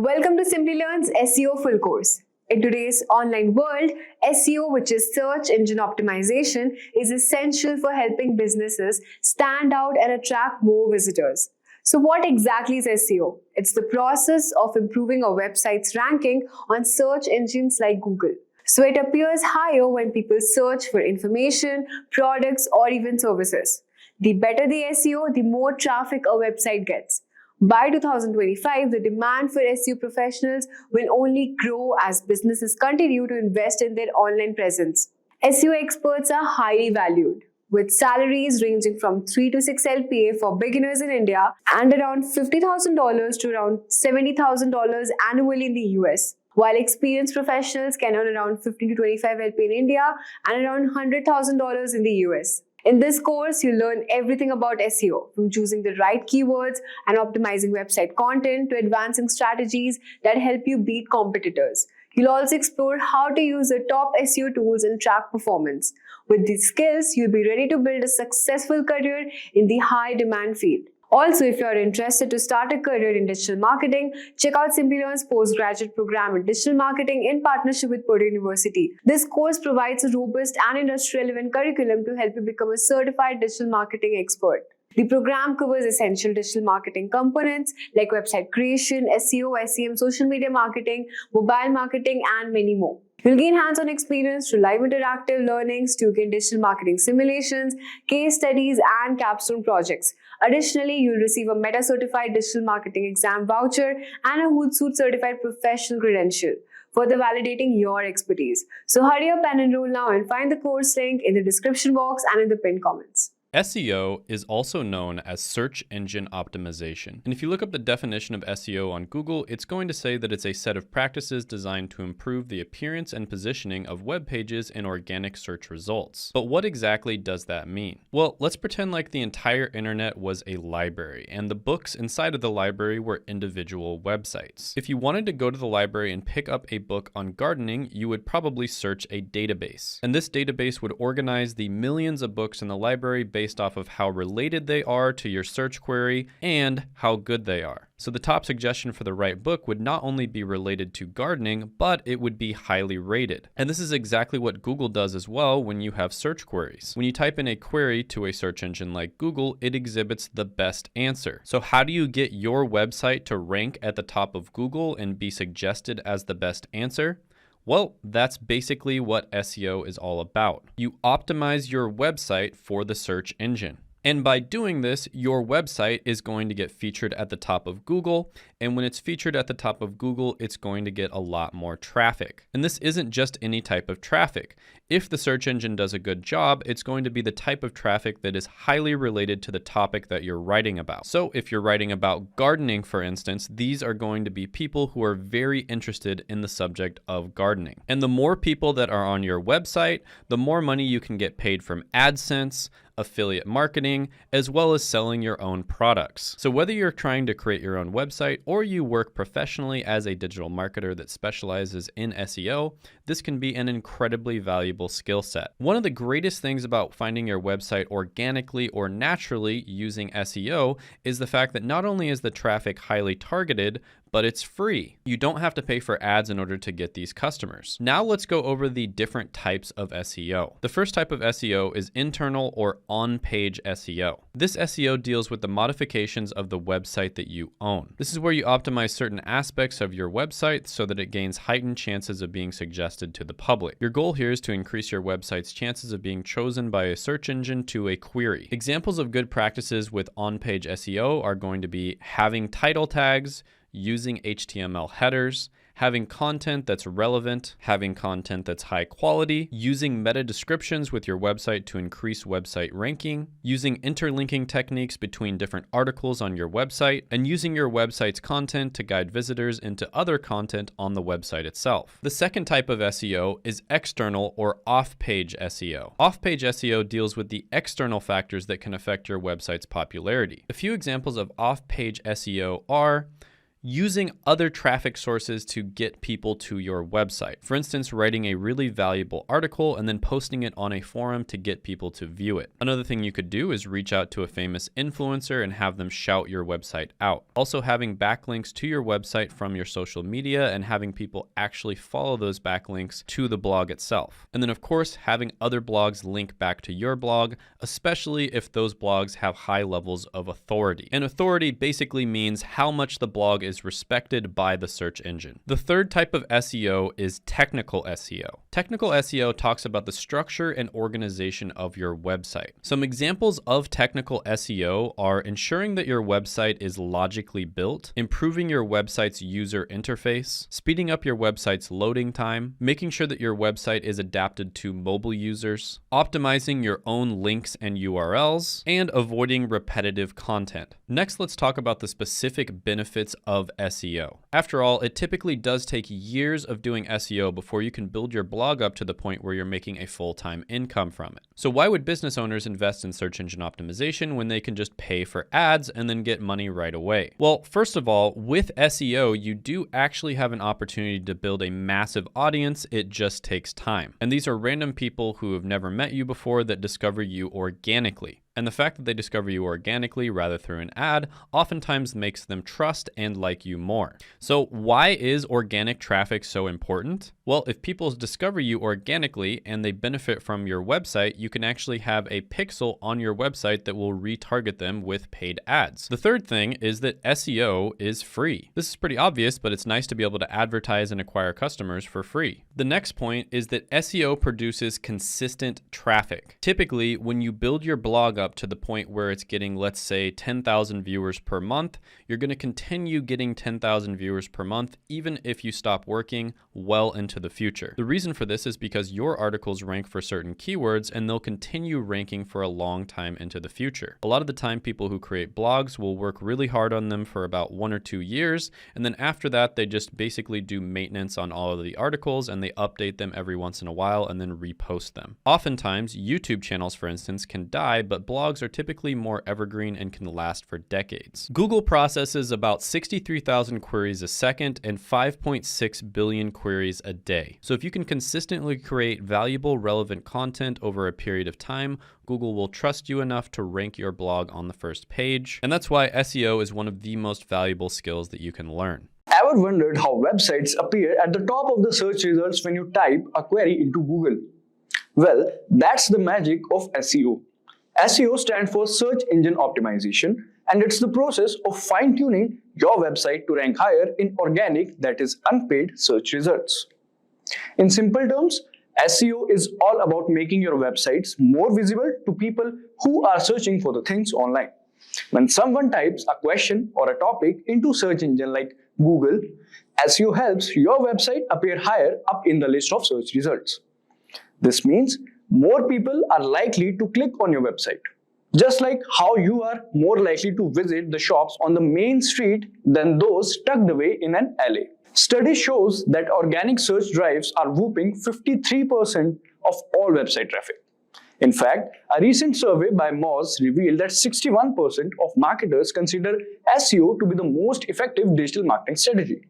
Welcome to Simplilearn's SEO full course. In today's online world, SEO, which is search engine optimization, is essential for helping businesses stand out and attract more visitors. So what exactly is SEO? It's the process of improving a website's ranking on search engines like Google, so it appears higher when people search for information, products, or even services. The better the SEO, the more traffic a website gets. By 2025, the demand for SEO professionals will only grow as businesses continue to invest in their online presence. SEO experts are highly valued, with salaries ranging from 3 to 6 LPA for beginners in India and around $50,000 to around $70,000 annually in the US, while experienced professionals can earn around 50 to 25 LPA in India and around $100,000 in the US. In this course, you'll learn everything about SEO, from choosing the right keywords and optimizing website content to advancing strategies that help you beat competitors. You'll also explore how to use the top SEO tools and track performance. With these skills, you'll be ready to build a successful career in the high-demand field. Also, if you're interested to start a career in digital marketing, check out Simplilearn's postgraduate program in digital marketing in partnership with Purdue University. This course provides a robust and industry-relevant curriculum to help you become a certified digital marketing expert. The program covers essential digital marketing components like website creation, SEO, SEM, social media marketing, mobile marketing, and many more. You'll gain hands-on experience through live interactive learnings, gain digital marketing simulations, case studies, and capstone projects. Additionally, you'll receive a Meta-certified digital marketing exam voucher and a Hootsuite certified professional credential, further validating your expertise. So hurry up and enroll now and find the course link in the description box and in the pinned comments. SEO is also known as search engine optimization. And if you look up the definition of SEO on Google, it's going to say that it's a set of practices designed to improve the appearance and positioning of web pages in organic search results. But what exactly does that mean? Well, let's pretend like the entire internet was a library and the books inside of the library were individual websites. If you wanted to go to the library and pick up a book on gardening, you would probably search a database. And this database would organize the millions of books in the library based off of how related they are to your search query and how good they are. So the top suggestion for the right book would not only be related to gardening, but it would be highly rated. And this is exactly what Google does as well when you have search queries. When you type in a query to a search engine like Google, it exhibits the best answer. So how do you get your website to rank at the top of Google and be suggested as the best answer? Well, that's basically what SEO is all about. You optimize your website for the search engine. And by doing this, your website is going to get featured at the top of Google. And when it's featured at the top of Google, it's going to get a lot more traffic. And this isn't just any type of traffic. If the search engine does a good job, it's going to be the type of traffic that is highly related to the topic that you're writing about. So if you're writing about gardening, for instance, these are going to be people who are very interested in the subject of gardening. And the more people that are on your website, the more money you can get paid from AdSense, affiliate marketing, as well as selling your own products. So whether you're trying to create your own website or you work professionally as a digital marketer that specializes in SEO, this can be an incredibly valuable skill set. One of the greatest things about finding your website organically or naturally using SEO is the fact that not only is the traffic highly targeted, but it's free. You don't have to pay for ads in order to get these customers. Now let's go over the different types of SEO. The first type of SEO is internal or on-page SEO. This SEO deals with the modifications of the website that you own. This is where you optimize certain aspects of your website so that it gains heightened chances of being suggested to the public. Your goal here is to increase your website's chances of being chosen by a search engine to a query. Examples of good practices with on-page SEO are going to be having title tags, using HTML headers, having content that's relevant, having content that's high quality, using meta descriptions with your website to increase website ranking, using interlinking techniques between different articles on your website, and using your website's content to guide visitors into other content on the website itself. The second type of SEO is external or off-page SEO. Off-page SEO deals with the external factors that can affect your website's popularity. A few examples of off-page SEO are using other traffic sources to get people to your website. For instance, writing a really valuable article and then posting it on a forum to get people to view it. Another thing you could do is reach out to a famous influencer and have them shout your website out. Also, having backlinks to your website from your social media and having people actually follow those backlinks to the blog itself. And then of course, having other blogs link back to your blog, especially if those blogs have high levels of authority. And authority basically means how much the blog is respected by the search engine. The third type of SEO is technical SEO. Technical SEO talks about the structure and organization of your website. Some examples of technical SEO are ensuring that your website is logically built, improving your website's user interface, speeding up your website's loading time, making sure that your website is adapted to mobile users, optimizing your own links and URLs, and avoiding repetitive content. Next, let's talk about the specific benefits of SEO. After all, it typically does take years of doing SEO before you can build your blog up to the point where you're making a full-time income from it. So why would business owners invest in search engine optimization when they can just pay for ads and then get money right away? Well, first of all, with SEO, you do actually have an opportunity to build a massive audience. It just takes time. And these are random people who have never met you before that discover you organically. And the fact that they discover you organically rather through an ad oftentimes makes them trust and like you more. So why is organic traffic so important? Well, if people discover you organically and they benefit from your website, you can actually have a pixel on your website that will retarget them with paid ads. The third thing is that SEO is free. This is pretty obvious, but it's nice to be able to advertise and acquire customers for free. The next point is that SEO produces consistent traffic. Typically, when you build your blog up to the point where it's getting, let's say, 10,000 viewers per month, you're going to continue getting 10,000 viewers per month, even if you stop working well into the future. The reason for this is because your articles rank for certain keywords and they'll continue ranking for a long time into the future. A lot of the time, people who create blogs will work really hard on them for about 1 or 2 years, and then after that, they just basically do maintenance on all of the articles and they update them every once in a while and then repost them. Oftentimes, YouTube channels, for instance, can die, but blogs are typically more evergreen and can last for decades. Google processes about 63,000 queries a second and 5.6 billion queries a day. So if you can consistently create valuable, relevant content over a period of time, Google will trust you enough to rank your blog on the first page. And that's why SEO is one of the most valuable skills that you can learn. Ever wondered how websites appear at the top of the search results when you type a query into Google? Well, that's the magic of SEO. SEO stands for Search Engine Optimization, and it's the process of fine-tuning your website to rank higher in organic, that is unpaid, search results. In simple terms, SEO is all about making your websites more visible to people who are searching for the things online. When someone types a question or a topic into search engine like Google, SEO helps your website appear higher up in the list of search results. This means more people are likely to click on your website. Just like how you are more likely to visit the shops on the main street than those tucked away in an alley. Study shows that organic search drives are whooping 53% of all website traffic. In fact, a recent survey by Moz revealed that 61% of marketers consider SEO to be the most effective digital marketing strategy.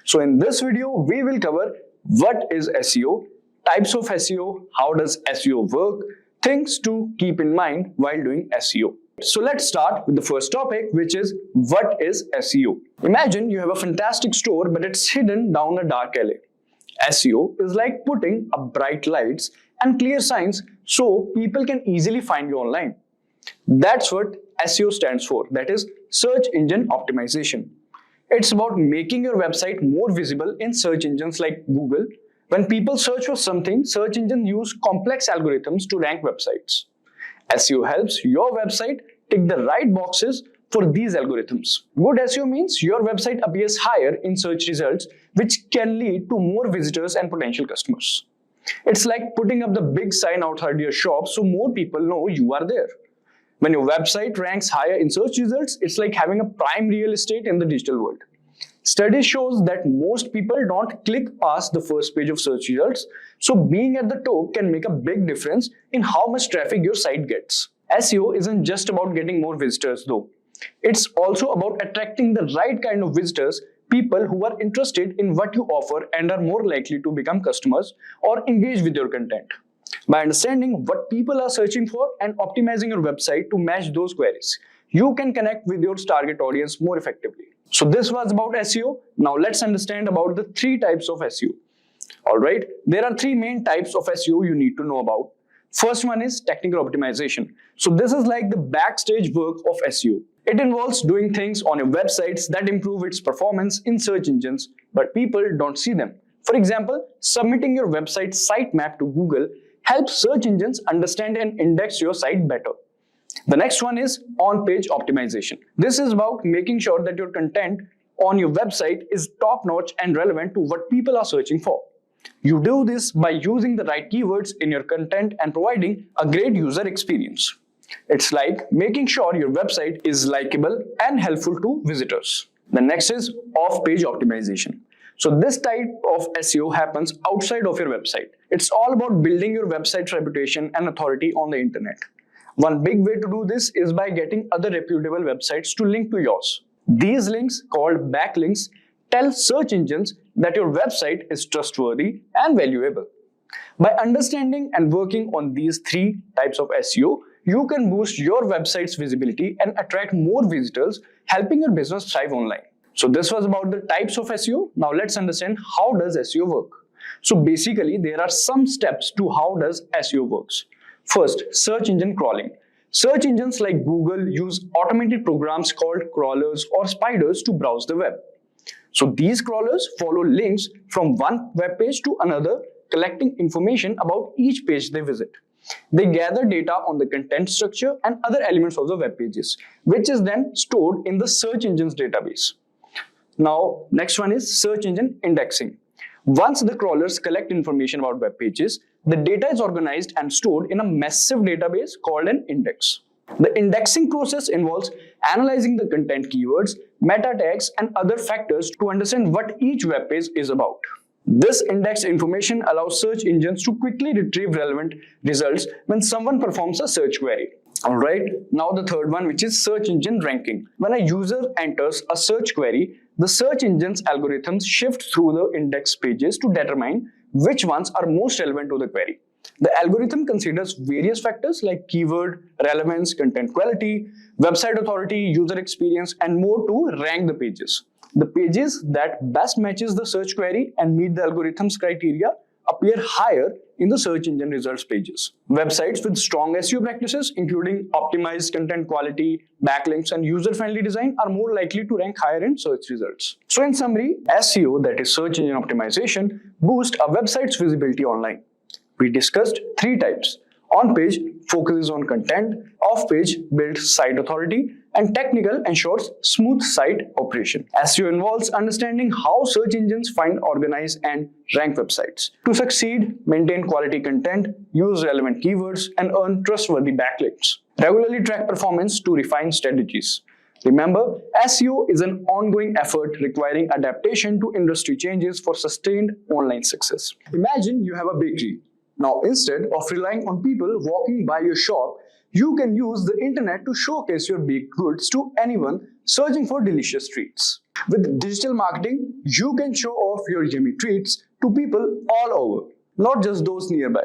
So in this video, we will cover what is SEO, types of SEO, how does SEO work, things to keep in mind while doing SEO. So let's start with the first topic, which is what is SEO. Imagine you have a fantastic store, but it's hidden down a dark alley. SEO is like putting up bright lights and clear signs so people can easily find you online. That's what SEO stands for, that is Search Engine Optimization. It's about making your website more visible in search engines like Google. When people search for something, search engines use complex algorithms to rank websites. SEO helps your website tick the right boxes for these algorithms. Good SEO means your website appears higher in search results, which can lead to more visitors and potential customers. It's like putting up the big sign outside your shop so more people know you are there. When your website ranks higher in search results, it's like having a prime real estate in the digital world. Study shows that most people don't click past the first page of search results, so being at the top can make a big difference in how much traffic your site gets. SEO isn't just about getting more visitors though. It's also about attracting the right kind of visitors, people who are interested in what you offer and are more likely to become customers or engage with your content. By understanding what people are searching for and optimizing your website to match those queries, you can connect with your target audience more effectively. So this was about SEO. Now let's understand about the three types of SEO. Alright, there are three main types of SEO you need to know about. First one is technical optimization. So this is like the backstage work of SEO. It involves doing things on your websites that improve its performance in search engines, but people don't see them. For example, submitting your website sitemap to Google helps search engines understand and index your site better. The next one is on-page optimization. This is about making sure that your content on your website is top-notch and relevant to what people are searching for. You do this by using the right keywords in your content and providing a great user experience. It's like making sure your website is likable and helpful to visitors. The next is off-page optimization. So this type of SEO happens outside of your website. It's all about building your website's reputation and authority on the internet. One big way to do this is by getting other reputable websites to link to yours. These links, called backlinks, tell search engines that your website is trustworthy and valuable. By understanding and working on these three types of SEO, you can boost your website's visibility and attract more visitors, helping your business thrive online. So this was about the types of SEO. Now let's understand how does SEO work. So basically there are some steps to how does SEO works. First, search engine crawling. Search engines like Google use automated programs called crawlers or spiders to browse the web. So these crawlers follow links from one web page to another, collecting information about each page they visit. They gather data on the content structure and other elements of the web pages, which is then stored in the search engine's database. Now, next one is search engine indexing. Once the crawlers collect information about web pages, the data is organized and stored in a massive database called an index. The indexing process involves analyzing the content keywords, meta tags, and other factors to understand what each web page is about. This indexed information allows search engines to quickly retrieve relevant results when someone performs a search query. Alright, now the third one, which is search engine ranking. When a user enters a search query, the search engine's algorithms shift through the index pages to determine which ones are most relevant to the query. The algorithm considers various factors like keyword, relevance, content quality, website authority, user experience, and more to rank the pages. The pages that best matches the search query and meet the algorithm's criteria appear higher in the search engine results pages. Websites with strong SEO practices, including optimized content quality, backlinks, and user-friendly design, are more likely to rank higher in search results. So in summary, SEO, that is search engine optimization, boosts a website's visibility online. We discussed three types. On-page focuses on content, off-page builds site authority, and technical ensures smooth site operation. SEO involves understanding how search engines find, organize, and rank websites. To succeed, maintain quality content, use relevant keywords, and earn trustworthy backlinks. Regularly track performance to refine strategies. Remember, SEO is an ongoing effort requiring adaptation to industry changes for sustained online success. Imagine you have a bakery. Now, instead of relying on people walking by your shop, you can use the internet to showcase your baked goods to anyone searching for delicious treats. With digital marketing, you can show off your yummy treats to people all over, not just those nearby.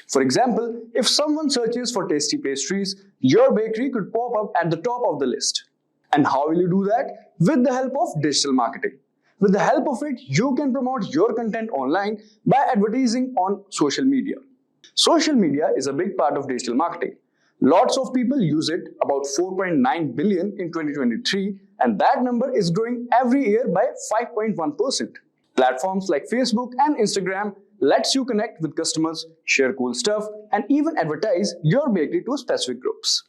For example, if someone searches for tasty pastries, your bakery could pop up at the top of the list. And how will you do that? With the help of digital marketing. With the help of it, you can promote your content online by advertising on social media. Social media is a big part of digital marketing. Lots of people use it, about 4.9 billion in 2023, and that number is growing every year by 5.1%. Platforms like Facebook and Instagram lets you connect with customers, share cool stuff, and even advertise your bakery to specific groups.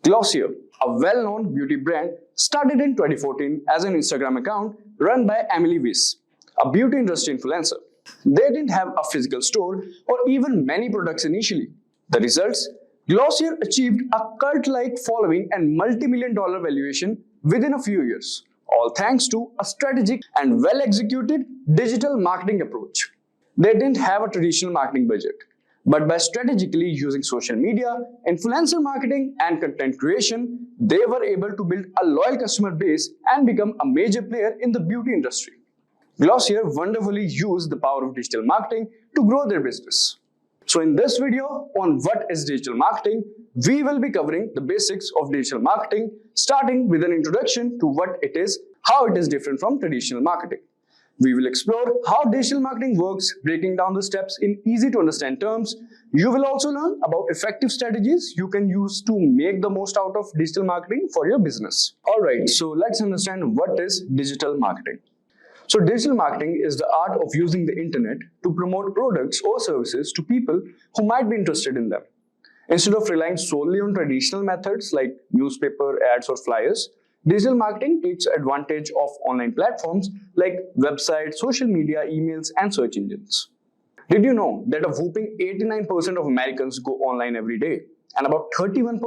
Glossier, a well-known beauty brand, started in 2014 as an Instagram account run by Emily Weiss, a beauty industry influencer. They didn't have a physical store or even many products initially. The results? Glossier achieved a cult-like following and multi-million-dollar valuation within a few years, all thanks to a strategic and well-executed digital marketing approach. They didn't have a traditional marketing budget. But by strategically using social media, influencer marketing, and content creation, they were able to build a loyal customer base and become a major player in the beauty industry. Glossier wonderfully used the power of digital marketing to grow their business. So in this video on what is digital marketing, we will be covering the basics of digital marketing, starting with an introduction to what it is, how it is different from traditional marketing. We will explore how digital marketing works, breaking down the steps in easy to understand terms. You will also learn about effective strategies you can use to make the most out of digital marketing for your business. Alright, so let's understand what is digital marketing. So digital marketing is the art of using the internet to promote products or services to people who might be interested in them. Instead of relying solely on traditional methods like newspaper, ads, or flyers, digital marketing takes advantage of online platforms like websites, social media, emails, and search engines. Did you know that a whopping 89% of Americans go online every day, and about 31%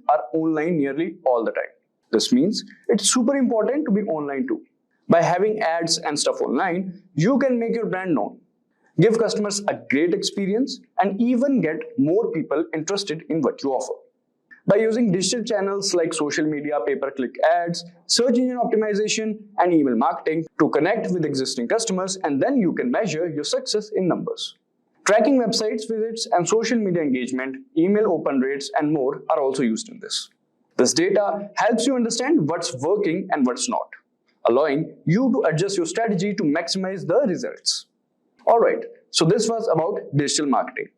are online nearly all the time? This means it's super important to be online too. By having ads and stuff online, you can make your brand known, give customers a great experience, and even get more people interested in what you offer. By using digital channels like social media, pay-per-click ads, search engine optimization, and email marketing to connect with existing customers, and then you can measure your success in numbers. Tracking websites visits and social media engagement, email open rates, and more are also used in this. This data helps you understand what's working and what's not, allowing you to adjust your strategy to maximize the results. Alright, so this was about digital marketing.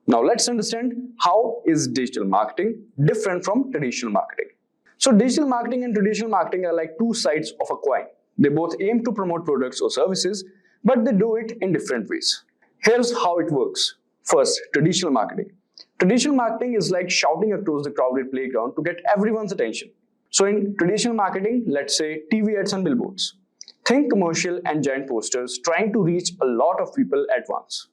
Now let's understand how is digital marketing different from traditional marketing. So digital marketing and traditional marketing are like two sides of a coin. They both aim to promote products or services, but they do it in different ways. Here's how it works. First, traditional marketing. Traditional marketing is like shouting across the crowded playground to get everyone's attention. So in traditional marketing, let's say TV ads and billboards. Think commercial and giant posters trying to reach a lot of people at once.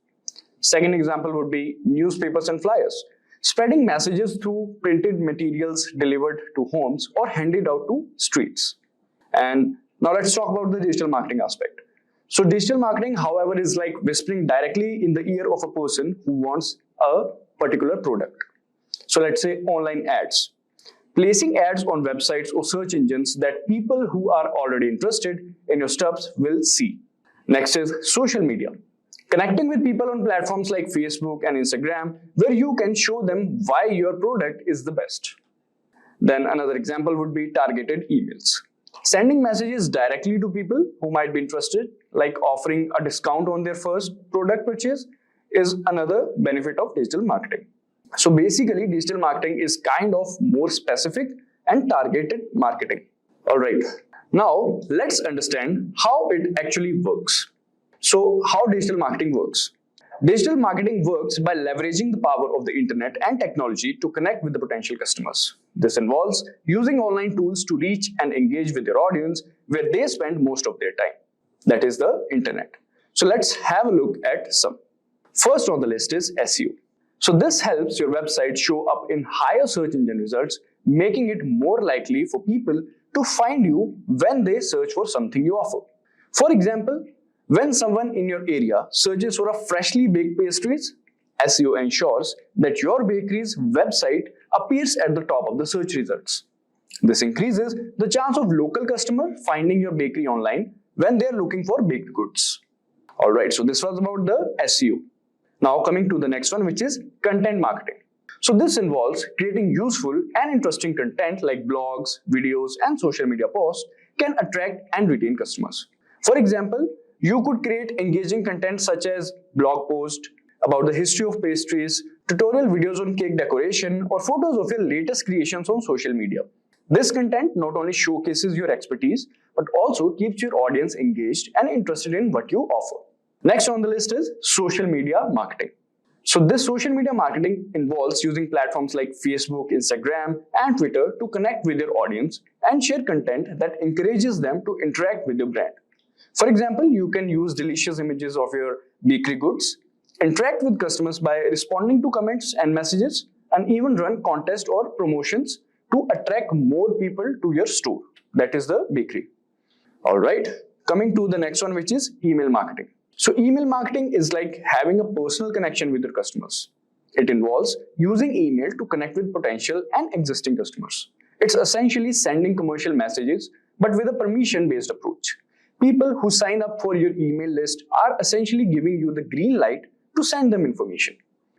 Second example would be newspapers and flyers, spreading messages through printed materials delivered to homes or handed out to streets. And now let's talk about the digital marketing aspect. So digital marketing, however, is like whispering directly in the ear of a person who wants a particular product. So let's say online ads. Placing ads on websites or search engines that people who are already interested in your stuff will see. Next is social media. Connecting with people on platforms like Facebook and Instagram, where you can show them why your product is the best. Then another example would be targeted emails. Sending messages directly to people who might be interested, like offering a discount on their first product purchase, is another benefit of digital marketing. So basically, digital marketing is kind of more specific and targeted marketing. Alright, now let's understand how it actually works. So how digital marketing works? Digital marketing works by leveraging the power of the internet and technology to connect with the potential customers. This involves using online tools to reach and engage with your audience where they spend most of their time. That is the internet. So let's have a look at some. First on the list is SEO. So this helps your website show up in higher search engine results, making it more likely for people to find you when they search for something you offer. For example, when someone in your area searches for a freshly baked pastries, SEO ensures that your bakery's website appears at the top of the search results. This increases the chance of local customer finding your bakery online when they are looking for baked goods. Alright, so this was about the SEO. Now coming to the next one, which is content marketing. So this involves creating useful and interesting content like blogs, videos, and social media posts can attract and retain customers. For example, you could create engaging content such as blog posts about the history of pastries, tutorial videos on cake decoration, or photos of your latest creations on social media. This content not only showcases your expertise, but also keeps your audience engaged and interested in what you offer. Next on the list is social media marketing. So this social media marketing involves using platforms like Facebook, Instagram, and Twitter to connect with your audience and share content that encourages them to interact with your brand. For example, you can use delicious images of your bakery goods, interact with customers by responding to comments and messages, and even run contests or promotions to attract more people to your store. That is the bakery. Alright, coming to the next one, which is email marketing. So email marketing is like having a personal connection with your customers. It involves using email to connect with potential and existing customers. It's essentially sending commercial messages, but with a permission-based approach. People who sign up for your email list are essentially giving you the green light to send them information.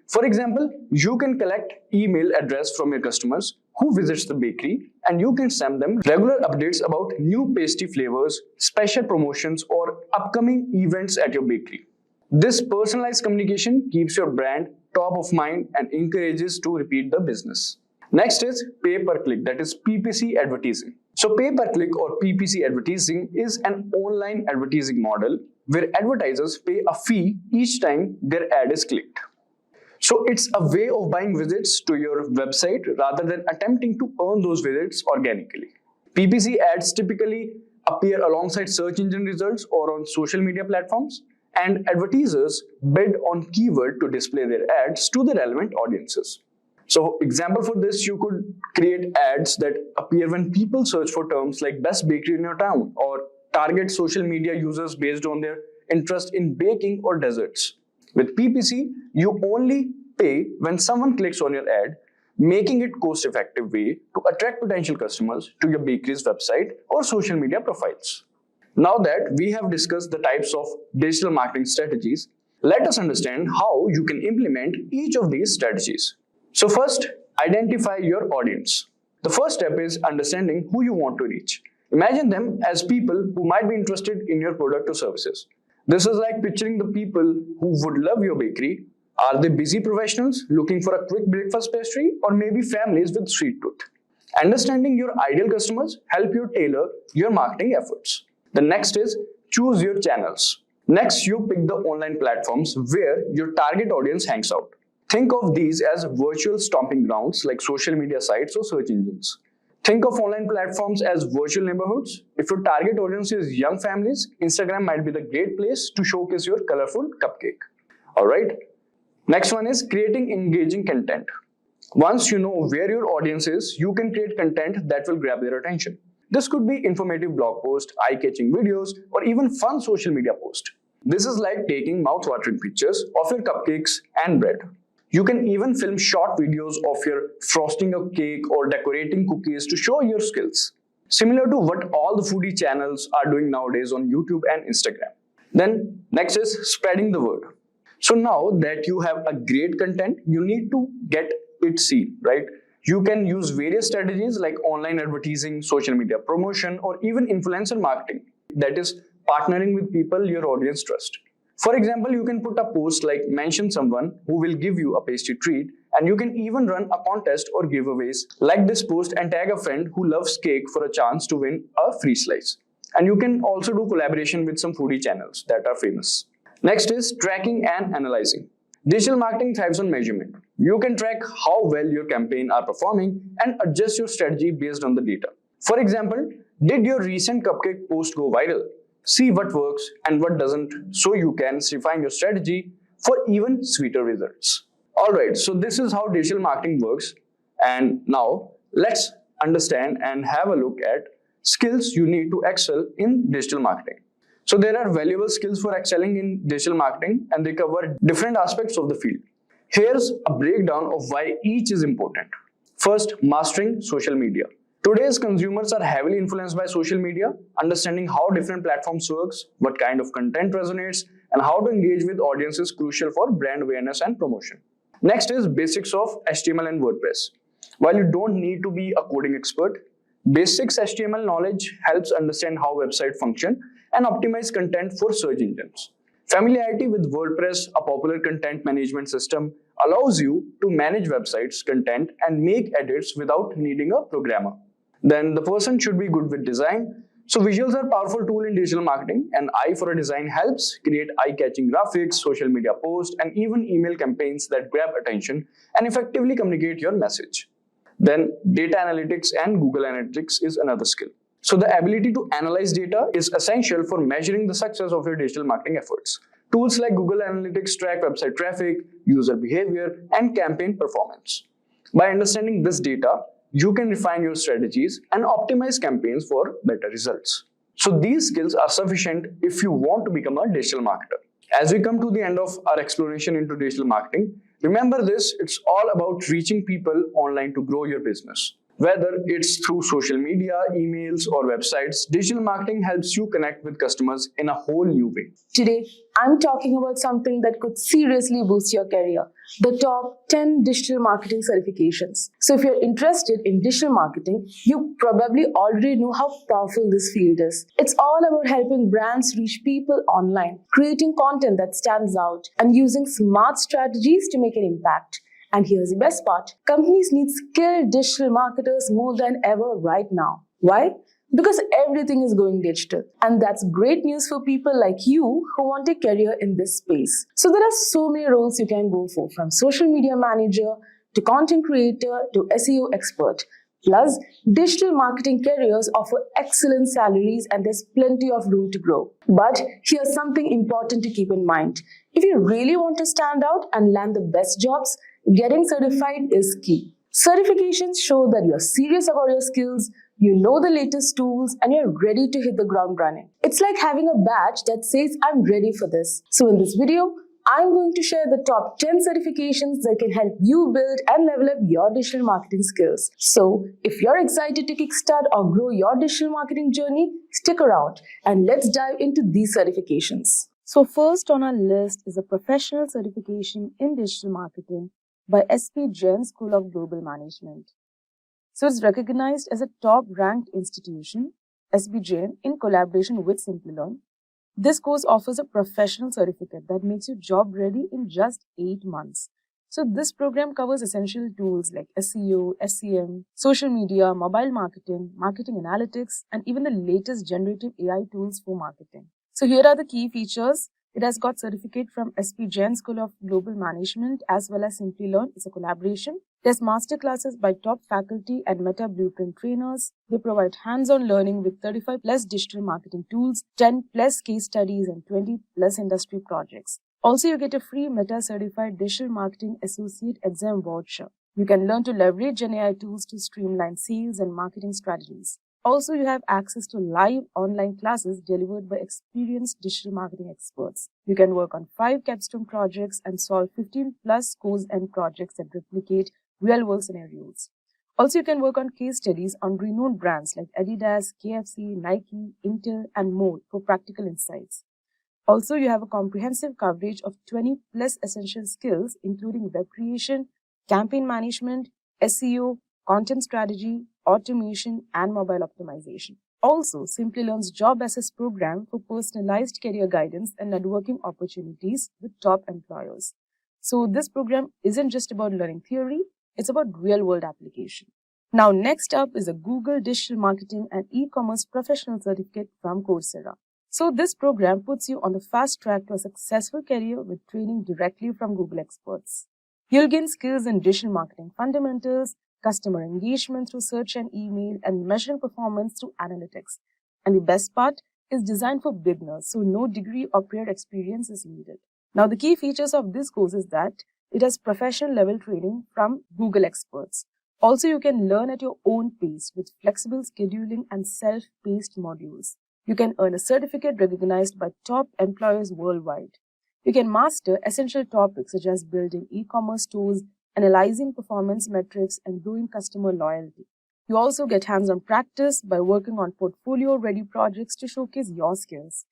For example, you can collect email address from your customers who visits the bakery, and you can send them regular updates about new pastry flavors, special promotions, or upcoming events at your bakery. This personalized communication keeps your brand top of mind and encourages to repeat the business. Next is pay-per-click, that is PPC advertising. So pay-per-click or PPC advertising is an online advertising model where advertisers pay a fee each time their ad is clicked. So it's a way of buying visits to your website rather than attempting to earn those visits organically. PPC ads typically appear alongside search engine results or on social media platforms, and advertisers bid on keyword to display their ads to the relevant audiences. So example for this, you could create ads that appear when people search for terms like best bakery in your town, or target social media users based on their interest in baking or desserts. With PPC, you only pay when someone clicks on your ad, making it cost-effective way to attract potential customers to your bakery's website or social media profiles. Now that we have discussed the types of digital marketing strategies, let us understand how you can implement each of these strategies. So first, identify your audience. The first step is understanding who you want to reach. Imagine them as people who might be interested in your product or services. This is like picturing the people who would love your bakery. Are they busy professionals looking for a quick breakfast pastry, or maybe families with sweet tooth? Understanding your ideal customers help you tailor your marketing efforts. The next is choose your channels. Next, you pick the online platforms where your target audience hangs out. Think of these as virtual stomping grounds like social media sites or search engines. Think of online platforms as virtual neighborhoods. If your target audience is young families, Instagram might be the great place to showcase your colorful cupcake. Alright. Next one is creating engaging content. Once you know where your audience is, you can create content that will grab their attention. This could be informative blog posts, eye-catching videos, or even fun social media posts. This is like taking mouth-watering pictures of your cupcakes and bread. You can even film short videos of your frosting a cake or decorating cookies to show your skills. Similar to what all the foodie channels are doing nowadays on YouTube and Instagram. Then next is spreading the word. So now that you have a great content, you need to get it seen, right? You can use various strategies like online advertising, social media promotion, or even influencer marketing. That is partnering with people your audience trust. For example, you can put a post like mention someone who will give you a pastry treat, and you can even run a contest or giveaways like this post and tag a friend who loves cake for a chance to win a free slice. And you can also do collaboration with some foodie channels that are famous. Next is tracking and analyzing. Digital marketing thrives on measurement. You can track how well your campaign are performing and adjust your strategy based on the data. For example, did your recent cupcake post go viral? See what works and what doesn't, so you can refine your strategy for even sweeter results. Alright, so this is how digital marketing works. And now let's understand and have a look at skills you need to excel in digital marketing. So there are valuable skills for excelling in digital marketing, and they cover different aspects of the field. Here's a breakdown of why each is important. First, mastering social media. Today's consumers are heavily influenced by social media. Understanding how different platforms works, what kind of content resonates, and how to engage with audiences is crucial for brand awareness and promotion. Next is basics of HTML and WordPress. While you don't need to be a coding expert, basics HTML knowledge helps understand how websites function and optimize content for search engines. Familiarity with WordPress, a popular content management system, allows you to manage websites' content and make edits without needing a programmer. Then the person should be good with design. So visuals are a powerful tool in digital marketing. An eye for a design helps create eye-catching graphics, social media posts, and even email campaigns that grab attention and effectively communicate your message. Then data analytics and Google Analytics is another skill. So the ability to analyze data is essential for measuring the success of your digital marketing efforts. Tools like Google Analytics track website traffic, user behavior, and campaign performance. By understanding this data, you can refine your strategies and optimize campaigns for better results. So these skills are sufficient if you want to become a digital marketer. As we come to the end of our exploration into digital marketing, Remember this, it's all about reaching people online to grow your business. Whether it's through social media, emails, or websites, digital marketing helps you connect with customers in a whole new way. Today, I'm talking about something that could seriously boost your career: the top 10 digital marketing certifications. So, if you're interested in digital marketing, you probably already know how powerful this field is. It's all about helping brands reach people online, creating content that stands out, and using smart strategies to make an impact. And here's the best part: companies need skilled digital marketers more than ever right now. Why? Because everything is going digital. And that's great news for people like you who want a career in this space. So there are so many roles you can go for, from social media manager to content creator to SEO expert. Plus, digital marketing careers offer excellent salaries and there's plenty of room to grow. But here's something important to keep in mind. If you really want to stand out and land the best jobs, getting certified is key. Certifications show that you're serious about your skills, you know the latest tools, and you're ready to hit the ground running. It's like having a badge that says, I'm ready for this. So in this video, I'm going to share the top 10 certifications that can help you build and level up your digital marketing skills. So if you're excited to kickstart or grow your digital marketing journey, stick around and let's dive into these certifications. So first on our list is a professional certification in digital marketing by SP Jain School of Global Management. So it's recognized as a top-ranked institution, SB Jain, in collaboration with Simplilearn. This course offers a professional certificate that makes you job-ready in just 8 months. So this program covers essential tools like SEO, SEM, social media, mobile marketing, marketing analytics, and even the latest generative AI tools for marketing. So here are the key features. It has got certificate from SP Jain School of Global Management as well as Simplilearn. It's a collaboration. There's masterclasses by top faculty and Meta Blueprint trainers. They provide hands-on learning with 35 plus digital marketing tools, 10 plus case studies, and 20 plus industry projects. Also, you get a free Meta Certified Digital Marketing Associate exam voucher. You can learn to leverage GenAI tools to streamline sales and marketing strategies. Also, you have access to live online classes delivered by experienced digital marketing experts. You can work on 5 capstone projects and solve 15 plus course end projects that replicate real-world scenarios. Also, you can work on case studies on renowned brands like Adidas, KFC, Nike, Intel, and more for practical insights. Also, you have a comprehensive coverage of 20 plus essential skills, including web creation, campaign management, SEO, content strategy, automation, and mobile optimization. Also, Simplilearn's Job Assess program for personalized career guidance and networking opportunities with top employers. So this program isn't just about learning theory, it's about real-world application. Now, next up is a Google Digital Marketing and E-commerce Professional Certificate from Coursera. So this program puts you on the fast track to a successful career with training directly from Google experts. You'll gain skills in digital marketing fundamentals, customer engagement through search and email, and measuring performance through analytics. And the best part is designed for beginners, so no degree or prior experience is needed. Now, the key features of this course is that it has professional level training from Google experts. Also, you can learn at your own pace with flexible scheduling and self-paced modules. You can earn a certificate recognized by top employers worldwide. You can master essential topics such as building e-commerce stores, analyzing performance metrics, and growing customer loyalty. You also get hands-on practice by working on portfolio-ready projects to showcase your skills.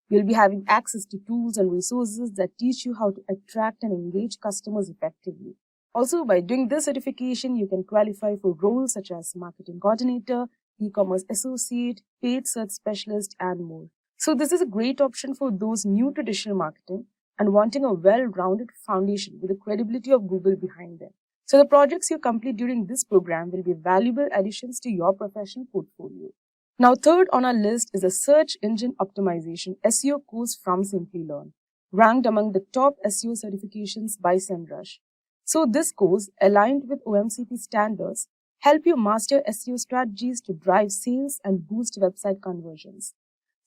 You'll be having access to tools and resources that teach you how to attract and engage customers effectively. Also, by doing this certification, you can qualify for roles such as marketing coordinator, e-commerce associate, paid search specialist, and more. So this is a great option for those new to digital marketing and wanting a well-rounded foundation with the credibility of Google behind them. So the projects you complete during this program will be valuable additions to your professional portfolio. Now, third on our list is a Search Engine Optimization SEO course from Simplilearn, ranked among the top SEO certifications by SEMrush. So this course, aligned with OMCP standards, help you master SEO strategies to drive sales and boost website conversions.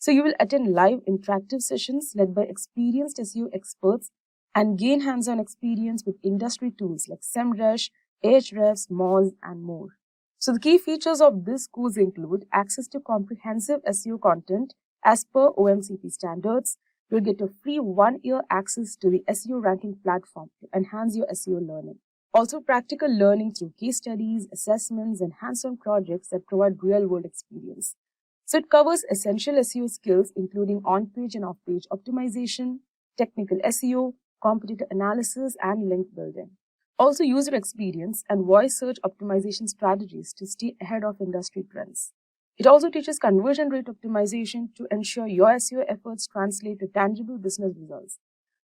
So you will attend live interactive sessions led by experienced SEO experts and gain hands-on experience with industry tools like SEMrush, Ahrefs, Moz, and more. So the key features of this course include access to comprehensive SEO content as per OMCP standards, you'll get a free 1-year access to the SEO ranking platform to enhance your SEO learning. Also, practical learning through case studies, assessments, and hands-on projects that provide real-world experience. So it covers essential SEO skills including on-page and off-page optimization, technical SEO, competitor analysis, and link building. Also, user experience and voice search optimization strategies to stay ahead of industry trends. It also teaches conversion rate optimization to ensure your SEO efforts translate to tangible business results.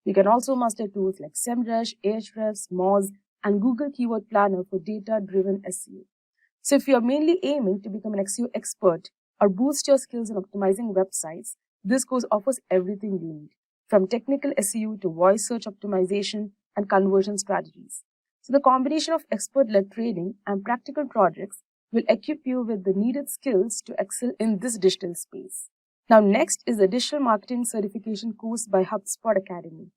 You can also master tools like SEMrush, Ahrefs, Moz, and Google Keyword Planner for data-driven SEO. So if you're mainly aiming to become an SEO expert or boost your skills in optimizing websites, this course offers everything you need, from technical SEO to voice search optimization and conversion strategies. So the combination of expert-led training and practical projects will equip you with the needed skills to excel in this digital space. Now next is the Digital Marketing Certification course by HubSpot Academy.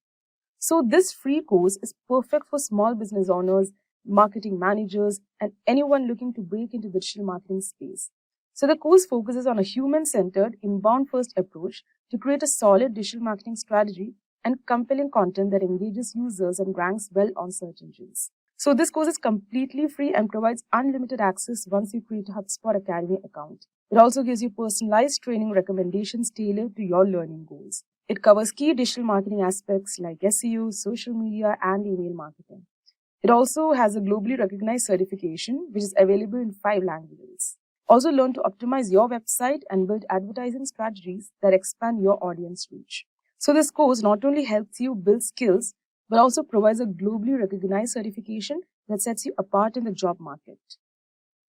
So this free course is perfect for small business owners, marketing managers, and anyone looking to break into the digital marketing space. So the course focuses on a human-centered, inbound-first approach to create a solid digital marketing strategy and compelling content that engages users and ranks well on search engines. So this course is completely free and provides unlimited access once you create a HubSpot Academy account. It also gives you personalized training recommendations tailored to your learning goals. It covers key digital marketing aspects like SEO, social media, and email marketing. It also has a globally recognized certification, which is available in 5 languages. Also learn to optimize your website and build advertising strategies that expand your audience reach. So this course not only helps you build skills, but also provides a globally recognized certification that sets you apart in the job market.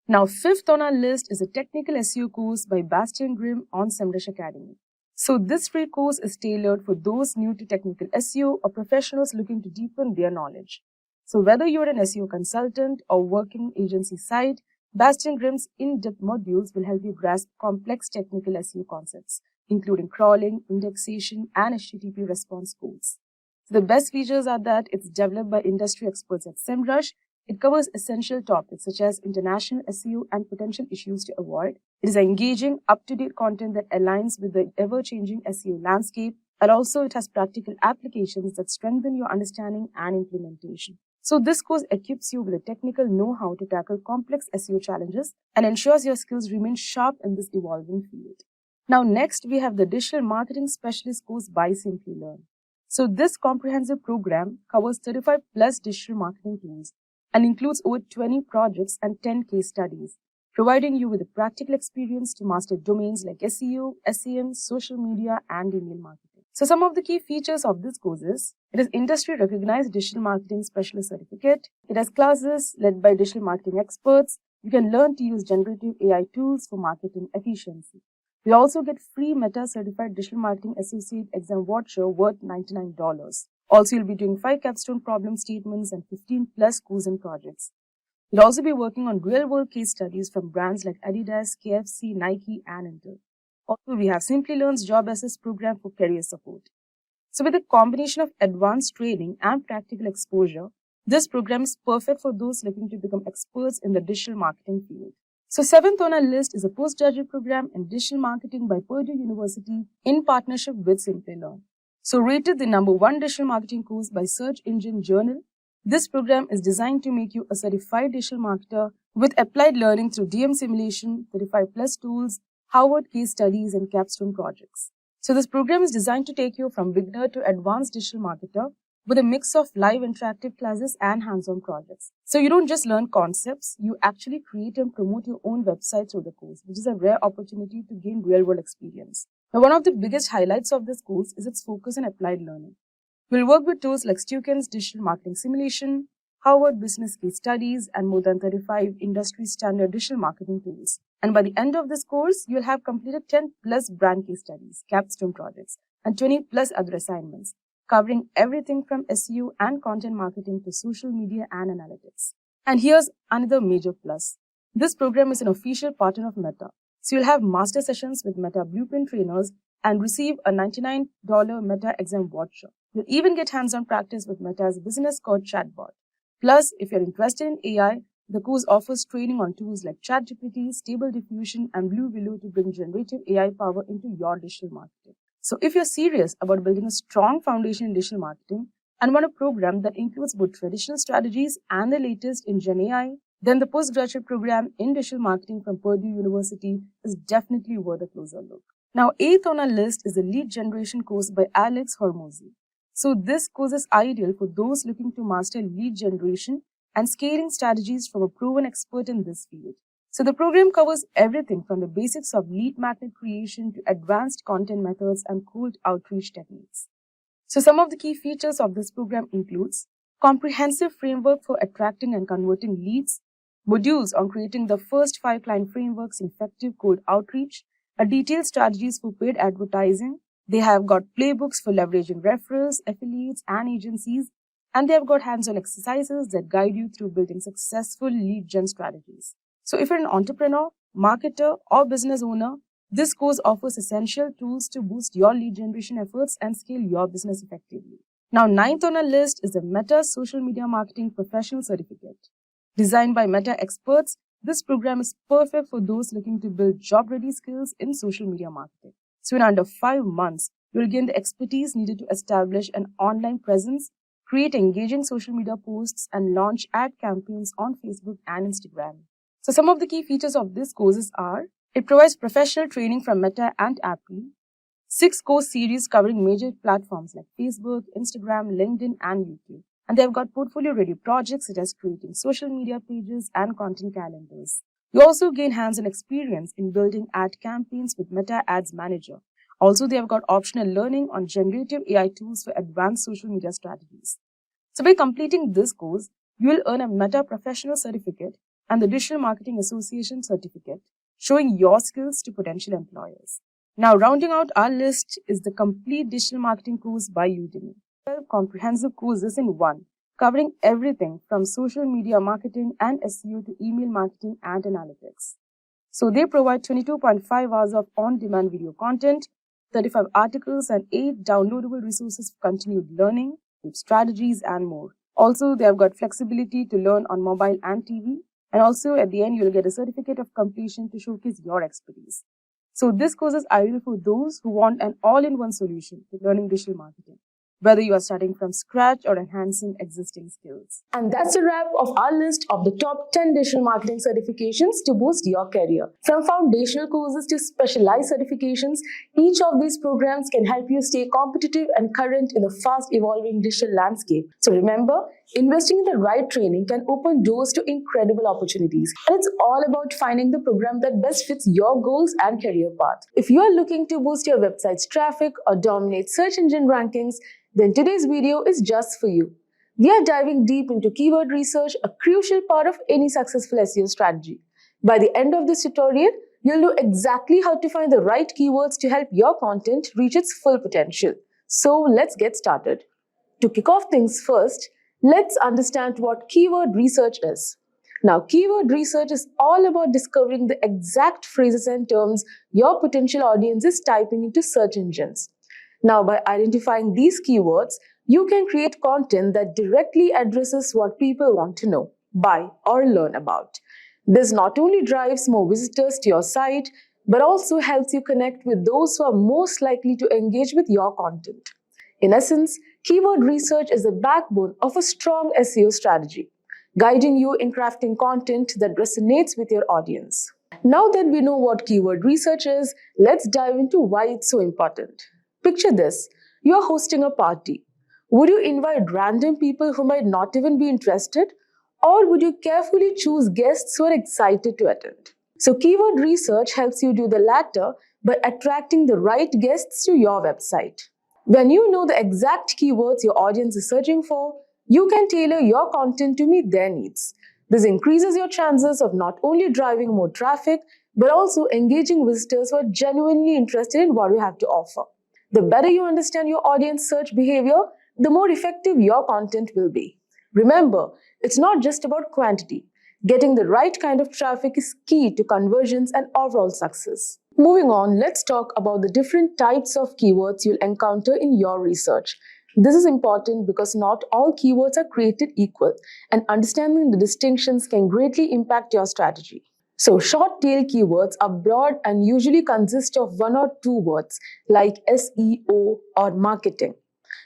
Now, fifth on our list is a technical SEO course by Bastian Grimm on SEMrush Academy. So this free course is tailored for those new to technical SEO or professionals looking to deepen their knowledge. So whether you're an SEO consultant or working agency side, Bastian Grimm's in-depth modules will help you grasp complex technical SEO concepts, including crawling, indexation, and HTTP response codes. So the best features are that it's developed by industry experts at SEMrush. It covers essential topics such as international SEO and potential issues to avoid. It is engaging, up-to-date content that aligns with the ever-changing SEO landscape, and also it has practical applications that strengthen your understanding and implementation. So this course equips you with the technical know-how to tackle complex SEO challenges and ensures your skills remain sharp in this evolving field. Now next, we have the Digital Marketing Specialist course by Simplilearn. So this comprehensive program covers 35 plus digital marketing tools and includes over 20 projects and 10 case studies, providing you with a practical experience to master domains like SEO, SEM, social media, and email marketing. So some of the key features of this course is, it is industry-recognized Digital Marketing Specialist Certificate. It has classes led by digital marketing experts. You can learn to use generative AI tools for marketing efficiency. We also get free Meta Certified Digital Marketing Associate exam voucher worth $99. Also, you'll be doing 5 capstone problem statements and 15 plus quizzing projects. You'll also be working on real-world case studies from brands like Adidas, KFC, Nike, and Intel. Also, we have Simplilearn's Job Assist program for career support. So with a combination of advanced training and practical exposure, this program is perfect for those looking to become experts in the digital marketing field. So 7th on our list is a postgraduate program in digital marketing by Purdue University in partnership with Simplilearn. So rated the #1 digital marketing course by Search Engine Journal, this program is designed to make you a certified digital marketer with applied learning through DM simulation, 35 plus tools, Harvard case studies, and capstone projects. So this program is designed to take you from beginner to advanced digital marketer with a mix of live interactive classes and hands-on projects. So you don't just learn concepts, you actually create and promote your own website through the course, which is a rare opportunity to gain real-world experience. Now, one of the biggest highlights of this course is its focus on applied learning. We'll work with tools like Stuken's Digital Marketing Simulation, Harvard Business Case Studies, and more than 35 industry standard digital marketing tools. And by the end of this course, you'll have completed 10 plus brand case studies, capstone projects, and 20 plus other assignments, covering everything from SEO and content marketing to social media and analytics. And here's another major plus. This program is an official partner of Meta. So you'll have master sessions with Meta Blueprint trainers and receive a $99 Meta exam voucher. You'll even get hands-on practice with Meta's business code chatbot. Plus, if you're interested in AI, the course offers training on tools like ChatGPT, Stable Diffusion, and Blue Willow to bring generative AI power into your digital marketing. So if you're serious about building a strong foundation in digital marketing and want a program that includes both traditional strategies and the latest in Gen AI, then the postgraduate program in digital marketing from Purdue University is definitely worth a closer look. Now, 8th on our list is the lead generation course by Alex Hormozy. So this course is ideal for those looking to master lead generation and scaling strategies from a proven expert in this field. So the program covers everything from the basics of lead magnet creation to advanced content methods and cold outreach techniques. So some of the key features of this program includes comprehensive framework for attracting and converting leads, modules on creating the first 5 client frameworks in effective cold outreach, a detailed strategies for paid advertising. They have got playbooks for leveraging referrals, affiliates, and agencies, and they have got hands-on exercises that guide you through building successful lead gen strategies. So if you're an entrepreneur, marketer, or business owner, this course offers essential tools to boost your lead generation efforts and scale your business effectively. Now, 9th on our list is the Meta Social Media Marketing Professional Certificate. Designed by Meta experts, this program is perfect for those looking to build job-ready skills in social media marketing. So in under 5 months, you'll gain the expertise needed to establish an online presence, create engaging social media posts, and launch ad campaigns on Facebook and Instagram. So some of the key features of this courses are, it provides professional training from Meta and Apple, 6 course series covering major platforms like Facebook, Instagram, LinkedIn, and YouTube. And they've got portfolio-ready projects such as creating social media pages and content calendars. You also gain hands-on experience in building ad campaigns with Meta Ads Manager. Also, they have got optional learning on generative AI tools for advanced social media strategies. So by completing this course, you will earn a Meta Professional Certificate and the Digital Marketing Association Certificate, showing your skills to potential employers. Now, rounding out our list is the complete digital marketing course by Udemy. 12 comprehensive courses in one, covering everything from social media marketing and SEO to email marketing and analytics. So they provide 22.5 hours of on-demand video content, 35 articles, and 8 downloadable resources for continued learning, strategies, and more. Also, they have got flexibility to learn on mobile and TV. And also, at the end, you'll get a certificate of completion to showcase your expertise. So this course is ideal for those who want an all-in-one solution to learning digital marketing, whether you are starting from scratch or enhancing existing skills. And that's a wrap of our list of the top 10 digital marketing certifications to boost your career. From foundational courses to specialized certifications, each of these programs can help you stay competitive and current in the fast-evolving digital landscape. So remember, investing in the right training can open doors to incredible opportunities. And it's all about finding the program that best fits your goals and career path. If you are looking to boost your website's traffic or dominate search engine rankings, then today's video is just for you. We are diving deep into keyword research, a crucial part of any successful SEO strategy. By the end of this tutorial, you'll know exactly how to find the right keywords to help your content reach its full potential. So let's get started. To kick off things first, let's understand what keyword research is. Now, keyword research is all about discovering the exact phrases and terms your potential audience is typing into search engines. Now, by identifying these keywords, you can create content that directly addresses what people want to know, buy, or learn about. This not only drives more visitors to your site, but also helps you connect with those who are most likely to engage with your content. In essence, keyword research is the backbone of a strong SEO strategy, guiding you in crafting content that resonates with your audience. Now that we know what keyword research is, let's dive into why it's so important. Picture this, you're hosting a party. Would you invite random people who might not even be interested? Or would you carefully choose guests who are excited to attend? So keyword research helps you do the latter by attracting the right guests to your website. When you know the exact keywords your audience is searching for, you can tailor your content to meet their needs. This increases your chances of not only driving more traffic, but also engaging visitors who are genuinely interested in what you have to offer. The better you understand your audience search behavior, the more effective your content will be. Remember, it's not just about quantity. Getting the right kind of traffic is key to conversions and overall success. Moving on, let's talk about the different types of keywords you'll encounter in your research. This is important because not all keywords are created equal, and understanding the distinctions can greatly impact your strategy. So short tail keywords are broad and usually consist of one or two words like SEO or marketing.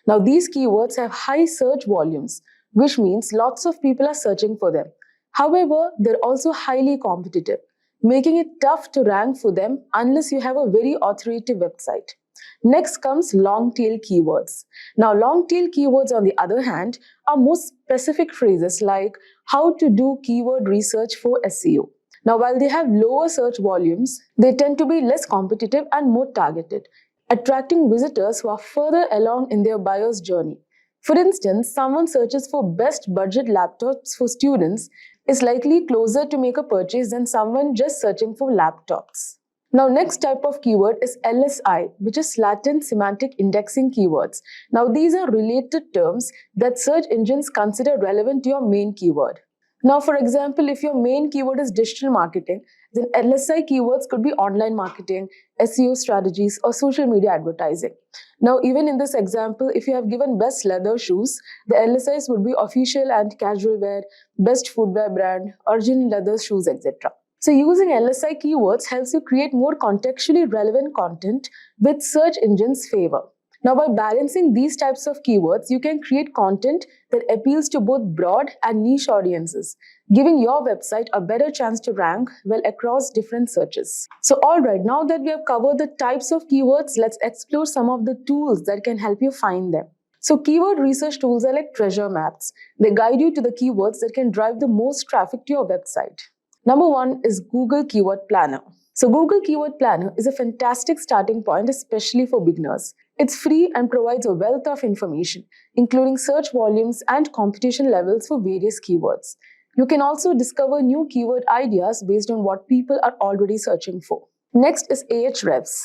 Now these keywords have high search volumes, which means lots of people are searching for them. However, they're also highly competitive, making it tough to rank for them unless you have a very authoritative website. Next comes long tail keywords. Now long tail keywords on the other hand are more specific phrases like how to do keyword research for SEO. Now while they have lower search volumes, they tend to be less competitive and more targeted, attracting visitors who are further along in their buyer's journey. For instance, someone searches for best budget laptops for students is likely closer to make a purchase than someone just searching for laptops. Now, next type of keyword is LSI, which is latent semantic indexing keywords. Now, these are related terms that search engines consider relevant to your main keyword. Now, for example, if your main keyword is digital marketing, then LSI keywords could be online marketing, SEO strategies, or social media advertising. Now, even in this example, if you have given best leather shoes, the LSIs would be official and casual wear, best footwear brand, original leather shoes, etc. So using LSI keywords helps you create more contextually relevant content with search engines' favor. Now, by balancing these types of keywords, you can create content that appeals to both broad and niche audiences, giving your website a better chance to rank well across different searches. So, alright, now that we have covered the types of keywords, let's explore some of the tools that can help you find them. So, keyword research tools are like treasure maps. They guide you to the keywords that can drive the most traffic to your website. Number one is Google Keyword Planner. So Google Keyword Planner is a fantastic starting point, especially for beginners. It's free and provides a wealth of information, including search volumes and competition levels for various keywords. You can also discover new keyword ideas based on what people are already searching for. Next is Ahrefs.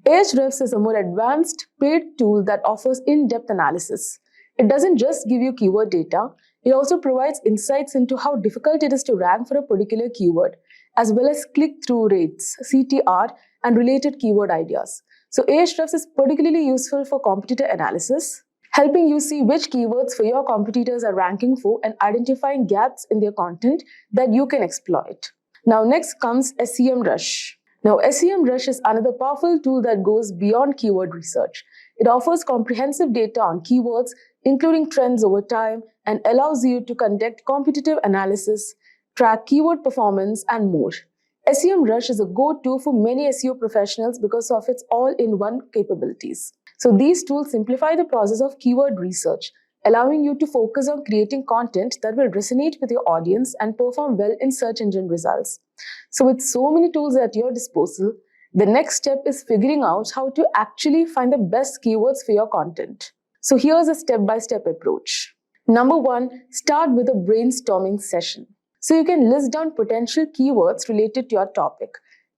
Ahrefs is a more advanced paid tool that offers in-depth analysis. It doesn't just give you keyword data, it also provides insights into how difficult it is to rank for a particular keyword, as well as click-through rates, CTR, and related keyword ideas. So Ahrefs is particularly useful for competitor analysis, helping you see which keywords for your competitors are ranking for and identifying gaps in their content that you can exploit. Now next comes SEMrush. Now SEMrush is another powerful tool that goes beyond keyword research. It offers comprehensive data on keywords, including trends over time, and allows you to conduct competitive analysis, track keyword performance, and more. SEMrush is a go-to for many SEO professionals because of its all-in-one capabilities. So these tools simplify the process of keyword research, allowing you to focus on creating content that will resonate with your audience and perform well in search engine results. So with so many tools at your disposal, the next step is figuring out how to actually find the best keywords for your content. So here's a step-by-step approach. Number one, start with a brainstorming session. So you can list down potential keywords related to your topic.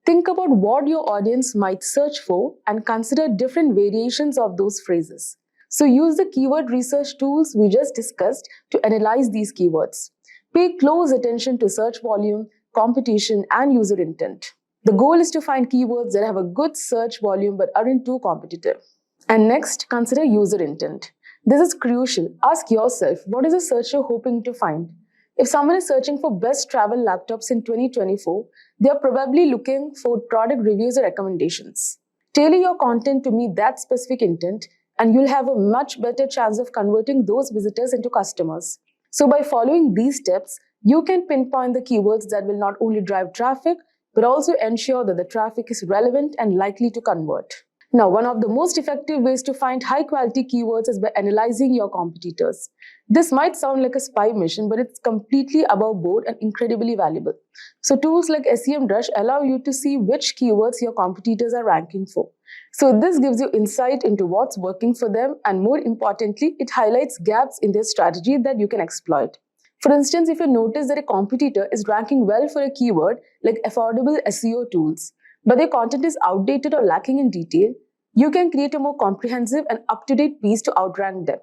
Think about what your audience might search for and consider different variations of those phrases. So use the keyword research tools we just discussed to analyze these keywords. Pay close attention to search volume, competition, and user intent. The goal is to find keywords that have a good search volume but aren't too competitive. And next, consider user intent. This is crucial. Ask yourself, what is a searcher hoping to find? If someone is searching for best travel laptops in 2024, they are probably looking for product reviews or recommendations. Tailor your content to meet that specific intent, and you'll have a much better chance of converting those visitors into customers. So by following these steps, you can pinpoint the keywords that will not only drive traffic, but also ensure that the traffic is relevant and likely to convert. Now, one of the most effective ways to find high-quality keywords is by analyzing your competitors. This might sound like a spy mission, but it's completely above board and incredibly valuable. So tools like SEMrush allow you to see which keywords your competitors are ranking for. So this gives you insight into what's working for them, and more importantly, it highlights gaps in their strategy that you can exploit. For instance, if you notice that a competitor is ranking well for a keyword like affordable SEO tools, but their content is outdated or lacking in detail, you can create a more comprehensive and up-to-date piece to outrank them.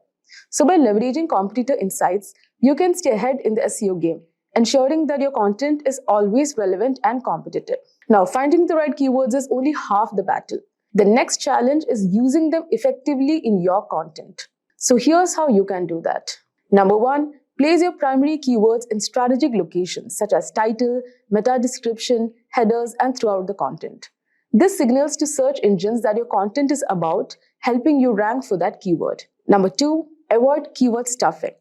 So by leveraging competitor insights, you can stay ahead in the SEO game, ensuring that your content is always relevant and competitive. Now, finding the right keywords is only half the battle. The next challenge is using them effectively in your content. So here's how you can do that. Number one, Place your primary keywords in strategic locations such as title, meta description, headers, and throughout the content. This signals to search engines that your content is about helping you rank for that keyword. Number 2, avoid keyword stuffing.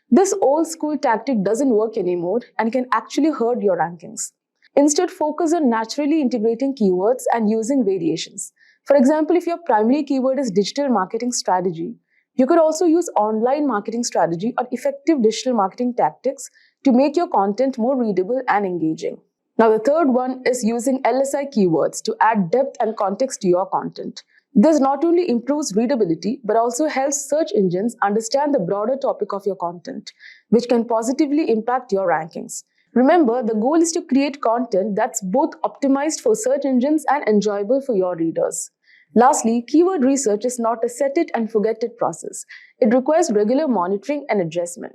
This old school tactic doesn't work anymore and can actually hurt your rankings. Instead, focus on naturally integrating keywords and using variations. For example, if your primary keyword is digital marketing strategy, you could also use online marketing strategy or effective digital marketing tactics to make your content more readable and engaging. Now, the third one is using LSI keywords to add depth and context to your content. This not only improves readability, but also helps search engines understand the broader topic of your content, which can positively impact your rankings. Remember, the goal is to create content that's both optimized for search engines and enjoyable for your readers. Lastly, keyword research is not a set it and forget it process. It requires regular monitoring and adjustment.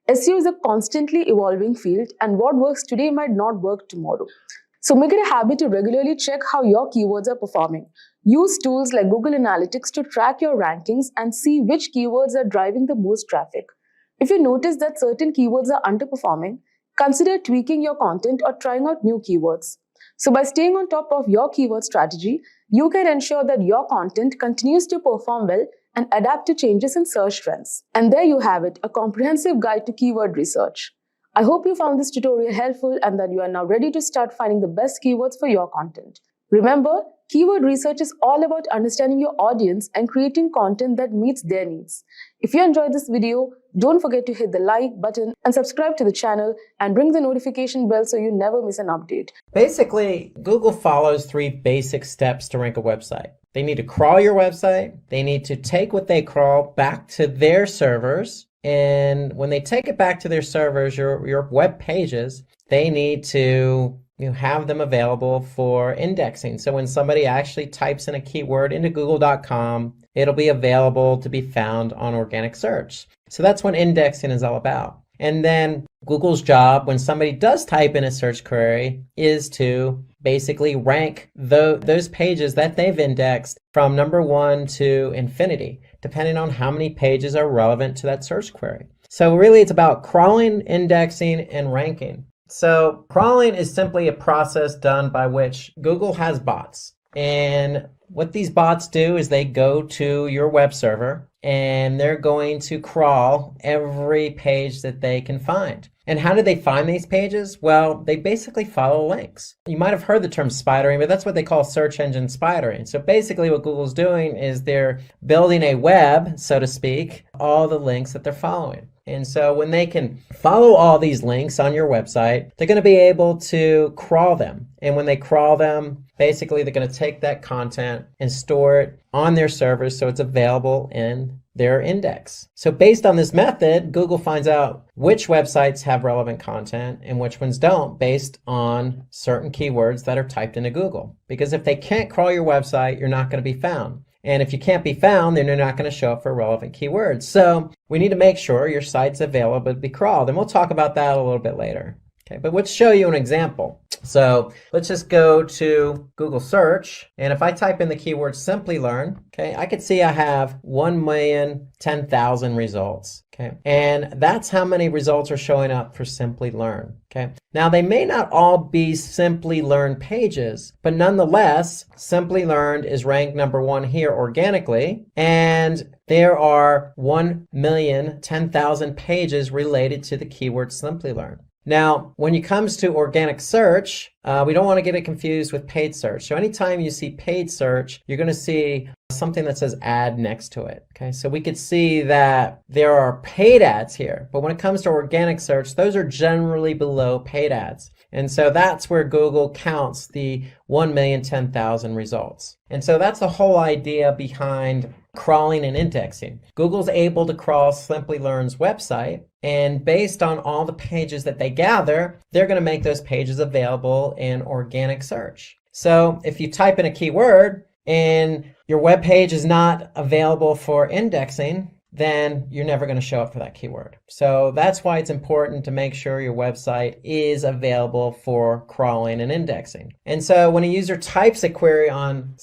SEO is a constantly evolving field, and what works today might not work tomorrow. So make it a habit to regularly check how your keywords are performing. Use tools like Google Analytics to track your rankings and see which keywords are driving the most traffic. If you notice that certain keywords are underperforming, consider tweaking your content or trying out new keywords. So by staying on top of your keyword strategy, you can ensure that your content continues to perform well and adapt to changes in search trends. And there you have it, a comprehensive guide to keyword research. I hope you found this tutorial helpful and that you are now ready to start finding the best keywords for your content. Remember, keyword research is all about understanding your audience and creating content that meets their needs. If you enjoyed this video, don't forget to hit the like button and subscribe to the channel and ring the notification bell so you never miss an update. Basically, Google follows 3 basic steps to rank a website. They need to crawl your website. They need to take what they crawl back to their servers. And when they take it back to their servers, your web pages, they need to have them available for indexing. So when somebody actually types in a keyword into google.com, it'll be available to be found on organic search. So that's what indexing is all about. And then Google's job when somebody does type in a search query is to basically rank those pages that they've indexed from number 1 to infinity, depending on how many pages are relevant to that search query. So really it's about crawling, indexing, and ranking. So crawling is simply a process done by which Google has bots. And what these bots do is they go to your web server and they're going to crawl every page that they can find. And how do they find these pages? Well, they basically follow links. You might have heard the term spidering, but that's what they call search engine spidering. So basically what Google's doing is they're building a web, so to speak, all the links that they're following. And so when they can follow all these links on your website, they're going to be able to crawl them. And when they crawl them, basically they're going to take that content and store it on their servers so it's available in their index. So based on this method, Google finds out which websites have relevant content and which ones don't based on certain keywords that are typed into Google. Because if they can't crawl your website, you're not going to be found. And if you can't be found, then you're not going to show up for relevant keywords. So we need to make sure your site's available to be crawled. And we'll talk about that a little bit later. Okay, but let's show you an example. So let's just go to Google search. And if I type in the keyword Simplilearn, okay, I could see I have 1,010,000 results. Okay, and that's how many results are showing up for Simplilearn. Okay, now they may not all be Simplilearn pages, but nonetheless, Simplilearn is ranked number 1 here organically, and there are 1,010,000 pages related to the keyword Simplilearn. Now, when it comes to organic search, we don't want to get it confused with paid search. So anytime you see paid search, you're going to see something that says ad next to it. Okay, so we could see that there are paid ads here, but when it comes to organic search, those are generally below paid ads. And so that's where Google counts the 1,010,000 results. And so that's the whole idea behind crawling and indexing. Google's able to crawl Simplilearn's website, and based on all the pages that they gather, they're going to make those pages available in organic search. So if you type in a keyword and your web page is not available for indexing, then you're never going to show up for that keyword. So that's why it's important to make sure your website is available for crawling and indexing. And so when a user types a query on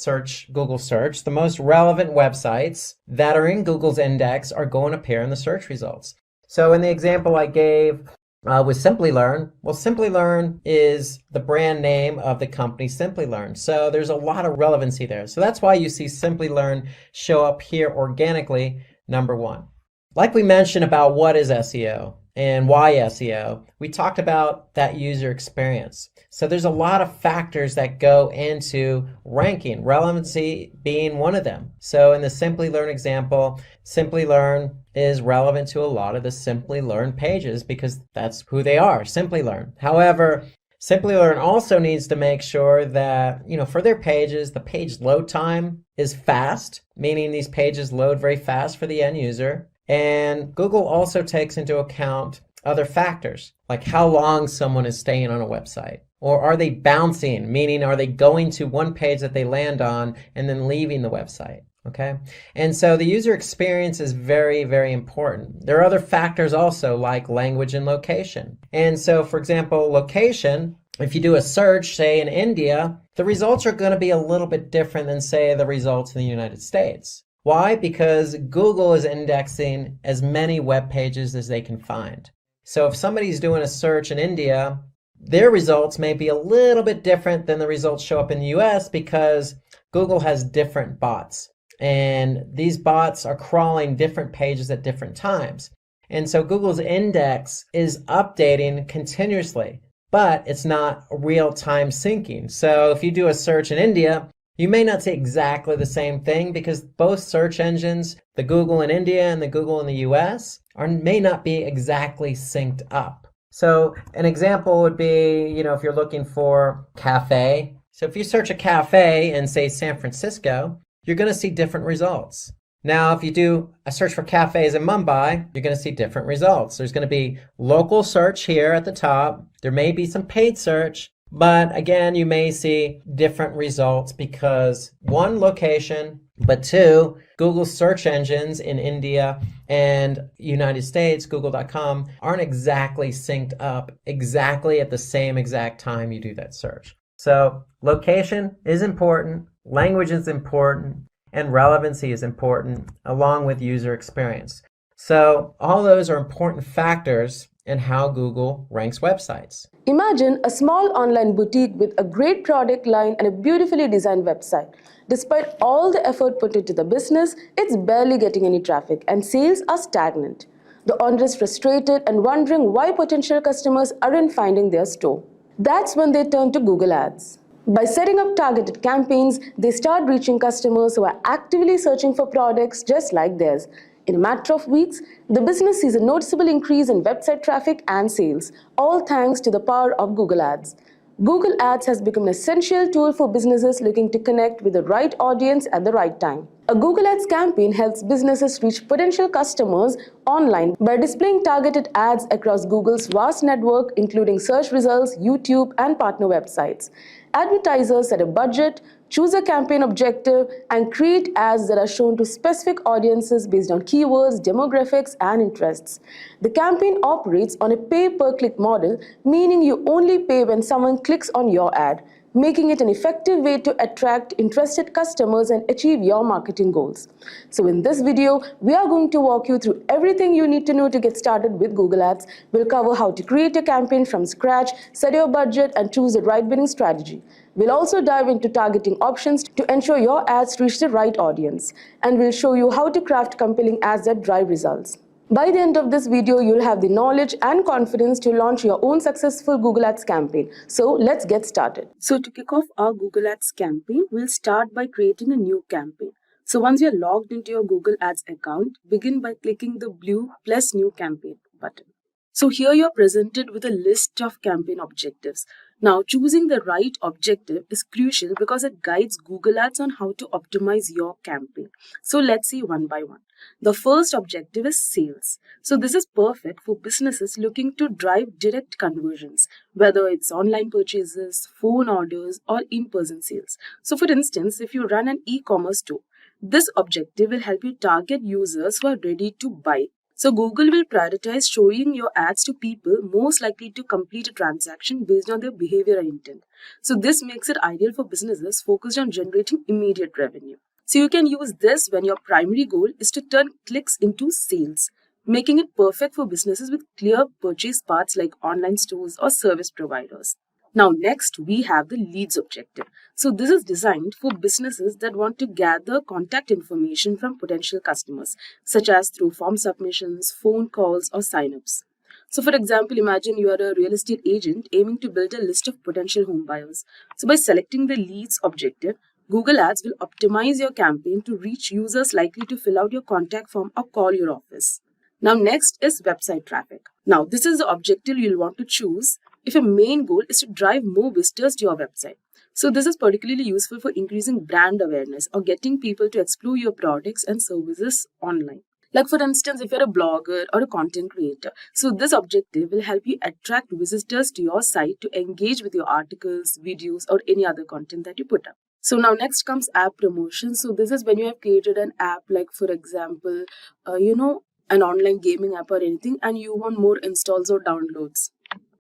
Google search, the most relevant websites that are in Google's index are going to appear in the search results. So in the example I gave with Simplilearn, well, Simplilearn is the brand name of the company Simplilearn. So there's a lot of relevancy there. So that's why you see Simplilearn show up here organically, number one. Like we mentioned about what is SEO and why SEO, we talked about that user experience. So there's a lot of factors that go into ranking, relevancy being one of them. So in the Simplilearn example, Simplilearn is relevant to a lot of the Simplilearn pages because that's who they are, Simplilearn. However, Simplilearn also needs to make sure that, for their pages, the page load time is fast, meaning these pages load very fast for the end user. And Google also takes into account other factors, like how long someone is staying on a website. Or are they bouncing, meaning are they going to one page that they land on and then leaving the website? Okay. And so the user experience is very, very important. There are other factors also like language and location. And so, for example, location, if you do a search, say in India, the results are going to be a little bit different than, say, the results in the United States. Why? Because Google is indexing as many web pages as they can find. So if somebody's doing a search in India, their results may be a little bit different than the results show up in the US because Google has different bots. And these bots are crawling different pages at different times. And so Google's index is updating continuously, but it's not real-time syncing. So if you do a search in India, you may not see exactly the same thing because both search engines, the Google in India and the Google in the US, may not be exactly synced up. So an example would be, if you're looking for cafe. So if you search a cafe in, say, San Francisco, you're going to see different results. Now, if you do a search for cafes in Mumbai, you're going to see different results. There's going to be local search here at the top. There may be some paid search, but again, you may see different results because one, location, but two, Google search engines in India and United States, Google.com, aren't exactly synced up exactly at the same exact time you do that search. So location is important, language is important, and relevancy is important, along with user experience. So all those are important factors in how Google ranks websites. Imagine a small online boutique with a great product line and a beautifully designed website. Despite all the effort put into the business, it's barely getting any traffic and sales are stagnant. The owner is frustrated and wondering why potential customers aren't finding their store. That's when they turn to Google Ads. By setting up targeted campaigns, they start reaching customers who are actively searching for products just like theirs. In a matter of weeks, the business sees a noticeable increase in website traffic and sales, all thanks to the power of Google Ads. Google Ads has become an essential tool for businesses looking to connect with the right audience at the right time. A Google Ads campaign helps businesses reach potential customers online by displaying targeted ads across Google's vast network, including search results, YouTube, and partner websites. Advertisers set a budget, choose a campaign objective, and create ads that are shown to specific audiences based on keywords, demographics, and interests. The campaign operates on a pay-per-click model, meaning you only pay when someone clicks on your ad, making it an effective way to attract interested customers and achieve your marketing goals. So in this video, we are going to walk you through everything you need to know to get started with Google Ads. We'll cover how to create a campaign from scratch, set your budget, and choose the right bidding strategy. We'll also dive into targeting options to ensure your ads reach the right audience. And we'll show you how to craft compelling ads that drive results. By the end of this video, you'll have the knowledge and confidence to launch your own successful Google Ads campaign. So let's get started. So to kick off our Google Ads campaign, we'll start by creating a new campaign. So once you're logged into your Google Ads account, begin by clicking the blue plus new campaign button. So here you're presented with a list of campaign objectives. Now, choosing the right objective is crucial because it guides Google Ads on how to optimize your campaign. So let's see one by one. The first objective is sales. So this is perfect for businesses looking to drive direct conversions, whether it's online purchases, phone orders, or in-person sales. So for instance, if you run an e-commerce store, this objective will help you target users who are ready to buy. So Google will prioritize showing your ads to people most likely to complete a transaction based on their behavior and intent. So this makes it ideal for businesses focused on generating immediate revenue. So you can use this when your primary goal is to turn clicks into sales. making it perfect for businesses with clear purchase paths like online stores or service providers. Now, next we have the leads objective. So this is designed for businesses that want to gather contact information from potential customers, such as through form submissions, phone calls, or signups. So for example, imagine you are a real estate agent aiming to build a list of potential home buyers. So by selecting the leads objective, Google Ads will optimize your campaign to reach users likely to fill out your contact form or call your office. Now next is website traffic. Now this is the objective you'll want to choose if your main goal is to drive more visitors to your website. So this is particularly useful for increasing brand awareness or getting people to explore your products and services online. Like for instance, if you're a blogger or a content creator, so this objective will help you attract visitors to your site to engage with your articles, videos, or any other content that you put up. So now next comes app promotion. So this is when you have created an app, like for example, an online gaming app or anything, and you want more installs or downloads.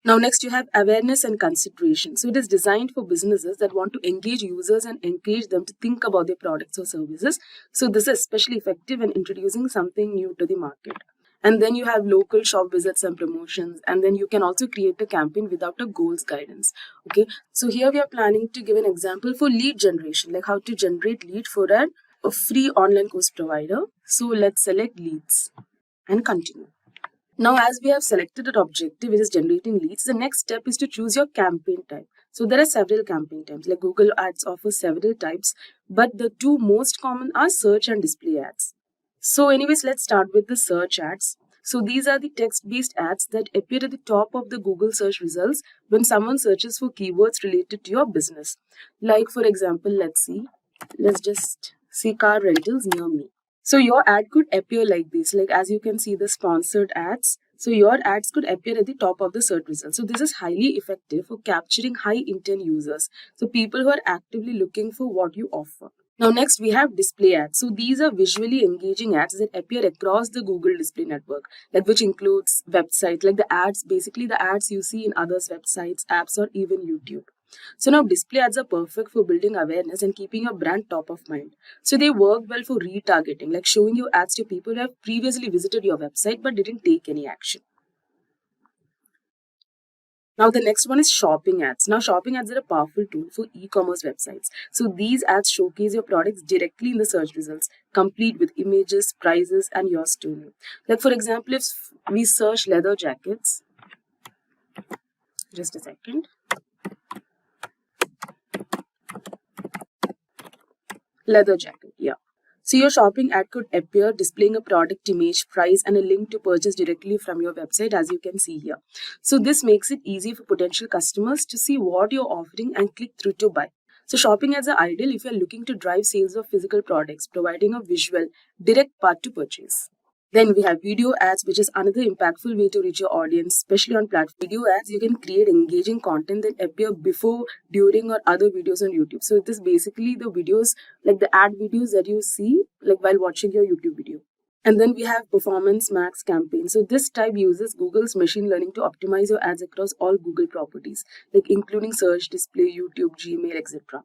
Now next you have awareness and consideration. So it is designed for businesses that want to engage users and encourage them to think about their products or services. So this is especially effective in introducing something new to the market. And then you have local shop visits and promotions. And then you can also create a campaign without a goals guidance. Okay, so here we are planning to give an example for lead generation, like how to generate lead for a free online course provider. So let's select leads and continue. Now, as we have selected an objective which is generating leads, the next step is to choose your campaign type. So there are several campaign types, like Google Ads offers several types, but the two most common are search and display ads. So anyways, let's start with the search ads. So these are the text-based ads that appear at the top of the Google search results when someone searches for keywords related to your business. Like for example, let's just see car rentals near me. So your ad could appear like this, like as you can see the sponsored ads. So your ads could appear at the top of the search results. So this is highly effective for capturing high intent users. So people who are actively looking for what you offer. Now next we have display ads. So these are visually engaging ads that appear across the Google display network, like which includes websites, like the ads, basically the ads you see in others' websites, apps, or even YouTube. So now display ads are perfect for building awareness and keeping your brand top of mind. So they work well for retargeting, like showing your ads to people who have previously visited your website but didn't take any action. Now the next one is shopping ads. Now shopping ads are a powerful tool for e-commerce websites. So these ads showcase your products directly in the search results, complete with images, prices, and your story. Like for example, if we search leather jackets, just a second. Leather jacket, yeah. So your shopping ad could appear displaying a product image, price, and a link to purchase directly from your website, as you can see here. So this makes it easy for potential customers to see what you're offering and click through to buy. So shopping ads are ideal if you're looking to drive sales of physical products, providing a visual, direct path to purchase. Then we have video ads, which is another impactful way to reach your audience, especially on platform. Video ads, you can create engaging content that appear before, during, or other videos on YouTube. So this is basically the videos, like the ad videos that you see like while watching your YouTube video. And then we have performance max campaign. So this type uses Google's machine learning to optimize your ads across all Google properties, like including search, display, YouTube, Gmail, etc.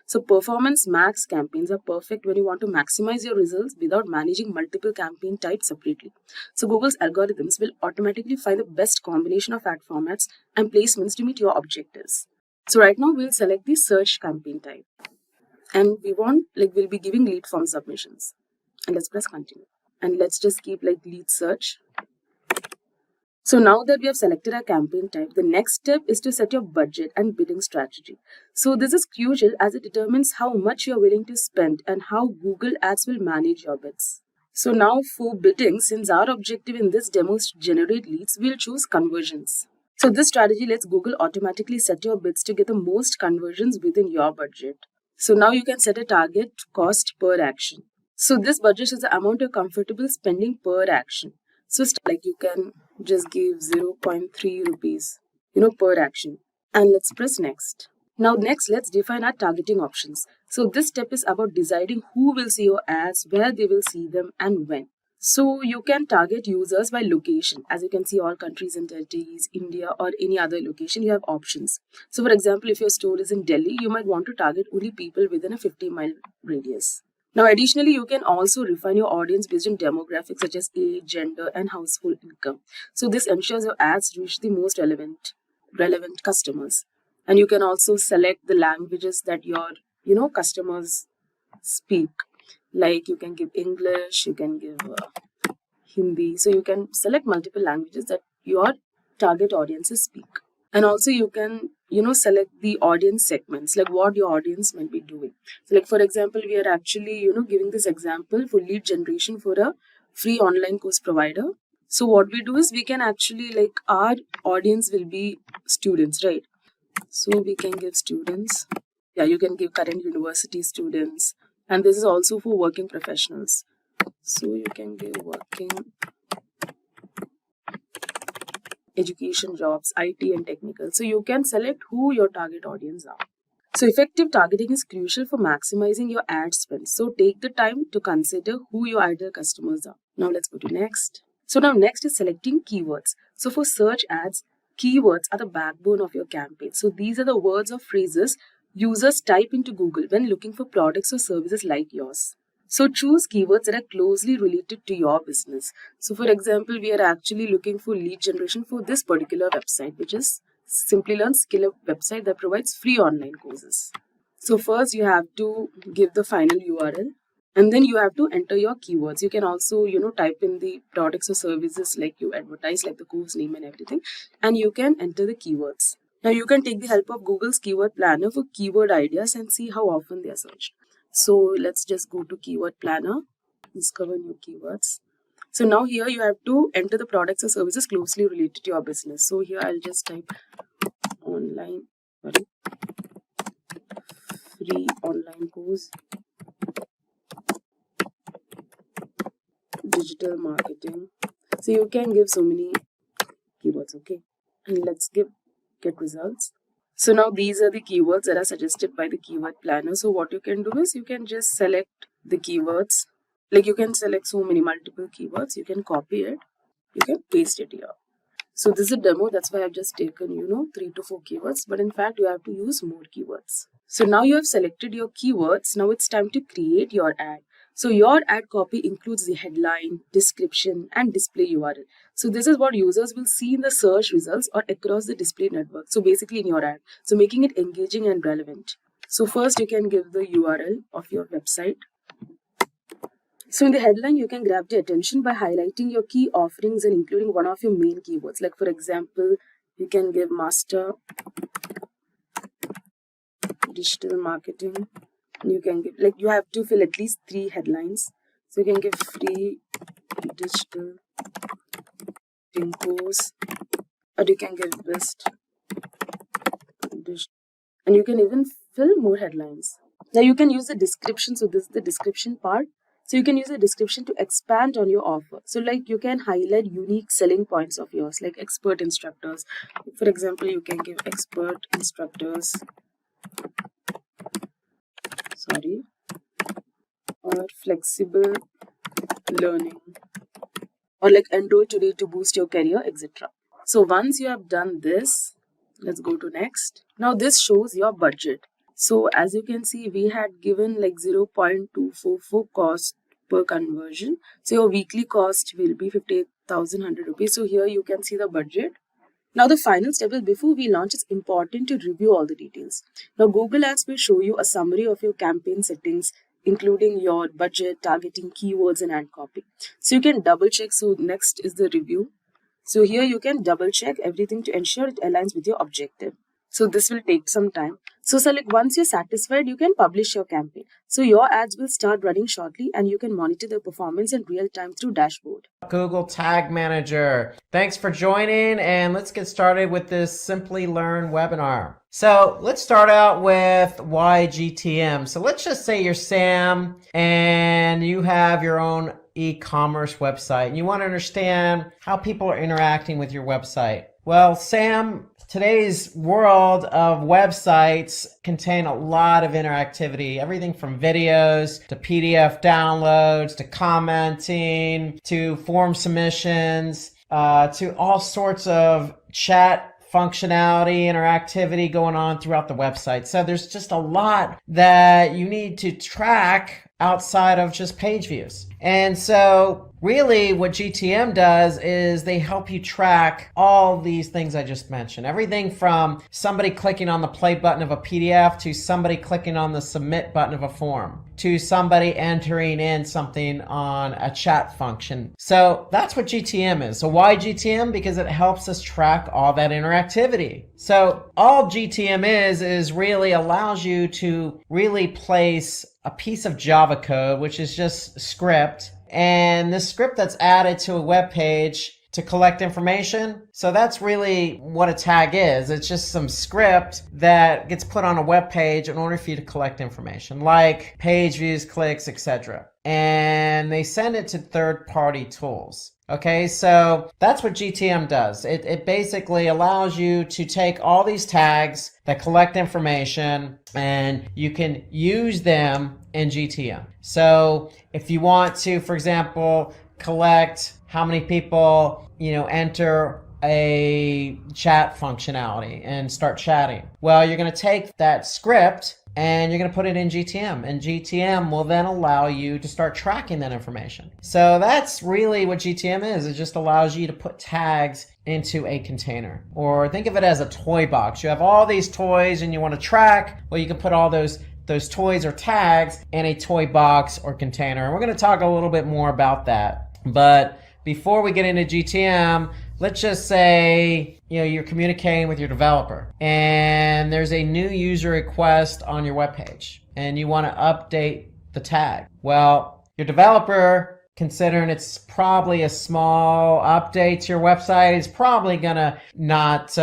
So performance max campaigns are perfect when you want to maximize your results without managing multiple campaign types separately. So Google's algorithms will automatically find the best combination of ad formats and placements to meet your objectives. So right now we'll select the search campaign type. And we'll be giving lead form submissions. And let's press continue. And let's just keep like lead search. So now that we have selected our campaign type, the next step is to set your budget and bidding strategy. So this is crucial as it determines how much you're willing to spend and how Google Ads will manage your bids. So now for bidding, since our objective in this demo is to generate leads, we'll choose conversions. So this strategy lets Google automatically set your bids to get the most conversions within your budget. So now you can set a target cost per action. So this budget is the amount you're comfortable spending per action. So like you can just give 0.3 rupees, per action. And let's press next. Now next, let's define our targeting options. So this step is about deciding who will see your ads, where they will see them, and when. So you can target users by location. As you can see, all countries and territories, India, or any other location, you have options. So for example, if your store is in Delhi, you might want to target only people within a 50-mile radius. Now, additionally, you can also refine your audience based on demographics such as age, gender, and household income. So this ensures your ads reach the most relevant customers. And you can also select the languages that your customers speak. Like you can give English, you can give Hindi. So you can select multiple languages that your target audiences speak. And also you can select the audience segments, like what your audience might be doing. So like for example, we are actually giving this example for lead generation for a free online course provider. So what we do is we can actually, like, our audience will be students, right? So we can give students. Yeah, you can give current university students, and this is also for working professionals. So you can give working education jobs, IT and technical. So you can select who your target audience are. So effective targeting is crucial for maximizing your ad spend. So take the time to consider who your ideal customers are. Now let's go to next. So now next is selecting keywords. So for search ads, keywords are the backbone of your campaign. So these are the words or phrases users type into Google when looking for products or services like yours. So choose keywords that are closely related to your business. So for example, we are actually looking for lead generation for this particular website, which is Simplilearn skill website that provides free online courses. So first you have to give the final URL, and then you have to enter your keywords. You can also, type in the products or services like you advertise, like the course name and everything, and you can enter the keywords. Now you can take the help of Google's keyword planner for keyword ideas and see how often they are searched. So let's just go to keyword planner, discover new keywords. So now here you have to enter the products or services closely related to your business. So here I'll just type free online course, digital marketing. So you can give so many keywords, okay? And let's get results. So now these are the keywords that are suggested by the keyword planner. So what you can do is you can just select the keywords. Like you can select so many multiple keywords. You can copy it. You can paste it here. So this is a demo. That's why I've just taken, 3 to 4 keywords. But in fact, you have to use more keywords. So now you have selected your keywords. Now it's time to create your ad. So your ad copy includes the headline, description, and display URL. So this is what users will see in the search results or across the display network. So basically in your ad. So making it engaging and relevant. So first you can give the URL of your website. So in the headline, you can grab the attention by highlighting your key offerings and including one of your main keywords. Like for example, you can give master digital marketing. You can give, like, you have to fill at least 3 headlines. So you can give free digital marketing course, or you can give best digital, and you can even fill more headlines. Now you can use the description. So this is the description part. So you can use the description to expand on your offer. So like you can highlight unique selling points of yours, like expert instructors. For example, you can give expert instructors, or flexible learning, or like enroll today to boost your career, etc. So once you have done this, let's go to next. Now this shows your budget. So as you can see, we had given like 0.244 cost per conversion. So your weekly cost will be 58,100 rupees. So here you can see the budget. Now the final step is, before we launch, it's important to review all the details. Now Google Ads will show you a summary of your campaign settings, including your budget, targeting, keywords, and ad copy. So you can double check. So next is the review. So here you can double check everything to ensure it aligns with your objective. So this will take some time. So select, once you're satisfied, you can publish your campaign. So your ads will start running shortly and you can monitor their performance in real time through dashboard. Google Tag Manager. Thanks for joining, and let's get started with this Simplilearn webinar. So let's start out with why GTM. So let's just say you're Sam and you have your own e-commerce website and you want to understand how people are interacting with your website. Well, Sam, today's world of websites contain a lot of interactivity, everything from videos to PDF downloads to commenting to form submissions to all sorts of chat functionality, interactivity going on throughout the website. So there's just a lot that you need to track outside of just page views. And so really what GTM does is they help you track all these things I just mentioned. Everything from somebody clicking on the play button of a PDF to somebody clicking on the submit button of a form to somebody entering in something on a chat function. So that's what GTM is. So why GTM? Because it helps us track all that interactivity. So all GTM is really allows you to really place a piece of Java code, which is just script, and the script that's added to a web page to collect information. So that's really what a tag is. It's just some script that gets put on a web page in order for you to collect information, like page views, clicks, etc. And they send it to third-party tools. Okay, so that's what GTM does. It basically allows you to take all these tags that collect information and you can use them in GTM. So if you want to, for example, collect how many people, enter a chat functionality and start chatting. Well, you're going to take that script and you're going to put it in GTM, and GTM will then allow you to start tracking that information. So that's really what GTM is. It just allows you to put tags into a container, or think of it as a toy box. You have all these toys and you want to track. Well, you can put all those toys or tags in a toy box or container. And we're going to talk a little bit more about that. But before we get into GTM, let's just say, you're communicating with your developer and there's a new user request on your webpage and you want to update the tag. Well, your developer, considering it's probably a small update to your website, is probably gonna not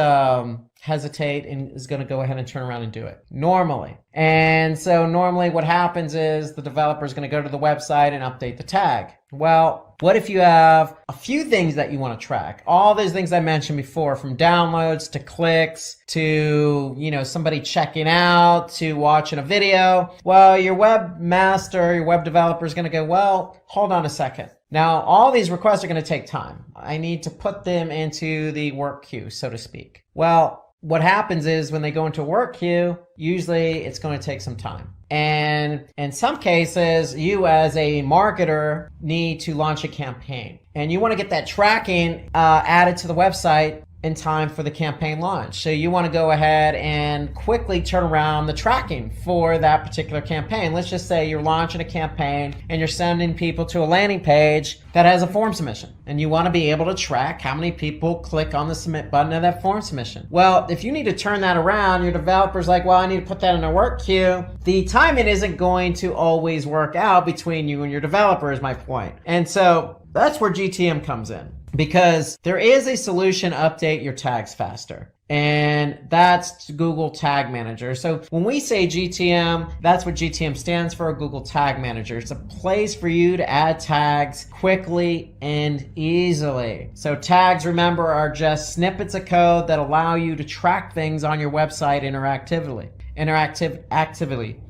hesitate and is going to go ahead and turn around and do it normally. And so normally what happens is the developer is going to go to the website and update the tag. Well, what if you have a few things that you want to track? All those things I mentioned before, from downloads to clicks to, somebody checking out to watching a video. Well, your webmaster, your web developer is going to go, well, hold on a second. Now, all these requests are going to take time. I need to put them into the work queue, so to speak. Well, what happens is when they go into a work queue, usually it's going to take some time. And in some cases, you as a marketer need to launch a campaign. And you want to get that tracking added to the website in time for the campaign launch. So you want to go ahead and quickly turn around the tracking for that particular campaign. Let's just say you're launching a campaign and you're sending people to a landing page that has a form submission. And you want to be able to track how many people click on the submit button of that form submission. Well, if you need to turn that around, your developer's like, well, I need to put that in a work queue. The timing isn't going to always work out between you and your developer, is my point. And so that's where GTM comes in. Because there is a solution to update your tags faster, and that's Google Tag Manager. So when we say GTM, that's what GTM stands for, Google Tag Manager. It's a place for you to add tags quickly and easily. So tags, remember, are just snippets of code that allow you to track things on your website interactively.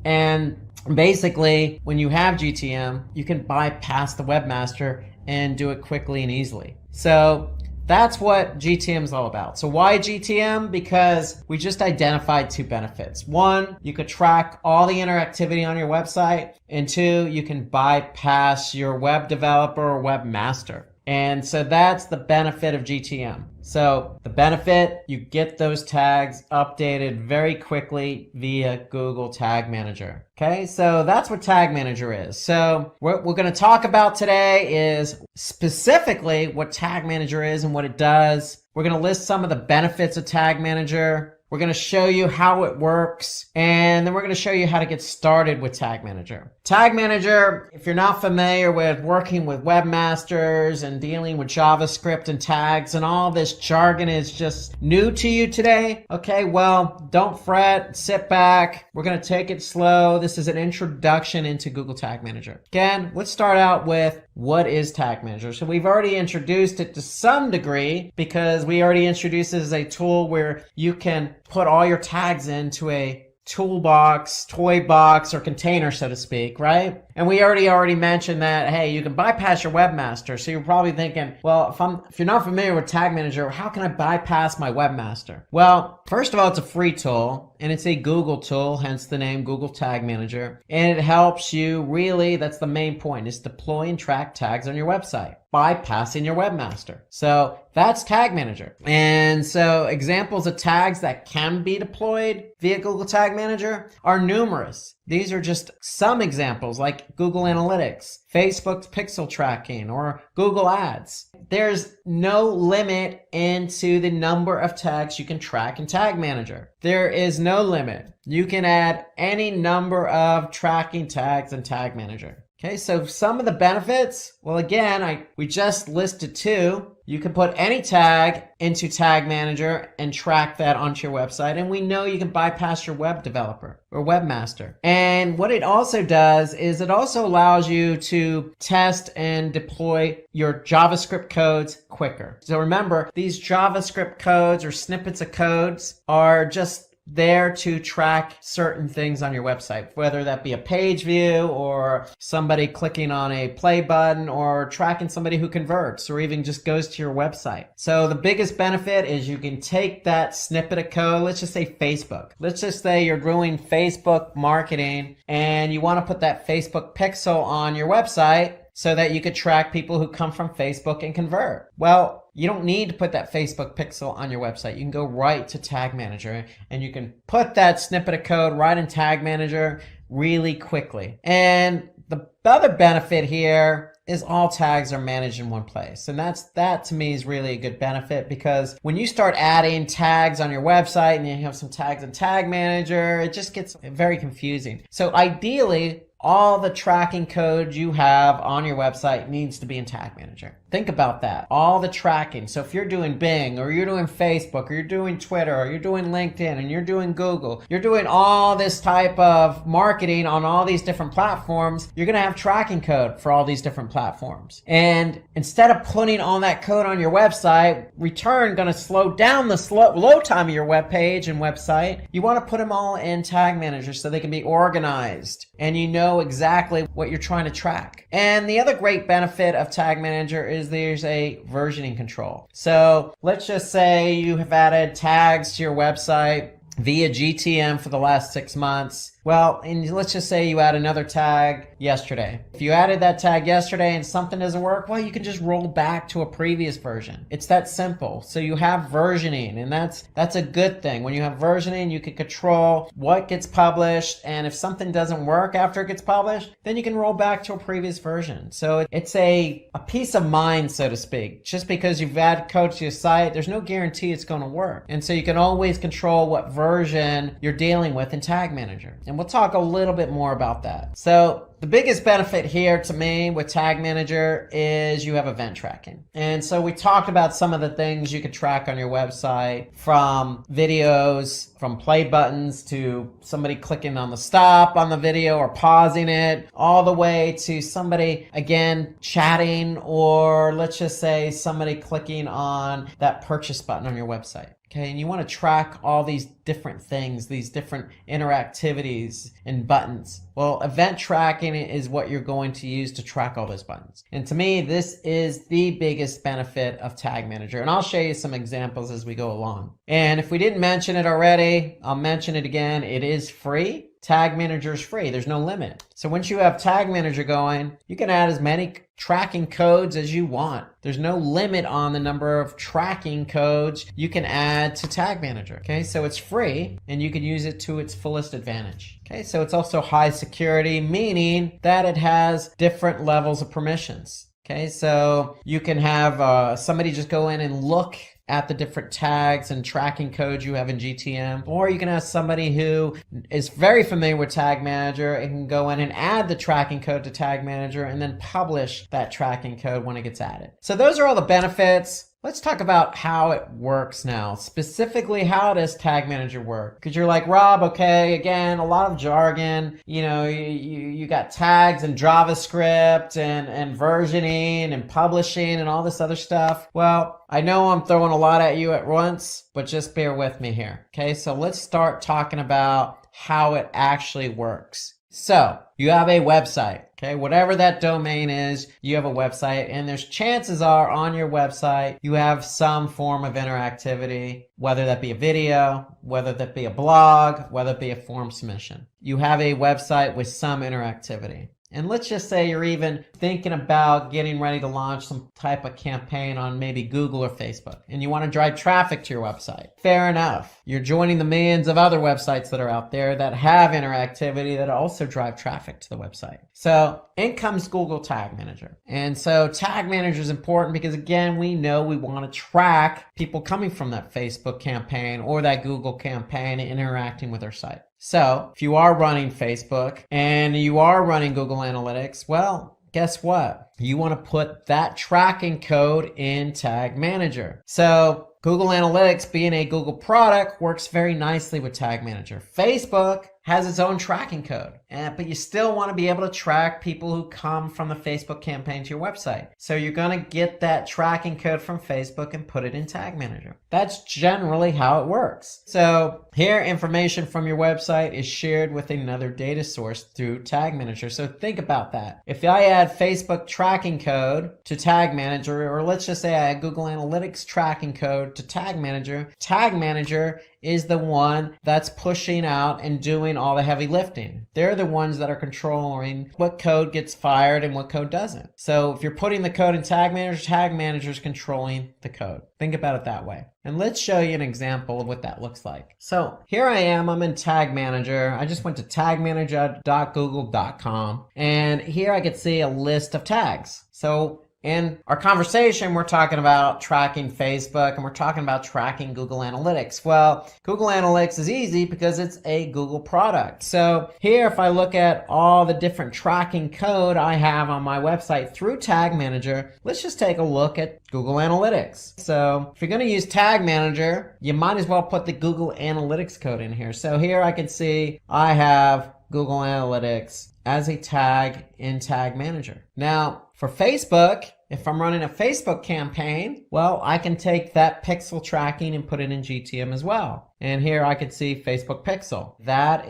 And basically, when you have GTM, you can bypass the webmaster and do it quickly and easily. So that's what GTM is all about. So why GTM? Because we just identified two benefits. One, you could track all the interactivity on your website. And two, you can bypass your web developer or webmaster. And so that's the benefit of GTM. So the benefit, you get those tags updated very quickly via Google Tag Manager. Okay, so that's what Tag Manager is. So what we're going to talk about today is specifically what Tag Manager is and what it does. We're going to list some of the benefits of Tag Manager. We're going to show you how it works, and then we're going to show you how to get started with Tag Manager. Tag Manager, if you're not familiar with working with webmasters and dealing with JavaScript and tags and all this jargon is just new to you today, okay, well, don't fret, sit back. We're going to take it slow. This is an introduction into Google Tag Manager. Again, let's start out with what is Tag Manager. So we've already introduced it to some degree because we already introduced it as a tool where you can put all your tags into a toolbox, toy box, or container, so to speak, right? And we already mentioned that, hey, you can bypass your webmaster. So you're probably thinking, well, if you're not familiar with Tag Manager, how can I bypass my webmaster? Well, first of all, it's a free tool and it's a Google tool, hence the name Google Tag Manager. And it helps you really, that's the main point, is deploy and track tags on your website, bypassing your webmaster. So that's Tag Manager. And so examples of tags that can be deployed via Google Tag Manager are numerous. These are just some examples like Google Analytics, Facebook's pixel tracking, or Google Ads. There's no limit into the number of tags you can track in Tag Manager. There is no limit. You can add any number of tracking tags in Tag Manager. Okay, so some of the benefits, well, again, we just listed two. You can put any tag into Tag Manager and track that onto your website. And we know you can bypass your web developer or webmaster. And what it also does is it also allows you to test and deploy your JavaScript codes quicker. So remember, these JavaScript codes or snippets of codes are just there to track certain things on your website, whether that be a page view or somebody clicking on a play button or tracking somebody who converts or even just goes to your website. So the biggest benefit is you can take that snippet of code, let's just say Facebook. Let's just say you're doing Facebook marketing and you want to put that Facebook pixel on your website so that you could track people who come from Facebook and convert. Well, you don't need to put that Facebook pixel on your website. You can go right to Tag Manager and you can put that snippet of code right in Tag Manager really quickly. And the other benefit here is all tags are managed in one place. And that to me is really a good benefit, because when you start adding tags on your website and you have some tags in Tag Manager, it just gets very confusing. So ideally, all the tracking code you have on your website needs to be in Tag Manager. Think about that. All the tracking. So if you're doing Bing or you're doing Facebook or you're doing Twitter or you're doing LinkedIn and you're doing Google, you're doing all this type of marketing on all these different platforms, you're going to have tracking code for all these different platforms. And instead of putting all that code on your website, return going to slow down the load time of your web page and website. You want to put them all in Tag Manager so they can be organized and you know exactly what you're trying to track. And the other great benefit of Tag Manager is there's a versioning control. So let's just say you have added tags to your website via GTM for the last 6 months. Well, and let's just say you add another tag yesterday. If you added that tag yesterday and something doesn't work, well, you can just roll back to a previous version. It's that simple. So you have versioning, and that's a good thing. When you have versioning, you can control what gets published, and if something doesn't work after it gets published, then you can roll back to a previous version. So it's a peace of mind, so to speak. Just because you've added code to your site, there's no guarantee it's going to work. And so you can always control what version you're dealing with in Tag Manager. And we'll talk a little bit more about that. So the biggest benefit here to me with Tag Manager is you have event tracking. And so we talked about some of the things you could track on your website, from videos, from play buttons to somebody clicking on the stop on the video or pausing it, all the way to somebody, again, chatting, or let's just say somebody clicking on that purchase button on your website. Okay, and you want to track all these different things, these different interactivities and buttons. Well, event tracking is what you're going to use to track all those buttons. And to me, this is the biggest benefit of Tag Manager. And I'll show you some examples as we go along. And if we didn't mention it already, I'll mention it again. It is free. Tag Manager is free. There's no limit. So once you have Tag Manager going, you can add as many tracking codes as you want. There's no limit on the number of tracking codes you can add to Tag Manager. Okay, so it's free and you can use it to its fullest advantage. Okay, so it's also high security, meaning that it has different levels of permissions. Okay, so you can have somebody just go in and look at the different tags and tracking codes you have in GTM, or you can ask somebody who is very familiar with Tag Manager and can go in and add the tracking code to Tag Manager and then publish that tracking code when it gets added. So those are all the benefits. Let's talk about how it works now. Specifically, how does Tag Manager work? Because you're like, Rob, okay, again, a lot of jargon. You know, you got tags and JavaScript and versioning and publishing and all this other stuff. Well, I know I'm throwing a lot at you at once, but just bear with me here. Okay, so let's start talking about how it actually works. So you have a website. Okay, whatever that domain is, you have a website, and there's chances are on your website you have some form of interactivity, whether that be a video, whether that be a blog, whether it be a form submission. You have a website with some interactivity. And let's just say you're even thinking about getting ready to launch some type of campaign on maybe Google or Facebook, and you want to drive traffic to your website. Fair enough. You're joining the millions of other websites that are out there that have interactivity that also drive traffic to the website. So in comes Google Tag Manager. And so Tag Manager is important because, again, we know we want to track people coming from that Facebook campaign or that Google campaign and interacting with our site. So if you are running Facebook and you are running Google Analytics, well, guess what? You want to put that tracking code in Tag Manager. So Google Analytics, being a Google product, works very nicely with Tag Manager. Facebook has its own tracking code, but you still want to be able to track people who come from the Facebook campaign to your website. So you're going to get that tracking code from Facebook and put it in Tag Manager. That's generally how it works. So here, information from your website is shared with another data source through Tag Manager. So think about that. If I add Facebook tracking code to Tag Manager, or let's just say I add Google Analytics tracking code to Tag Manager is the one that's pushing out and doing all the heavy lifting. They're the ones that are controlling what code gets fired and what code doesn't. So if you're putting the code in Tag Manager is controlling the code. Think about it that way. And let's show you an example of what that looks like. So here I am, I'm in Tag Manager. I just went to tagmanager.google.com, and here I could see a list of tags. So in our conversation, we're talking about tracking Facebook and we're talking about tracking Google Analytics. Well, Google Analytics is easy because it's a Google product. So here, if I look at all the different tracking code I have on my website through Tag Manager, let's just take a look at Google Analytics. So if you're going to use Tag Manager, you might as well put the Google Analytics code in here. So here I can see I have Google Analytics as a tag in Tag Manager. Now, for Facebook, if I'm running a Facebook campaign, well, I can take that pixel tracking and put it in GTM as well. And here I can see Facebook pixel. That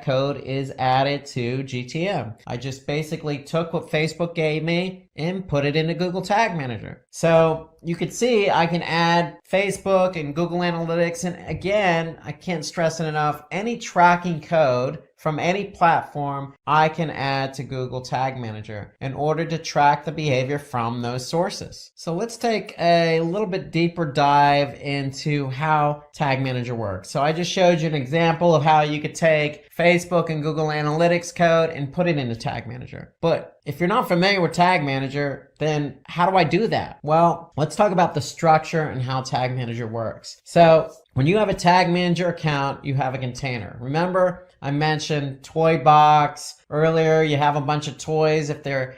code is added to GTM. I just basically took what Facebook gave me and put it into Google Tag Manager. So you can see I can add Facebook and Google Analytics. And again, I can't stress it enough, any tracking code from any platform I can add to Google Tag Manager in order to track the behavior from those sources. So let's take a little bit deeper dive into how Tag Manager works. So I just showed you an example of how you could take Facebook and Google Analytics code and put it into Tag Manager. But if you're not familiar with Tag Manager, then how do I do that? Well, let's talk about the structure and how Tag Manager works. So when you have a Tag Manager account, you have a container. Remember, I mentioned toy box earlier. You have a bunch of toys. If they're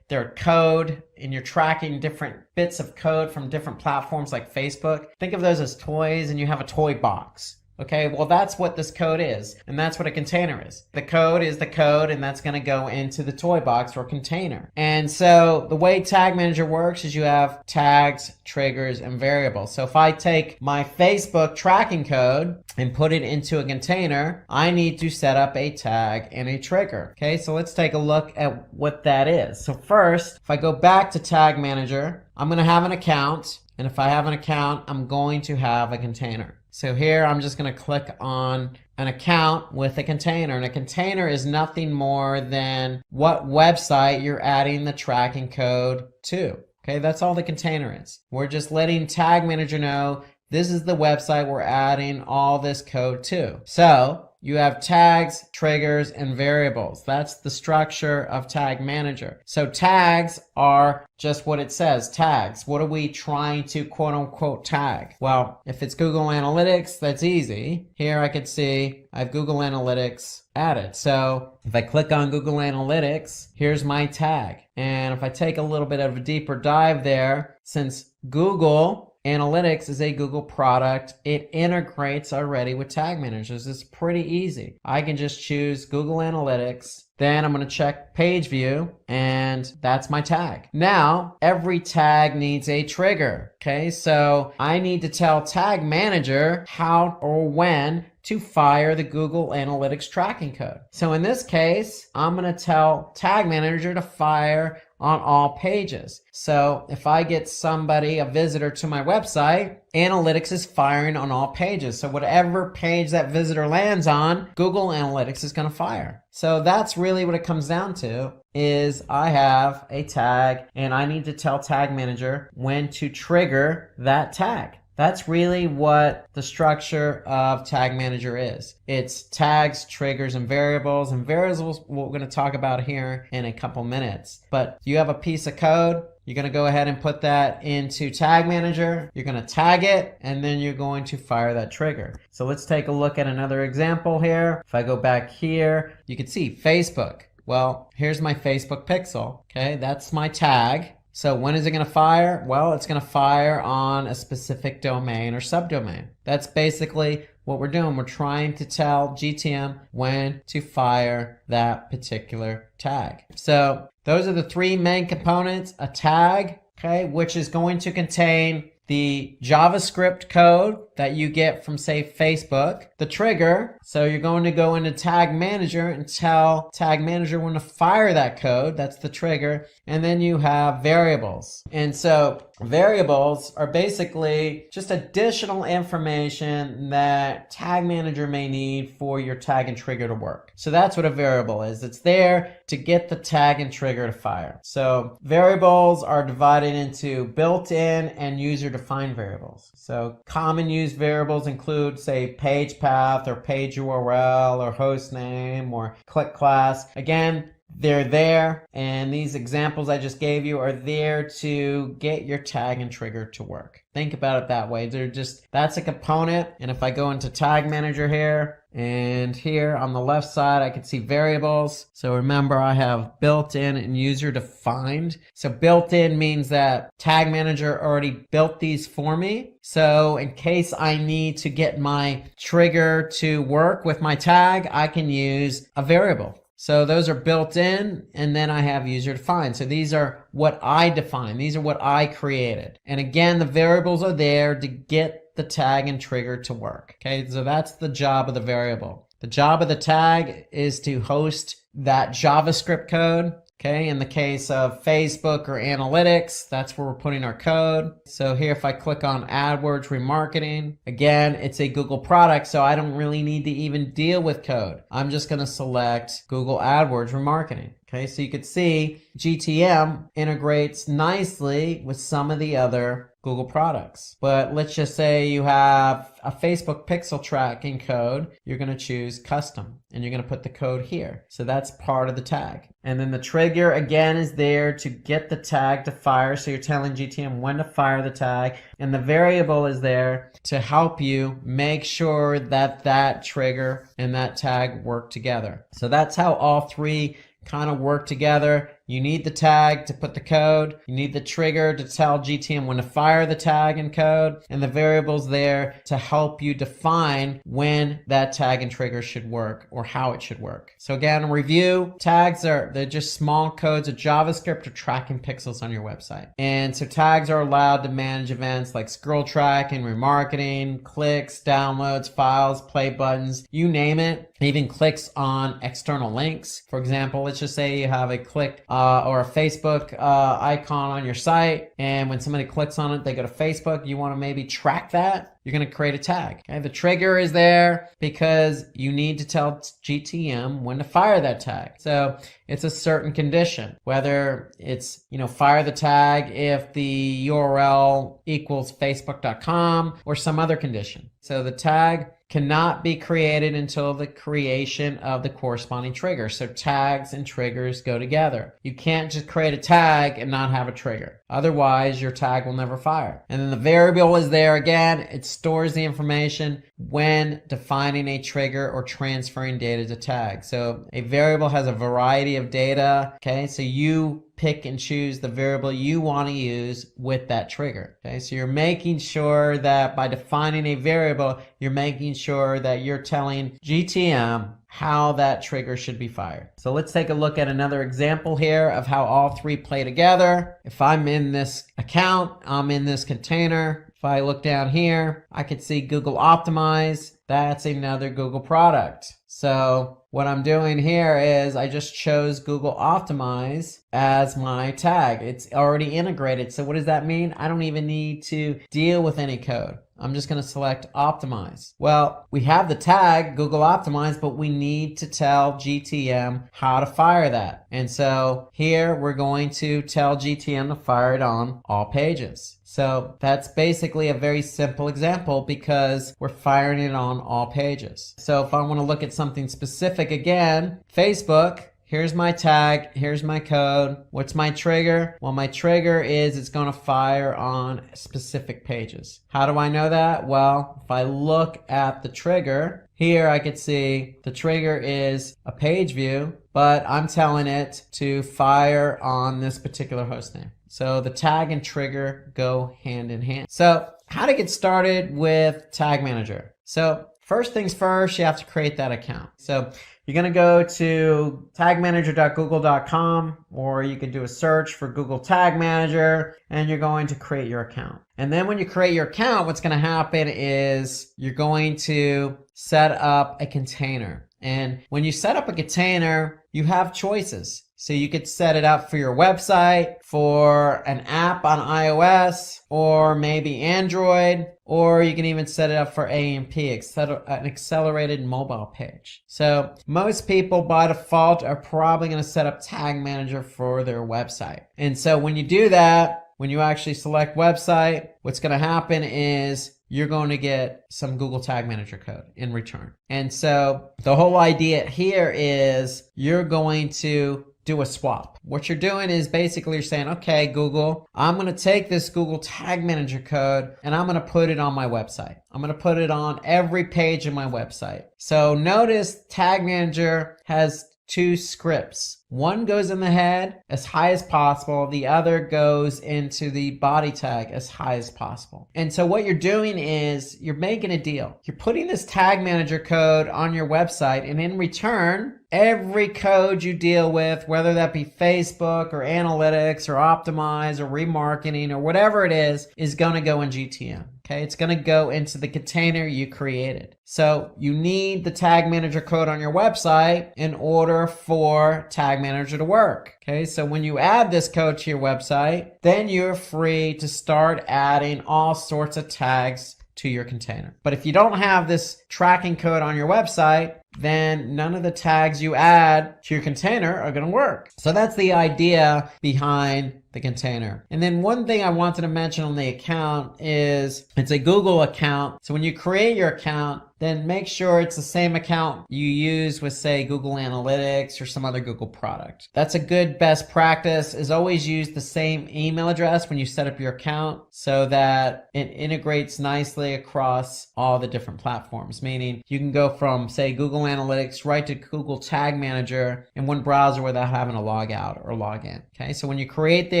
code and you're tracking different bits of code from different platforms like Facebook, think of those as toys, and you have a toy box. Okay, well, that's what this code is, and that's what a container is. The code is the code, and that's going to go into the toy box or container. And so the way Tag Manager works is you have tags, triggers, and variables. So if I take my Facebook tracking code and put it into a container, I need to set up a tag and a trigger. Okay, so let's take a look at what that is. So first, if I go back to Tag Manager, I'm going to have an account, and if I have an account, I'm going to have a container. So here I'm just going to click on an account with a container, and a container is nothing more than what website you're adding the tracking code to. Okay, that's all the container is. We're just letting Tag Manager know this is the website we're adding all this code to. So you have tags, triggers, and variables. That's the structure of Tag Manager. So tags are just what it says, tags. What are we trying to quote unquote tag? Well, if it's Google Analytics, that's easy. Here I can see I have Google Analytics added. So if I click on Google Analytics, here's my tag. And if I take a little bit of a deeper dive there, since Google Analytics is a Google product, it integrates already with Tag Managers. It's pretty easy. I can just choose Google Analytics, then I'm going to check page view, and that's my tag. Now, every tag needs a trigger. Okay, so I need to tell Tag Manager how or when to fire the Google Analytics tracking code. So in this case, I'm going to tell Tag Manager to fire on all pages. So if I get somebody, a visitor to my website, Analytics is firing on all pages. So whatever page that visitor lands on, Google Analytics is going to fire. So that's really what it comes down to, is I have a tag and I need to tell Tag Manager when to trigger that tag. That's really what the structure of Tag Manager is. It's tags, triggers, and variables. And variables we're going to talk about here in a couple minutes. But you have a piece of code. You're going to go ahead and put that into Tag Manager. You're going to tag it, and then you're going to fire that trigger. So let's take a look at another example here. If I go back here, you can see Facebook. Well, here's my Facebook pixel. Okay, that's my tag. So when is it going to fire? Well, it's going to fire on a specific domain or subdomain. That's basically what we're doing. We're trying to tell GTM when to fire that particular tag. So those are the three main components: a tag, okay, which is going to contain the JavaScript code that you get from, say, Facebook, the trigger. So you're going to go into Tag Manager and tell Tag Manager when to fire that code. That's the trigger. And then you have variables. And so variables are basically just additional information that Tag Manager may need for your tag and trigger to work. So that's what a variable is. It's there to get the tag and trigger to fire. So variables are divided into built-in and user-defined variables. So common use variables include, say, page path or page URL or host name or click class. Again, they're there, and these examples I just gave you are there to get your tag and trigger to work. Think about it that way. That's a component. And if I go into Tag Manager here, and here on the left side, I can see variables. So remember, I have built-in and user-defined. So built-in means that Tag Manager already built these for me. So in case I need to get my trigger to work with my tag, I can use a variable. So those are built in, and then I have user defined. So these are what I define. These are what I created. And again, the variables are there to get the tag and trigger to work. Okay, so that's the job of the variable. The job of the tag is to host that JavaScript code. Okay, in the case of Facebook or Analytics, that's where we're putting our code. So here, if I click on AdWords Remarketing, again, it's a Google product, so I don't really need to even deal with code. I'm just going to select Google AdWords Remarketing. Okay, so you could see GTM integrates nicely with some of the other Google products. But let's just say you have a Facebook pixel tracking code. You're going to choose custom, and you're going to put the code here. So that's part of the tag. And then the trigger, again, is there to get the tag to fire. So you're telling GTM when to fire the tag. And the variable is there to help you make sure that that trigger and that tag work together. So that's how all three kind of work together. You need the tag to put the code. You need the trigger to tell GTM when to fire the tag and code. And the variables there to help you define when that tag and trigger should work or how it should work. So again, review. Tags they're just small codes of JavaScript or tracking pixels on your website. And so tags are allowed to manage events like scroll tracking, remarketing, clicks, downloads, files, play buttons, you name it. Even clicks on external links. For example, let's just say you have a click or a Facebook icon on your site, and when somebody clicks on it, they go to Facebook. You want to maybe track that. You're going to create a tag. Okay? The trigger is there because you need to tell GTM when to fire that tag. So it's a certain condition, whether it's, fire the tag if the URL equals facebook.com or some other condition. So the tag cannot be created until the creation of the corresponding trigger. So tags and triggers go together. You can't just create a tag and not have a trigger. Otherwise, your tag will never fire. And then the variable is there again. It stores the information when defining a trigger or transferring data to tag. So a variable has a variety of data. Okay, so you pick and choose the variable you want to use with that trigger. Okay, so you're making sure that by defining a variable, you're making sure that you're telling GTM how that trigger should be fired. So let's take a look at another example here of how all three play together. If I'm in this account, I'm in this container, If I look down here, I could see Google Optimize. That's another Google product. So what I'm doing here is I just chose Google Optimize as my tag. It's already integrated. So what does that mean? I don't even need to deal with any code. I'm just going to select Optimize. Well, we have the tag Google Optimize, but we need to tell GTM how to fire that. And so here we're going to tell GTM to fire it on all pages. So that's basically a very simple example because we're firing it on all pages. So if I want to look at something specific again, Facebook, here's my tag, here's my code. What's my trigger? Well, my trigger is it's going to fire on specific pages. How do I know that? Well, if I look at the trigger, here I could see the trigger is a page view, but I'm telling it to fire on this particular hostname. So the tag and trigger go hand in hand. So how to get started with Tag Manager. So first things first, you have to create that account. So you're going to go to tagmanager.google.com, or you can do a search for Google Tag Manager, and you're going to create your account. And then when you create your account, what's going to happen is you're going to set up a container. And when you set up a container, you have choices. So you could set it up for your website, for an app on iOS, or maybe Android, or you can even set it up for AMP, an accelerated mobile page. So most people by default are probably going to set up Tag Manager for their website. And so when you do that, when you actually select website, what's going to happen is you're going to get some Google Tag Manager code in return. And so the whole idea here is you're going to do a swap. What you're doing is basically you're saying, okay, Google, I'm going to take this Google Tag Manager code and I'm going to put it on my website. I'm going to put it on every page of my website. So notice Tag Manager has two scripts. One goes in the head as high as possible. The other goes into the body tag as high as possible. And so what you're doing is you're making a deal. You're putting this Tag Manager code on your website, and in return, every code you deal with, whether that be Facebook or analytics or optimize or remarketing or whatever it is going to go in GTM. Okay, it's going to go into the container you created. So you need the Tag Manager code on your website in order for Tag Manager to work. Okay, so when you add this code to your website, then you're free to start adding all sorts of tags to your container. But if you don't have this tracking code on your website, then none of the tags you add to your container are going to work. So that's the idea behind the container. And then one thing I wanted to mention on the account is it's a Google account. So when you create your account, then make sure it's the same account you use with, say, Google Analytics or some other Google product. That's a good best practice, is always use the same email address when you set up your account so that it integrates nicely across all the different platforms. Meaning you can go from, say, Google Analytics right to Google Tag Manager in one browser without having to log out or log in. Okay, so when you create the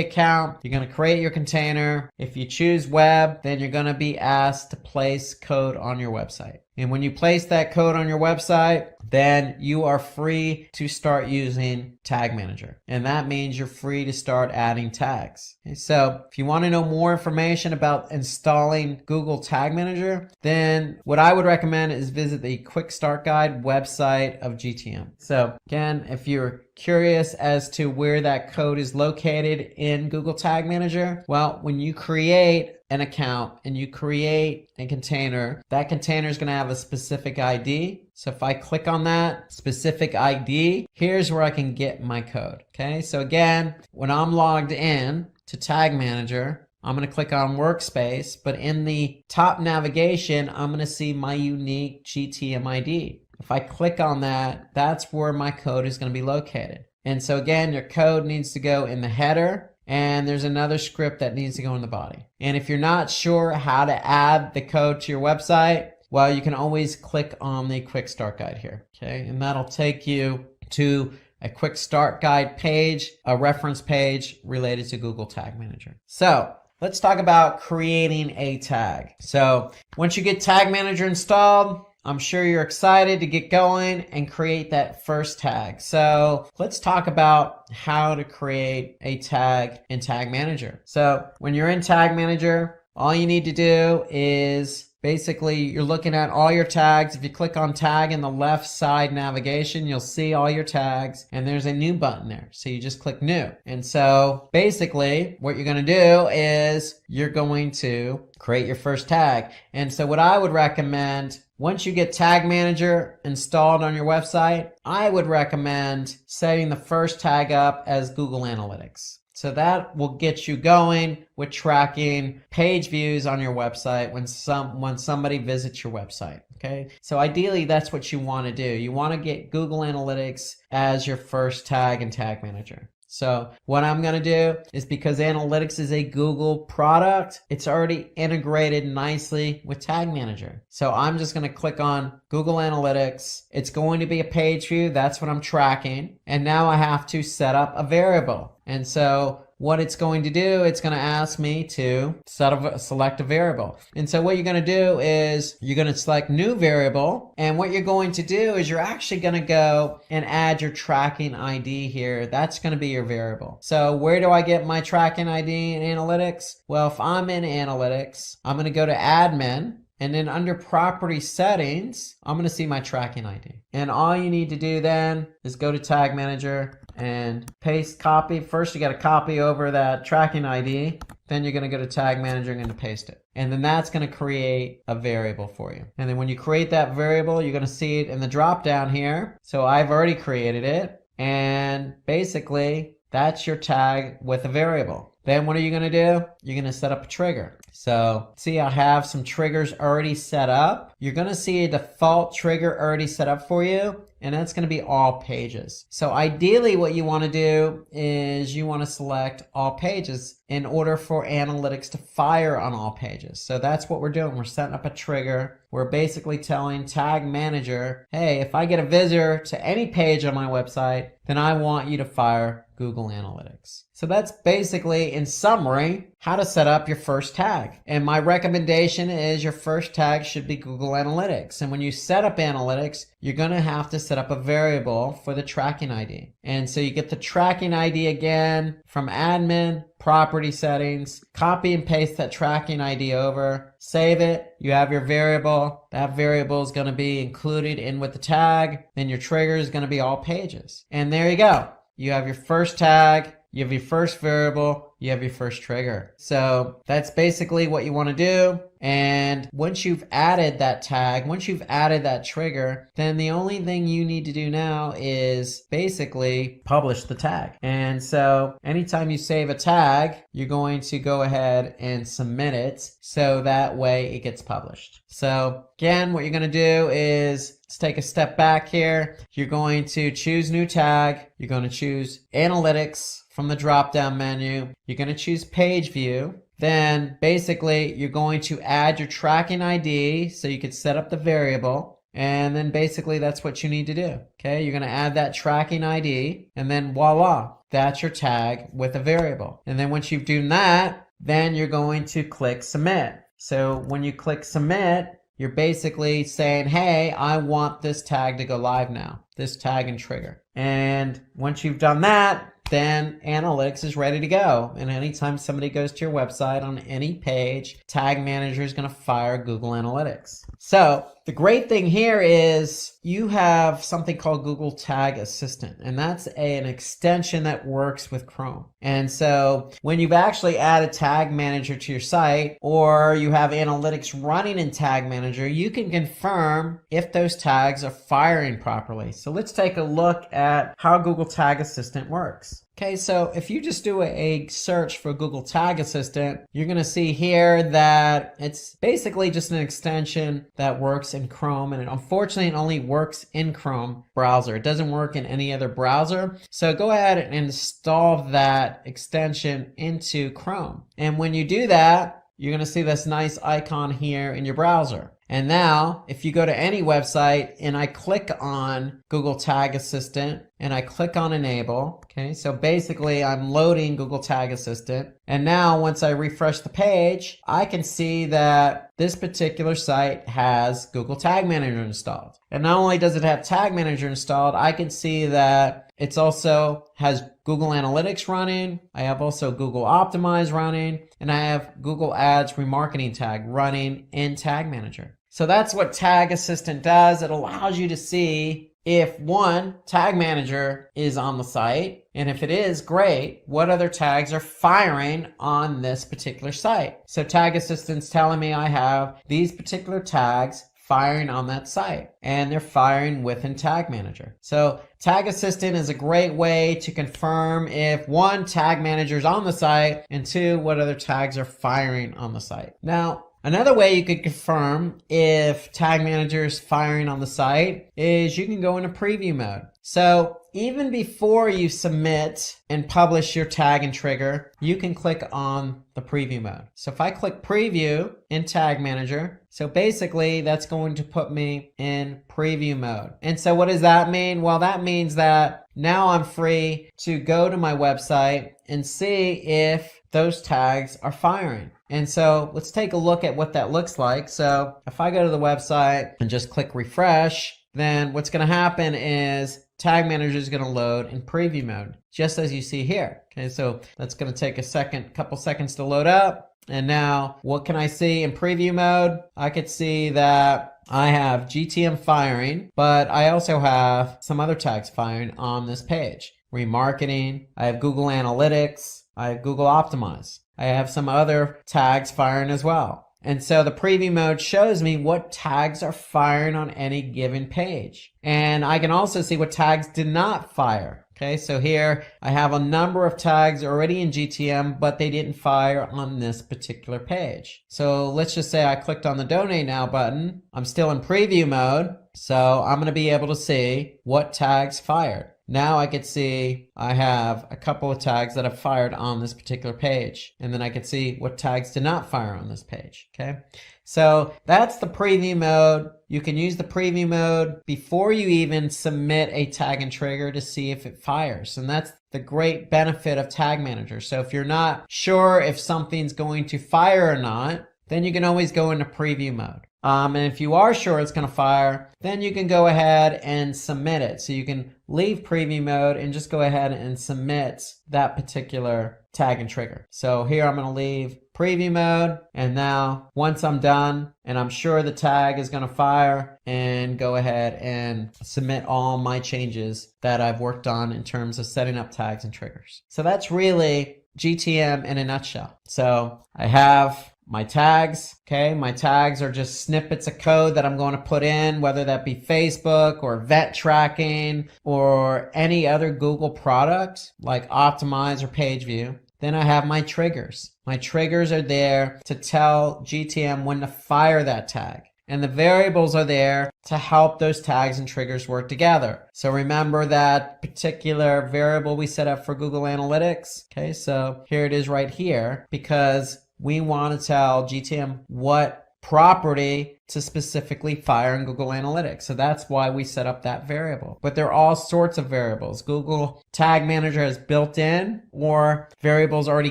account, you're going to create your container. If you choose web, then you're going to be asked to place code on your website. And when you place that code on your website, then you are free to start using Tag Manager. And that means you're free to start adding tags. Okay, so if you want to know more information about installing Google Tag Manager, then what I would recommend is visit the Quick Start Guide website of GTM. So again, if you're curious as to where that code is located in Google Tag Manager, well, when you create an account and you create a container, that container is going to have a specific ID. So if I click on that specific ID, here's where I can get my code. Okay, so again, when I'm logged in to Tag Manager, I'm going to click on Workspace, but in the top navigation, I'm going to see my unique GTM ID. If I click on that, that's where my code is going to be located. And so again, your code needs to go in the header, and there's another script that needs to go in the body. And if you're not sure how to add the code to your website, well, you can always click on the Quick Start Guide here. Okay, and that'll take you to a Quick Start Guide page, a reference page related to Google Tag Manager. So let's talk about creating a tag. So once you get Tag Manager installed, I'm sure you're excited to get going and create that first tag. So let's talk about how to create a tag in Tag Manager. So when you're in Tag Manager, all you need to do is basically you're looking at all your tags. If you click on tag in the left side navigation, you'll see all your tags and there's a new button there. So you just click new. And so basically what you're going to do is you're going to create your first tag. And so what I would recommend, once you get Tag Manager installed on your website, I would recommend setting the first tag up as Google Analytics. So that will get you going with tracking page views on your website when somebody visits your website. Okay. So ideally that's what you want to do. You want to get Google Analytics as your first tag in Tag Manager. So what I'm going to do is, because Analytics is a Google product, it's already integrated nicely with Tag Manager. So I'm just going to click on Google Analytics. It's going to be a page view. That's what I'm tracking. And now I have to set up a variable. And so what it's going to do, it's going to ask me to select a variable. And so what you're going to do is you're going to select new variable. And what you're going to do is you're actually going to go and add your tracking ID here. That's going to be your variable. So where do I get my tracking ID in Analytics? Well, if I'm in Analytics, I'm going to go to admin. And then under property settings, I'm going to see my tracking ID. And all you need to do then is go to Tag Manager and paste copy. First, you got to copy over that tracking ID. Then you're going to go to Tag Manager and paste it. And then that's going to create a variable for you. And then when you create that variable, you're going to see it in the drop down here. So I've already created it. And basically, that's your tag with a variable. Then what are you going to do? You're going to set up a trigger. So see, I have some triggers already set up. You're going to see a default trigger already set up for you, and that's going to be all pages. So ideally what you want to do is you want to select all pages in order for Analytics to fire on all pages. So that's what we're doing. We're setting up a trigger. We're basically telling Tag Manager, hey, if I get a visitor to any page on my website, then I want you to fire Google Analytics. So that's basically, in summary, how to set up your first tag. And my recommendation is your first tag should be Google Analytics. And when you set up Analytics, you're going to have to set up a variable for the tracking ID. And so you get the tracking ID again from admin, property settings, copy and paste that tracking ID over, save it. You have your variable. That variable is going to be included in with the tag. Then your trigger is going to be all pages. And there you go. You have your first tag. You have your first variable, you have your first trigger. So that's basically what you want to do. And once you've added that tag, once you've added that trigger, then the only thing you need to do now is basically publish the tag. And so anytime you save a tag, you're going to go ahead and submit it so that way it gets published. So again, what you're going to do is let's take a step back here. You're going to choose new tag. You're going to choose Analytics from the drop-down menu. You're going to choose page view. Then basically you're going to add your tracking ID so you could set up the variable. And then basically that's what you need to do. Okay, you're going to add that tracking ID and then voila, that's your tag with a variable. And then once you've done that, then you're going to click submit. So when you click submit, you're basically saying, hey, I want this tag to go live now, this tag and trigger. And once you've done that, then Analytics is ready to go. And anytime somebody goes to your website on any page, Tag Manager is going to fire Google Analytics. So the great thing here is you have something called Google Tag Assistant, and that's an extension that works with Chrome. And so when you've actually added Tag Manager to your site, or you have Analytics running in Tag Manager, you can confirm if those tags are firing properly. So let's take a look at how Google Tag Assistant works. Okay, so if you just do a search for Google Tag Assistant, you're going to see here that it's basically just an extension that works in Chrome, and unfortunately it only works in Chrome browser. It doesn't work in any other browser. So go ahead and install that extension into Chrome. And when you do that, you're going to see this nice icon here in your browser. And now, if you go to any website and I click on Google Tag Assistant and I click on Enable, okay, so basically I'm loading Google Tag Assistant. And now once I refresh the page, I can see that this particular site has Google Tag Manager installed. And not only does it have Tag Manager installed, I can see that It's also has Google Analytics running. I have also Google Optimize running, and I have Google Ads remarketing tag running in Tag Manager. So that's what Tag Assistant does. It allows you to see if one Tag Manager is on the site, and if it is, great, what other tags are firing on this particular site. So Tag Assistant's telling me I have these particular tags firing on that site, and they're firing within Tag Manager. So Tag Assistant is a great way to confirm if one, Tag Manager is on the site, and two, what other tags are firing on the site. Now, another way you could confirm if Tag Manager is firing on the site is you can go into preview mode. So even before you submit and publish your tag and trigger, you can click on the preview mode. So if I click preview in Tag Manager, so basically that's going to put me in preview mode. And so what does that mean? Well, that means that now I'm free to go to my website and see if those tags are firing. And so let's take a look at what that looks like. So if I go to the website and just click refresh, then what's going to happen is Tag Manager is going to load in preview mode, just as you see here. Okay, so that's going to take a couple seconds to load up. And now what can I see in preview mode? I could see that I have GTM firing, but I also have some other tags firing on this page. Remarketing, I have Google Analytics, I have Google Optimize. I have some other tags firing as well. And so the preview mode shows me what tags are firing on any given page. And I can also see what tags did not fire. Okay, so here I have a number of tags already in GTM, but they didn't fire on this particular page. So let's just say I clicked on the Donate Now button. I'm still in preview mode, so I'm going to be able to see what tags fired. Now I could see I have a couple of tags that have fired on this particular page. And then I could see what tags did not fire on this page. Okay, so that's the preview mode. You can use the preview mode before you even submit a tag and trigger to see if it fires. And that's the great benefit of Tag Manager. So if you're not sure if something's going to fire or not, then you can always go into preview mode. And if you are sure it's going to fire, then you can go ahead and submit it. So you can leave preview mode and just go ahead and submit that particular tag and trigger. So here I'm going to leave preview mode. And now once I'm done and I'm sure the tag is going to fire, and go ahead and submit all my changes that I've worked on in terms of setting up tags and triggers. So that's really GTM in a nutshell. So I have my tags, okay? My tags are just snippets of code that I'm going to put in, whether that be Facebook or event tracking or any other Google product like Optimize or Page View. Then I have my triggers. My triggers are there to tell GTM when to fire that tag. And the variables are there to help those tags and triggers work together. So remember that particular variable we set up for Google Analytics. Okay, so here it is right here, because we want to tell GTM what property to specifically fire in Google Analytics. So that's why we set up that variable. But there are all sorts of variables. Google Tag Manager has built in, or variables already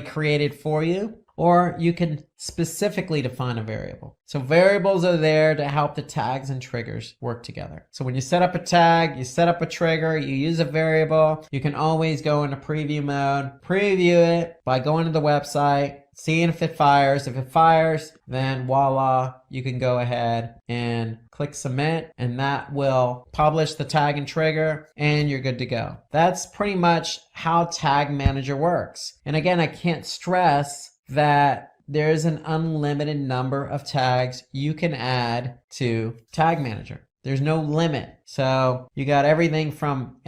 created for you, or you can specifically define a variable. So variables are there to help the tags and triggers work together. So when you set up a tag, you set up a trigger, you use a variable, you can always go into preview mode, preview it by going to the website, seeing if it fires. If it fires, then voila, you can go ahead and click submit, and that will publish the tag and trigger, and you're good to go. That's pretty much how Tag Manager works. And again, I can't stress that there's an unlimited number of tags you can add to Tag Manager. There's no limit. So you got anything from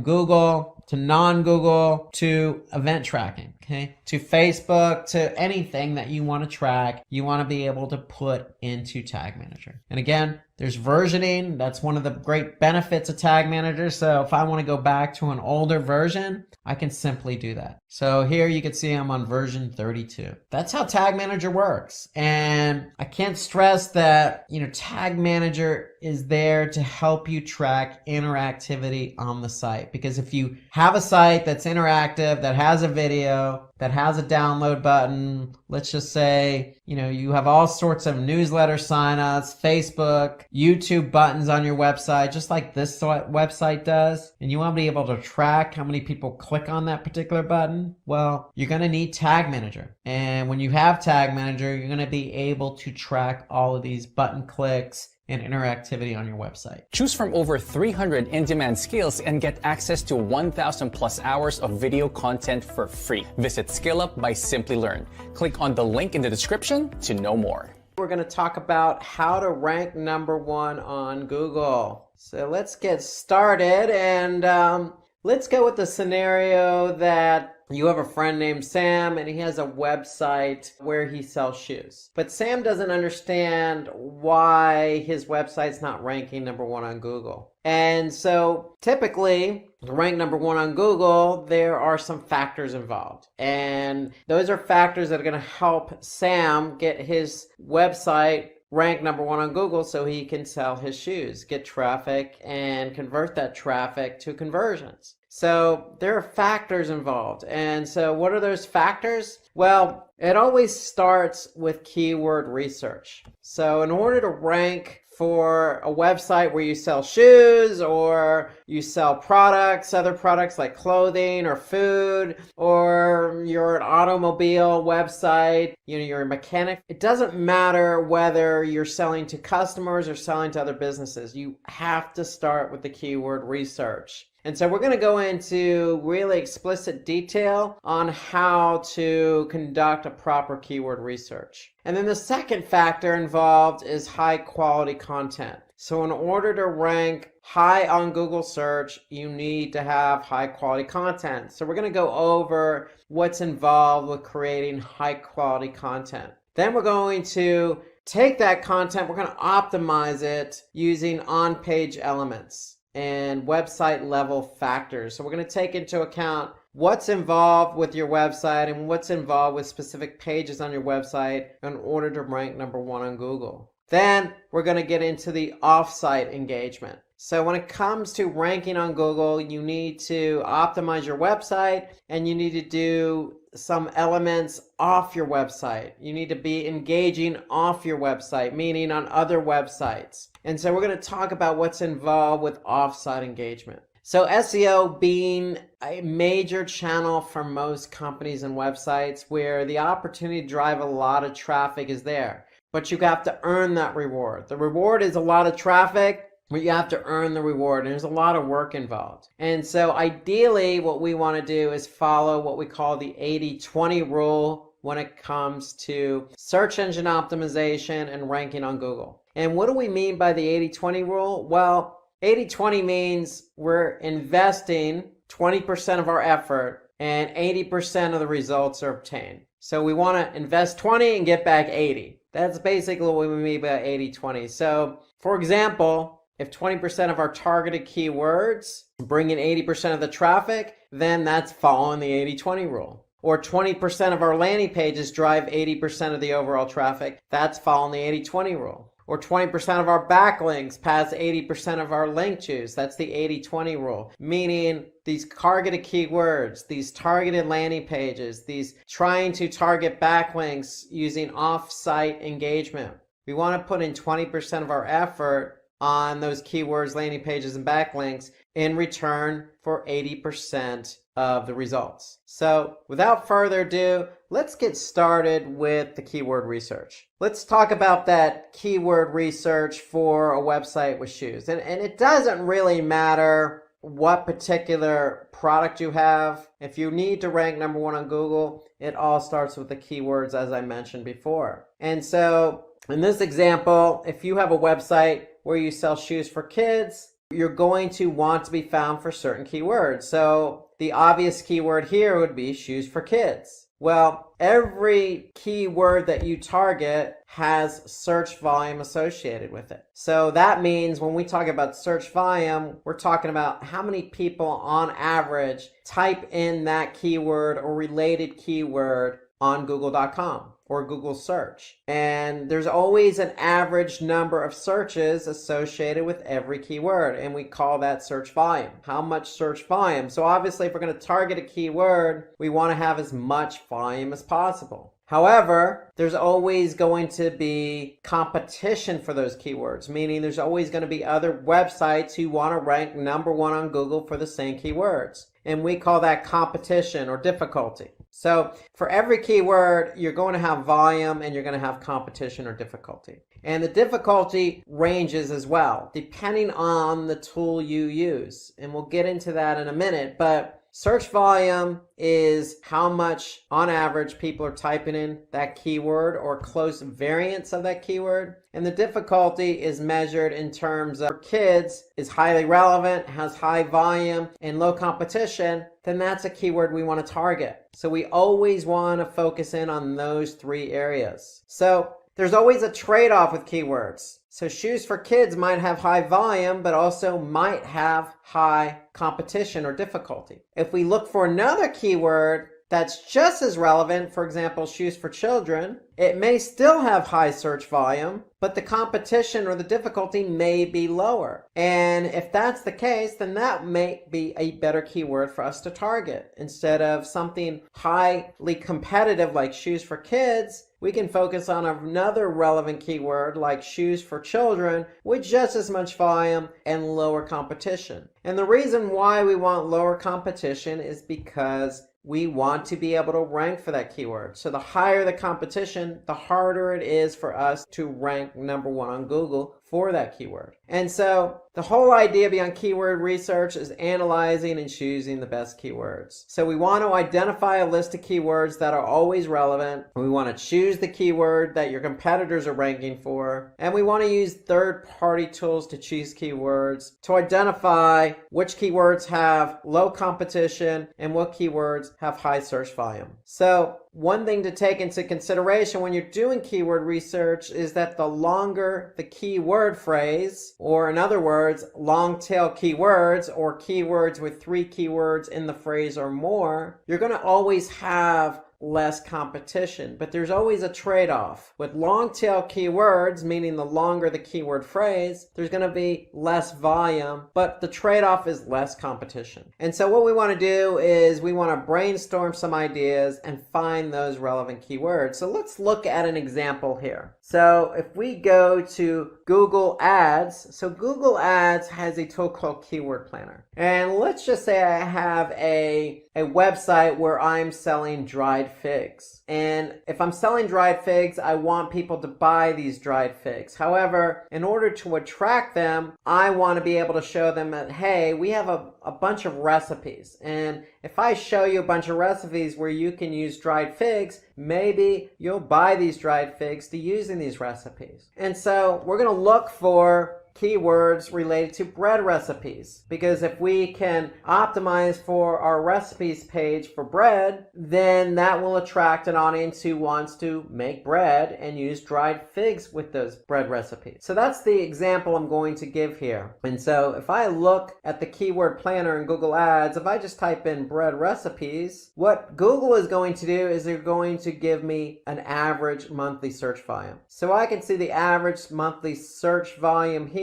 Google to non-Google to event tracking, okay? To Facebook, to anything that you want to track, you want to be able to put into Tag Manager. And again, there's versioning. That's one of the great benefits of Tag Manager. So if I want to go back to an older version, I can simply do that. So here you can see I'm on version 32. That's how Tag Manager works. And I can't stress that, Tag Manager is there to help you track interactivity on the site. Because if you have a site that's interactive, that has a video, that has a download button, let's just say, you have all sorts of newsletter signups, Facebook, YouTube buttons on your website, just like this website does, and you want to be able to track how many people click on that particular button, well, you're going to need Tag Manager. And when you have Tag Manager, you're going to be able to track all of these button clicks and interactivity on your website. Choose from over 300 in-demand skills and get access to 1,000 plus hours of video content for free. Visit Skill Up by Simplilearn. Click on the link in the description to know more. We're going to talk about how to rank #1 on Google. So let's get started, and let's go with the scenario that you have a friend named Sam and he has a website where he sells shoes. But Sam doesn't understand why his website's not ranking #1 on Google. And so typically, to rank #1 on Google, there are some factors involved. And those are factors that are going to help Sam get his website rank #1 on Google so he can sell his shoes, get traffic, and convert that traffic to conversions. So there are factors involved. And so what are those factors? Well, it always starts with keyword research. So in order to rank for a website where you sell shoes or you sell products, other products like clothing or food, or you're an automobile website, you're a mechanic, it doesn't matter whether you're selling to customers or selling to other businesses. You have to start with the keyword research. And so we're going to go into really explicit detail on how to conduct a proper keyword research. And then the second factor involved is high quality content. So in order to rank high on Google search, you need to have high quality content. So we're going to go over what's involved with creating high quality content. Then we're going to take that content, we're going to optimize it using on-page elements and website level factors. So we're going to take into account what's involved with your website and what's involved with specific pages on your website in order to rank #1 on Google. Then we're going to get into the off-site engagement. So when it comes to ranking on Google, you need to optimize your website and you need to do some elements off your website. You need to be engaging off your website, meaning on other websites. And so we're going to talk about what's involved with off-site engagement. So SEO being a major channel for most companies and websites where the opportunity to drive a lot of traffic is there. But you have to earn that reward. The reward is a lot of traffic, but you have to earn the reward, and there's a lot of work involved. And so ideally what we want to do is follow what we call the 80-20 rule when it comes to search engine optimization and ranking on Google. And what do we mean by the 80-20 rule? Well, 80-20 means we're investing 20% of our effort and 80% of the results are obtained. So we want to invest 20 and get back 80. That's basically what we mean by 80-20. So for example, if 20% of our targeted keywords bring in 80% of the traffic, then that's following the 80-20 rule. Or 20% of our landing pages drive 80% of the overall traffic, that's following the 80-20 rule. Or 20% of our backlinks pass 80% of our link juice. That's the 80-20 rule. Meaning these targeted keywords, these targeted landing pages, these trying to target backlinks using off-site engagement. We want to put in 20% of our effort on those keywords, landing pages, and backlinks in return for 80% of the results. So without further ado, let's get started with the keyword research. Let's talk about that keyword research for a website with shoes. And it doesn't really matter what particular product you have. If you need to rank #1 on Google, it all starts with the keywords as I mentioned before. And so in this example, if you have a website where you sell shoes for kids, you're going to want to be found for certain keywords. So the obvious keyword here would be shoes for kids. Well, every keyword that you target has search volume associated with it. So that means when we talk about search volume, we're talking about how many people on average type in that keyword or related keyword on Google.com or Google search. And there's always an average number of searches associated with every keyword, and we call that search volume. How much search volume? So obviously, if we're going to target a keyword, we want to have as much volume as possible. However, there's always going to be competition for those keywords, meaning there's always going to be other websites who want to rank number one on Google for the same keywords. And we call that competition or difficulty. So for every keyword, you're going to have volume and you're going to have competition or difficulty. And the difficulty ranges as well, depending on the tool you use. And we'll get into that in a minute, but search volume is how much, on average, people are typing in that keyword or close variants of that keyword. And the difficulty is measured in terms of, for kids, is highly relevant, has high volume, and low competition, then that's a keyword we want to target. So we always want to focus in on those three areas. So there's always a trade-off with keywords. So shoes for kids might have high volume, but also might have high competition or difficulty. If we look for another keyword that's just as relevant, for example, shoes for children, it may still have high search volume, but the competition or the difficulty may be lower. And if that's the case, then that may be a better keyword for us to target. Instead of something highly competitive like shoes for kids, we can focus on another relevant keyword like shoes for children with just as much volume and lower competition. And the reason why we want lower competition is because we want to be able to rank for that keyword. So the higher the competition, the harder it is for us to rank number one on Google for that keyword. And so the whole idea beyond keyword research is analyzing and choosing the best keywords. So we want to identify a list of keywords that are always relevant. We want to choose the keyword that your competitors are ranking for. And we want to use third-party tools to choose keywords to identify which keywords have low competition and what keywords have high search volume. So one thing to take into consideration when you're doing keyword research is that the longer the keyword phrase, or in other words, long tail keywords or keywords with 3 keywords in the phrase or more, you're going to always have less competition. But there's always a trade-off. With long tail keywords, meaning the longer the keyword phrase, there's going to be less volume, but the trade-off is less competition. And so what we want to do is we want to brainstorm some ideas and find those relevant keywords. So let's look at an example here. So if we go to Google Ads, so Google Ads has a tool called Keyword Planner. And let's just say I have a website where I'm selling dried figs. And if I'm selling dried figs, I want people to buy these dried figs. However, in order to attract them, I want to be able to show them that, hey, we have a bunch of recipes. And if I show you a bunch of recipes where you can use dried figs, maybe you'll buy these dried figs to use in these recipes. And so we're going to look for keywords related to bread recipes, because if we can optimize for our recipes page for bread, then that will attract an audience who wants to make bread and use dried figs with those bread recipes. So that's the example I'm going to give here. And so if I look at the keyword planner in Google Ads, if I just type in bread recipes, what Google is going to do is they're going to give me an average monthly search volume. So I can see the average monthly search volume here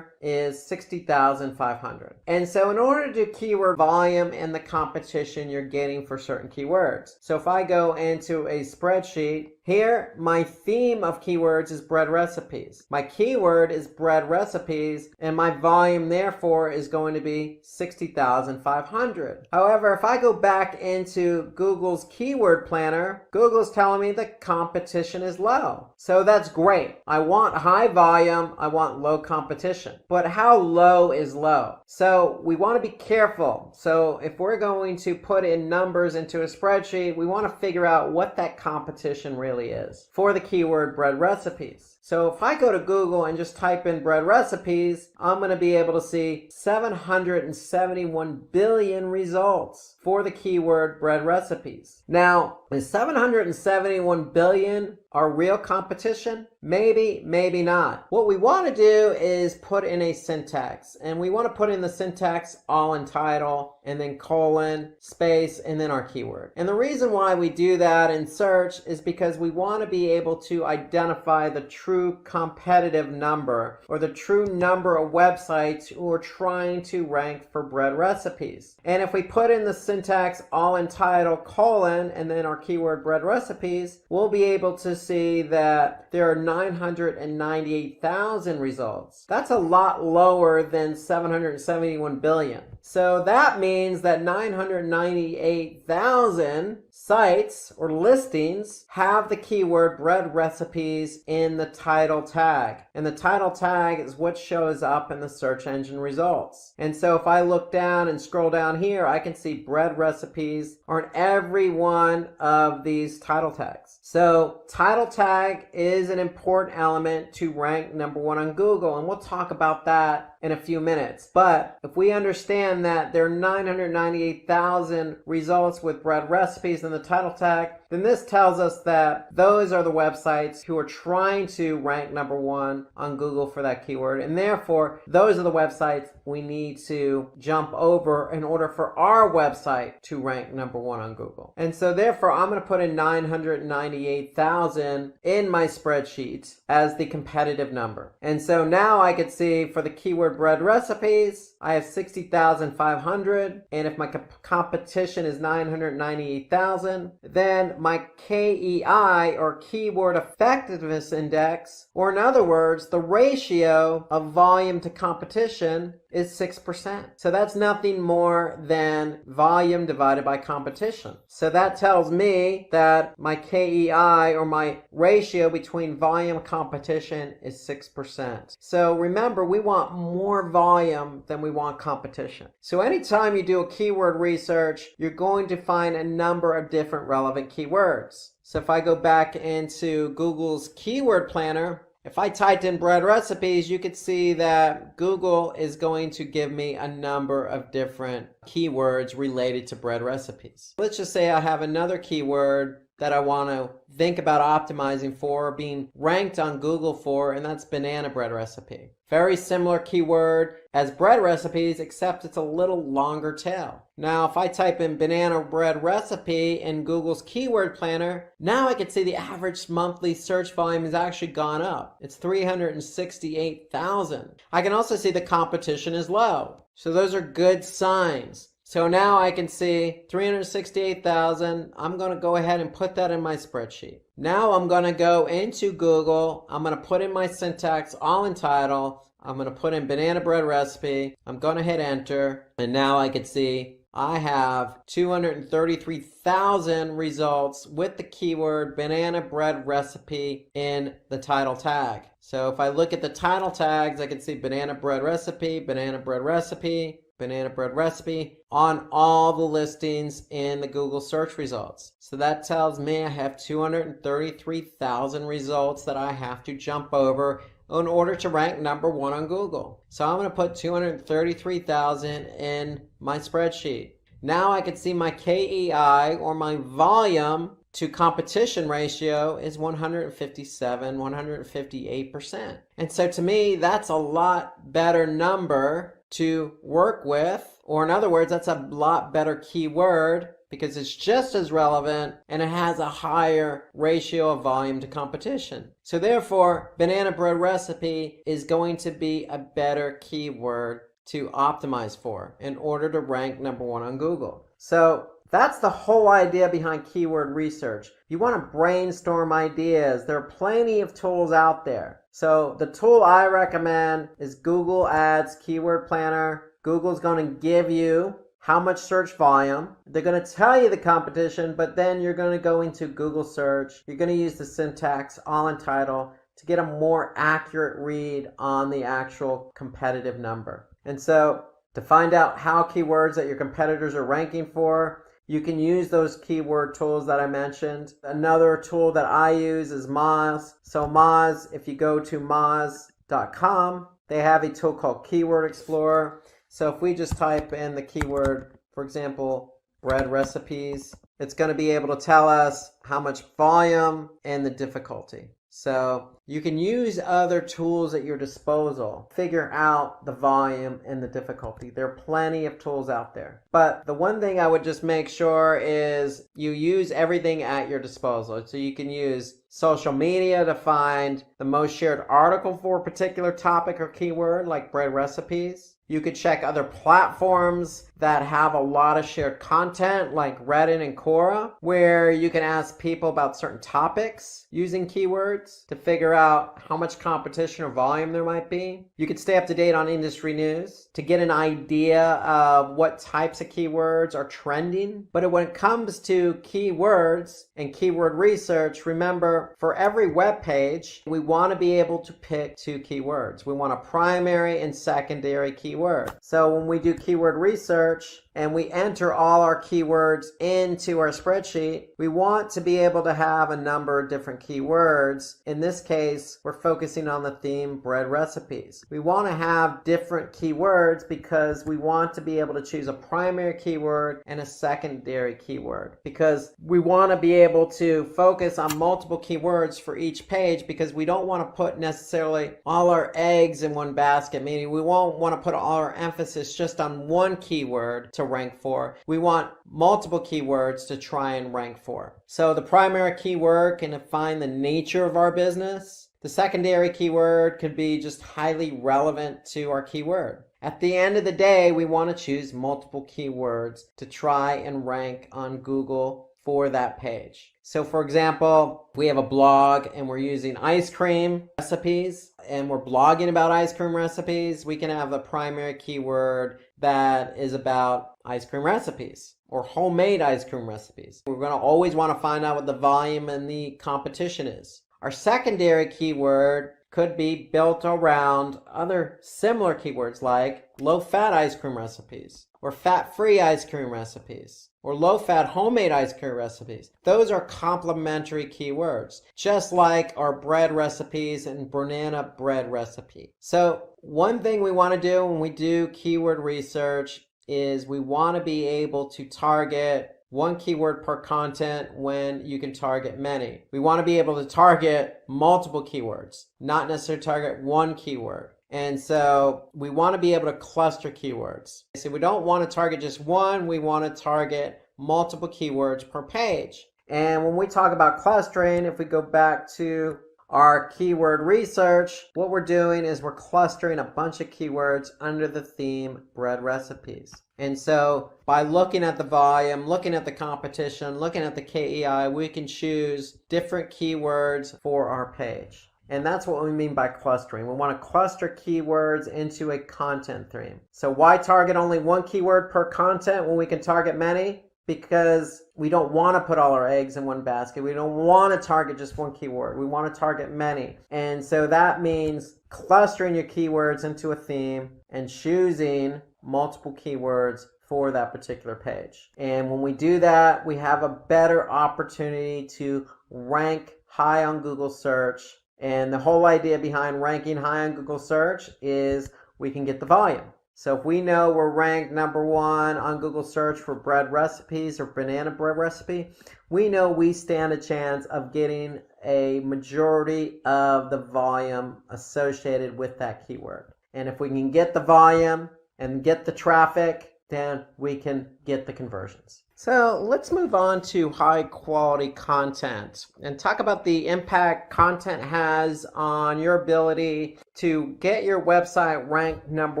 is 60,500. And so in order to do keyword volume and the competition you're getting for certain keywords. So if I go into a spreadsheet, here my theme of keywords is bread recipes. My keyword is bread recipes, and my volume therefore is going to be 60,500. However, if I go back into Google's keyword planner, Google's telling me the competition is low. So that's great. I want high volume, I want low competition. But how low is low? So we want to be careful. So if we're going to put in numbers into a spreadsheet, we want to figure out what that competition really is for the keyword bread recipes. So if I go to Google and just type in bread recipes, I'm going to be able to see 771 billion results for the keyword bread recipes. Now, is 771 billion our real competition? Maybe, maybe not. What we want to do is put in a syntax, and we want to put in the syntax all in title and then colon, space, and then our keyword. And the reason why we do that in search is because we want to be able to identify the true competitive number, or the true number of websites who are trying to rank for bread recipes. And if we put in the syntax all in title, colon, and then our keyword bread recipes, we'll be able to see that there are 998,000 results. That's a lot lower than 771 billion. So that means that 998,000 sites or listings have the keyword bread recipes in the title tag. And the title tag is what shows up in the search engine results. And so if I look down and scroll down here, I can see bread recipes are in every one of these title tags. So title tag is an important element to rank number 1 on Google, and we'll talk about that in a few minutes. But if we understand that there are 998,000 results with bread recipes in the title tag, then this tells us that those are the websites who are trying to rank number 1 on Google for that keyword, and therefore those are the websites we need to jump over in order for our website to rank number 1 on Google. And so therefore I'm going to put in 998,000 in my spreadsheet as the competitive number. And so now I could see for the keyword bread recipes, I have 60,500, and if my competition is 998,000, then my KEI, or Keyword Effectiveness Index, or in other words, the ratio of volume to competition, is 6%. So that's nothing more than volume divided by competition. So that tells me that my KEI, or my ratio between volume and competition, is 6%. So remember, we want more volume than we want competition. So anytime you do a keyword research, you're going to find a number of different relevant keywords. So if I go back into Google's keyword planner, if I typed in bread recipes, you could see that Google is going to give me a number of different keywords related to bread recipes. Let's just say I have another keyword that I want to think about optimizing for, being ranked on Google for, and that's banana bread recipe. Very similar keyword as bread recipes, except it's a little longer tail. Now, if I type in banana bread recipe in Google's keyword planner, now I can see the average monthly search volume has actually gone up. It's 368,000. I can also see the competition is low. So those are good signs. So now I can see 368,000. I'm going to go ahead and put that in my spreadsheet. Now I'm going to go into Google. I'm going to put in my syntax all in title. I'm going to put in banana bread recipe. I'm going to hit enter. And now I can see I have 233,000 results with the keyword banana bread recipe in the title tag. So if I look at the title tags, I can see banana bread recipe, banana bread recipe, banana bread recipe on all the listings in the Google search results. So that tells me I have 233,000 results that I have to jump over in order to rank number 1 on Google. So I'm going to put 233,000 in my spreadsheet. Now I can see my KEI, or my volume to competition ratio, is 158%. And so to me, that's a lot better number to work with, or in other words, that's a lot better keyword because it's just as relevant and it has a higher ratio of volume to competition. So therefore, banana bread recipe is going to be a better keyword to optimize for in order to rank number 1 on Google. So that's the whole idea behind keyword research. You want to brainstorm ideas. There are plenty of tools out there. So the tool I recommend is Google Ads Keyword Planner. Google's going to give you how much search volume. They're going to tell you the competition, but then you're going to go into Google search. You're going to use the syntax all in title to get a more accurate read on the actual competitive number. And so to find out how keywords that your competitors are ranking for, you can use those keyword tools that I mentioned. Another tool that I use is Moz. So Moz, if you go to moz.com, they have a tool called Keyword Explorer. So if we just type in the keyword, for example, bread recipes, It's going to be able to tell us how much volume and the difficulty. So you can use other tools at your disposal, figure out the volume and the difficulty. There are plenty of tools out there. But the one thing I would just make sure is you use everything at your disposal. So you can use social media to find the most shared article for a particular topic or keyword, like bread recipes. You could check other platforms that have a lot of shared content, like Reddit and Quora, where you can ask people about certain topics using keywords to figure out how much competition or volume there might be. You could stay up to date on industry news to get an idea of what types of keywords are trending. But when it comes to keywords and keyword research, remember, for every web page, we want to be able to pick 2 keywords. We want a primary and secondary keyword. So when we do keyword research and we enter all our keywords into our spreadsheet, we want to be able to have a number of different keywords. In this case, we're focusing on the theme bread recipes. We want to have different keywords because we want to be able to choose a primary keyword and a secondary keyword, because we want to be able to focus on multiple keywords for each page, because we don't want to put necessarily all our eggs in one basket, meaning we won't want to put all our emphasis just on one keyword to rank for. We want multiple keywords to try and rank for. So the primary keyword can define the nature of our business. The secondary keyword could be just highly relevant to our keyword. At the end of the day, we want to choose multiple keywords to try and rank on Google for that page. So for example, we have a blog and we're using ice cream recipes and we're blogging about ice cream recipes, we can have a primary keyword that is about ice cream recipes or homemade ice cream recipes. We're going to always want to find out what the volume and the competition is. Our secondary keyword could be built around other similar keywords like low-fat ice cream recipes or fat-free ice cream recipes or low-fat homemade ice cream recipes. Those are complementary keywords, just like our bread recipes and banana bread recipe. So one thing we want to do when we do keyword research is we want to be able to target one keyword per content when you can target many. We want to be able to target multiple keywords, not necessarily target one keyword. And so we want to be able to cluster keywords. So we don't want to target just one, we want to target multiple keywords per page. And when we talk about clustering, if we go back to our keyword research, what we're doing is we're clustering a bunch of keywords under the theme bread recipes. And so by looking at the volume, looking at the competition, looking at the KEI, we can choose different keywords for our page. And that's what we mean by clustering. We want to cluster keywords into a content theme. So why target only one keyword per content when we can target many? Because we don't want to put all our eggs in one basket. We don't want to target just one keyword. We want to target many. And so that means clustering your keywords into a theme and choosing multiple keywords for that particular page. And when we do that, we have a better opportunity to rank high on Google search. And the whole idea behind ranking high on Google search is we can get the volume. So if we know we're ranked number 1 on Google search for bread recipes or banana bread recipe, we know we stand a chance of getting a majority of the volume associated with that keyword. And if we can get the volume and get the traffic, then we can get the conversions. So let's move on to high quality content and talk about the impact content has on your ability to get your website ranked number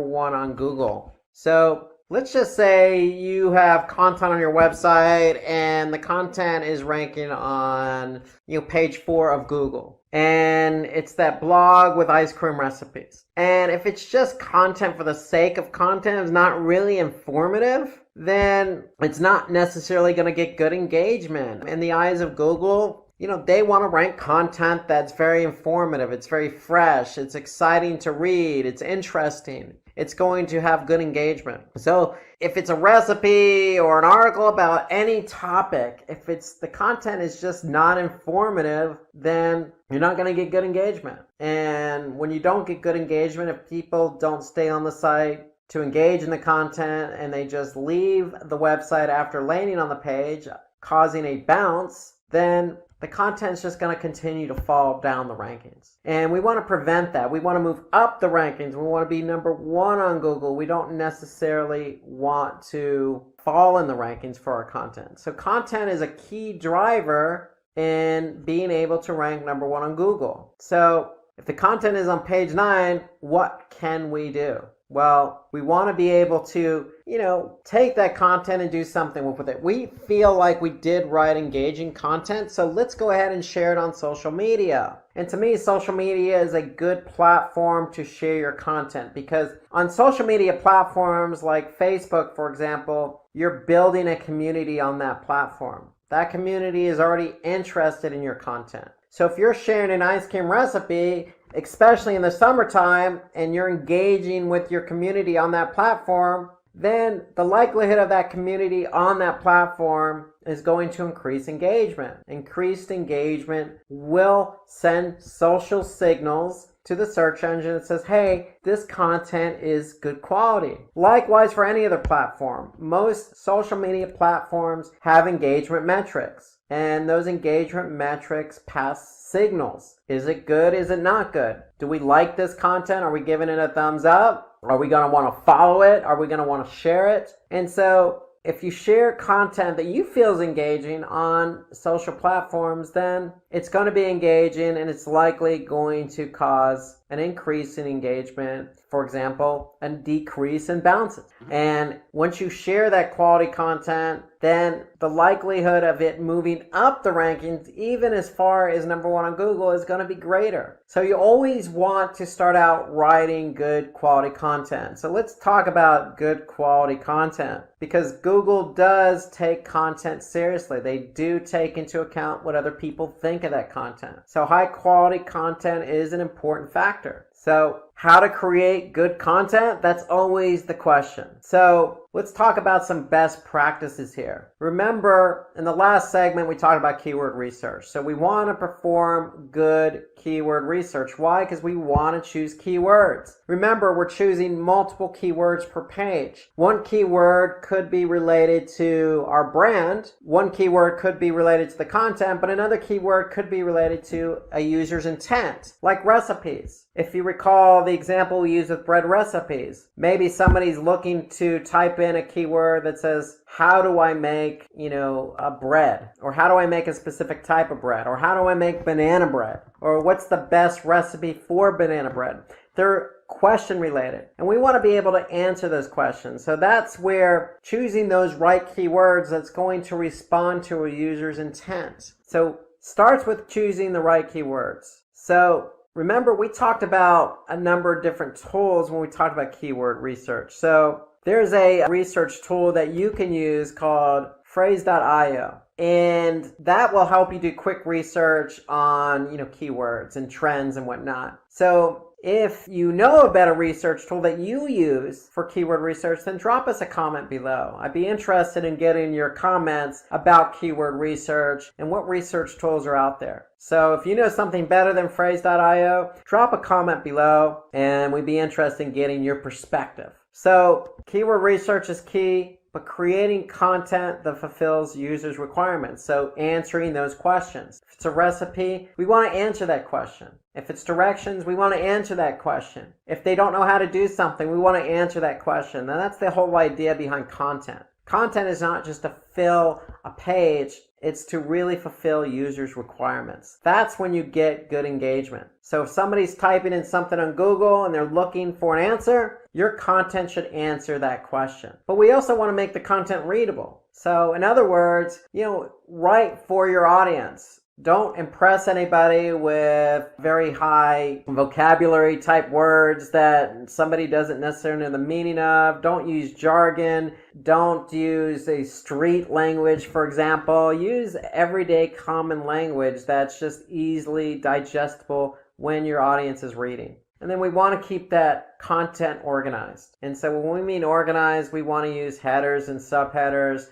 1 on Google. So let's just say you have content on your website and the content is ranking on page 4 of Google. And it's that blog with ice cream recipes. And if it's just content for the sake of content, it's not really informative, then it's not necessarily going to get good engagement. In the eyes of Google, they want to rank content that's very informative, it's very fresh, it's exciting to read, it's interesting. It's going to have good engagement. So if it's a recipe or an article about any topic, if the content is just not informative, then you're not going to get good engagement. And when you don't get good engagement, if people don't stay on the site to engage in the content and they just leave the website after landing on the page, causing a bounce, then the content is just going to continue to fall down the rankings. And we want to prevent that. We want to move up the rankings. We want to be number 1 on Google. We don't necessarily want to fall in the rankings for our content. So content is a key driver in being able to rank number 1 on Google. So if the content is on page 9, what can we do? Well, we want to be able to, take that content and do something with it. We feel like we did write engaging content, so let's go ahead and share it on social media. And to me, social media is a good platform to share your content, because on social media platforms like Facebook, for example, you're building a community on that platform. That community is already interested in your content. So if you're sharing an ice cream recipe, especially in the summertime, and you're engaging with your community on that platform, then the likelihood of that community on that platform is going to increase engagement. Increased engagement will send social signals to the search engine that says, hey, this content is good quality. Likewise for any other platform. Most social media platforms have engagement metrics, and those engagement metrics pass signals. Is it good? Is it not good? Do we like this content? Are we giving it a thumbs up? Are we going to want to follow it? Are we going to want to share it? And so if you share content that you feel is engaging on social platforms, then it's going to be engaging, and it's likely going to cause an increase in engagement, for example, a decrease in bounces. And once you share that quality content, then the likelihood of it moving up the rankings, even as far as number 1 on Google, is going to be greater. So you always want to start out writing good quality content. So let's talk about good quality content, because Google does take content seriously. They do take into account what other people think of that content. So high quality content is an important factor. So how to create good content? That's always the question. So let's talk about some best practices here. Remember, in the last segment, we talked about keyword research. So we want to perform good keyword research. Why? Because we want to choose keywords. Remember, we're choosing multiple keywords per page. One keyword could be related to our brand. One keyword could be related to the content, but another keyword could be related to a user's intent, like recipes. If you recall the example we used with bread recipes, maybe somebody's looking to type in a keyword that says, how do I make, a bread? Or how do I make a specific type of bread? Or how do I make banana bread? Or what's the best recipe for banana bread? They're question related, and we want to be able to answer those questions. So that's where choosing those right keywords that's going to respond to a user's intent. So starts with choosing the right keywords. So remember, we talked about a number of different tools when we talked about keyword research. So there's a research tool that you can use called phrase.io, and that will help you do quick research on, keywords and trends and whatnot. So if you know a better research tool that you use for keyword research, then drop us a comment below. I'd be interested in getting your comments about keyword research and what research tools are out there. So if you know something better than phrase.io, drop a comment below, and we'd be interested in getting your perspective. So keyword research is key, but creating content that fulfills users' requirements. So answering those questions. If it's a recipe, we want to answer that question. If it's directions, we want to answer that question. If they don't know how to do something, we want to answer that question. Now that's the whole idea behind content. Content is not just to fill a page, it's to really fulfill users' requirements. That's when you get good engagement. So if somebody's typing in something on Google and they're looking for an answer, your content should answer that question. But we also want to make the content readable. So in other words, write for your audience. Don't impress anybody with very high vocabulary type words that somebody doesn't necessarily know the meaning of. Don't use jargon. Don't use a street language, for example. Use everyday common language that's just easily digestible when your audience is reading. And then we want to keep that content organized. And so when we mean organized, we want to use headers and subheaders.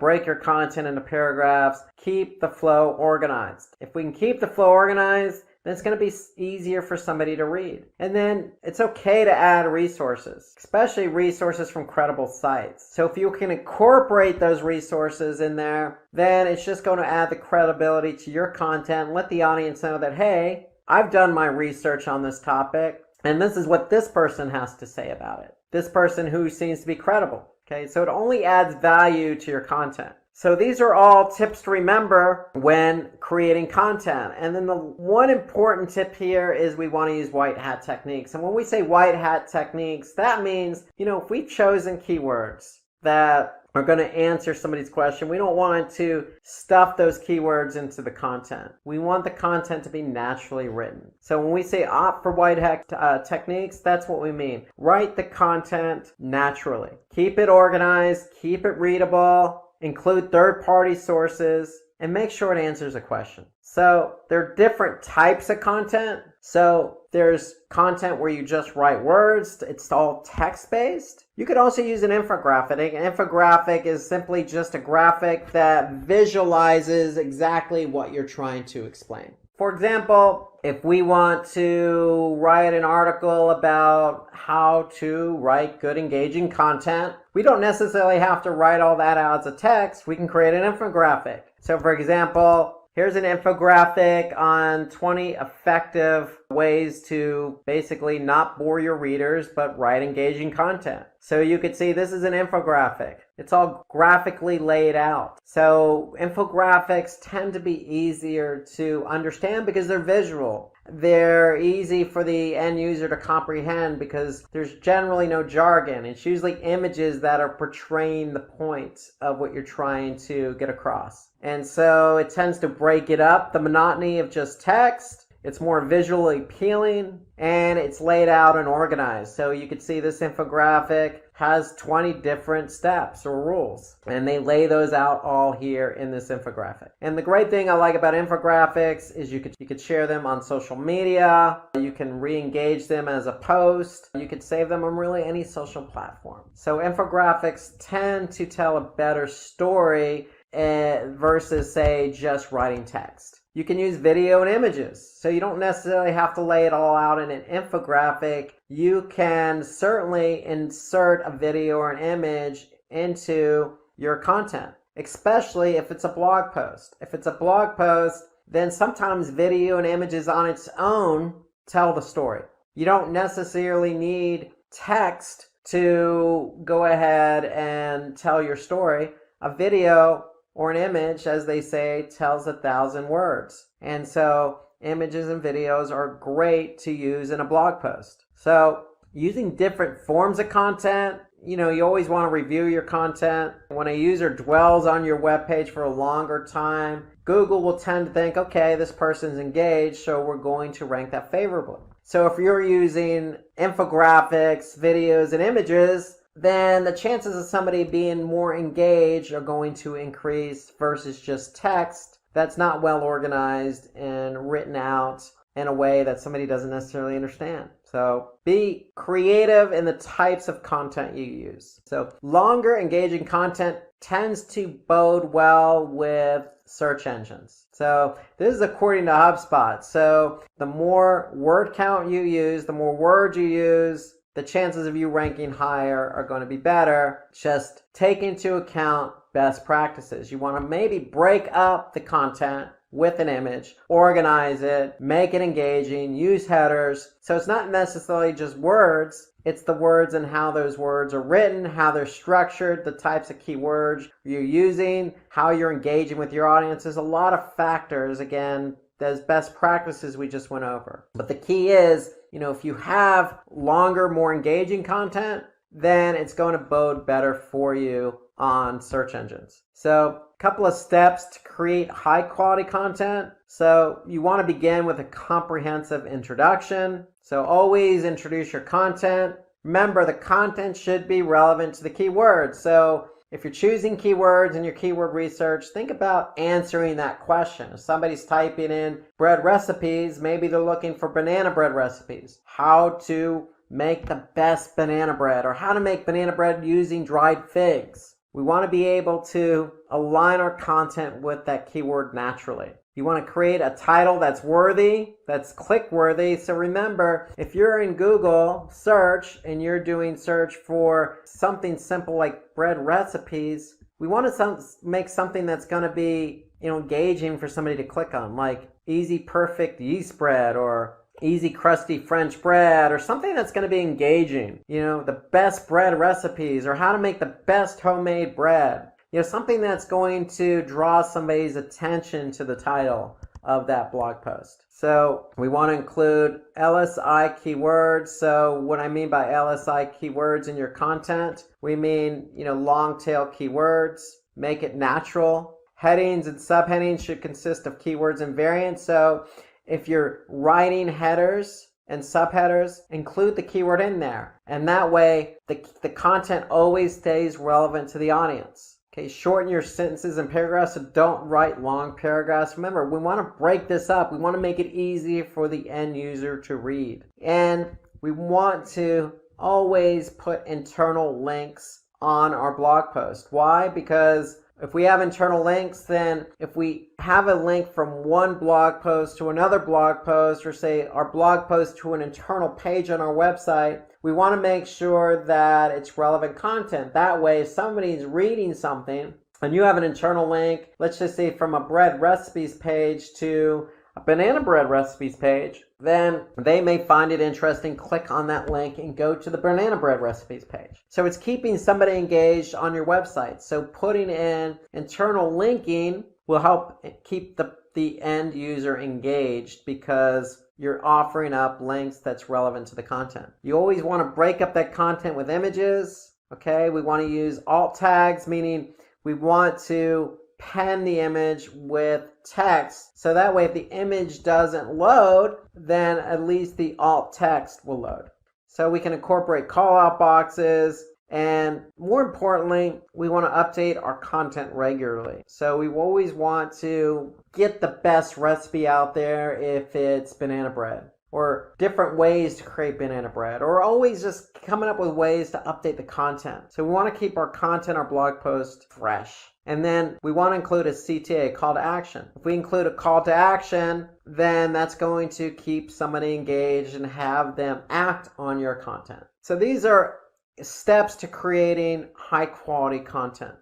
Break your content into paragraphs. Keep the flow organized. If we can keep the flow organized, then it's going to be easier for somebody to read. And then it's okay to add resources, especially resources from credible sites. So if you can incorporate those resources in there, then it's just going to add the credibility to your content and let the audience know that, hey, I've done my research on this topic, and this is what this person has to say about it. This person who seems to be credible. Okay, so it only adds value to your content. So these are all tips to remember when creating content. And then the one important tip here is we want to use white hat techniques. And when we say white hat techniques, that means, if we've chosen keywords that are going to answer somebody's question, we don't want to stuff those keywords into the content. We want the content to be naturally written. So when we say opt for white hat techniques, that's what we mean. Write the content naturally. Keep it organized, keep it readable, include third-party sources, and make sure it answers a question. So there are different types of content. So there's content where you just write words. It's all text-based. You could also use an infographic. An infographic is simply just a graphic that visualizes exactly what you're trying to explain. For example, if we want to write an article about how to write good, engaging content, we don't necessarily have to write all that out as a text. We can create an infographic. So for example, here's an infographic on 20 effective ways to basically not bore your readers, but write engaging content. So you could see this is an infographic. It's all graphically laid out. So infographics tend to be easier to understand because they're visual. They're easy for the end user to comprehend because there's generally no jargon. It's usually images that are portraying the point of what you're trying to get across. And so it tends to break it up, the monotony of just text. It's more visually appealing, and it's laid out and organized. So you can see this infographic has 20 different steps or rules, and they lay those out all here in this infographic. And the great thing I like about infographics is you could share them on social media. You can re-engage them as a post. You could save them on really any social platform. So infographics tend to tell a better story versus, say, just writing text. You can use video and images, so you don't necessarily have to lay it all out in an infographic. You can certainly insert a video or an image into your content, especially if it's a blog post. If it's a blog post, then sometimes video and images on its own tell the story. You don't necessarily need text to go ahead and tell your story. A video or an image, as they say, tells 1,000 words. And so images and videos are great to use in a blog post. So using different forms of content, you always want to review your content. When a user dwells on your web page for a longer time, Google will tend to think, okay, this person's engaged, so we're going to rank that favorably. So if you're using infographics, videos, and images, then the chances of somebody being more engaged are going to increase versus just text that's not well organized and written out in a way that somebody doesn't necessarily understand. So be creative in the types of content you use. So longer engaging content tends to bode well with search engines. So this is according to HubSpot. So the more word count you use, the more words you use, the chances of you ranking higher are going to be better. Just take into account best practices. You want to maybe break up the content with an image, organize it, make it engaging, use headers. So it's not necessarily just words, it's the words and how those words are written, how they're structured, the types of keywords you're using, how you're engaging with your audience. There's a lot of factors, again, those best practices we just went over. But the key is, if you have longer, more engaging content, then it's going to bode better for you on search engines. So a couple of steps to create high quality content. So you want to begin with a comprehensive introduction. So always introduce your content. Remember, the content should be relevant to the keywords. So if you're choosing keywords in your keyword research, think about answering that question. If somebody's typing in bread recipes, maybe they're looking for banana bread recipes. How to make the best banana bread, or how to make banana bread using dried figs. We want to be able to align our content with that keyword naturally. You want to create a title that's worthy, that's click-worthy. So remember, if you're in Google search and you're doing search for something simple like bread recipes, we want to make something that's going to be, engaging for somebody to click on, like easy perfect yeast bread or easy crusty French bread, or something that's going to be engaging. The best bread recipes, or how to make the best homemade bread. Something that's going to draw somebody's attention to the title of that blog post. So we want to include LSI keywords. So what I mean by LSI keywords in your content, we mean, long tail keywords. Make it natural. Headings and subheadings should consist of keywords and variants. So if you're writing headers and subheaders, include the keyword in there. And that way, the content always stays relevant to the audience. Okay, shorten your sentences and paragraphs, so don't write long paragraphs. Remember, we want to break this up. We want to make it easy for the end user to read. And we want to always put internal links on our blog post. Why? Because if we have internal links, then if we have a link from one blog post to another blog post, or say our blog post to an internal page on our website, we want to make sure that it's relevant content. That way, if somebody's reading something and you have an internal link, let's just say from a bread recipes page to a banana bread recipes page, then they may find it interesting, click on that link and go to the banana bread recipes page. So it's keeping somebody engaged on your website. So putting in internal linking will help keep the end user engaged, because you're offering up links that's relevant to the content. You always want to break up that content with images. Okay, we want to use alt tags, meaning we want to pen the image with text, so that way if the image doesn't load, then at least the alt text will load. So we can incorporate call out boxes, and more importantly, we want to update our content regularly. So we always want to get the best recipe out there if it's banana bread, or different ways to create banana bread, or always just coming up with ways to update the content. So we want to keep our content, our blog post fresh. And then we want to include a CTA, call to action. If we include a call to action, then that's going to keep somebody engaged and have them act on your content. So these are steps to creating high quality content.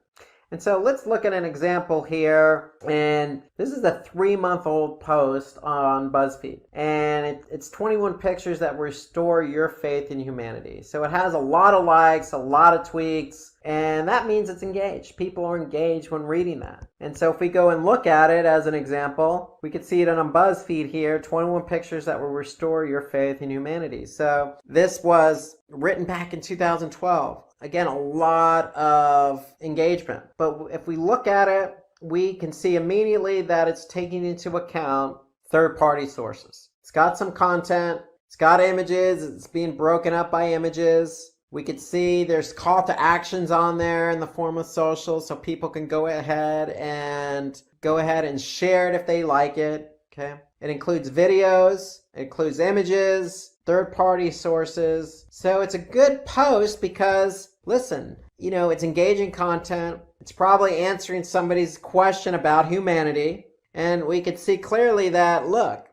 And so let's look at an example here. And this is a 3-month-old post on BuzzFeed. And it's 21 pictures that restore your faith in humanity. So it has a lot of likes, a lot of tweaks, and that means it's engaged. People are engaged when reading that. And so if we go and look at it as an example, we could see it on BuzzFeed here, 21 pictures that will restore your faith in humanity. So this was written back in 2012. Again, a lot of engagement. But if we look at it, we can see immediately that it's taking into account third-party sources. It's got some content, it's got images, it's being broken up by images. We could see there's call to actions on there in the form of social, so people can go ahead and share it if they like it. Okay. It includes videos, it includes images, third-party sources. So it's a good post because, listen, it's engaging content. It's probably answering somebody's question about humanity. And we could see clearly that, look,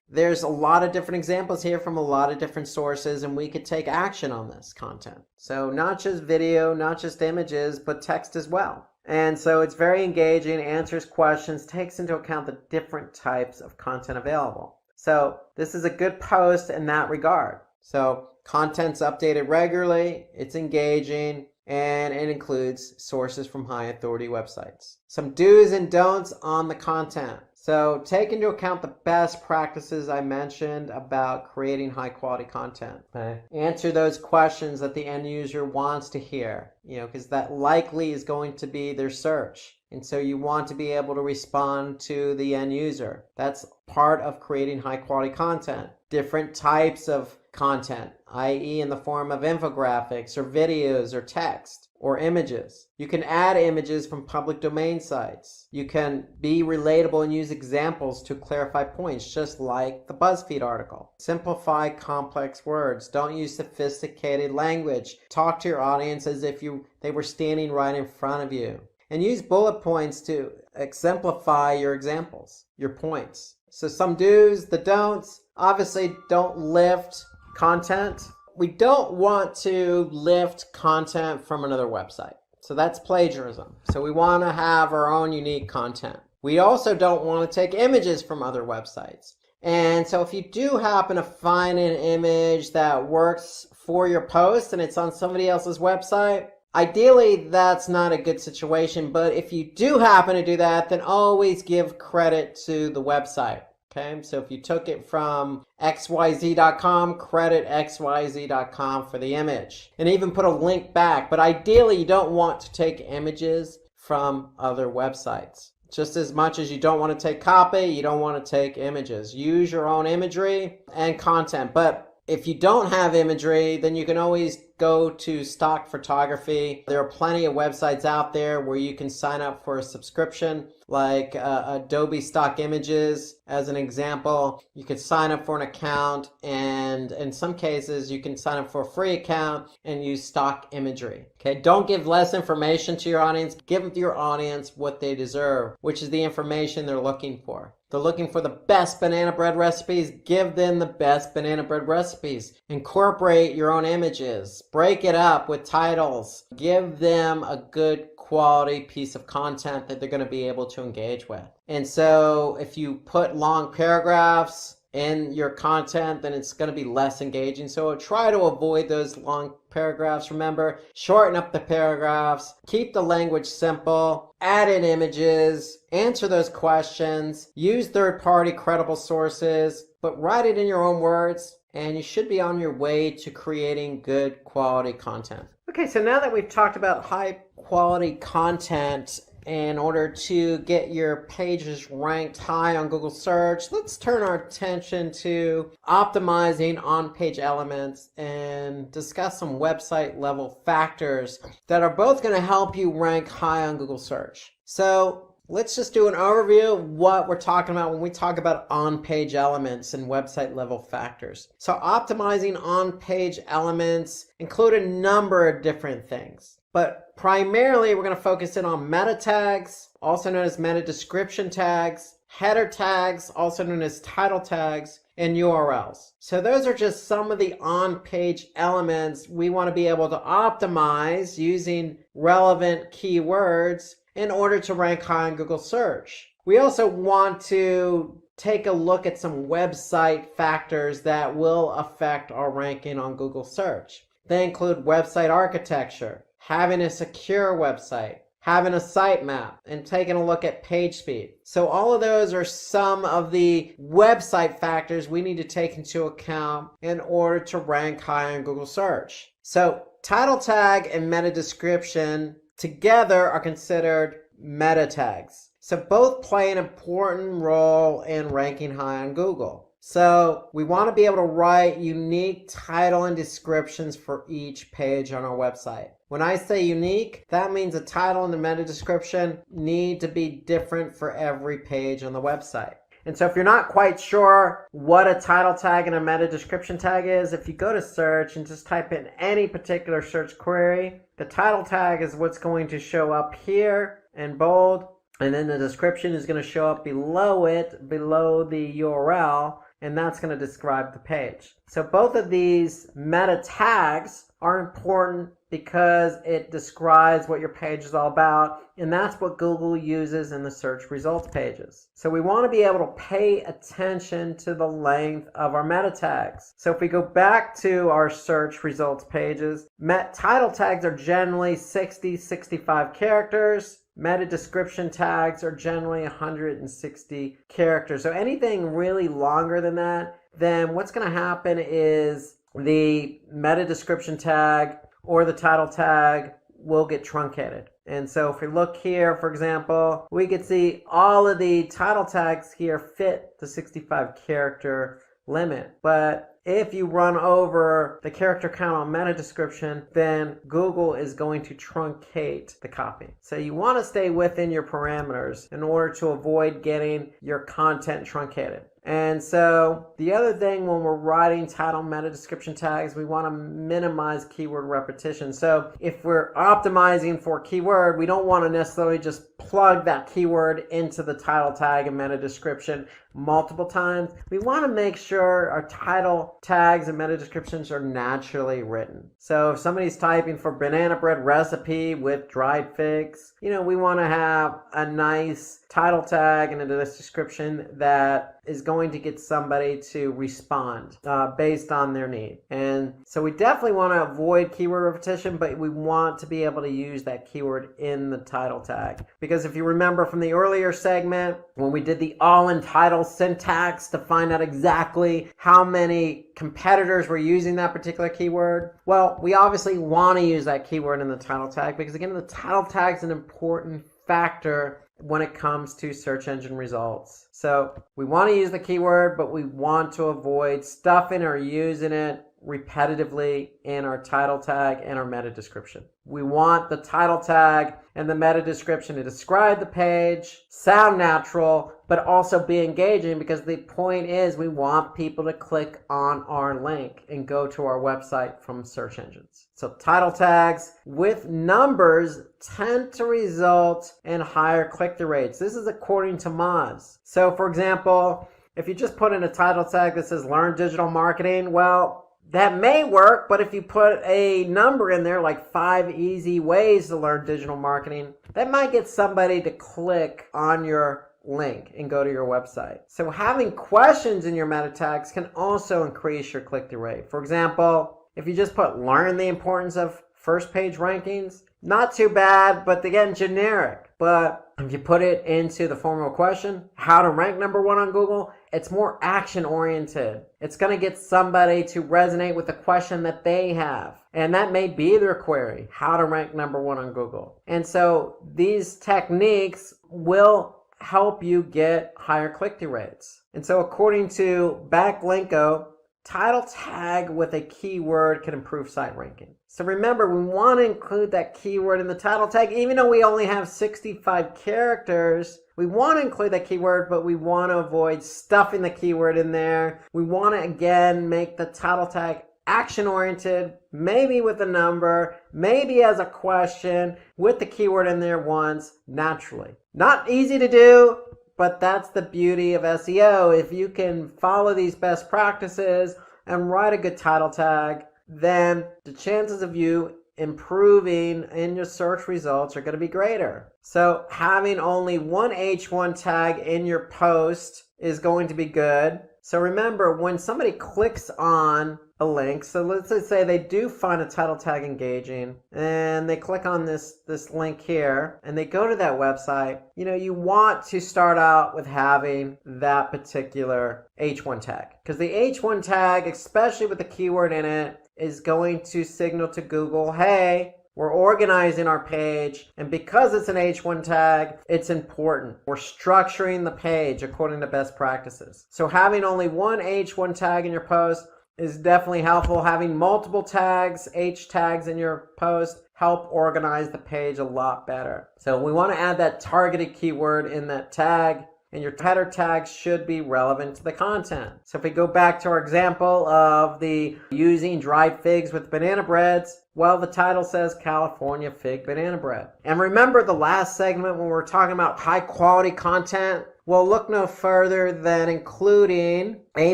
there's a lot of different examples here from a lot of different sources, and we could take action on this content. So not just video, not just images, but text as well. And so it's very engaging, answers questions, takes into account the different types of content available. So this is a good post in that regard. So content's updated regularly, it's engaging, and it includes sources from high authority websites. Some do's and don'ts on the content. So take into account the best practices I mentioned about creating high quality content. Okay. Answer those questions that the end user wants to hear, because that likely is going to be their search. And so you want to be able to respond to the end user. That's part of creating high quality content. Different types of content, i.e. in the form of infographics or videos or text or images. You can add images from public domain sites. You can be relatable and use examples to clarify points, just like the BuzzFeed article. Simplify complex words. Don't use sophisticated language. Talk to your audience as if they were standing right in front of you. And use bullet points to exemplify your examples, your points. So some do's, the don'ts. Obviously, don't lift content. We don't want to lift content from another website. So that's plagiarism. So we want to have our own unique content. We also don't want to take images from other websites. And so if you do happen to find an image that works for your post and it's on somebody else's website, ideally that's not a good situation. But if you do happen to do that, then always give credit to the website. Okay, so if you took it from xyz.com, credit xyz.com for the image. And even put a link back. But ideally, you don't want to take images from other websites. Just as much as you don't want to take copy, you don't want to take images. Use your own imagery and content. But if you don't have imagery, then you can always go to stock photography. There are plenty of websites out there where you can sign up for a subscription, like Adobe Stock Images, as an example. You could sign up for an account, and in some cases, you can sign up for a free account and use stock imagery. Okay, don't give less information to your audience. Give your audience what they deserve, which is the information they're looking for. They're looking for the best banana bread recipes. Give them the best banana bread recipes. Incorporate your own images. Break it up with titles. Give them a good quality piece of content that they're going to be able to engage with. And so if you put long paragraphs in your content, then it's going to be less engaging. So try to avoid those long paragraphs. Remember, shorten up the paragraphs, keep the language simple, add in images, answer those questions, use third-party credible sources, but write it in your own words, and you should be on your way to creating good quality content. Okay, so now that we've talked about high quality content in order to get your pages ranked high on Google search, let's turn our attention to optimizing on-page elements and discuss some website level factors that are both going to help you rank high on Google search. So let's just do an overview of what we're talking about when we talk about on-page elements and website level factors. So optimizing on-page elements include a number of different things. But primarily, we're going to focus in on meta tags, also known as meta description tags, header tags, also known as title tags, and URLs. So those are just some of the on-page elements we want to be able to optimize using relevant keywords in order to rank high on Google search. We also want to take a look at some website factors that will affect our ranking on Google search. They include website architecture, having a secure website, having a sitemap, and taking a look at page speed. So all of those are some of the website factors we need to take into account in order to rank high on Google search. So title tag and meta description together are considered meta tags. So both play an important role in ranking high on Google. So we want to be able to write unique title and descriptions for each page on our website. When I say unique, that means the title and the meta description need to be different for every page on the website. And so if you're not quite sure what a title tag and a meta description tag is, if you go to search and just type in any particular search query, the title tag is what's going to show up here in bold, and then the description is going to show up below it, below the URL, and that's going to describe the page. So both of these meta tags are important because it describes what your page is all about, and that's what Google uses in the search results pages. So we want to be able to pay attention to the length of our meta tags. So if we go back to our search results pages, title tags are generally 60-65 characters. Meta description tags are generally 160 characters. So anything really longer than that, then what's going to happen is the meta description tag or the title tag will get truncated. And so if we look here, for example, we can see all of the title tags here fit the 65 character limit. But if you run over the character count on meta description, then Google is going to truncate the copy. So you want to stay within your parameters in order to avoid getting your content truncated. And so the other thing when we're writing title meta description tags, we want to minimize keyword repetition. So if we're optimizing for keyword, we don't want to necessarily just plug that keyword into the title tag and meta description multiple times. We want to make sure our title tags and meta descriptions are naturally written. So if somebody's typing for banana bread recipe with dried figs, we want to have a nice title tag and a description that is going to get somebody to respond based on their need. And so we definitely want to avoid keyword repetition, but we want to be able to use that keyword in the title tag. Because if you remember from the earlier segment, when we did the all-in title syntax to find out exactly how many competitors were using that particular keyword, well, we obviously want to use that keyword in the title tag because, again, the title tag is an important factor when it comes to search engine results. So we want to use the keyword, but we want to avoid stuffing or using it repetitively in our title tag and our meta description. We want the title tag and the meta description to describe the page, sound natural, but also be engaging, because the point is we want people to click on our link and go to our website from search engines. So title tags with numbers tend to result in higher click-through rates. This is according to Moz. So for example, if you just put in a title tag that says learn digital marketing, well, that may work, but if you put a number in there like 5 easy ways to learn digital marketing, that might get somebody to click on your link and go to your website. So having questions in your meta tags can also increase your click-through rate. For example, if you just put learn the importance of first page rankings, not too bad, but again, generic. But if you put it into the form of a question, how to rank number 1 on Google, it's more action oriented. It's going to get somebody to resonate with the question that they have. And that may be their query, how to rank number 1 on Google. And so these techniques will help you get higher click-through rates. And so according to Backlinko, title tag with a keyword can improve site ranking. So remember, we want to include that keyword in the title tag. Even though we only have 65 characters, we want to include that keyword, but we want to avoid stuffing the keyword in there. We want to, again, make the title tag action-oriented, maybe with a number, maybe as a question, with the keyword in there once, naturally. Not easy to do, but that's the beauty of SEO. If you can follow these best practices and write a good title tag, then the chances of you improving in your search results are going to be greater. So having only one H1 tag in your post is going to be good. So remember, when somebody clicks on a link, so let's just say they do find a title tag engaging and they click on this link here and they go to that website, you want to start out with having that particular H1 tag, because the H1 tag, especially with the keyword in it, is going to signal to Google, hey, we're organizing our page, and because it's an H1 tag, it's important. We're structuring the page according to best practices. So having only one H1 tag in your post is definitely helpful. Having multiple tags, H tags in your post, help organize the page a lot better. So we want to add that targeted keyword in that tag, and your header tags should be relevant to the content. So if we go back to our example of the using dried figs with banana breads, well, the title says California fig banana bread. And remember the last segment when we were talking about high quality content? Well, look no further than including a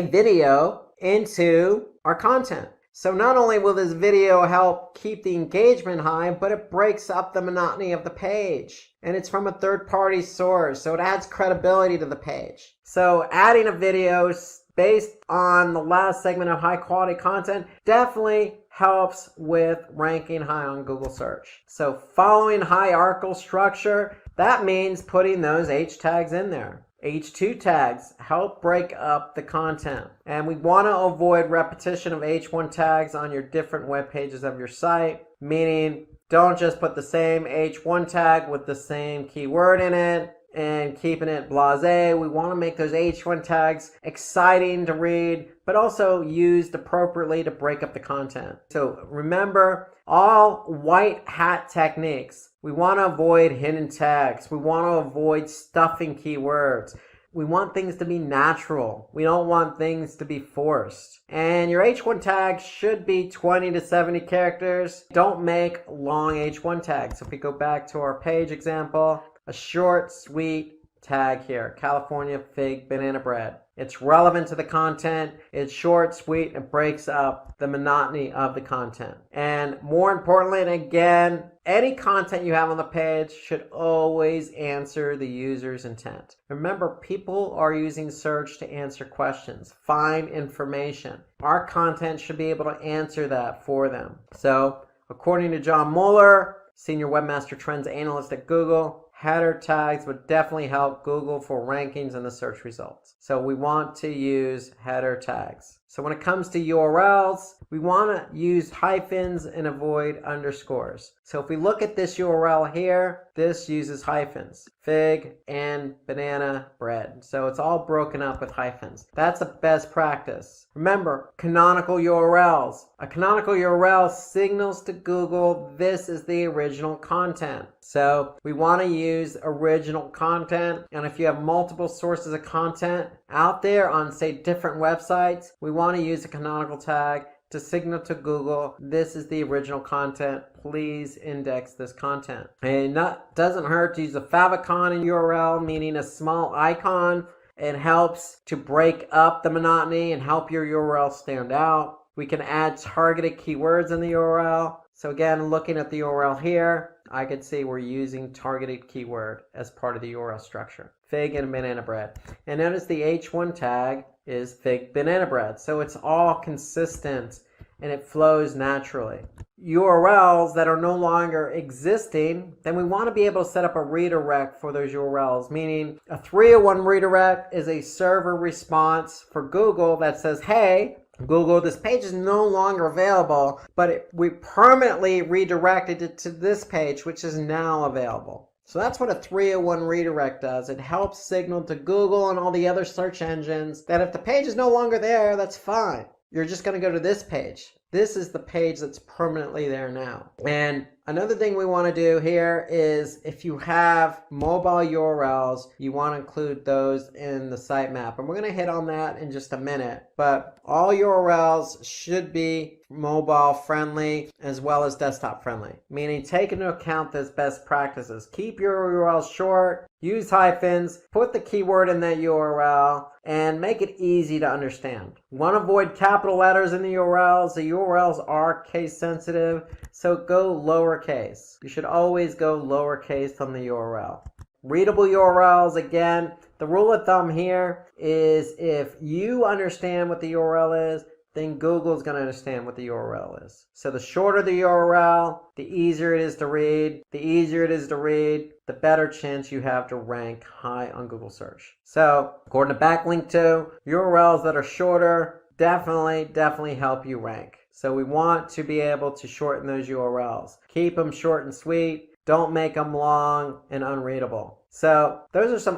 video into our content. So not only will this video help keep the engagement high, but it breaks up the monotony of the page. And it's from a third-party source, so it adds credibility to the page. So adding a video based on the last segment of high-quality content definitely helps with ranking high on Google search. So following hierarchical structure, that means putting those H tags in there. H2 tags help break up the content. And we want to avoid repetition of H1 tags on your different web pages of your site, meaning don't just put the same H1 tag with the same keyword in it and keeping it blasé. We want to make those H1 tags exciting to read, but also used appropriately to break up the content. So remember, all white hat techniques. We want to avoid hidden tags. We want to avoid stuffing keywords. We want things to be natural. We don't want things to be forced. And your H1 tag should be 20 to 70 characters. Don't make long H1 tags. So if we go back to our page example, a short, sweet tag here, California fig banana bread. It's relevant to the content. It's short, sweet, and breaks up the monotony of the content. And more importantly, and again, any content you have on the page should always answer the user's intent. Remember, people are using search to answer questions, find information. Our content should be able to answer that for them. So, according to John Mueller, Senior Webmaster Trends Analyst at Google, header tags would definitely help Google for rankings in the search results. So we want to use header tags. So when it comes to URLs, we want to use hyphens and avoid underscores. So if we look at this URL here, this uses hyphens, fig and banana bread. So it's all broken up with hyphens. That's a best practice. Remember, canonical URLs. A canonical URL signals to Google this is the original content. So we want to use original content. And if you have multiple sources of content out there on, say, different websites, we want to use a canonical tag to signal to Google, this is the original content. Please index this content. And that doesn't hurt to use a favicon in URL, meaning a small icon. It helps to break up the monotony and help your URL stand out. We can add targeted keywords in the URL. So again, looking at the URL here, I could see we're using targeted keyword as part of the URL structure. Fig and banana bread. And notice the H1 tag is fig banana bread. So it's all consistent and it flows naturally. URLs that are no longer existing, then we want to be able to set up a redirect for those URLs, meaning a 301 redirect is a server response for Google that says, hey, Google, this page is no longer available, but we permanently redirected it to this page, which is now available. So that's what a 301 redirect does. It helps signal to Google and all the other search engines that if the page is no longer there, that's fine. You're just going to go to this page. This is the page that's permanently there now. And another thing we want to do here is if you have mobile URLs, you want to include those in the sitemap. And we're going to hit on that in just a minute. But all URLs should be mobile friendly as well as desktop friendly, meaning take into account those best practices. Keep your URLs short, use hyphens, put the keyword in that URL, and make it easy to understand. Want to avoid capital letters in the URLs. The URLs are case sensitive, so go lowercase. You should always go lowercase on the URL. Readable URLs, again, the rule of thumb here is if you understand what the URL is, then Google's going to understand what the URL is. So the shorter the URL, the easier it is to read. The easier it is to read, the better chance you have to rank high on Google search. So according to backlink 2, URLs that are shorter definitely help you rank. So we want to be able to shorten those URLs. Keep them short and sweet. Don't make them long and unreadable. So those are some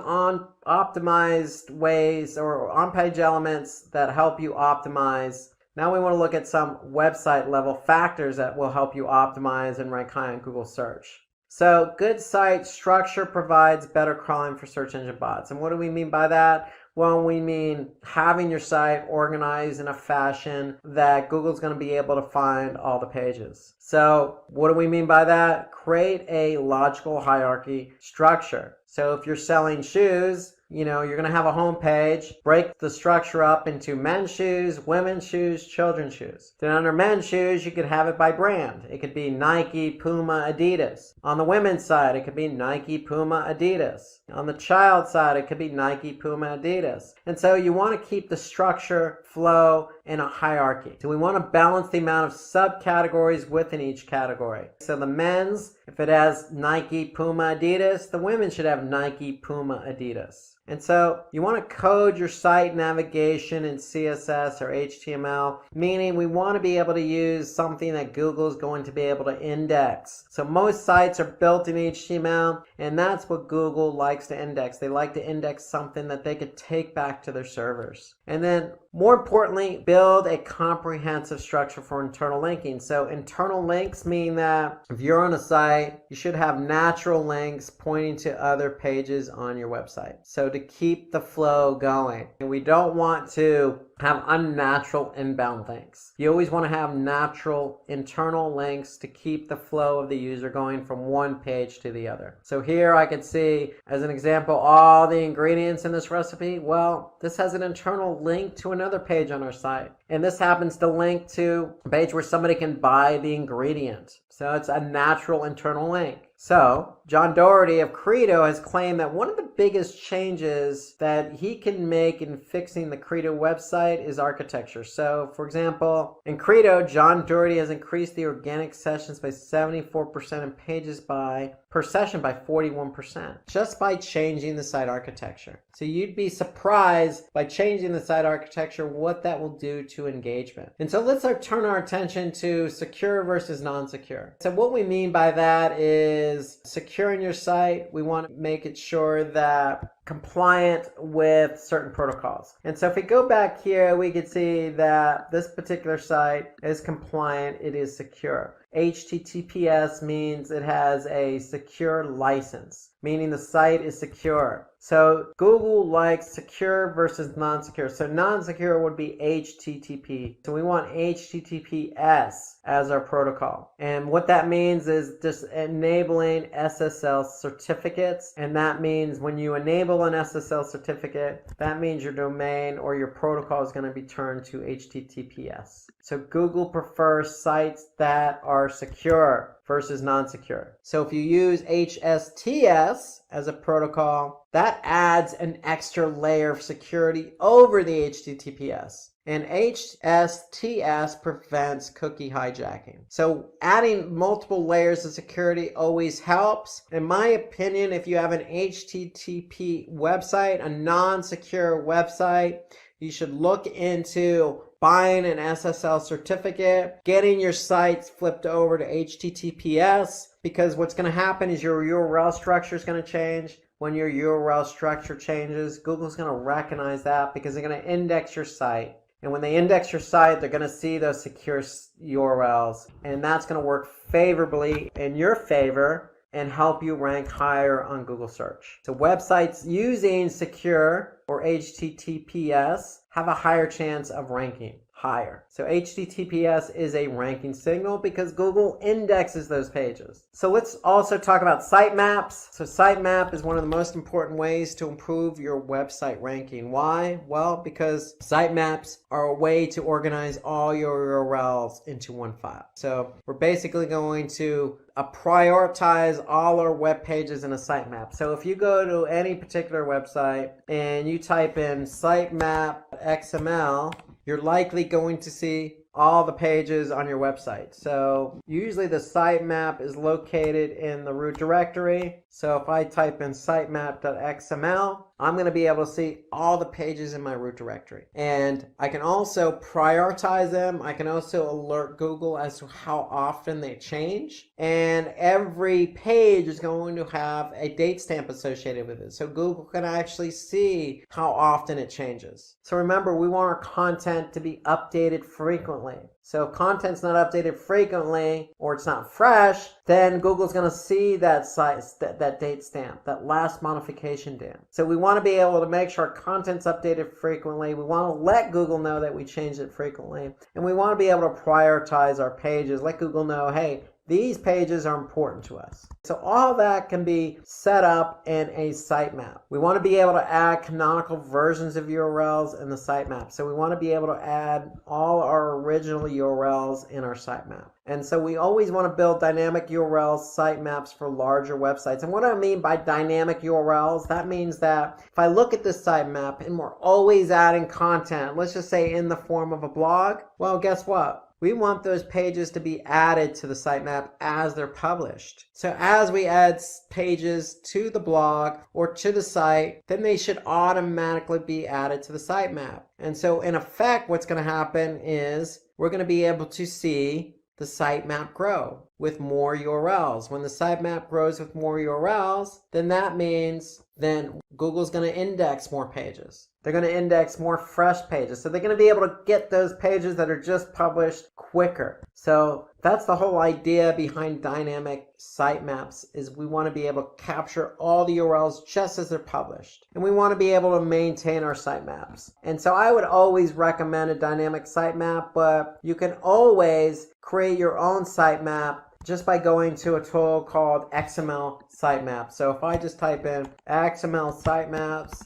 optimized ways or on-page elements that help you optimize. Now we want to look at some website level factors that will help you optimize and rank high on Google search. So good site structure provides better crawling for search engine bots. And what do we mean by that? Well, we mean having your site organized in a fashion that Google's going to be able to find all the pages. So what do we mean by that? Create a logical hierarchy structure. So if you're selling shoes, you're going to have a home page, break the structure up into men's shoes, women's shoes, children's shoes. Then under men's shoes, you could have it by brand. It could be Nike, Puma, Adidas. On the women's side, it could be Nike, Puma, Adidas. On the child side, it could be Nike, Puma, Adidas. And so you want to keep the structure, flow, in a hierarchy. So we want to balance the amount of subcategories within each category. So the men's, if it has Nike, Puma, Adidas, the women should have Nike, Puma, Adidas. And so you want to code your site navigation in CSS or HTML, meaning we want to be able to use something that Google is going to be able to index. So most sites are built in HTML, and that's what Google likes to index. They like to index something that they could take back to their servers. And then more importantly, build a comprehensive structure for internal linking. So internal links mean that if you're on a site, you should have natural links pointing to other pages on your website. So to keep the flow going. And we don't want to have unnatural inbound links. You always want to have natural internal links to keep the flow of the user going from one page to the other. So here I could see, as an example, all the ingredients in this recipe. Well, this has an internal link to another page on our site. And this happens to link to a page where somebody can buy the ingredient. So it's a natural internal link. So John Doherty of Credo has claimed that one of the biggest changes that he can make in fixing the Credo website is architecture. So for example, in Credo, John Doherty has increased the organic sessions by 74% and pages per session by 41%, just by changing the site architecture. So you'd be surprised by changing the site architecture what that will do to engagement. And so let's turn our attention to secure versus non-secure. So what we mean by that is securing your site. We want to make it sure that compliant with certain protocols. And so if we go back here, we can see that this particular site is compliant, it is secure. HTTPS means it has a secure license, meaning the site is secure. So Google likes secure versus non-secure. So non-secure would be HTTP. So we want HTTPS as our protocol. And what that means is just enabling SSL certificates. And that means when you enable an SSL certificate, that means your domain or your protocol is going to be turned to HTTPS. So Google prefers sites that are secure versus non-secure. So if you use HSTS as a protocol, that adds an extra layer of security over the HTTPS. And HSTS prevents cookie hijacking. So adding multiple layers of security always helps. In my opinion, if you have an HTTP website, a non-secure website, you should look into buying an SSL certificate, getting your sites flipped over to HTTPS, because what's going to happen is your URL structure is going to change. When your URL structure changes, Google's going to recognize that because they're going to index your site. And when they index your site, they're going to see those secure URLs. And that's going to work favorably in your favor and help you rank higher on Google search. So websites using secure or HTTPS have a higher chance of ranking higher. So HTTPS is a ranking signal because Google indexes those pages. So let's also talk about sitemaps. So sitemap is one of the most important ways to improve your website ranking. Why? Well, because sitemaps are a way to organize all your URLs into one file. So we're basically going to prioritize all our web pages in a sitemap. So if you go to any particular website and you type in sitemap XML, you're likely going to see all the pages on your website. So usually the sitemap is located in the root directory. So if I type in sitemap.xml, I'm going to be able to see all the pages in my root directory. And I can also prioritize them. I can also alert Google as to how often they change. And every page is going to have a date stamp associated with it. So Google can actually see how often it changes. So remember, we want our content to be updated frequently. So if content's not updated frequently or it's not fresh, then Google's going to see that date stamp, that last modification date. So we want to be able to make sure our content's updated frequently. We want to let Google know that we changed it frequently. And we want to be able to prioritize our pages, let Google know, hey, these pages are important to us. So all that can be set up in a sitemap. We want to be able to add canonical versions of URLs in the sitemap. So we want to be able to add all our original URLs in our sitemap. And so we always want to build dynamic URL sitemaps for larger websites. And what I mean by dynamic URLs, that means that if I look at this sitemap and we're always adding content, let's just say in the form of a blog, well, guess what? We want those pages to be added to the sitemap as they're published. So as we add pages to the blog or to the site, then they should automatically be added to the sitemap. And so in effect, what's going to happen is we're going to be able to see the sitemap grow with more URLs. When the sitemap grows with more URLs, then that means then Google's going to index more pages. They're going to index more fresh pages. So they're going to be able to get those pages that are just published quicker. So that's the whole idea behind dynamic sitemaps, is we want to be able to capture all the URLs just as they're published. And we want to be able to maintain our sitemaps. And so I would always recommend a dynamic sitemap, but you can always create your own sitemap just by going to a tool called XML Sitemap. So if I just type in XML Sitemaps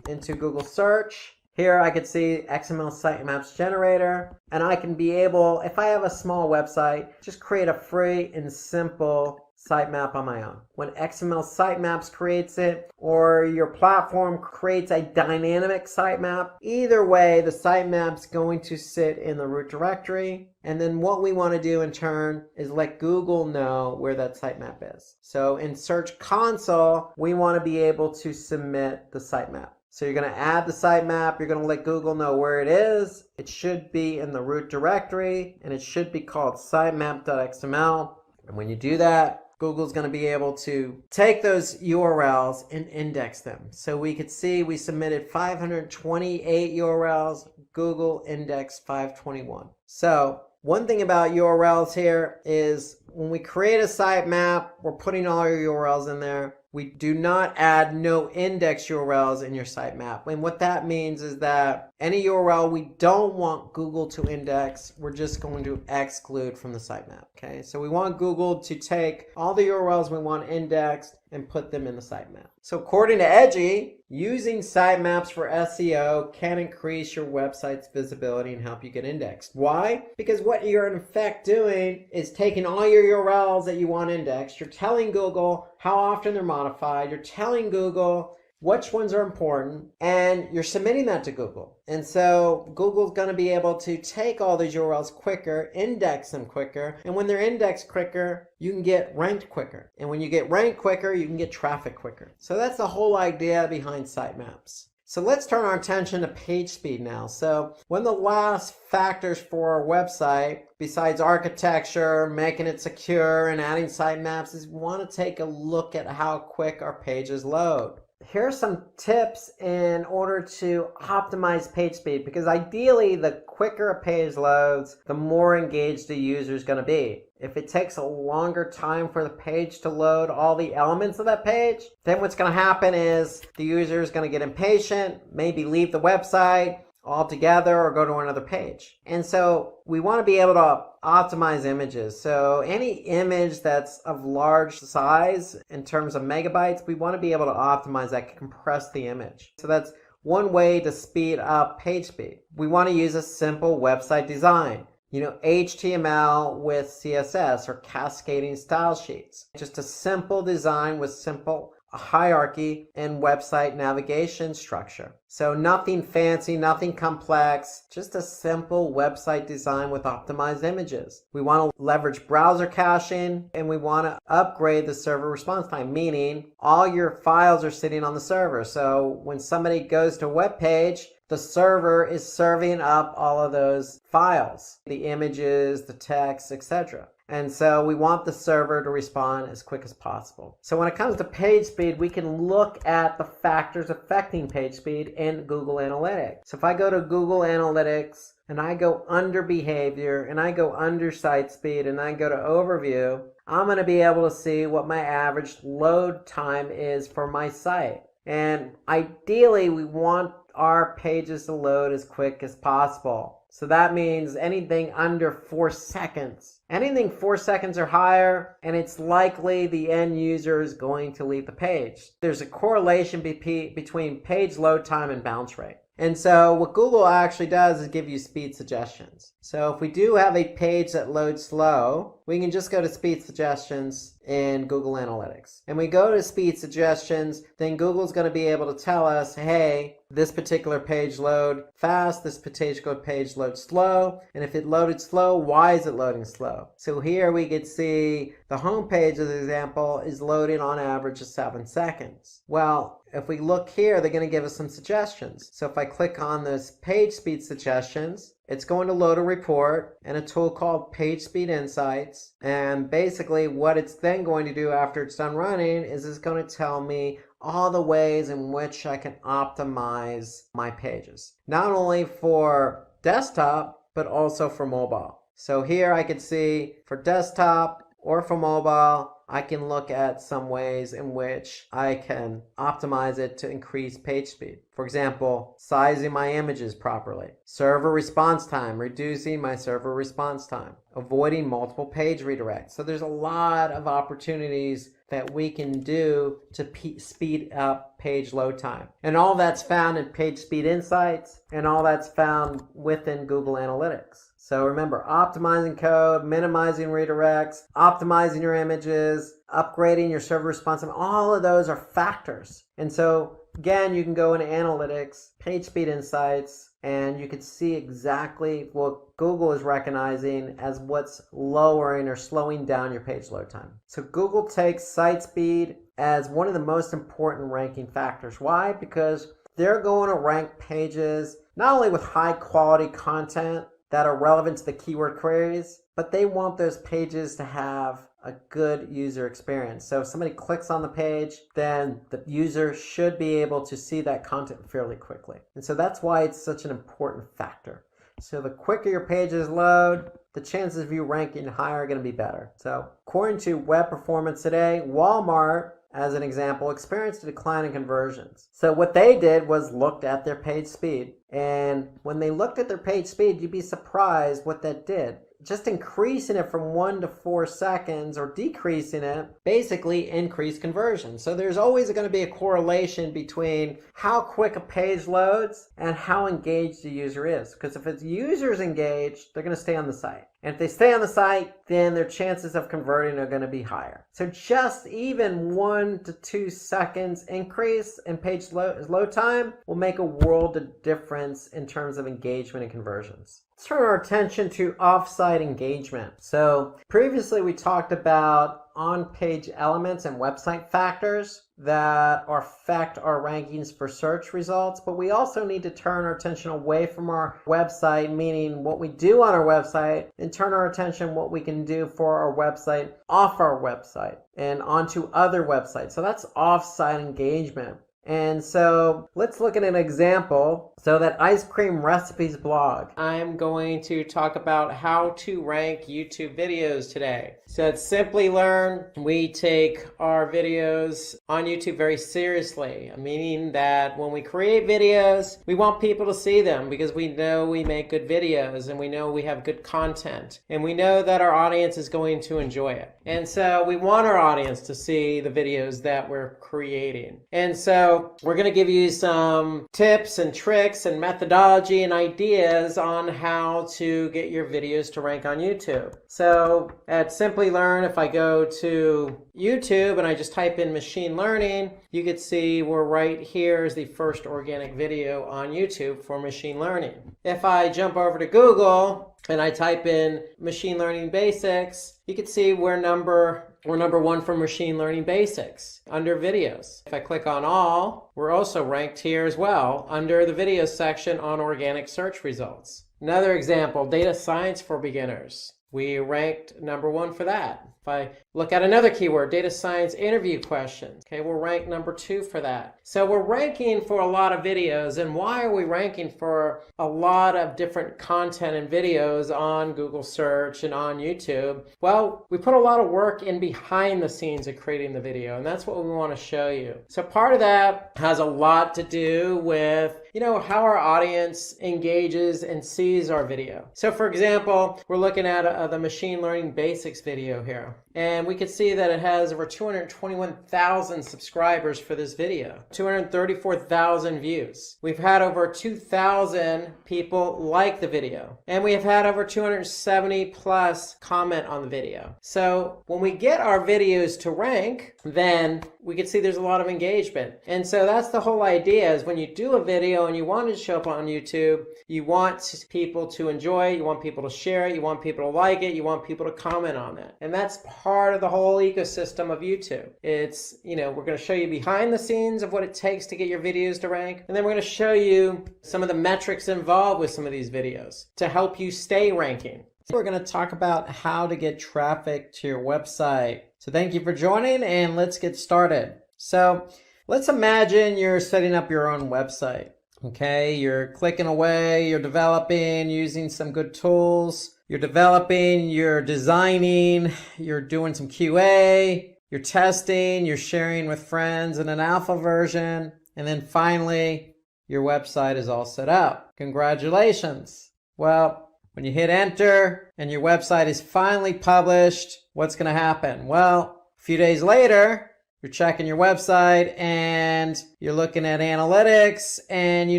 into Google search, here I could see XML Sitemaps Generator, and I can be able, if I have a small website, just create a free and simple sitemap on my own. When XML Sitemaps creates it, or your platform creates a dynamic sitemap, either way, the sitemap's going to sit in the root directory. And then what we want to do in turn is let Google know where that sitemap is. So in Search Console, we want to be able to submit the sitemap. So you're going to add the sitemap, you're going to let Google know where it is. It should be in the root directory, and it should be called sitemap.xml. And when you do that, Google's going to be able to take those URLs and index them. So we could see we submitted 528 URLs, Google indexed 521. So one thing about URLs here is when we create a sitemap, we're putting all our URLs in there. We do not add no index URLs in your sitemap. And what that means is that any URL we don't want Google to index, we're just going to exclude from the sitemap. Okay, so we want Google to take all the URLs we want indexed and put them in the sitemap. So according to Edgy, using sitemaps for SEO can increase your website's visibility and help you get indexed. Why? Because what you're in effect doing is taking all your URLs that you want indexed, you're telling Google how often they're modified, you're telling Google which ones are important, and you're submitting that to Google. And so Google's going to be able to take all these URLs quicker, index them quicker, and when they're indexed quicker, you can get ranked quicker. And when you get ranked quicker, you can get traffic quicker. So that's the whole idea behind sitemaps. So let's turn our attention to page speed now. So one of the last factors for our website, besides architecture, making it secure, and adding sitemaps, is we want to take a look at how quick our pages load. Here are some tips in order to optimize page speed, because ideally the quicker a page loads, the more engaged the user is going to be. If it takes a longer time for the page to load all the elements of that page, then what's going to happen is the user is going to get impatient, maybe leave the website altogether or go to another page. And so we want to be able to optimize images. So any image that's of large size in terms of megabytes, we want to be able to optimize that, compress the image. So that's one way to speed up page speed. We want to use a simple website design. HTML with CSS or cascading style sheets. Just a simple design with simple hierarchy and website navigation structure. So nothing fancy, nothing complex, just a simple website design with optimized images. We want to leverage browser caching, and we want to upgrade the server response time, meaning all your files are sitting on the server. So when somebody goes to a web page, the server is serving up all of those files, the images, the text, etc. And so we want the server to respond as quick as possible. So when it comes to page speed, we can look at the factors affecting page speed in Google Analytics. So if I go to Google Analytics and I go under behavior and I go under site speed and I go to overview, I'm going to be able to see what my average load time is for my site. And ideally, we want our pages to load as quick as possible. So that means anything under 4 seconds. Anything 4 seconds or higher, and it's likely the end user is going to leave the page. There's a correlation between page load time and bounce rate. And so what Google actually does is give you speed suggestions. So if we do have a page that loads slow, we can just go to speed suggestions in Google Analytics. And we go to speed suggestions, then Google's going to be able to tell us, hey, this particular page load fast, this particular page loads slow, and if it loaded slow, why is it loading slow? So here we could see the home page, as an example, is loading on average of 7 seconds. Well, if we look here, they're going to give us some suggestions. So if I click on this page speed suggestions, it's going to load a report and a tool called Page Speed Insights. And basically what it's then going to do after it's done running is it's going to tell me all the ways in which I can optimize my pages, not only for desktop, but also for mobile. So here I can see for desktop or for mobile, I can look at some ways in which I can optimize it to increase page speed. For example, sizing my images properly, server response time, reducing my server response time, avoiding multiple page redirects. So there's a lot of opportunities that we can do to speed up page load time. And all that's found in Page Speed Insights, and all that's found within Google Analytics. So remember, optimizing code, minimizing redirects, optimizing your images, upgrading your server response time, all of those are factors. And so again, you can go into Analytics, Page Speed Insights, and you can see exactly what Google is recognizing as what's lowering or slowing down your page load time. So Google takes site speed as one of the most important ranking factors. Why? Because they're going to rank pages not only with high quality content that are relevant to the keyword queries, but they want those pages to have a good user experience. So if somebody clicks on the page, then the user should be able to see that content fairly quickly. And so that's why it's such an important factor. So the quicker your pages load, the chances of you ranking higher are going to be better. So according to Web Performance Today, Walmart, as an example, experienced a decline in conversions. So what they did was looked at their page speed. And when they looked at their page speed, you'd be surprised what that did. Just increasing it from 1 to 4 seconds or decreasing it basically increased conversion. So there's always going to be a correlation between how quick a page loads and how engaged the user is. Because if the user's engaged, they're going to stay on the site. And if they stay on the site, then their chances of converting are going to be higher. So just even 1 to 2 seconds increase in page load time will make a world of difference in terms of engagement and conversions. Let's turn our attention to off-site engagement. So previously we talked about on-page elements and website factors that affect our rankings for search results, but we also need to turn our attention away from our website, meaning what we do on our website, and turn our attention what we can do for our website off our website and onto other websites. So that's off-site engagement. And so let's look at an example. So that ice cream recipes blog, I'm going to talk about how to rank YouTube videos today. So at Simplilearn, we take our videos on YouTube very seriously, meaning that when we create videos, we want people to see them because we know we make good videos and we know we have good content and we know that our audience is going to enjoy it. And so we want our audience to see the videos that we're creating. And so we're going to give you some tips and tricks and methodology and ideas on how to get your videos to rank on YouTube. So at Simplilearn, if I go to YouTube and I just type in machine learning, you can see we're right here is the first organic video on YouTube for machine learning. If I jump over to Google and I type in machine learning basics, you can see we're number 1 for machine learning basics under videos. If I click on all, we're also ranked here as well under the video section on organic search results. Another example, data science for beginners. We ranked number 1 for that. If I look at another keyword, data science interview questions, okay, we're ranked number 2 for that. So we're ranking for a lot of videos. And why are we ranking for a lot of different content and videos on Google search and on YouTube? Well, we put a lot of work in behind the scenes of creating the video, and that's what we want to show you. So part of that has a lot to do with how our audience engages and sees our video. So for example, we're looking at the machine learning basics video here. And we can see that it has over 221,000 subscribers for this video, 234,000 views. We've had over 2,000 people like the video, and we have had over 270 plus comment on the video. So when we get our videos to rank, then we can see there's a lot of engagement. And so that's the whole idea, is when you do a video and you want it to show up on YouTube, you want people to enjoy it, you want people to share it, you want people to like it, you want people to comment on it. And that's part of the whole ecosystem of YouTube. It's, we're going to show you behind the scenes of what it takes to get your videos to rank. And then we're going to show you some of the metrics involved with some of these videos to help you stay ranking. So we're going to talk about how to get traffic to your website. So thank you for joining, and let's get started. So let's imagine you're setting up your own website. Okay, you're clicking away, you're developing, using some good tools. You're developing, you're designing, you're doing some QA, you're testing, you're sharing with friends in an alpha version, and then finally, your website is all set up. Congratulations. Well, when you hit enter and your website is finally published, what's going to happen? Well, a few days later, you're checking your website and you're looking at analytics and you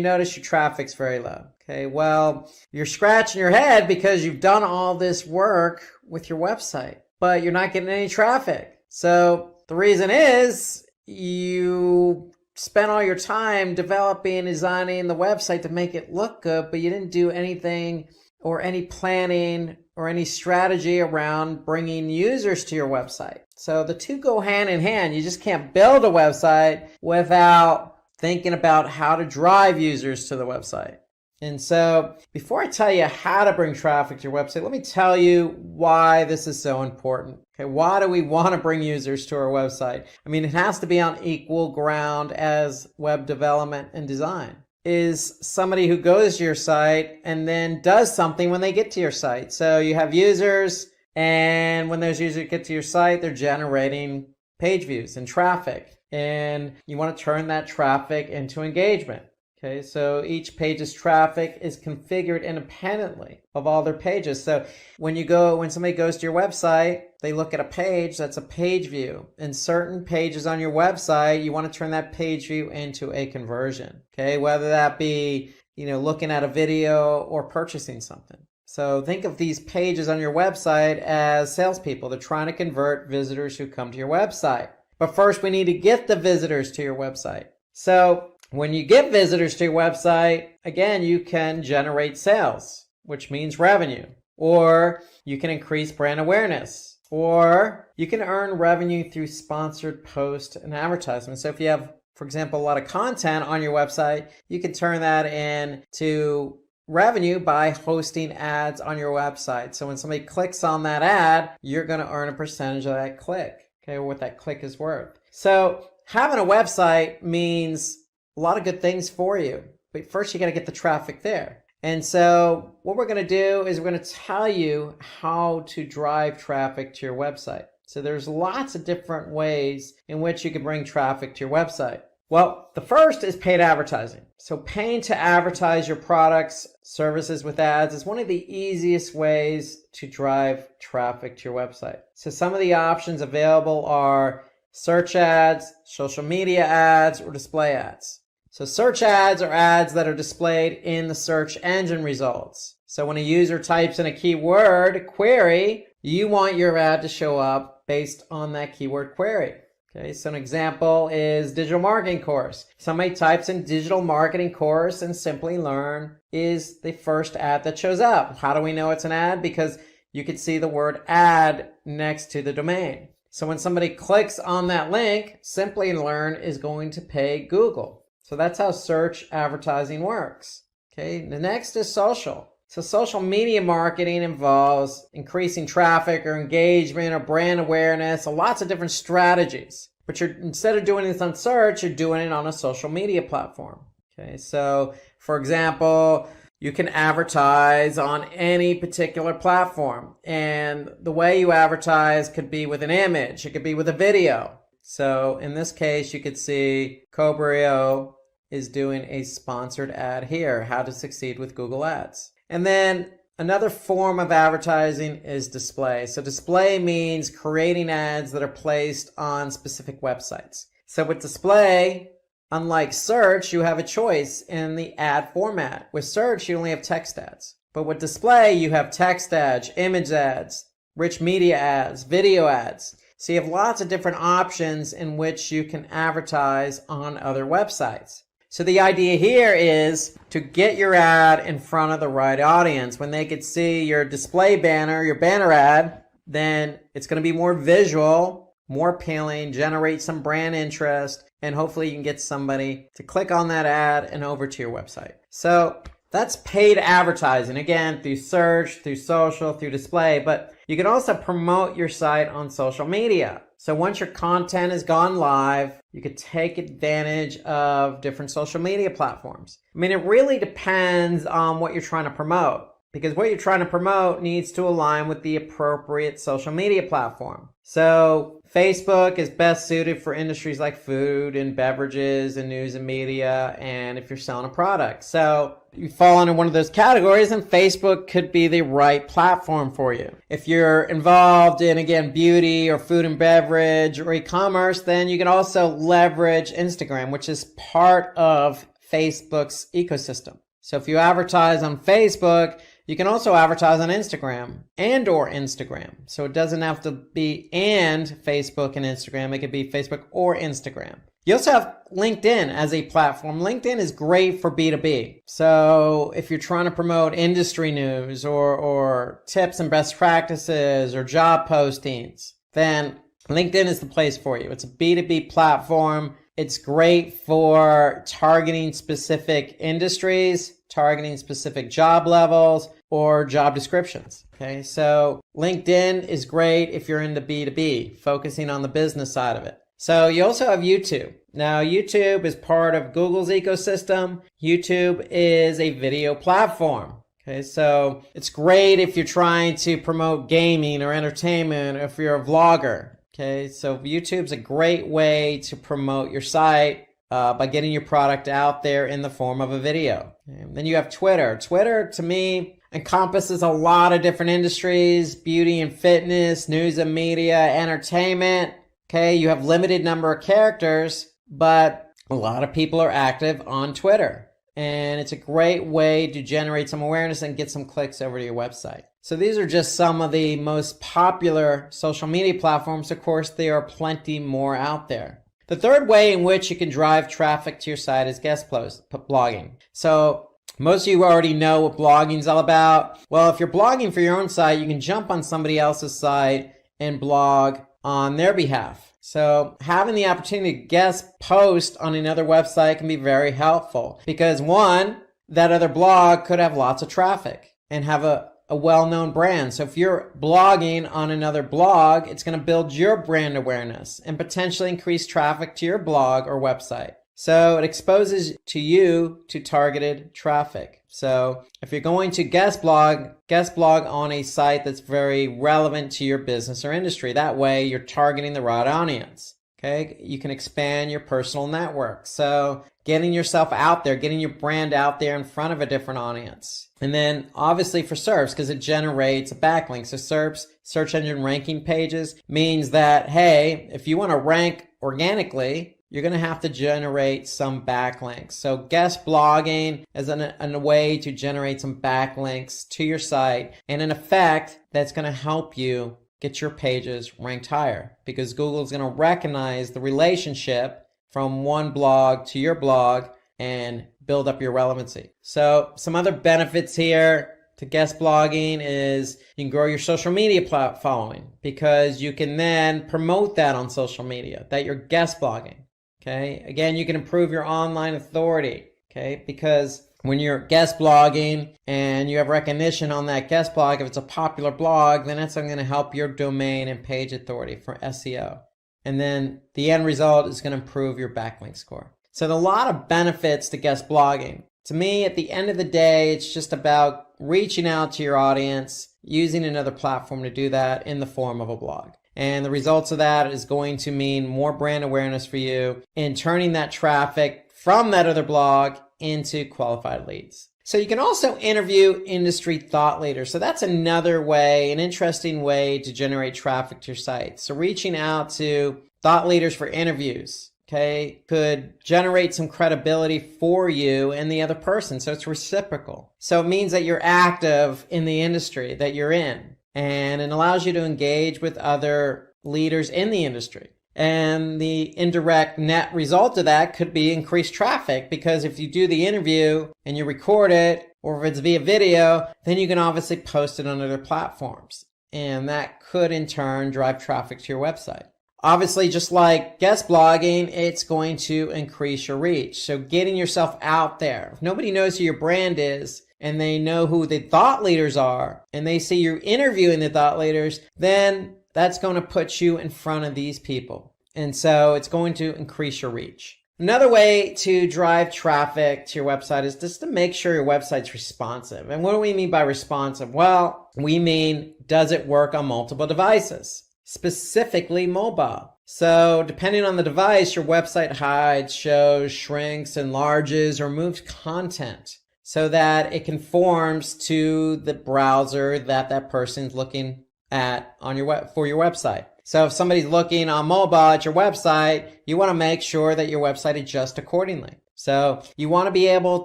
notice your traffic's very low. Okay, well, you're scratching your head because you've done all this work with your website, but you're not getting any traffic. So the reason is you spent all your time developing and designing the website to make it look good, but you didn't do anything or any planning or any strategy around bringing users to your website. So the two go hand in hand. You just can't build a website without thinking about how to drive users to the website. And so before I tell you how to bring traffic to your website, let me tell you why this is so important. Okay, why do we want to bring users to our website? I mean, it has to be on equal ground as web development and design. Is somebody who goes to your site and then does something when they get to your site. So you have users, and when those users get to your site, they're generating page views and traffic. And you want to turn that traffic into engagement. Okay, so each page's traffic is configured independently of all their pages. So when somebody goes to your website, they look at a page, that's a page view. And certain pages on your website, you want to turn that page view into a conversion. Okay, whether that be, looking at a video or purchasing something. So think of these pages on your website as salespeople. They're trying to convert visitors who come to your website. But first, we need to get the visitors to your website. So when you get visitors to your website, again, you can generate sales, which means revenue, or you can increase brand awareness, or you can earn revenue through sponsored posts and advertisements. So if you have, for example, a lot of content on your website, you can turn that into revenue by hosting ads on your website. So when somebody clicks on that ad, you're going to earn a percentage of that click, okay, or what that click is worth. So having a website means a lot of good things for you, but first you got to get the traffic there. And so what we're going to do is we're going to tell you how to drive traffic to your website. So there's lots of different ways in which you can bring traffic to your website. Well, the first is paid advertising. So paying to advertise your products, services with ads is one of the easiest ways to drive traffic to your website. So some of the options available are search ads, social media ads, or display ads. So search ads are ads that are displayed in the search engine results. So when a user types in a keyword query, you want your ad to show up based on that keyword query. Okay, so an example is digital marketing course. Somebody types in digital marketing course and Simplilearn is the first ad that shows up. How do we know it's an ad? Because you can see the word ad next to the domain. So when somebody clicks on that link, Simplilearn is going to pay Google. So that's how search advertising works. Okay, the next is social. So social media marketing involves increasing traffic or engagement or brand awareness, or lots of different strategies. But instead of doing this on search, you're doing it on a social media platform. Okay, so for example, you can advertise on any particular platform. And the way you advertise could be with an image, it could be with a video. So in this case, you could see Cobrio is doing a sponsored ad here, how to succeed with Google Ads. And then another form of advertising is display. So display means creating ads that are placed on specific websites. So with display, unlike search, you have a choice in the ad format. With search, you only have text ads. But with display, you have text ads, image ads, rich media ads, video ads. So you have lots of different options in which you can advertise on other websites. So the idea here is to get your ad in front of the right audience. When they could see your display banner, your banner ad, then it's going to be more visual, more appealing, generate some brand interest, and hopefully you can get somebody to click on that ad and over to your website. So that's paid advertising, again, through search, through social, through display, but you can also promote your site on social media. So once your content has gone live, you could take advantage of different social media platforms. I mean, it really depends on what you're trying to promote, because what you're trying to promote needs to align with the appropriate social media platform. So Facebook is best suited for industries like food and beverages and news and media, and if you're selling a product. So you fall into one of those categories, and Facebook could be the right platform for you. If you're involved in, again, beauty or food and beverage or e-commerce, then you can also leverage Instagram, which is part of Facebook's ecosystem. So if you advertise on Facebook, you can also advertise on Instagram and or Instagram. So it doesn't have to be and Facebook and Instagram. It could be Facebook or Instagram. You also have LinkedIn as a platform. LinkedIn is great for B2B. So if you're trying to promote industry news or tips and best practices or job postings, then LinkedIn is the place for you. It's a B2B platform. It's great for targeting specific industries, targeting specific job levels or job descriptions. Okay, so LinkedIn is great if you're into B2B, focusing on the business side of it. So you also have YouTube. Now, YouTube is part of Google's ecosystem. YouTube is a video platform. Okay, so it's great if you're trying to promote gaming or entertainment, or if you're a vlogger. Okay, so YouTube's a great way to promote your site by getting your product out there in the form of a video. Okay, then you have Twitter. Twitter, to me, encompasses a lot of different industries: beauty and fitness, news and media, entertainment. Okay, you have limited number of characters, but a lot of people are active on Twitter. And it's a great way to generate some awareness and get some clicks over to your website. So these are just some of the most popular social media platforms. Of course, there are plenty more out there. The third way in which you can drive traffic to your site is guest blogging. So most of you already know what blogging is all about. Well, if you're blogging for your own site, you can jump on somebody else's site and blog on their behalf. So having the opportunity to guest post on another website can be very helpful, because one, that other blog could have lots of traffic and have a well-known brand. So if you're blogging on another blog, it's going to build your brand awareness and potentially increase traffic to your blog or website. So it exposes to you to targeted traffic. So if you're going to guest blog on a site that's very relevant to your business or industry. That way you're targeting the right audience. Okay, you can expand your personal network. So getting yourself out there, getting your brand out there in front of a different audience. And then obviously for SERPs, because it generates a backlink. So SERPs, search engine ranking pages, means that, hey, if you want to rank organically, you're going to have to generate some backlinks. So guest blogging is a way to generate some backlinks to your site. And in effect, that's going to help you get your pages ranked higher, because Google is going to recognize the relationship from one blog to your blog and build up your relevancy. So some other benefits here to guest blogging is you can grow your social media following, because you can then promote that on social media that you're guest blogging. Okay, again, you can improve your online authority. Okay, because when you're guest blogging and you have recognition on that guest blog, if it's a popular blog, then that's going to help your domain and page authority for SEO. And then the end result is going to improve your backlink score. So there are a lot of benefits to guest blogging. To me, at the end of the day, it's just about reaching out to your audience, using another platform to do that in the form of a blog. And the results of that is going to mean more brand awareness for you in turning that traffic from that other blog into qualified leads. So you can also interview industry thought leaders. So that's another way, an interesting way to generate traffic to your site. So reaching out to thought leaders for interviews, okay, could generate some credibility for you and the other person. So it's reciprocal. So it means that you're active in the industry that you're in, and it allows you to engage with other leaders in the industry. And the indirect net result of that could be increased traffic, because if you do the interview and you record it, or if it's via video, then you can obviously post it on other platforms. And that could in turn drive traffic to your website. Obviously, just like guest blogging, it's going to increase your reach. So getting yourself out there. If nobody knows who your brand is, and they know who the thought leaders are, and they see you interviewing the thought leaders, then that's going to put you in front of these people. And so it's going to increase your reach. Another way to drive traffic to your website is just to make sure your website's responsive. And what do we mean by responsive? Well, we mean, does it work on multiple devices, specifically mobile? So depending on the device, your website hides, shows, shrinks, enlarges, or moves content so that it conforms to the browser that person's looking at on your for your website. So if somebody's looking on mobile at your website, you want to make sure that your website adjusts accordingly. So you want to be able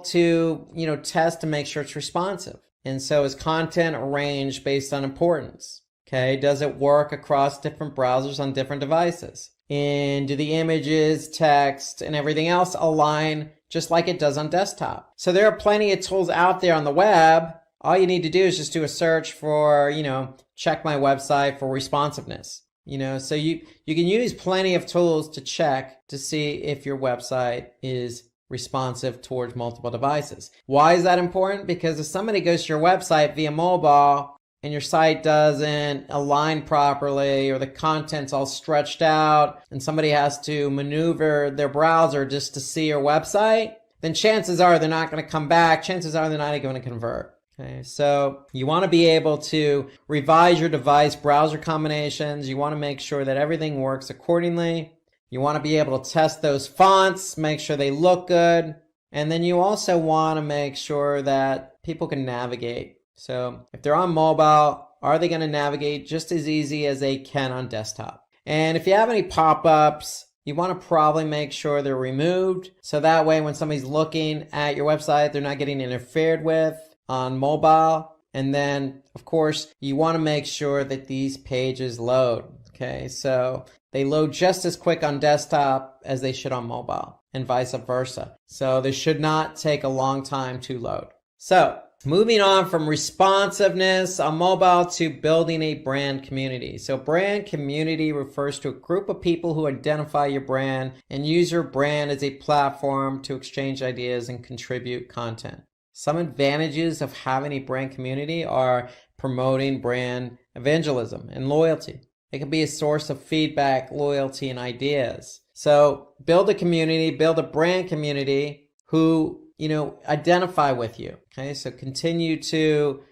to, test to make sure it's responsive. And so is content arranged based on importance? Okay, does it work across different browsers on different devices? And do the images, text, and everything else align just like it does on desktop? So there are plenty of tools out there on the web. All you need to do is just do a search for, check my website for responsiveness. So you can use plenty of tools to check to see if your website is responsive towards multiple devices. Why is that important? Because if somebody goes to your website via mobile and your site doesn't align properly, or the content's all stretched out and somebody has to maneuver their browser just to see your website, then chances are they're not going to come back. Chances are they're not going to convert. Okay, so you want to be able to revise your device browser combinations. You want to make sure that everything works accordingly. You want to be able to test those fonts, make sure they look good. And then you also want to make sure that people can navigate. So if they're on mobile, are they going to navigate just as easy as they can on desktop? And if you have any pop-ups, you want to probably make sure they're removed. So that way when somebody's looking at your website, they're not getting interfered with on mobile. And then of course you want to make sure that these pages load. Okay, so they load just as quick on desktop as they should on mobile, and vice versa. So they should not take a long time to load. So moving on from responsiveness on mobile to building a brand community. So brand community refers to a group of people who identify your brand and use your brand as a platform to exchange ideas and contribute content. Some advantages of having a brand community are promoting brand evangelism and loyalty. It can be a source of feedback, loyalty, and ideas. So build a community, build a brand community who, identify with you. Okay, so continue to,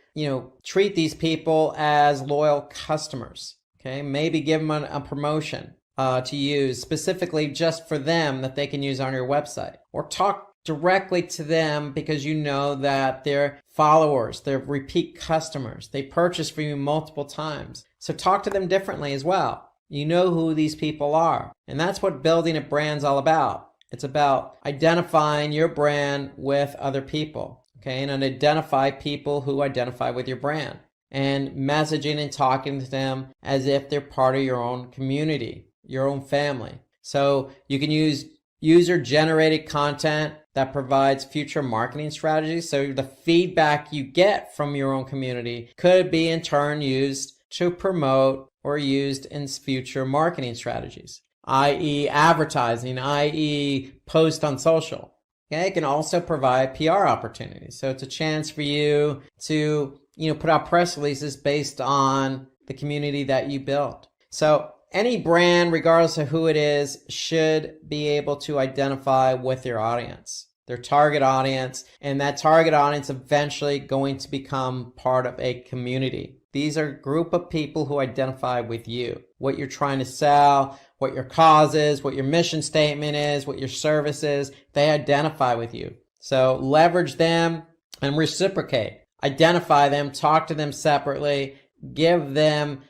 treat these people as loyal customers. Okay, maybe give them a promotion to use specifically just for them that they can use on your website, or talk directly to them because you know that they're followers, they're repeat customers, they purchase from you multiple times. So talk to them differently as well. You know who these people are. And that's what building a brand's all about. It's about identifying your brand with other people, okay? And identify people who identify with your brand, and messaging and talking to them as if they're part of your own community, your own family. So you can use user-generated content that provides future marketing strategies. So the feedback you get from your own community could be in turn used to promote or used in future marketing strategies, i.e. advertising, i.e. post on social. Okay, it can also provide PR opportunities. So it's a chance for you to, put out press releases based on the community that you built. So any brand, regardless of who it is, should be able to identify with their audience, their target audience, and that target audience eventually going to become part of a community. These are a group of people who identify with you, what you're trying to sell, what your cause is, what your mission statement is, what your service is. They identify with you. So leverage them and reciprocate. Identify them, talk to them separately, give them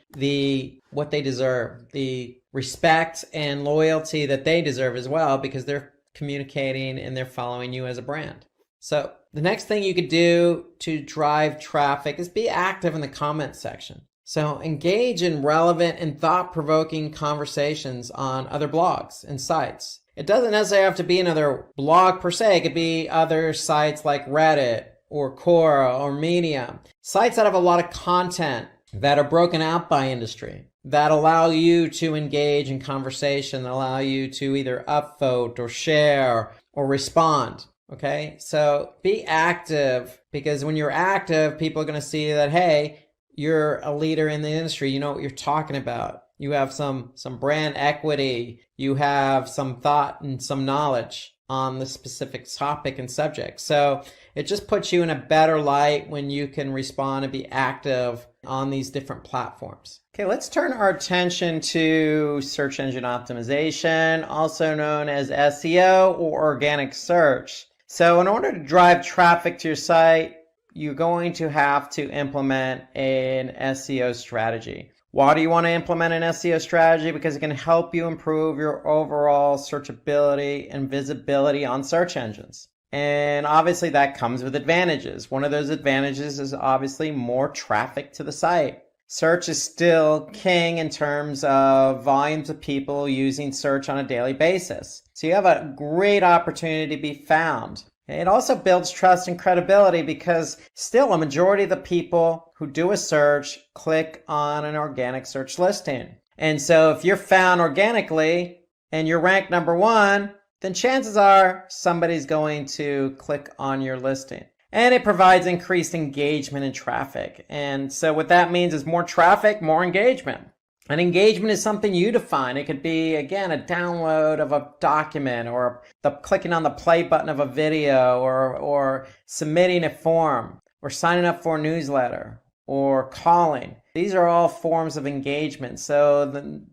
what they deserve, the respect and loyalty that they deserve as well, because they're communicating and they're following you as a brand. So the next thing you could do to drive traffic is be active in the comment section. So engage in relevant and thought-provoking conversations on other blogs and sites. It doesn't necessarily have to be another blog per se. It could be other sites like Reddit or Quora or Medium. Sites that have a lot of content that are broken out by industry, that allow you to engage in conversation, that allow you to either upvote or share or respond. Okay, so be active, because when you're active, people are going to see that, hey, you're a leader in the industry. You know what you're talking about. You have some brand equity. You have some thought and some knowledge on the specific topic and subject. So it just puts you in a better light when you can respond and be active on these different platforms. Okay, let's turn our attention to search engine optimization, also known as SEO or organic search. So in order to drive traffic to your site, you're going to have to implement an SEO strategy. Why do you want to implement an SEO strategy? Because it can help you improve your overall searchability and visibility on search engines. And obviously that comes with advantages. One of those advantages is obviously more traffic to the site. Search is still king in terms of volumes of people using search on a daily basis. So you have a great opportunity to be found. It also builds trust and credibility because still a majority of the people who do a search click on an organic search listing. And so if you're found organically and you're ranked number 1, then chances are somebody's going to click on your listing. And it provides increased engagement and traffic. And so what that means is more traffic, more engagement. And engagement is something you define. It could be, again, a download of a document or clicking on the play button of a video or submitting a form or signing up for a newsletter or calling. These are all forms of engagement. So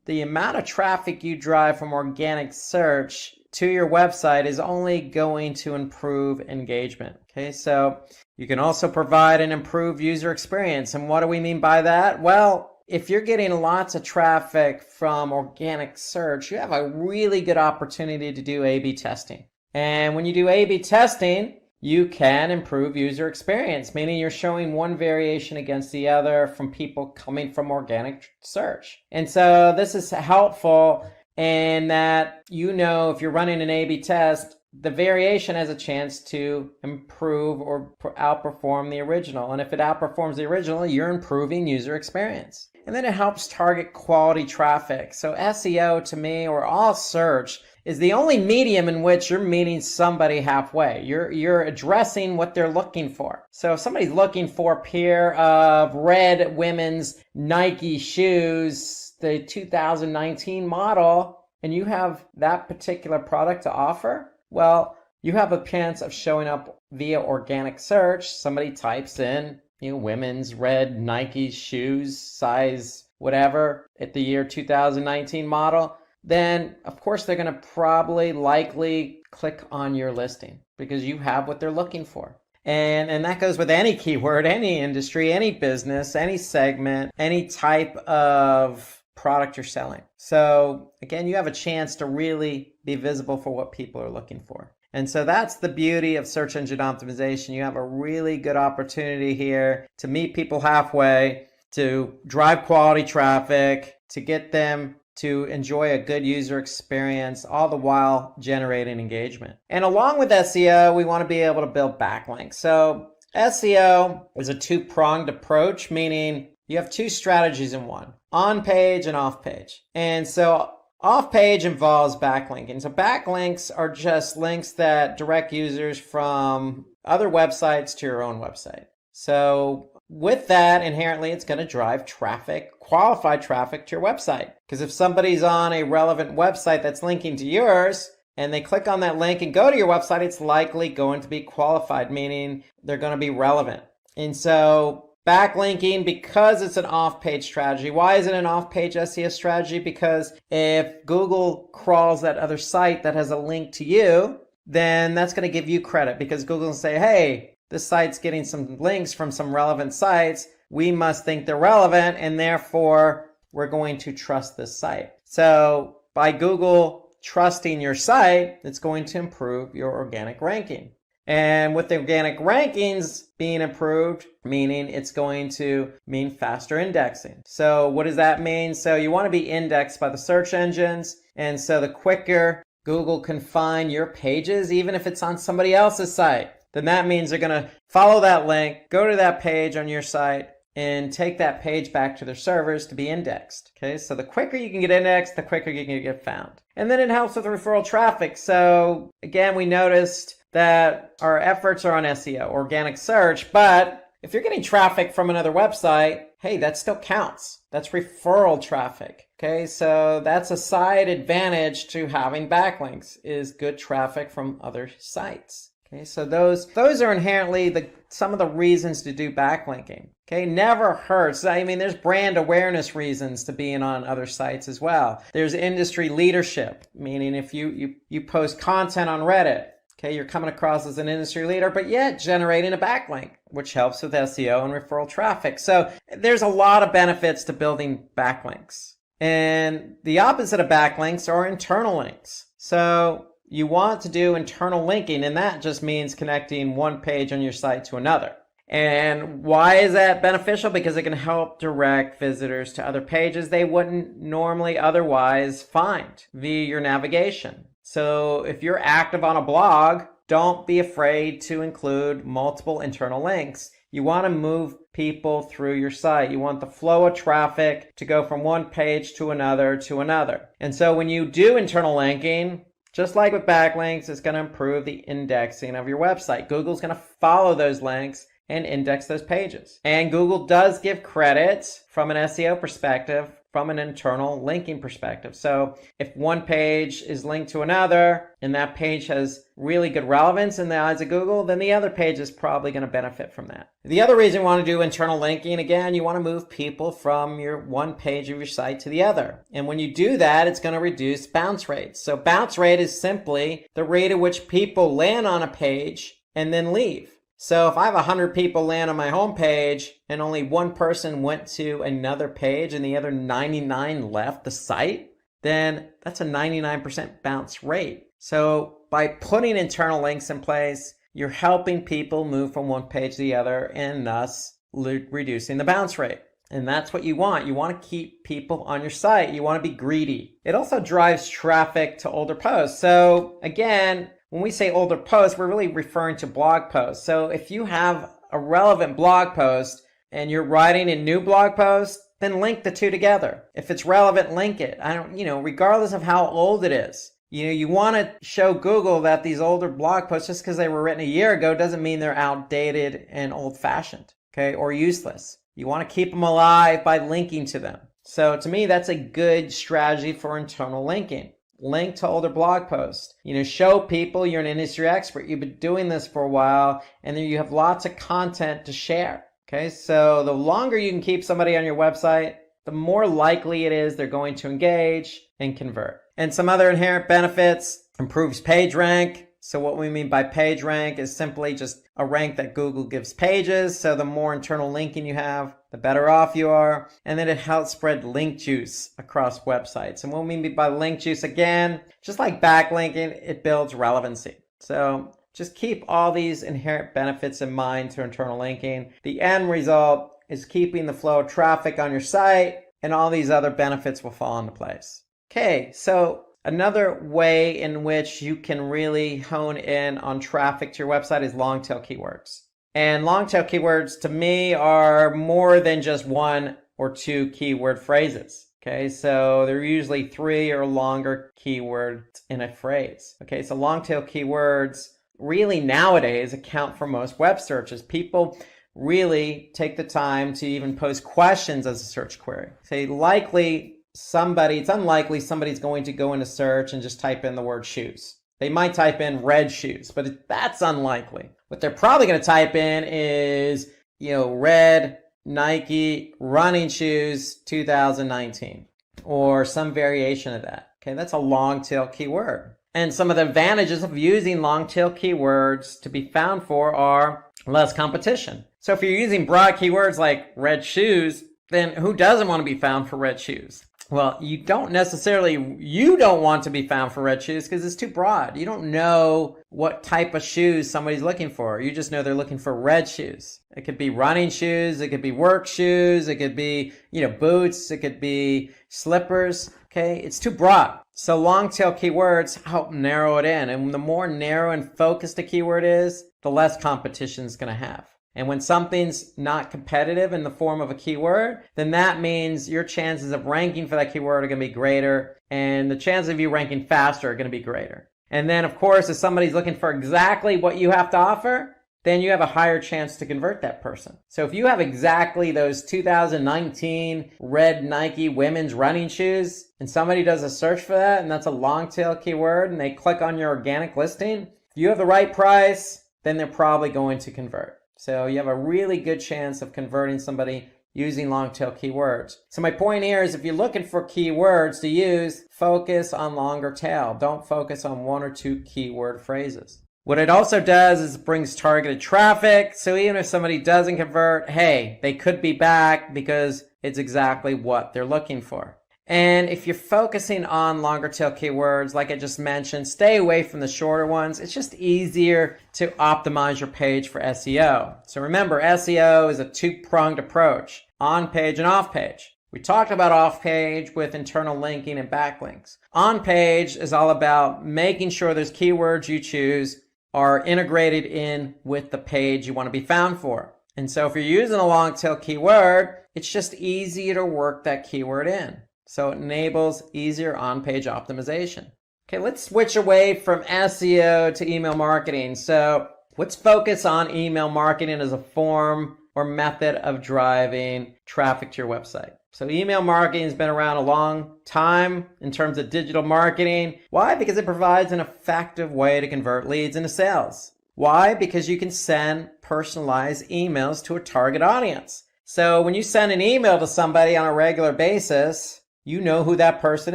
the amount of traffic you drive from organic search to your website is only going to improve engagement. Okay, so you can also provide an improved user experience. And what do we mean by that? Well, if you're getting lots of traffic from organic search, you have a really good opportunity to do A/B testing. And when you do A/B testing, you can improve user experience, meaning you're showing one variation against the other from people coming from organic search. And so this is helpful in that, if you're running an A/B test, the variation has a chance to improve or outperform the original. And if it outperforms the original, you're improving user experience. And then it helps target quality traffic. So SEO to me, or all search, is the only medium in which you're meeting somebody halfway. You're addressing what they're looking for. So if somebody's looking for a pair of red women's Nike shoes, the 2019 model, and you have that particular product to offer, well, you have a chance of showing up via organic search. Somebody types in, women's red Nike shoes, size whatever, at the year 2019 model, then of course they're going to likely click on your listing because you have what they're looking for. And that goes with any keyword, any industry, any business, any segment, any type of product you're selling. So again, you have a chance to really be visible for what people are looking for. And so that's the beauty of search engine optimization. You have a really good opportunity here to meet people halfway, to drive quality traffic, to get them to enjoy a good user experience, all the while generating engagement. And along with SEO, we want to be able to build backlinks. So SEO is a two-pronged approach, meaning you have two strategies in one, on page and off page. And so off page involves backlinking. So backlinks are just links that direct users from other websites to your own website. So with that, inherently, it's going to drive traffic, qualified traffic to your website. Because if somebody's on a relevant website that's linking to yours, and they click on that link and go to your website, it's likely going to be qualified, meaning they're going to be relevant. And so backlinking, because it's an off-page strategy. Why is it an off-page SEO strategy? Because if Google crawls that other site that has a link to you, then that's going to give you credit because Google will say, hey, this site's getting some links from some relevant sites. We must think they're relevant, and therefore we're going to trust this site. So by Google trusting your site, it's going to improve your organic ranking. And with the organic rankings being improved, meaning it's going to mean faster indexing. So what does that mean? So you want to be indexed by the search engines. And so the quicker Google can find your pages, even if it's on somebody else's site, then that means they're going to follow that link, go to that page on your site, and take that page back to their servers to be indexed. Okay, so the quicker you can get indexed, the quicker you can get found. And then it helps with referral traffic. So again, we noticed that our efforts are on SEO, organic search, but if you're getting traffic from another website, hey, that still counts. That's referral traffic. Okay, so that's a side advantage to having backlinks, is good traffic from other sites. Okay, so those are inherently some of the reasons to do backlinking. Okay, never hurts. I mean, there's brand awareness reasons to being on other sites as well. There's industry leadership, meaning if you post content on Reddit, okay, you're coming across as an industry leader, but yet generating a backlink, which helps with SEO and referral traffic. So there's a lot of benefits to building backlinks. And the opposite of backlinks are internal links. So you want to do internal linking, and that just means connecting one page on your site to another. And why is that beneficial? Because it can help direct visitors to other pages they wouldn't normally otherwise find via your navigation. So if you're active on a blog, don't be afraid to include multiple internal links. You want to move people through your site. You want the flow of traffic to go from one page to another to another. And so when you do internal linking, just like with backlinks, it's going to improve the indexing of your website. Google's going to follow those links and index those pages. And Google does give credit from an SEO perspective, from an internal linking perspective. So if one page is linked to another and that page has really good relevance in the eyes of Google, then the other page is probably going to benefit from that. The other reason you want to do internal linking, again, you want to move people from your one page of your site to the other. And when you do that, it's going to reduce bounce rates. So bounce rate is simply the rate at which people land on a page and then leave. So if I have 100 people land on my home page and only one person went to another page and the other 99 left the site, then that's a 99% bounce rate. So by putting internal links in place, you're helping people move from one page to the other and thus reducing the bounce rate. And that's what you want. You want to keep people on your site. You want to be greedy. It also drives traffic to older posts. So again, when we say older posts, we're really referring to blog posts. So if you have a relevant blog post and you're writing a new blog post, then link the two together. If it's relevant, link it. Regardless of how old it is. You want to show Google that these older blog posts, just because they were written a year ago, doesn't mean they're outdated and old-fashioned, okay, or useless. You want to keep them alive by linking to them. So to me, that's a good strategy for internal linking. Link to older blog posts. Show people you're an industry expert. You've been doing this for a while, and then you have lots of content to share. Okay, so the longer you can keep somebody on your website, the more likely it is they're going to engage and convert. And some other inherent benefits: improves page rank. So what we mean by page rank is simply just a rank that Google gives pages. So the more internal linking you have, the better off you are. And then it helps spread link juice across websites. And what we mean by link juice, again, just like backlinking, it builds relevancy. So just keep all these inherent benefits in mind to internal linking. The end result is keeping the flow of traffic on your site, and all these other benefits will fall into place. Okay, so another way in which you can really hone in on traffic to your website is long tail keywords. And long tail keywords to me are more than just one or two keyword phrases. Okay, so they're usually 3 or longer keywords in a phrase. Okay, so long tail keywords really nowadays account for most web searches. People really take the time to even pose questions as a search query. It's unlikely somebody's going to go into search and just type in the word shoes. They might type in red shoes, but that's unlikely. What they're probably going to type in is, red Nike running shoes 2019 or some variation of that. Okay, that's a long tail keyword. And some of the advantages of using long tail keywords to be found for are less competition. So if you're using broad keywords like red shoes, then who doesn't want to be found for red shoes? Well, you don't want to be found for red shoes because it's too broad. You don't know what type of shoes somebody's looking for. You just know they're looking for red shoes. It could be running shoes. It could be work shoes. It could be, boots. It could be slippers. Okay. It's too broad. So long tail keywords help narrow it in. And the more narrow and focused a keyword is, the less competition it's going to have. And when something's not competitive in the form of a keyword, then that means your chances of ranking for that keyword are going to be greater, and the chances of you ranking faster are going to be greater. And then, of course, if somebody's looking for exactly what you have to offer, then you have a higher chance to convert that person. So if you have exactly those 2019 red Nike women's running shoes and somebody does a search for that and that's a long tail keyword and they click on your organic listing, if you have the right price, then they're probably going to convert. So you have a really good chance of converting somebody using long tail keywords. So my point here is if you're looking for keywords to use, focus on longer tail. Don't focus on one or two keyword phrases. What it also does is it brings targeted traffic. So even if somebody doesn't convert, hey, they could be back because it's exactly what they're looking for. And if you're focusing on longer tail keywords, like I just mentioned, stay away from the shorter ones. It's just easier to optimize your page for SEO. So remember, SEO is a two-pronged approach, on page and off page. We talked about off page with internal linking and backlinks. On page is all about making sure those keywords you choose are integrated in with the page you want to be found for. And so if you're using a long tail keyword, it's just easier to work that keyword in. So it enables easier on-page optimization. Okay, let's switch away from SEO to email marketing. So let's focus on email marketing as a form or method of driving traffic to your website. So email marketing has been around a long time in terms of digital marketing. Why? Because it provides an effective way to convert leads into sales. Why? Because you can send personalized emails to a target audience. So when you send an email to somebody on a regular basis, you know who that person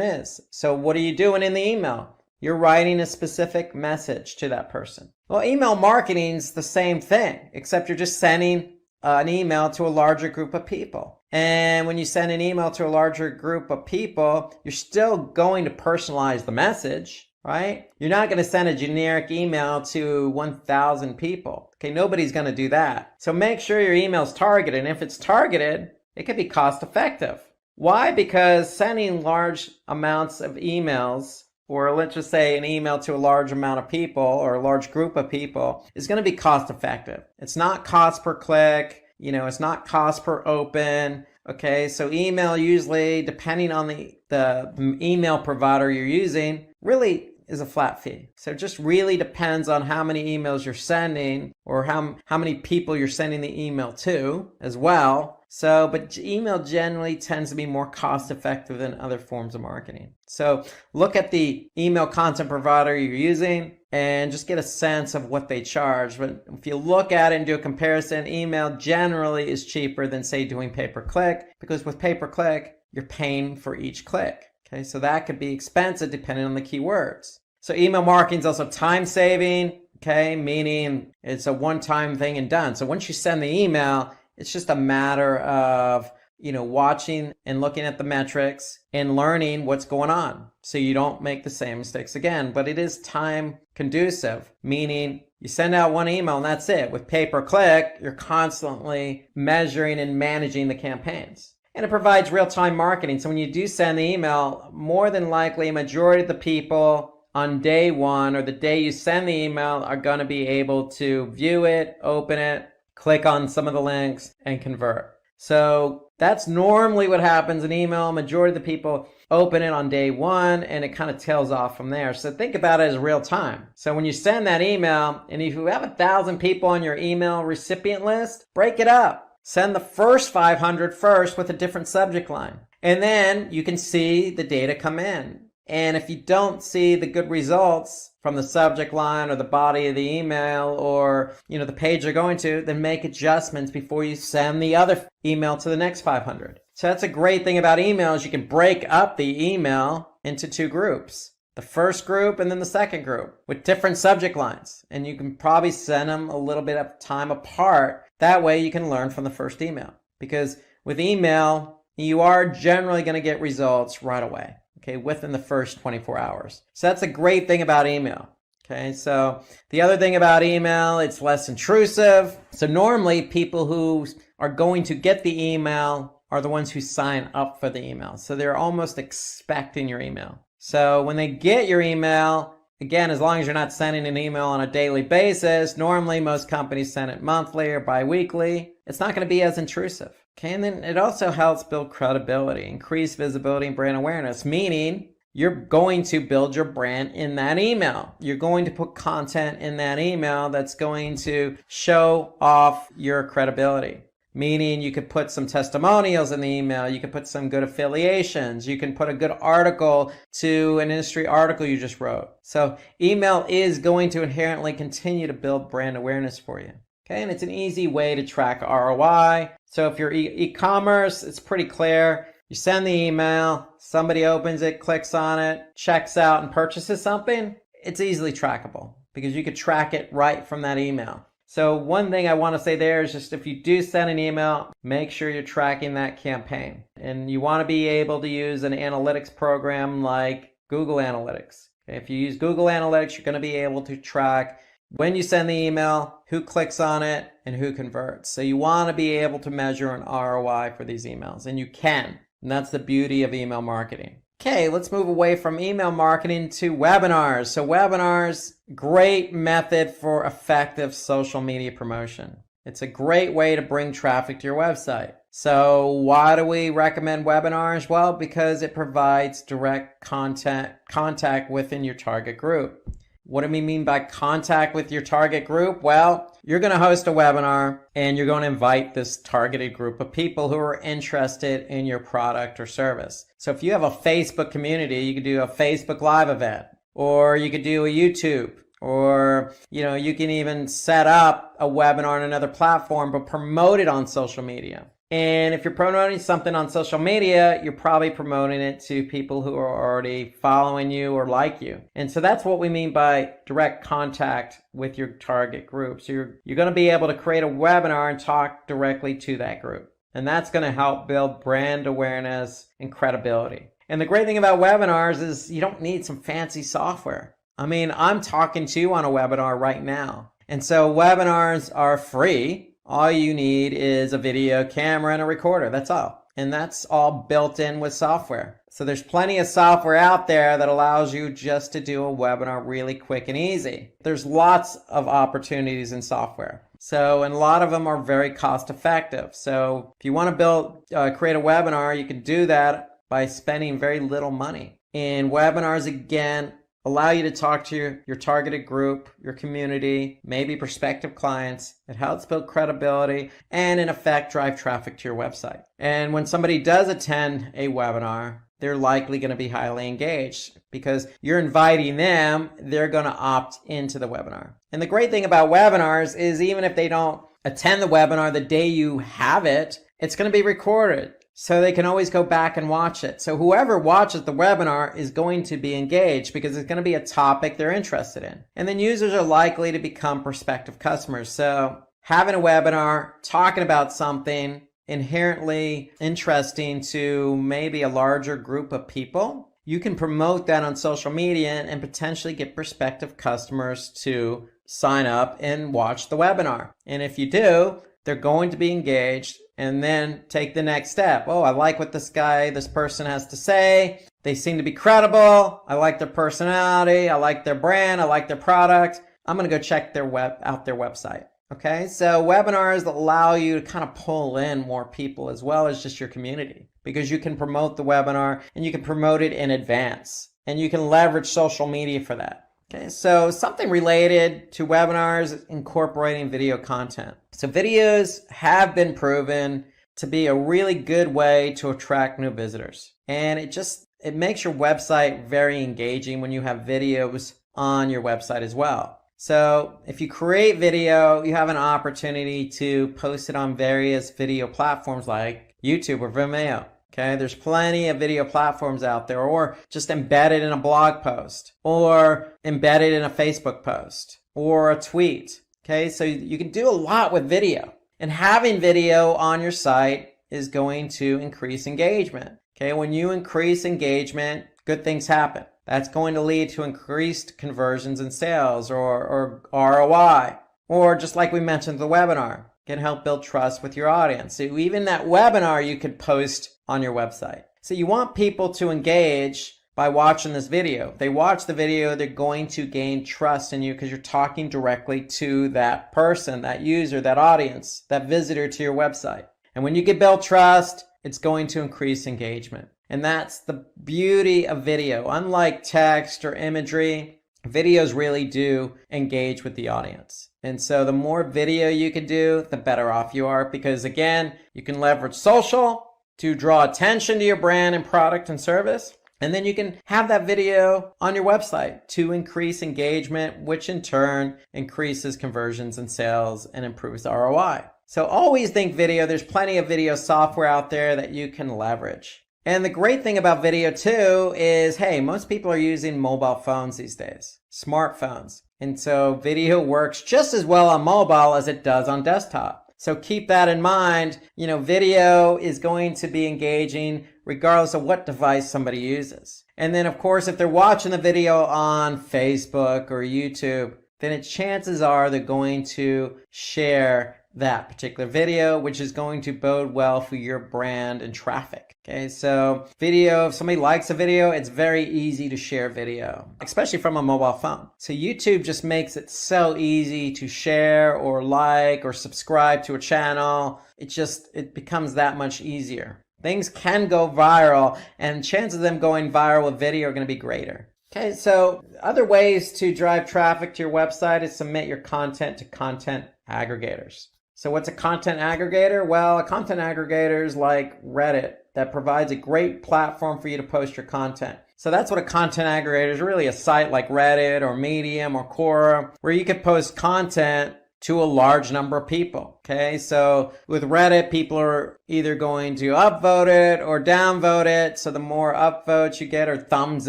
is. So what are you doing in the email? You're writing a specific message to that person. Well, email marketing is the same thing, except you're just sending an email to a larger group of people. And when you send an email to a larger group of people, you're still going to personalize the message, right? You're not going to send a generic email to 1,000 people. Okay, nobody's going to do that. So make sure your email is targeted. And if it's targeted, it can be cost effective. Why? Because sending large amounts of emails, or let's just say an email to a large amount of people or a large group of people, is going to be cost effective. It's not cost per click. It's not cost per open. Okay, so email usually, depending on the email provider you're using, really is a flat fee. So it just really depends on how many emails you're sending or how many people you're sending the email to as well. So, but email generally tends to be more cost effective than other forms of marketing. So look at the email content provider you're using and just get a sense of what they charge. But if you look at it and do a comparison, email generally is cheaper than, say, doing pay-per-click, because with pay-per-click, you're paying for each click. Okay, so that could be expensive depending on the keywords. So email marketing is also time saving, okay, meaning it's a one-time thing and done. So once you send the email, it's just a matter of, watching and looking at the metrics and learning what's going on so you don't make the same mistakes again. But it is time conducive, meaning you send out one email and that's it. With pay-per-click, you're constantly measuring and managing the campaigns. And it provides real-time marketing. So when you do send the email, more than likely a majority of the people on day one or the day you send the email are going to be able to view it, open it, click on some of the links, and convert. So that's normally what happens in email. Majority of the people open it on day one and it kind of tails off from there. So think about it as real time. So when you send that email, and if you have 1,000 people on your email recipient list, break it up. Send the first 500 first with a different subject line. And then you can see the data come in. And if you don't see the good results from the subject line or the body of the email or, the page you're going to, then make adjustments before you send the other email to the next 500. So that's a great thing about emails. You can break up the email into two groups, the first group and then the second group with different subject lines. And you can probably send them a little bit of time apart. That way you can learn from the first email, because with email, you are generally going to get results right away. Okay, within the first 24 hours. So that's a great thing about email. Okay, so the other thing about email, it's less intrusive. So normally people who are going to get the email are the ones who sign up for the email. So they're almost expecting your email. So when they get your email, again, as long as you're not sending an email on a daily basis, normally most companies send it monthly or bi-weekly, it's not going to be as intrusive. Okay, and then it also helps build credibility, increase visibility and brand awareness, meaning you're going to build your brand in that email. You're going to put content in that email that's going to show off your credibility. Meaning you could put some testimonials in the email, you could put some good affiliations, you can put a good article to an industry article you just wrote. So email is going to inherently continue to build brand awareness for you. Okay, and it's an easy way to track ROI. So if you're e-commerce, it's pretty clear. You send the email, somebody opens it, clicks on it, checks out and purchases something. It's easily trackable because you could track it right from that email. So one thing I want to say there is just if you do send an email, make sure you're tracking that campaign. And you want to be able to use an analytics program like Google Analytics. Okay, if you use Google Analytics, you're going to be able to track when you send the email, who clicks on it, and who converts. So you want to be able to measure an ROI for these emails, and you can. And that's the beauty of email marketing. Okay, let's move away from email marketing to webinars. So webinars, great method for effective social media promotion. It's a great way to bring traffic to your website. So why do we recommend webinars? Well, because it provides direct contact within your target group. What do we mean by contact with your target group? Well, you're going to host a webinar and you're going to invite this targeted group of people who are interested in your product or service. So if you have a Facebook community, you could do a Facebook Live event, or you could do a YouTube, or you can even set up a webinar on another platform but promote it on social media. And if you're promoting something on social media, you're probably promoting it to people who are already following you or like you. And so that's what we mean by direct contact with your target group. So you're going to be able to create a webinar and talk directly to that group. And that's going to help build brand awareness and credibility. And the great thing about webinars is you don't need some fancy software. I mean, I'm talking to you on a webinar right now. And so webinars are free. All you need is a video camera and a recorder. That's all. And that's all built in with software. So there's plenty of software out there that allows you just to do a webinar really quick and easy. There's lots of opportunities in software. So, and a lot of them are very cost effective. So if you want to create a webinar, you can do that by spending very little money. And webinars, again, allow you to talk to your targeted group, your community, maybe prospective clients. It helps build credibility and, in effect, drive traffic to your website. And when somebody does attend a webinar, they're likely going to be highly engaged because you're inviting them, they're going to opt into the webinar. And the great thing about webinars is even if they don't attend the webinar the day you have it, it's going to be recorded. So they can always go back and watch it. So whoever watches the webinar is going to be engaged because it's going to be a topic they're interested in. And then users are likely to become prospective customers. So having a webinar, talking about something inherently interesting to maybe a larger group of people, you can promote that on social media and potentially get prospective customers to sign up and watch the webinar. And if you do, they're going to be engaged and then take the next step. Oh, I like what this person has to say. They seem to be credible. I like their personality. I like their brand. I like their product. I'm going to go check out their website. Okay, so webinars allow you to kind of pull in more people as well as just your community because you can promote the webinar and you can promote it in advance and you can leverage social media for that. Okay, so something related to webinars is incorporating video content. So videos have been proven to be a really good way to attract new visitors. And it makes your website very engaging when you have videos on your website as well. So if you create video, you have an opportunity to post it on various video platforms like YouTube or Vimeo. Okay, there's plenty of video platforms out there, or just embedded in a blog post, or embedded in a Facebook post, or a tweet. Okay, so you can do a lot with video. And having video on your site is going to increase engagement. Okay, when you increase engagement, good things happen. That's going to lead to increased conversions and sales or ROI. Or just like we mentioned, the webinar can help build trust with your audience. So even that webinar you could post on your website. So you want people to engage by watching this video. If they watch the video, they're going to gain trust in you because you're talking directly to that person, that user, that audience, that visitor to your website. And when you can build trust, it's going to increase engagement. And that's the beauty of video. Unlike text or imagery, videos really do engage with the audience. And so the more video you can do, the better off you are, because again, you can leverage social to draw attention to your brand and product and service. And then you can have that video on your website to increase engagement, which in turn increases conversions and sales and improves the ROI. So always think video. There's plenty of video software out there that you can leverage. And the great thing about video too is, hey, most people are using mobile phones these days, smartphones. And so video works just as well on mobile as it does on desktop. So keep that in mind. Video is going to be engaging regardless of what device somebody uses. And then of course, if they're watching the video on Facebook or YouTube, then chances are they're going to share that particular video, which is going to bode well for your brand and traffic. Okay, so video, if somebody likes a video, it's very easy to share video, especially from a mobile phone. So YouTube just makes it so easy to share or like or subscribe to a channel. It becomes that much easier. Things can go viral, and chances of them going viral with video are going to be greater. Okay, so other ways to drive traffic to your website is submit your content to content aggregators. So what's a content aggregator? Well, a content aggregator is like Reddit that provides a great platform for you to post your content. So that's what a content aggregator is, really a site like Reddit or Medium or Quora, where you can post content to a large number of people. Okay, so with Reddit, people are either going to upvote it or downvote it. So the more upvotes you get, or thumbs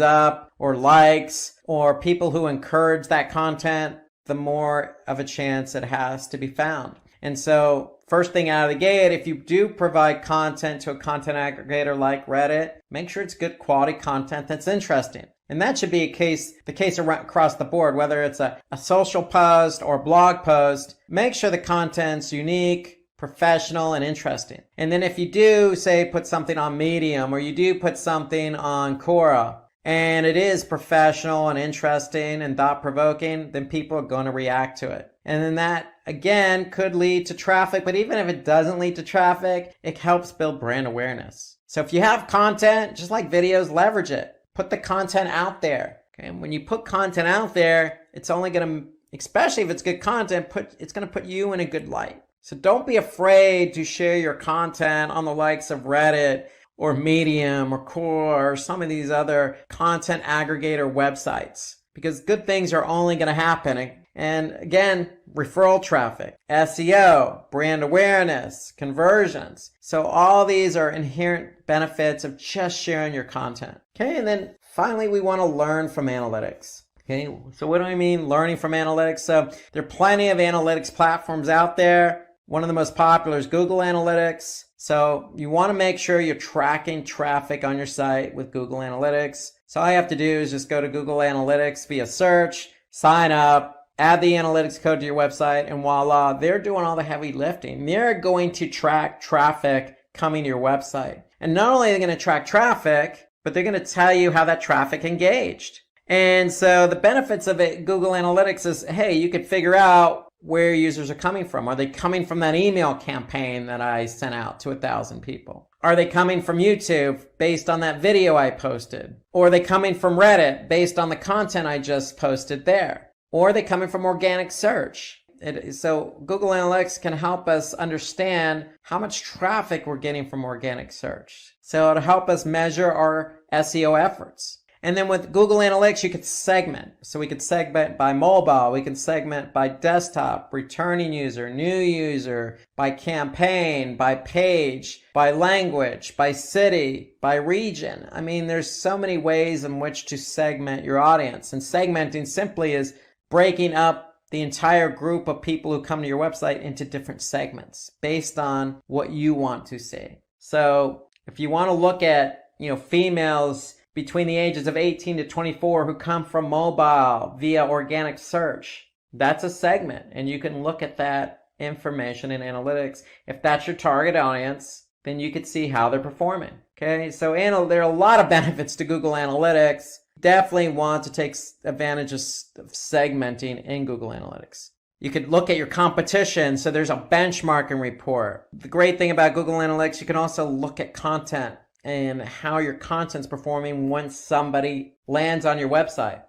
up or likes, or people who encourage that content, the more of a chance it has to be found. And so first thing out of the gate, if you do provide content to a content aggregator like Reddit, make sure it's good quality content that's interesting. And that should be the case across the board, whether it's a social post or blog post. Make sure the content's unique, professional, and interesting. And then if you do, say, put something on Medium, or you do put something on Quora, and it is professional and interesting and thought-provoking, then people are going to react to it. And then that, again, could lead to traffic. But even if it doesn't lead to traffic, it helps build brand awareness. So if you have content, just like videos, leverage it. Put the content out there. Okay? And when you put content out there, it's only going to, especially if it's good content, it's going to put you in a good light. So don't be afraid to share your content on the likes of Reddit or Medium or Quora or some of these other content aggregator websites, because good things are only going to happen. And again, referral traffic, SEO, brand awareness, conversions. So all these are inherent benefits of just sharing your content. Okay, and then finally, we want to learn from analytics. Okay, so what do I mean learning from analytics? So there are plenty of analytics platforms out there. One of the most popular is Google Analytics. So you want to make sure you're tracking traffic on your site with Google Analytics. So all you have to do is just go to Google Analytics via search, sign up, add the analytics code to your website, and voila, they're doing all the heavy lifting. They're going to track traffic coming to your website. And not only are they going to track traffic, but they're going to tell you how that traffic engaged. And so the benefits of it, Google Analytics, is, hey, you could figure out where users are coming from. Are they coming from that email campaign that I sent out to 1,000 people? Are they coming from YouTube based on that video I posted? Or are they coming from Reddit based on the content I just posted there? Or are they coming from organic search? So Google Analytics can help us understand how much traffic we're getting from organic search. So it'll help us measure our SEO efforts. And then with Google Analytics, you could segment. So we could segment by mobile, we can segment by desktop, returning user, new user, by campaign, by page, by language, by city, by region. I mean, there's so many ways in which to segment your audience. And segmenting simply is breaking up the entire group of people who come to your website into different segments based on what you want to see. So if you want to look at, females between the ages of 18 to 24 who come from mobile via organic search, that's a segment. And you can look at that information in analytics. If that's your target audience, then you could see how they're performing. Okay, so there are a lot of benefits to Google Analytics. Definitely want to take advantage of segmenting in Google Analytics. You could look at your competition. So there's a benchmarking report. The great thing about Google Analytics, you can also look at content and how your content's performing once somebody lands on your website.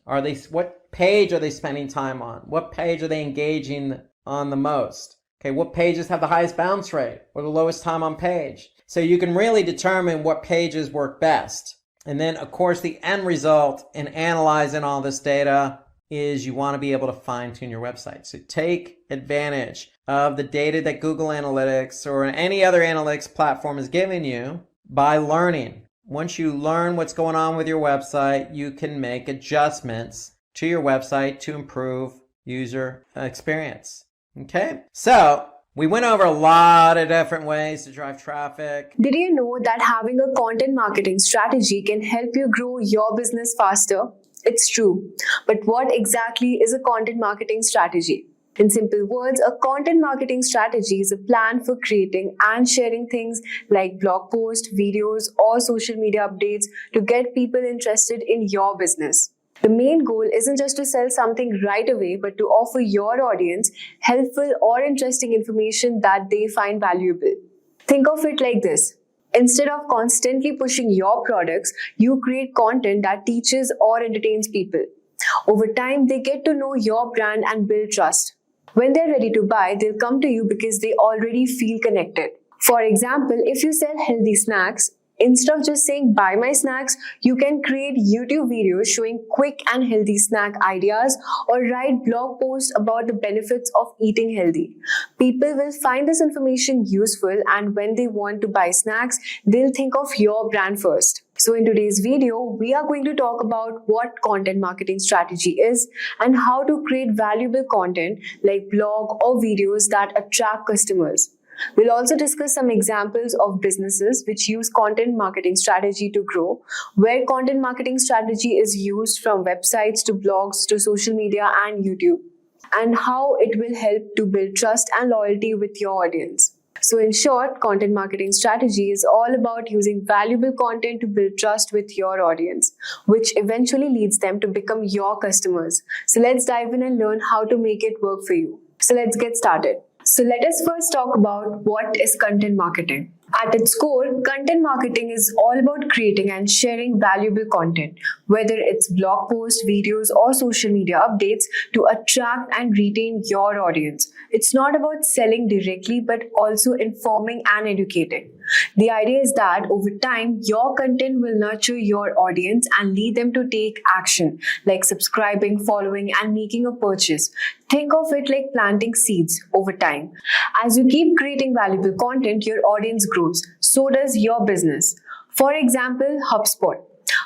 What page are they spending time on? What page are they engaging on the most? Okay, what pages have the highest bounce rate or the lowest time on page? So you can really determine what pages work best. And then, of course, the end result in analyzing all this data is you want to be able to fine-tune your website. So take advantage of the data that Google Analytics or any other analytics platform is giving you by learning. Once you learn what's going on with your website, you can make adjustments to your website to improve user experience. Okay? So we went over a lot of different ways to drive traffic. Did you know that having a content marketing strategy can help you grow your business faster? It's true. But what exactly is a content marketing strategy? In simple words, a content marketing strategy is a plan for creating and sharing things like blog posts, videos, or social media updates to get people interested in your business. The main goal isn't just to sell something right away, but to offer your audience helpful or interesting information that they find valuable. Think of it like this. Instead of constantly pushing your products, you create content that teaches or entertains people. Over time, they get to know your brand and build trust. When they're ready to buy, they'll come to you because they already feel connected. For example, if you sell healthy snacks, instead of just saying buy my snacks, you can create YouTube videos showing quick and healthy snack ideas or write blog posts about the benefits of eating healthy. People will find this information useful, and when they want to buy snacks, they'll think of your brand first. So in today's video, we are going to talk about what content marketing strategy is and how to create valuable content like blog or videos that attract customers. We'll also discuss some examples of businesses which use content marketing strategy to grow, where content marketing strategy is used from websites to blogs to social media and YouTube, and how it will help to build trust and loyalty with your audience. So in short, content marketing strategy is all about using valuable content to build trust with your audience, which eventually leads them to become your customers. So let's dive in and learn how to make it work for you. So let's get started. So let us first talk about what is content marketing. At its core, content marketing is all about creating and sharing valuable content, whether it's blog posts, videos, or social media updates to attract and retain your audience. It's not about selling directly, but also informing and educating. The idea is that over time, your content will nurture your audience and lead them to take action, like subscribing, following, and making a purchase. Think of it like planting seeds over time. As you keep creating valuable content, your audience grows. So does your business. For example, HubSpot.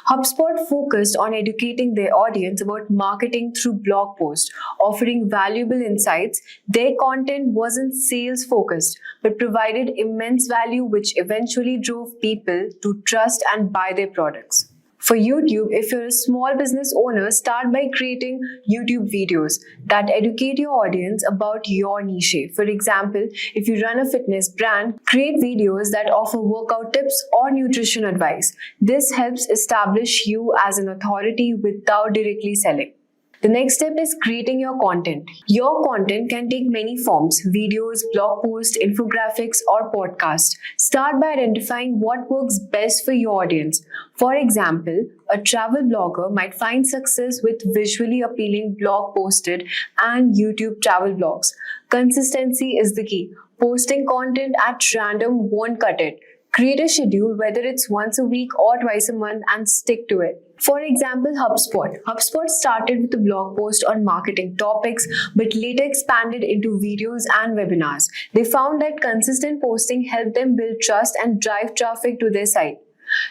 HubSpot focused on educating their audience about marketing through blog posts, offering valuable insights. Their content wasn't sales focused, but provided immense value, which eventually drove people to trust and buy their products. For YouTube, if you're a small business owner, start by creating YouTube videos that educate your audience about your niche. For example, if you run a fitness brand, create videos that offer workout tips or nutrition advice. This helps establish you as an authority without directly selling. The next step is creating your content. Your content can take many forms: videos, blog posts, infographics, or podcasts. Start by identifying what works best for your audience. For example, a travel blogger might find success with visually appealing blog posted and YouTube travel blogs. Consistency is the key. Posting content at random won't cut it. Create a schedule, whether it's once a week or twice a month, and stick to it. For example, HubSpot. HubSpot started with a blog post on marketing topics, but later expanded into videos and webinars. They found that consistent posting helped them build trust and drive traffic to their site.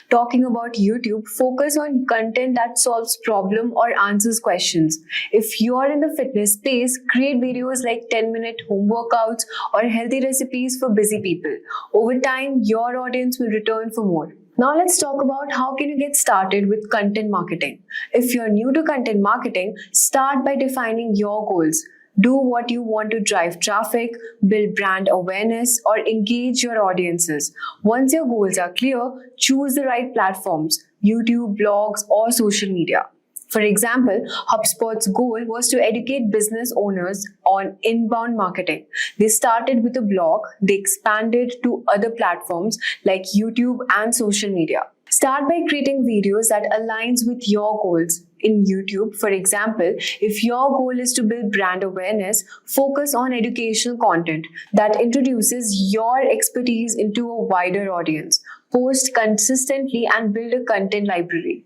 Talking about YouTube, focus on content that solves problems or answers questions. If you are in the fitness space, create videos like 10-minute home workouts or healthy recipes for busy people. Over time, your audience will return for more. Now let's talk about how can you get started with content marketing. If you're new to content marketing, start by defining your goals. Do what you want to drive traffic, build brand awareness, or engage your audiences. Once your goals are clear, choose the right platforms: YouTube, blogs, or social media. For example, HubSpot's goal was to educate business owners on inbound marketing. They started with a blog, they expanded to other platforms like YouTube and social media. Start by creating videos that aligns with your goals. In YouTube, for example, if your goal is to build brand awareness, focus on educational content that introduces your expertise into a wider audience. Post consistently and build a content library.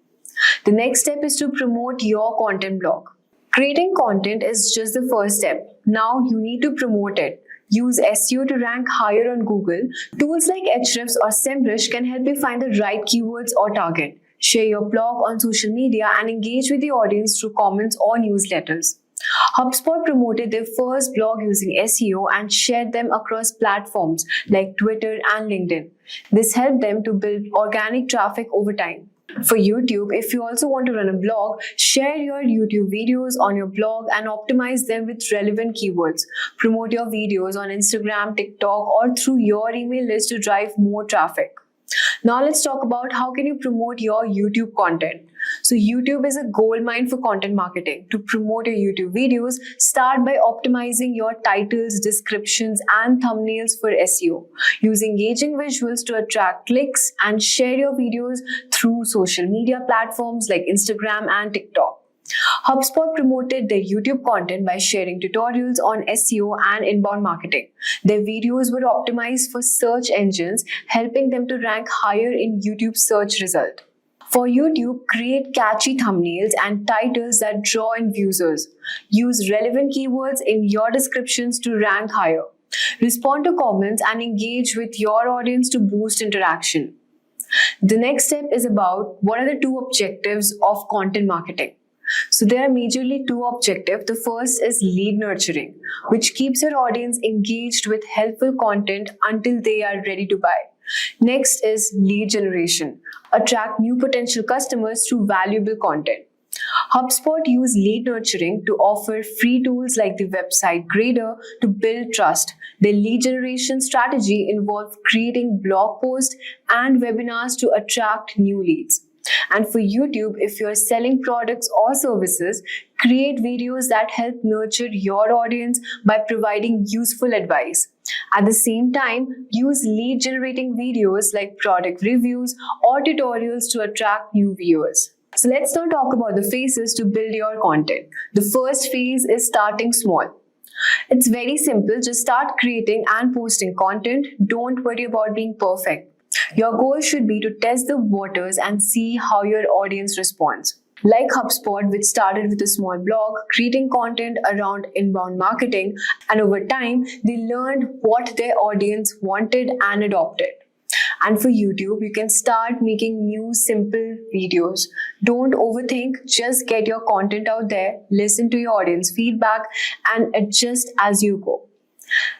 The next step is to promote your content blog. Creating content is just the first step. Now you need to promote it. Use SEO to rank higher on Google. Tools like Ahrefs or SEMrush can help you find the right keywords or target. Share your blog on social media and engage with the audience through comments or newsletters. HubSpot promoted their first blog using SEO and shared them across platforms like Twitter and LinkedIn. This helped them to build organic traffic over time. For YouTube, if you also want to run a blog, share your YouTube videos on your blog and optimize them with relevant keywords. Promote your videos on Instagram, TikTok, or through your email list to drive more traffic. Now let's talk about how can you promote your YouTube content. So YouTube is a goldmine for content marketing. To promote your YouTube videos, start by optimizing your titles, descriptions, and thumbnails for SEO. Use engaging visuals to attract clicks and share your videos through social media platforms like Instagram and TikTok. HubSpot promoted their YouTube content by sharing tutorials on SEO and inbound marketing. Their videos were optimized for search engines, helping them to rank higher in YouTube search results. For YouTube, create catchy thumbnails and titles that draw in users. Use relevant keywords in your descriptions to rank higher. Respond to comments and engage with your audience to boost interaction. The next step is about what are the two objectives of content marketing. So there are majorly two objectives. The first is lead nurturing, which keeps your audience engaged with helpful content until they are ready to buy. Next is lead generation. Attract new potential customers through valuable content. HubSpot use lead nurturing to offer free tools like the website grader to build trust. Their lead generation strategy involves creating blog posts and webinars to attract new leads. And for YouTube, if you're selling products or services, create videos that help nurture your audience by providing useful advice. At the same time, use lead generating videos like product reviews or tutorials to attract new viewers. So let's now talk about the phases to build your content. The first phase is starting small. It's very simple. Just start creating and posting content. Don't worry about being perfect. Your goal should be to test the waters and see how your audience responds. Like HubSpot, which started with a small blog, creating content around inbound marketing, and over time, they learned what their audience wanted and adopted. And for YouTube, you can start making new, simple videos. Don't overthink, just get your content out there, listen to your audience feedback, and adjust as you go.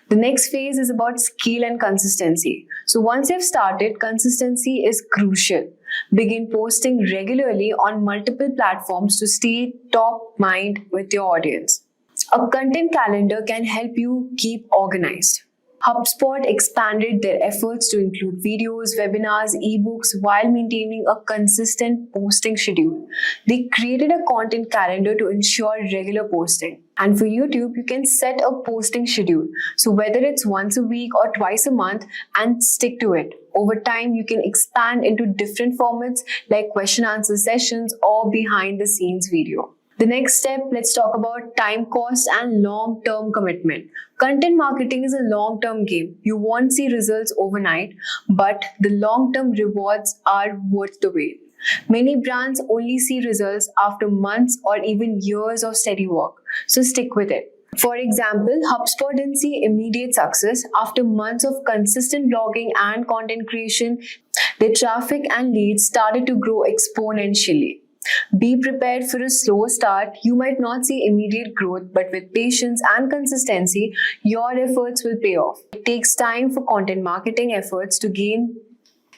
The next phase is about scale and consistency. So once you've started, consistency is crucial. Begin posting regularly on multiple platforms to stay top mind with your audience. A content calendar can help you keep organized. HubSpot expanded their efforts to include videos, webinars, ebooks while maintaining a consistent posting schedule. They created a content calendar to ensure regular posting. And for YouTube, you can set a posting schedule. So whether it's once a week or twice a month, and stick to it. Over time, you can expand into different formats like question answer sessions or behind the scenes video. The next step, let's talk about time cost and long-term commitment. Content marketing is a long-term game. You won't see results overnight, but the long-term rewards are worth the wait. Many brands only see results after months or even years of steady work, so stick with it. For example, HubSpot didn't see immediate success. After months of consistent blogging and content creation, their traffic and leads started to grow exponentially. Be prepared for a slow start. You might not see immediate growth, but with patience and consistency, your efforts will pay off. It takes time for content marketing efforts to gain.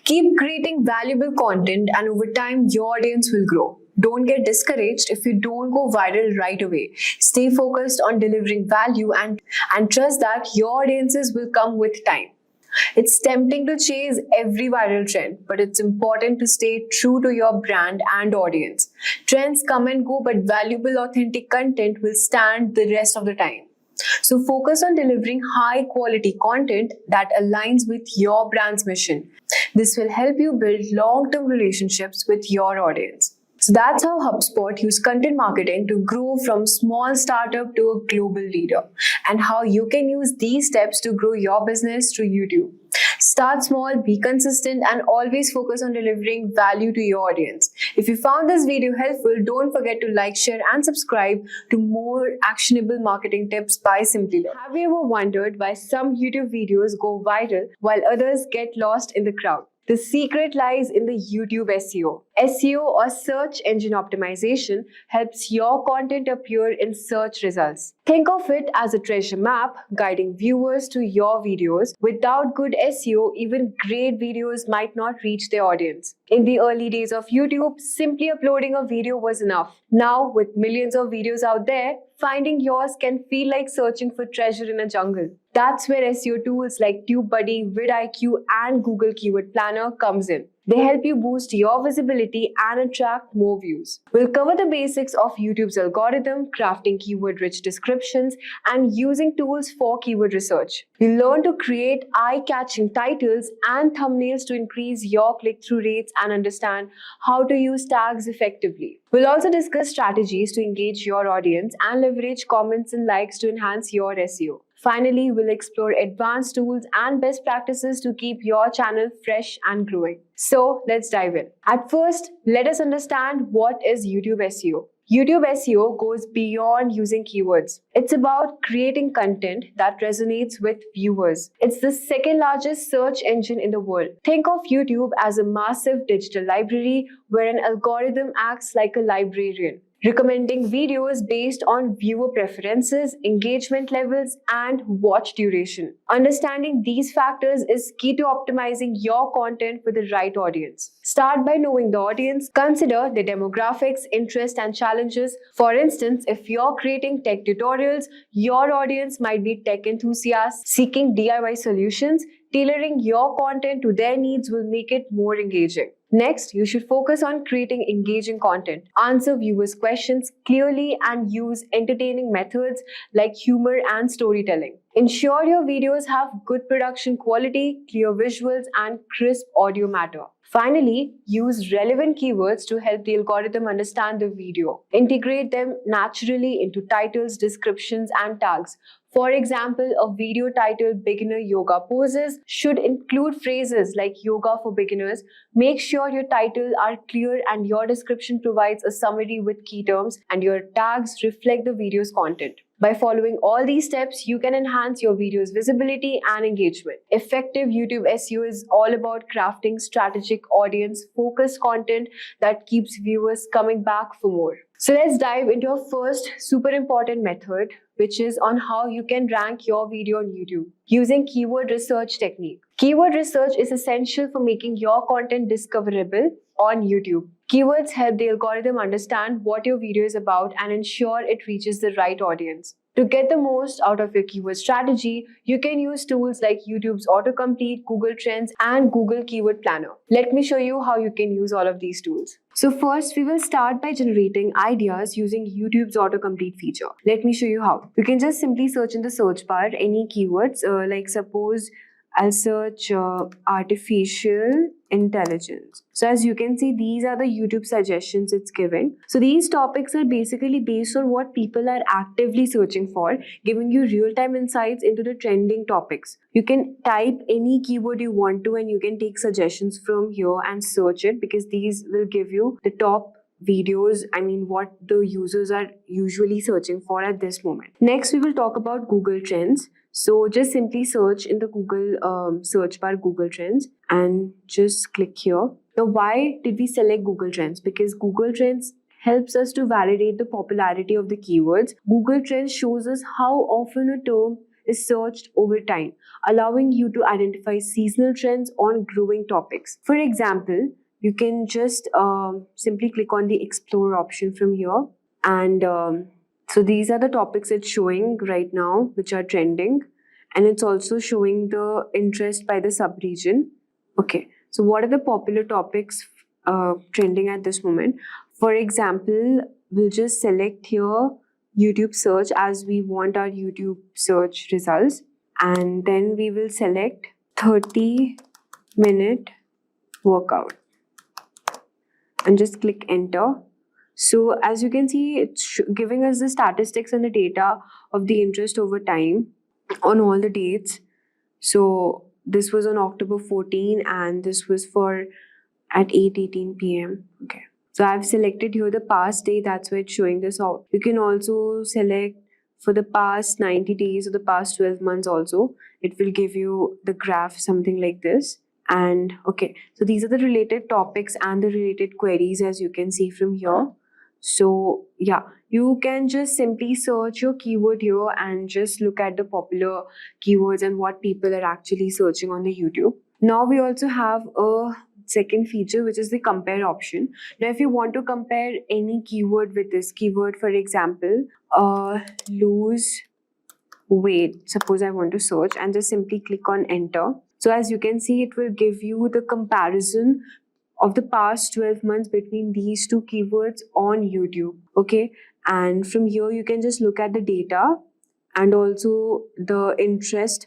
Keep creating valuable content, and over time, your audience will grow. Don't get discouraged if you don't go viral right away. Stay focused on delivering value and trust that your audiences will come with time. It's tempting to chase every viral trend, but it's important to stay true to your brand and audience. Trends come and go, but valuable, authentic content will stand the rest of the time. So focus on delivering high quality content that aligns with your brand's mission. This will help you build long-term relationships with your audience. So that's how HubSpot used content marketing to grow from small startup to a global leader, and how you can use these steps to grow your business through YouTube. Start small, be consistent, and always focus on delivering value to your audience. If you found this video helpful, don't forget to like, share, and subscribe to more actionable marketing tips by Simplilearn. Have you ever wondered why some YouTube videos go viral while others get lost in the crowd? The secret lies in the YouTube SEO. SEO, or search engine optimization, helps your content appear in search results. Think of it as a treasure map guiding viewers to your videos. Without good SEO, even great videos might not reach their audience. In the early days of YouTube, simply uploading a video was enough. Now, with millions of videos out there, finding yours can feel like searching for treasure in a jungle. That's where SEO tools like TubeBuddy, vidIQ, and Google Keyword Planner comes in. They help you boost your visibility and attract more views. We'll cover the basics of YouTube's algorithm, crafting keyword-rich descriptions, and using tools for keyword research. You'll learn to create eye-catching titles and thumbnails to increase your click-through rates and understand how to use tags effectively. We'll also discuss strategies to engage your audience and leverage comments and likes to enhance your SEO. Finally, we'll explore advanced tools and best practices to keep your channel fresh and growing. So let's dive in. At first, let us understand what is YouTube SEO. YouTube SEO goes beyond using keywords. It's about creating content that resonates with viewers. It's the second largest search engine in the world. Think of YouTube as a massive digital library where an algorithm acts like a librarian, recommending videos based on viewer preferences, engagement levels, and watch duration. Understanding these factors is key to optimizing your content for the right audience. Start by knowing the audience. Consider their demographics, interests, and challenges. For instance, if you're creating tech tutorials, your audience might be tech enthusiasts seeking DIY solutions. Tailoring your content to their needs will make it more engaging. Next, you should focus on creating engaging content. Answer viewers' questions clearly and use entertaining methods like humor and storytelling. Ensure your videos have good production quality, clear visuals, and crisp audio matter. Finally, use relevant keywords to help the algorithm understand the video. Integrate them naturally into titles, descriptions, and tags. For example, a video titled Beginner Yoga Poses should include phrases like yoga for beginners. Make sure your titles are clear and your description provides a summary with key terms, and your tags reflect the video's content. By following all these steps, you can enhance your video's visibility and engagement. Effective YouTube SEO is all about crafting strategic, audience-focused content that keeps viewers coming back for more. So let's dive into our first super important method, which is on how you can rank your video on YouTube using keyword research technique. Keyword research is essential for making your content discoverable on YouTube. Keywords help the algorithm understand what your video is about and ensure it reaches the right audience. To get the most out of your keyword strategy, you can use tools like YouTube's autocomplete, Google Trends, and Google Keyword Planner. Let me show you how you can use all of these tools. So first, we will start by generating ideas using YouTube's autocomplete feature. Let me show you how. You can just simply search in the search bar any keywords, like suppose I'll search artificial intelligence. So as you can see, these are the YouTube suggestions it's giving. So these topics are basically based on what people are actively searching for, giving you real-time insights into the trending topics. You can type any keyword you want to and you can take suggestions from here and search it, because these will give you the top videos, what the users are usually searching for at this moment. Next, we will talk about Google Trends. So just simply search in the Google search bar Google Trends and just click here. Now, why did we select Google Trends? Because Google Trends helps us to validate the popularity of the keywords. Google Trends shows us how often a term is searched over time, allowing you to identify seasonal trends on growing topics. For example, you can just simply click on the explore option from here, and so these are the topics it's showing right now which are trending, and it's also showing the interest by the sub-region. Okay, so what are the popular topics trending at this moment? For example, we'll just select here YouTube search, as we want our YouTube search results, and then we will select 30-minute workout and just click enter. So as you can see, it's giving us the statistics and the data of the interest over time on all the dates. So this was on October 14 and this was for at 8:18 p.m. Okay. So I've selected here the past day, that's why it's showing this out. You can also select for the past 90 days or the past 12 months also. It will give you the graph, something like this. And okay, so these are the related topics and the related queries, as you can see from here. So yeah, you can just simply search your keyword here and just look at the popular keywords and what people are actually searching on the YouTube. Now we also have a second feature, which is the compare option. Now if you want to compare any keyword with this keyword, for example, lose weight, suppose I want to search, and just simply click on enter. So as you can see, it will give you the comparison of the past 12 months between these two keywords on YouTube. Okay, and from here you can just look at the data and also the interest.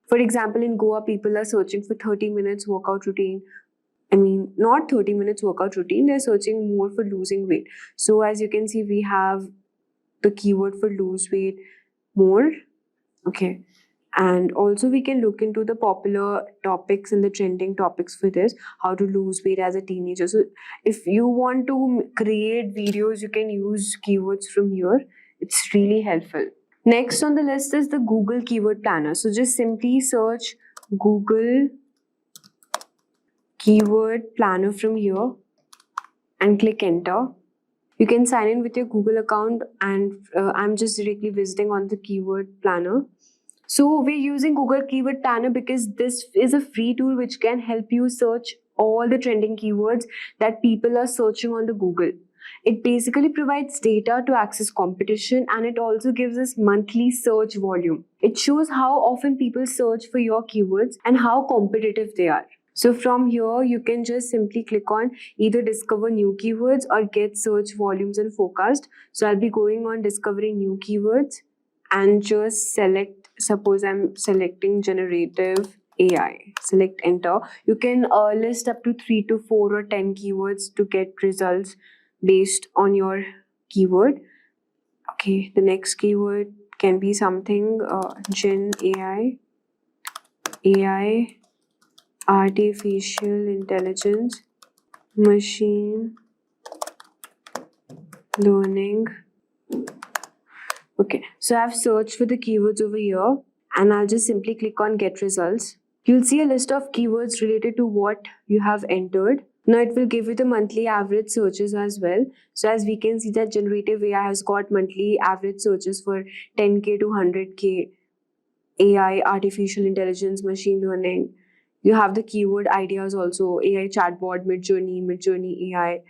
For example, in Goa, people are searching for 30 minutes workout routine. I mean, not 30 minutes workout routine, they're searching more for losing weight. So as you can see, we have the keyword for lose weight more. Okay. And also we can look into the popular topics and the trending topics for this, how to lose weight as a teenager. So if you want to create videos, you can use keywords from here. It's really helpful. Next on the list is the Google Keyword Planner. So just simply search Google Keyword Planner from here and click enter. You can sign in with your Google account, and I'm just directly visiting on the Keyword Planner. So we're using Google Keyword Planner because this is a free tool which can help you search all the trending keywords that people are searching on the Google. It basically provides data to access competition, and it also gives us monthly search volume. It shows how often people search for your keywords and how competitive they are. So from here, you can just simply click on either discover new keywords or get search volumes and forecast. So I'll be going on discovering new keywords and just select, suppose I'm selecting generative AI, select enter. You can list up to 3 to 4 or 10 keywords to get results based on your keyword. Okay, the next keyword can be something Gen AI, artificial intelligence, machine learning. Okay, so I've searched for the keywords over here and I'll just simply click on get results. You'll see a list of keywords related to what you have entered. Now it will give you the monthly average searches as well. So as we can see that generative AI has got monthly average searches for 10K to 100K, AI, artificial intelligence, machine learning. You have the keyword ideas also, AI chatbot, Midjourney AI.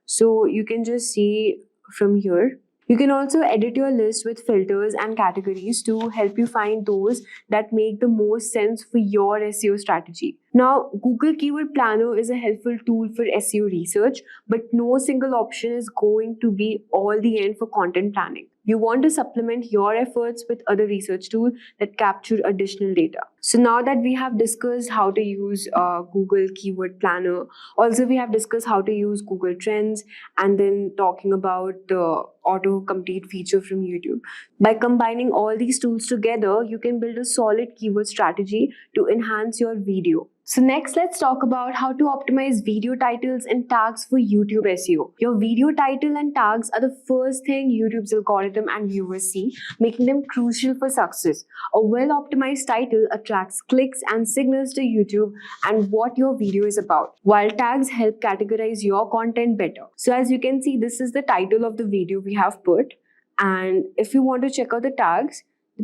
So you can just see from here. You can also edit your list with filters and categories to help you find those that make the most sense for your SEO strategy. Now, Google Keyword Planner is a helpful tool for SEO research, but no single option is going to be all the end for content planning. You want to supplement your efforts with other research tools that capture additional data. So now that we have discussed how to use Google Keyword Planner, also we have discussed how to use Google Trends, and then talking about the auto-complete feature from YouTube. By combining all these tools together, you can build a solid keyword strategy to enhance your video. So next, let's talk about how to optimize video titles and tags for YouTube SEO. Your video title and tags are the first thing YouTube's algorithm and viewers see, making them crucial for success. A well-optimized title attracts clicks and signals to YouTube and what your video is about, while tags help categorize your content better. So as you can see, this is the title of the video we have put. And if you want to check out the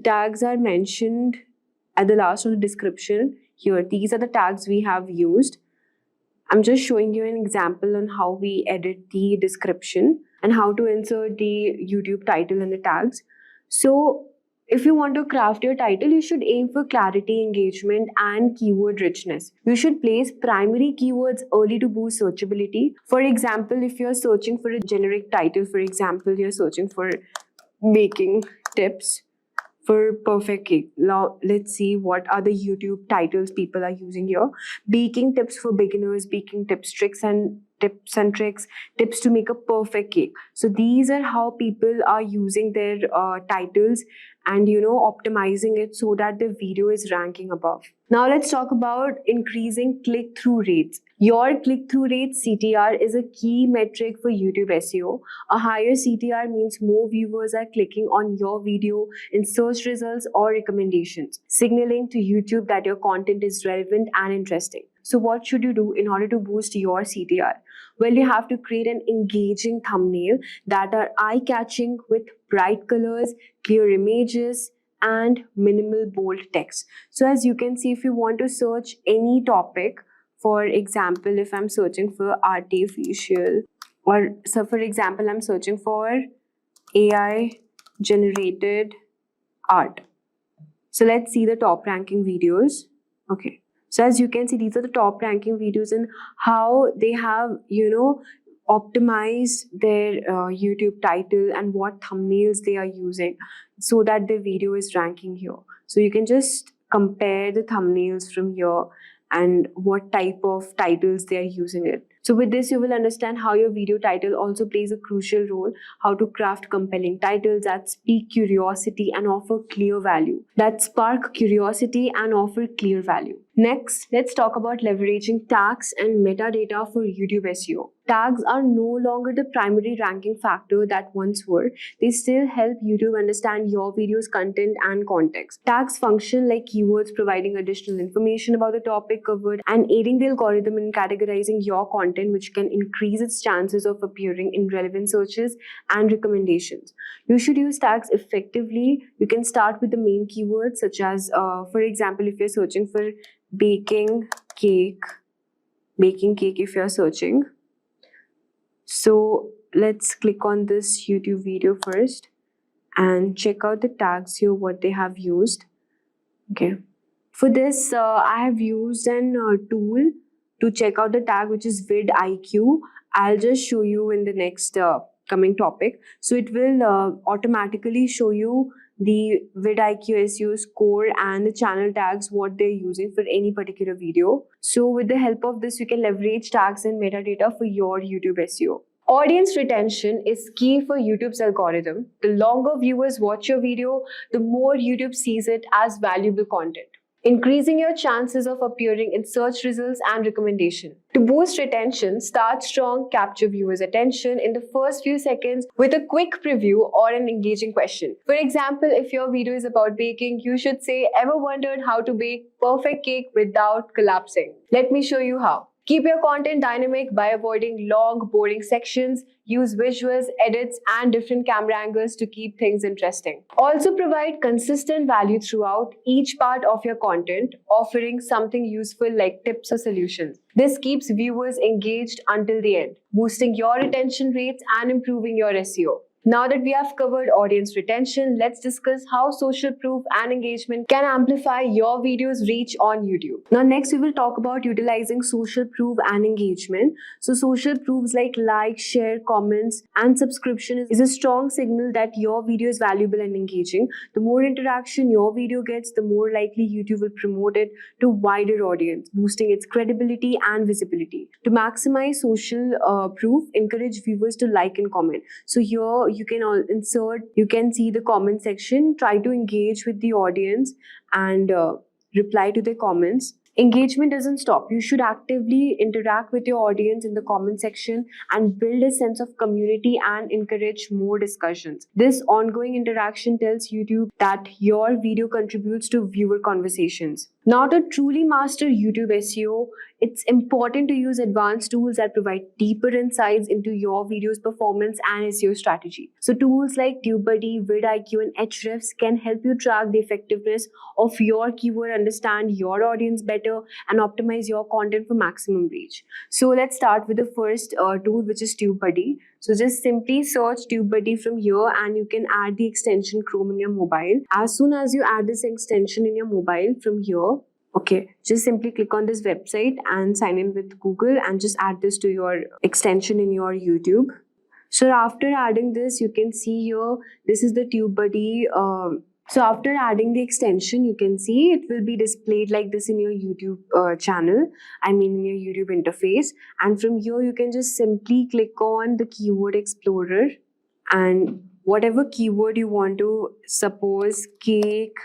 tags are mentioned at the last of the description. Here, these are the tags we have used. I'm just showing you an example on how we edit the description and how to insert the YouTube title and the tags. So If you want to craft your title, you should aim for clarity, engagement, and keyword richness. You should place primary keywords early to boost searchability. For example, if you're searching for a generic title, for example, you're searching for baking tips for perfect cake. Now, let's see what other YouTube titles people are using here. Baking tips for beginners, baking tips, tricks and tricks, tips to make a perfect cake. So these are how people are using their titles and optimizing it so that the video is ranking above. Now let's talk about increasing click-through rates. Your click-through rate, CTR, is a key metric for YouTube SEO. A higher CTR means more viewers are clicking on your video in search results or recommendations, signaling to YouTube that your content is relevant and interesting. So what should you do in order to boost your CTR? Well, you have to create an engaging thumbnail that are eye-catching with bright colors, clear images, and minimal bold text. So as you can see, if you want to search any topic, for example, if I'm searching for artificial, or so for example, I'm searching for AI generated art. So let's see the top ranking videos. Okay. So as you can see, these are the top ranking videos and how they have, optimized their YouTube title and what thumbnails they are using so that the video is ranking here. So you can just compare the thumbnails from here and what type of titles they are using it. So with this, you will understand how your video title also plays a crucial role, how to craft compelling titles that speak curiosity and offer clear value, that spark curiosity and offer clear value. Next, let's talk about leveraging tags and metadata for YouTube SEO. Tags are no longer the primary ranking factor that once were. They still help YouTube understand your video's content and context. Tags function like keywords, providing additional information about the topic covered and aiding the algorithm in categorizing your content, which can increase its chances of appearing in relevant searches and recommendations. You should use tags effectively. You can start with the main keywords, such as, for example, if you're searching for baking cake if you're searching. So let's click on this YouTube video first and check out the tags here, what they have used. Okay. For this, I have used an tool to check out the tag, which is vidIQ. I'll just show you in the next coming topic. So it will automatically show you the vidIQ SEO score and the channel tags, what they're using for any particular video. So with the help of this, you can leverage tags and metadata for your YouTube SEO. Audience retention is key for YouTube's algorithm. The longer viewers watch your video, the more YouTube sees it as valuable content, increasing your chances of appearing in search results and recommendation. To boost retention, start strong, capture viewers' attention in the first few seconds with a quick preview or an engaging question. For example, if your video is about baking, you should say, "Ever wondered how to bake perfect cake without collapsing? Let me show you how." Keep your content dynamic by avoiding long, boring sections. Use visuals, edits, and different camera angles to keep things interesting. Also provide consistent value throughout each part of your content, offering something useful like tips or solutions. This keeps viewers engaged until the end, boosting your retention rates and improving your SEO. Now that we have covered audience retention, let's discuss how social proof and engagement can amplify your video's reach on YouTube. Now next we will talk about utilizing social proof and engagement. So social proofs like share, comments, and subscription is a strong signal that your video is valuable and engaging. The more interaction your video gets, the more likely YouTube will promote it to wider audience, boosting its credibility and visibility. To maximize social proof, encourage viewers to like and comment. So here you can see the comment section, try to engage with the audience and reply to their comments. Engagement doesn't stop. You should actively interact with your audience in the comment section and build a sense of community and encourage more discussions. This ongoing interaction tells YouTube that your video contributes to viewer conversations. Now, to truly master YouTube SEO, it's important to use advanced tools that provide deeper insights into your video's performance and SEO strategy. So tools like TubeBuddy, vidIQ, and Ahrefs can help you track the effectiveness of your keyword, understand your audience better, and optimize your content for maximum reach. So let's start with the first tool, which is TubeBuddy. So just simply search TubeBuddy from here and you can add the extension Chrome in your mobile. As soon as you add this extension in your mobile from here, okay, just simply click on this website and sign in with Google and just add this to your extension in your YouTube. So after adding this, you can see here, this is the TubeBuddy. So after adding the extension, you can see it will be displayed like this in your YouTube channel, in your YouTube interface. And from here, you can just simply click on the Keyword Explorer and whatever keyword you want to, suppose cake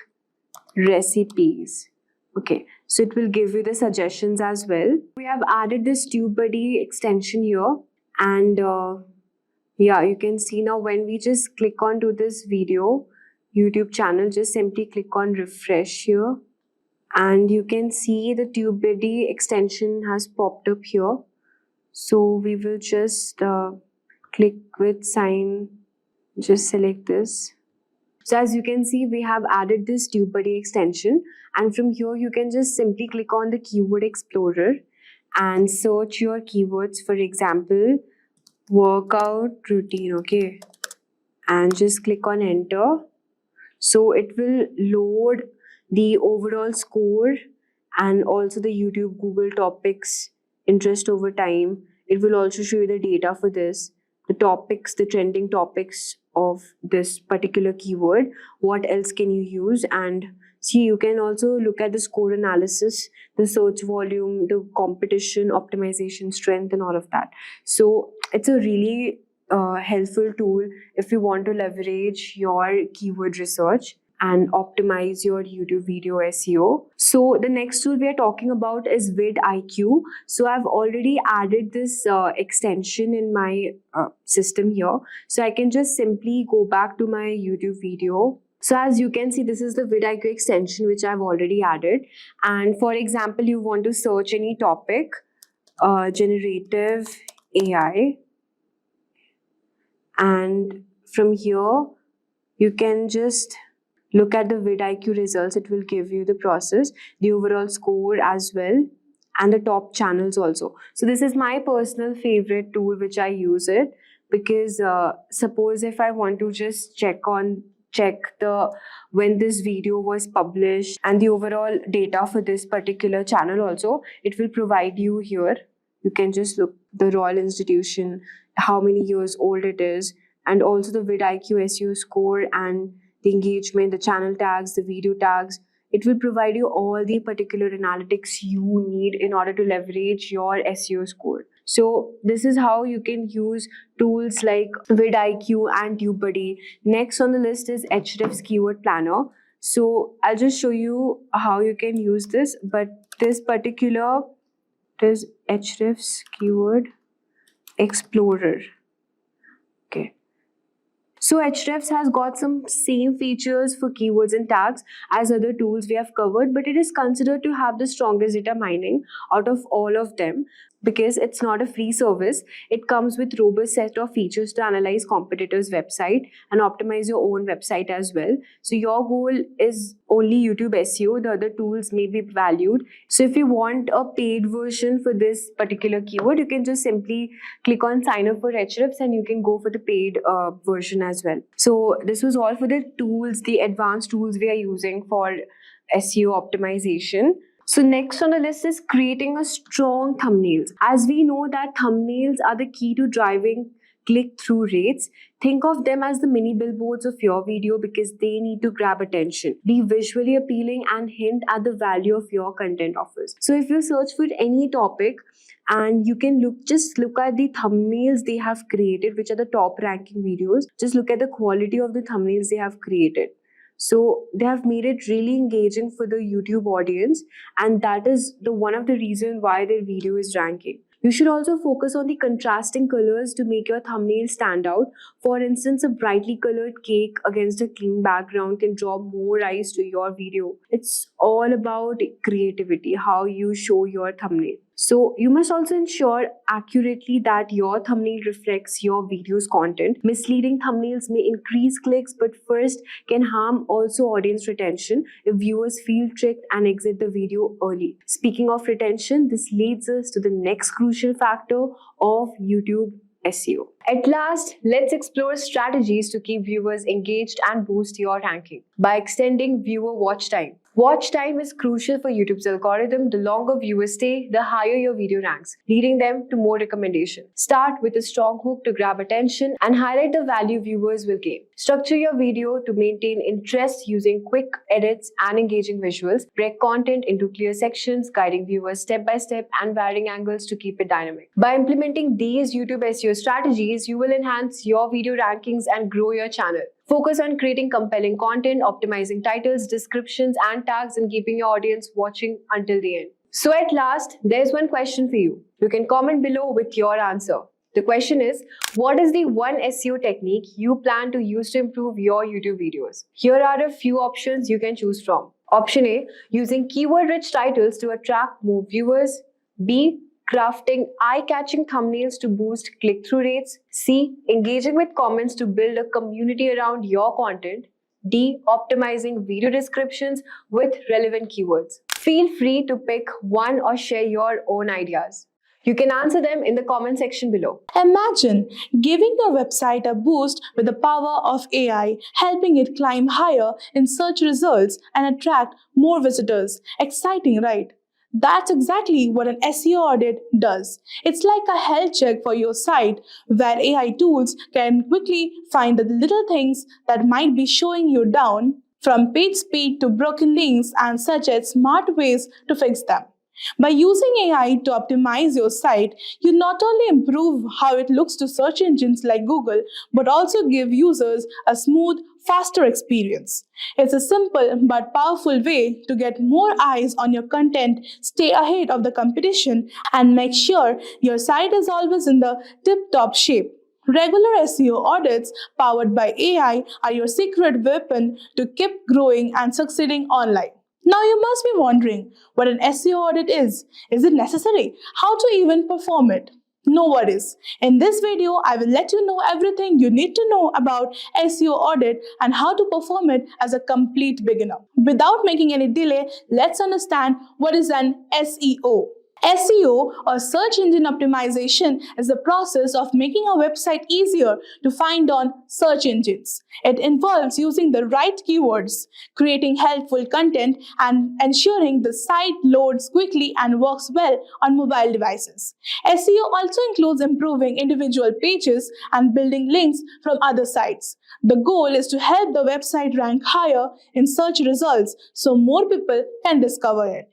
recipes. Okay, so it will give you the suggestions as well. We have added this TubeBuddy extension here, and yeah, you can see now when we just click on to this video YouTube channel, just simply click on refresh here, and you can see the TubeBuddy extension has popped up here. So we will just click with sign, just select this. So as you can see, we have added this TubeBuddy extension, and from here you can just simply click on the Keyword Explorer and search your keywords. For example, workout routine, okay, and just click on enter. So it will load the overall score and also the YouTube Google topics interest over time. It will also show you the data for this, the topics, the trending topics of this particular keyword. What else can you use? And see, you can also look at the score analysis, the search volume, the competition, optimization strength, and all of that. So it's a really helpful tool if you want to leverage your keyword research and optimize your YouTube video SEO. So the next tool we are talking about is vidIQ. So I've already added this extension in my system here. So I can just simply go back to my YouTube video. So as you can see, this is the vidIQ extension which I've already added. And for example, you want to search any topic, generative AI. And from here, you can just look at the vidIQ results. It will give you the process, the overall score as well, and the top channels also. So this is my personal favorite tool which I use it because suppose if I want to just check the when this video was published and the overall data for this particular channel also, it will provide you here. You can just look the Royal Institution, how many years old it is, and also the vidIQ SEO score and the engagement, the channel tags, the video tags. It will provide you all the particular analytics you need in order to leverage your SEO score. So this is how you can use tools like vidIQ and TubeBuddy. Next on the list is Ahrefs Keyword Planner. So I'll just show you how you can use this, but this particular is Ahrefs Keyword Explorer. Okay. So Ahrefs has got some same features for keywords and tags as other tools we have covered, but it is considered to have the strongest data mining out of all of them because it's not a free service. It comes with robust set of features to analyze competitors' website and optimize your own website as well. So your goal is only YouTube SEO. The other tools may be valued. So if you want a paid version for this particular keyword, you can just simply click on sign up for Ahrefs and you can go for the paid version as well. So this was all for the tools, the advanced tools we are using for SEO optimization. So next on the list is creating a strong thumbnails. As we know that thumbnails are the key to driving click-through rates, think of them as the mini billboards of your video because they need to grab attention, be visually appealing, and hint at the value of your content offers. So if you search for any topic and you can just look at the thumbnails they have created, which are the top ranking videos, just look at the quality of the thumbnails they have created. So they have made it really engaging for the YouTube audience, and that is one of the reasons why their video is ranking. You should also focus on the contrasting colors to make your thumbnail stand out. For instance, a brightly colored cake against a clean background can draw more eyes to your video. It's all about creativity, how you show your thumbnail. So you must also ensure accurately that your thumbnail reflects your video's content. Misleading thumbnails may increase clicks, but first can harm also audience retention if viewers feel tricked and exit the video early. Speaking of retention, this leads us to the next crucial factor of YouTube SEO. At last, let's explore strategies to keep viewers engaged and boost your ranking by extending viewer watch time. Watch time is crucial for YouTube's algorithm. The longer viewers stay, the higher your video ranks, leading them to more recommendation. Start with a strong hook to grab attention and highlight the value viewers will gain. Structure your video to maintain interest using quick edits and engaging visuals. Break content into clear sections, guiding viewers step by step and varying angles to keep it dynamic. By implementing these YouTube SEO strategies, you will enhance your video rankings and grow your channel. Focus on creating compelling content, optimizing titles, descriptions, and tags, and keeping your audience watching until the end. So at last, there's one question for you. You can comment below with your answer. The question is, what is the one SEO technique you plan to use to improve your YouTube videos? Here are a few options you can choose from. Option A, using keyword-rich titles to attract more viewers. B, crafting eye-catching thumbnails to boost click-through rates. C, engaging with comments to build a community around your content. D, optimizing video descriptions with relevant keywords. Feel free to pick one or share your own ideas. You can answer them in the comment section below. Imagine giving your website a boost with the power of AI, helping it climb higher in search results and attract more visitors. Exciting, right? That's exactly what an SEO audit does. It's like a health check for your site where AI tools can quickly find the little things that might be showing you down, from page speed to broken links, and suggest smart ways to fix them. By using AI to optimize your site, you not only improve how it looks to search engines like Google, but also give users a smooth, faster experience. It's a simple but powerful way to get more eyes on your content, stay ahead of the competition, and make sure your site is always in the tip-top shape. Regular SEO audits powered by AI are your secret weapon to keep growing and succeeding online. Now you must be wondering what an SEO audit is. Is it necessary? How to even perform it? No worries. In this video, I will let you know everything you need to know about SEO audit and how to perform it as a complete beginner. Without making any delay, let's understand what is an SEO. SEO, or search engine optimization, is the process of making a website easier to find on search engines. It involves using the right keywords, creating helpful content, and ensuring the site loads quickly and works well on mobile devices. SEO also includes improving individual pages and building links from other sites. The goal is to help the website rank higher in search results so more people can discover it.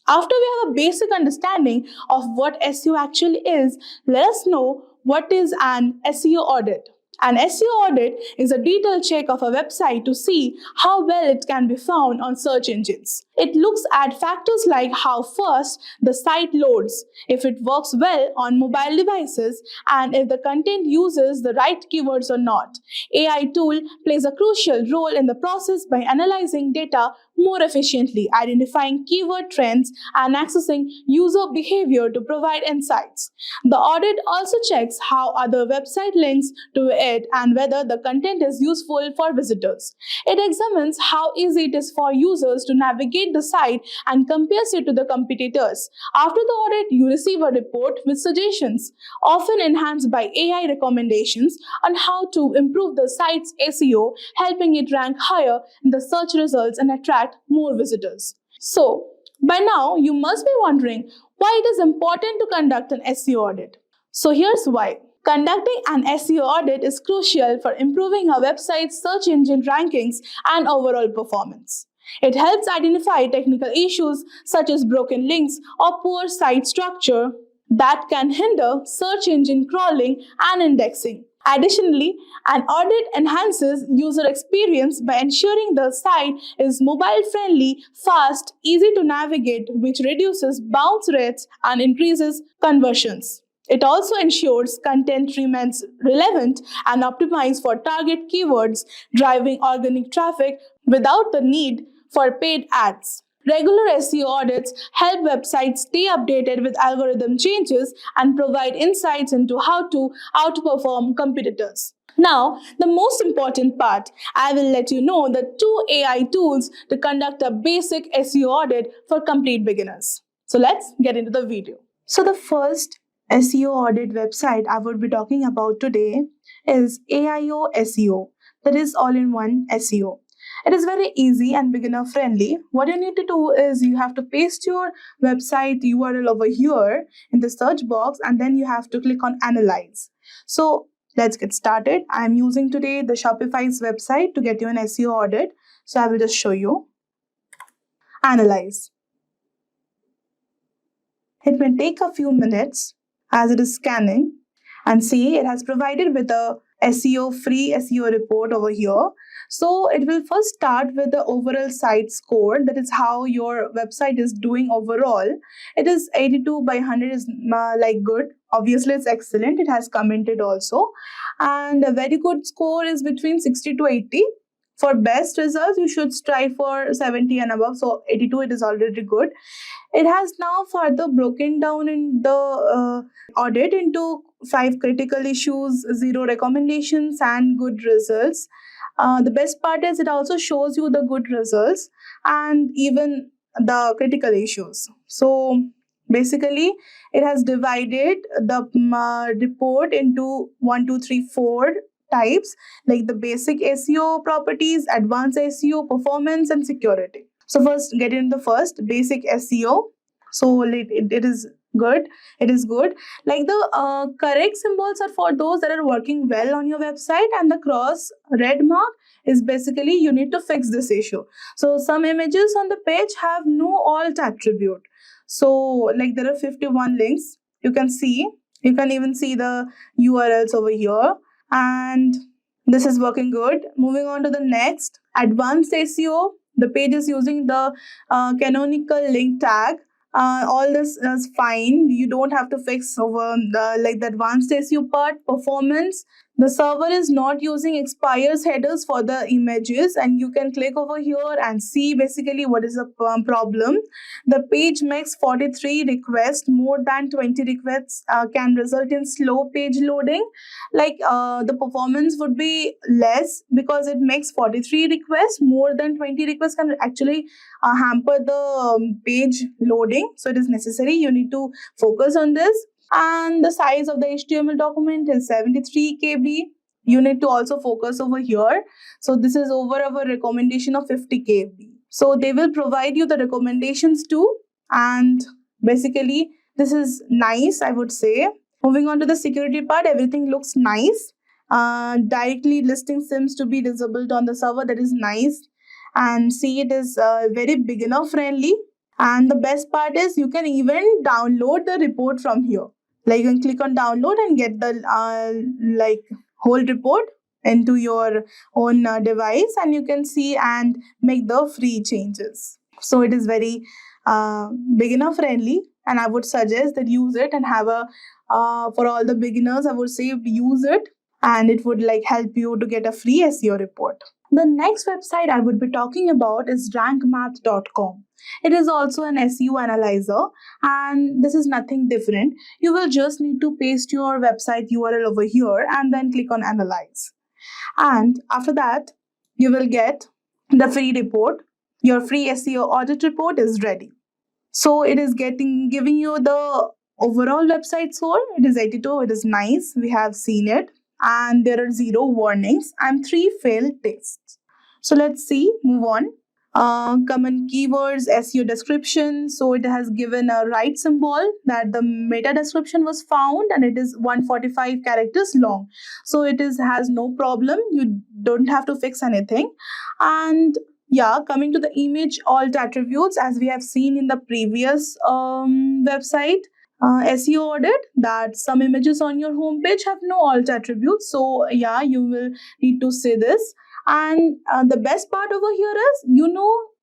After we have a basic understanding of what SEO actually is, let us know what is an SEO audit. An SEO audit is a detailed check of a website to see how well it can be found on search engines. It looks at factors like how fast the site loads, if it works well on mobile devices, and if the content uses the right keywords or not. AI tool plays a crucial role in the process by analyzing data more efficiently, identifying keyword trends, and accessing user behavior to provide insights. The audit also checks how other website links to it and whether the content is useful for visitors. It examines how easy it is for users to navigate the site and compares it to the competitors. After the audit, you receive a report with suggestions, often enhanced by AI recommendations on how to improve the site's SEO, helping it rank higher in the search results and attract more visitors. So, by now, you must be wondering why it is important to conduct an SEO audit. So here's why. Conducting an SEO audit is crucial for improving a website's search engine rankings and overall performance. It helps identify technical issues such as broken links or poor site structure that can hinder search engine crawling and indexing. Additionally, an audit enhances user experience by ensuring the site is mobile-friendly, fast, easy to navigate, which reduces bounce rates and increases conversions. It also ensures content remains relevant and optimized for target keywords, driving organic traffic without the need for paid ads. Regular SEO audits help websites stay updated with algorithm changes and provide insights into how to outperform competitors. Now, the most important part, I will let you know the 2 AI tools to conduct a basic SEO audit for complete beginners. So let's get into the video. So the first SEO audit website I would be talking about today is AIO SEO, that is all-in-one SEO. It is very easy and beginner friendly. What you need to do is you have to paste your website URL over here in the search box, and then you have to click on analyze. So let's get started. I am using today the Shopify's website to get you an SEO audit. So I will just show you. Analyze. It may take a few minutes as it is scanning, and see it has provided with a free SEO report over here. So it will first start with the overall site score, that is how your website is doing overall. It is 82 by 100 is like good. Obviously it's excellent. It has commented also, and a very good score is between 60 to 80. For best results, you should strive for 70 and above. So 82, it is already good. It has now further broken down in the audit into 5 critical issues, 0 recommendations, and good results. The best part is it also shows you the good results and even the critical issues. So basically, it has divided the report into 1, 2, 3, 4 types, like the basic SEO properties, advanced SEO, performance, and security. So first, get into the first basic SEO. So it is good. It is good. Like the correct symbols are for those that are working well on your website, and the cross red mark is basically you need to fix this issue. So some images on the page have no alt attribute. So like there are 51 links. You can even see the URLs over here, and this is working good. Moving on to the next, advanced SEO. The page is using the canonical link tag. All this is fine. You don't have to fix over the advanced SEO part. Performance. The server is not using expires headers for the images, and you can click over here and see basically what is the problem. The page makes 43 requests. More than 20 requests can result in slow page loading. The performance would be less because it makes 43 requests. More than 20 requests can actually hamper the page loading. So it is necessary. You need to focus on this. And the size of the HTML document is 73 KB. You need to also focus over here. So this is over our recommendation of 50 KB. So they will provide you the recommendations too. And basically, this is nice, I would say. Moving on to the security part, everything looks nice. Directly listing seems to be disabled on the server. That is nice. And see, it is very beginner friendly. And the best part is you can even download the report from here. Like you can click on download and get the whole report into your own device, and you can see and make the free changes. So it is very beginner friendly, and I would suggest that use it and have a for all the beginners, I would say use it, and it would help you to get a free SEO report. The next website I would be talking about is rankmath.com. It is also an SEO analyzer, and this is nothing different. You will just need to paste your website URL over here and then click on analyze. And after that, you will get the free report. Your free SEO audit report is ready. So it is giving you the overall website score. It is 82. It is nice. We have seen it. And there are 0 warnings and 3 failed tests. So let's see, move on. Common keywords, SEO description. So it has given a right symbol that the meta description was found, and it is 145 characters long. So it has no problem. You don't have to fix anything. And yeah, coming to the image alt attributes, as we have seen in the previous website, SEO audit, that some images on your homepage have no alt attributes. So yeah, you will need to say this. And the best part over here is,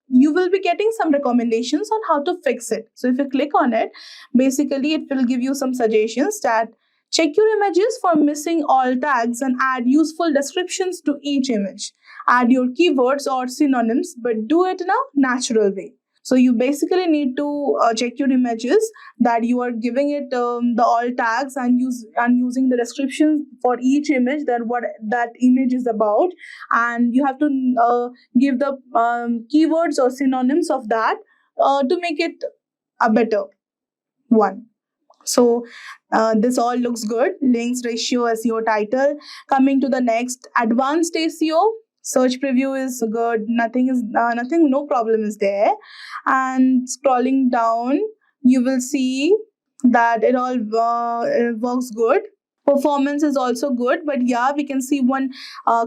you will be getting some recommendations on how to fix it. So if you click on it, basically it will give you some suggestions that check your images for missing alt tags and add useful descriptions to each image. Add your keywords or synonyms, but do it in a natural way. So you basically need to check your images, that you are giving it the all tags and using the description for each image, that what that image is about, and you have to give the keywords or synonyms of that to make it a better one. So this all looks good. Links, ratio, SEO title. Coming to the next, advanced SEO. Search preview is good. Nothing. No problem is there. And scrolling down, you will see that it all works good. Performance is also good, but yeah, we can see one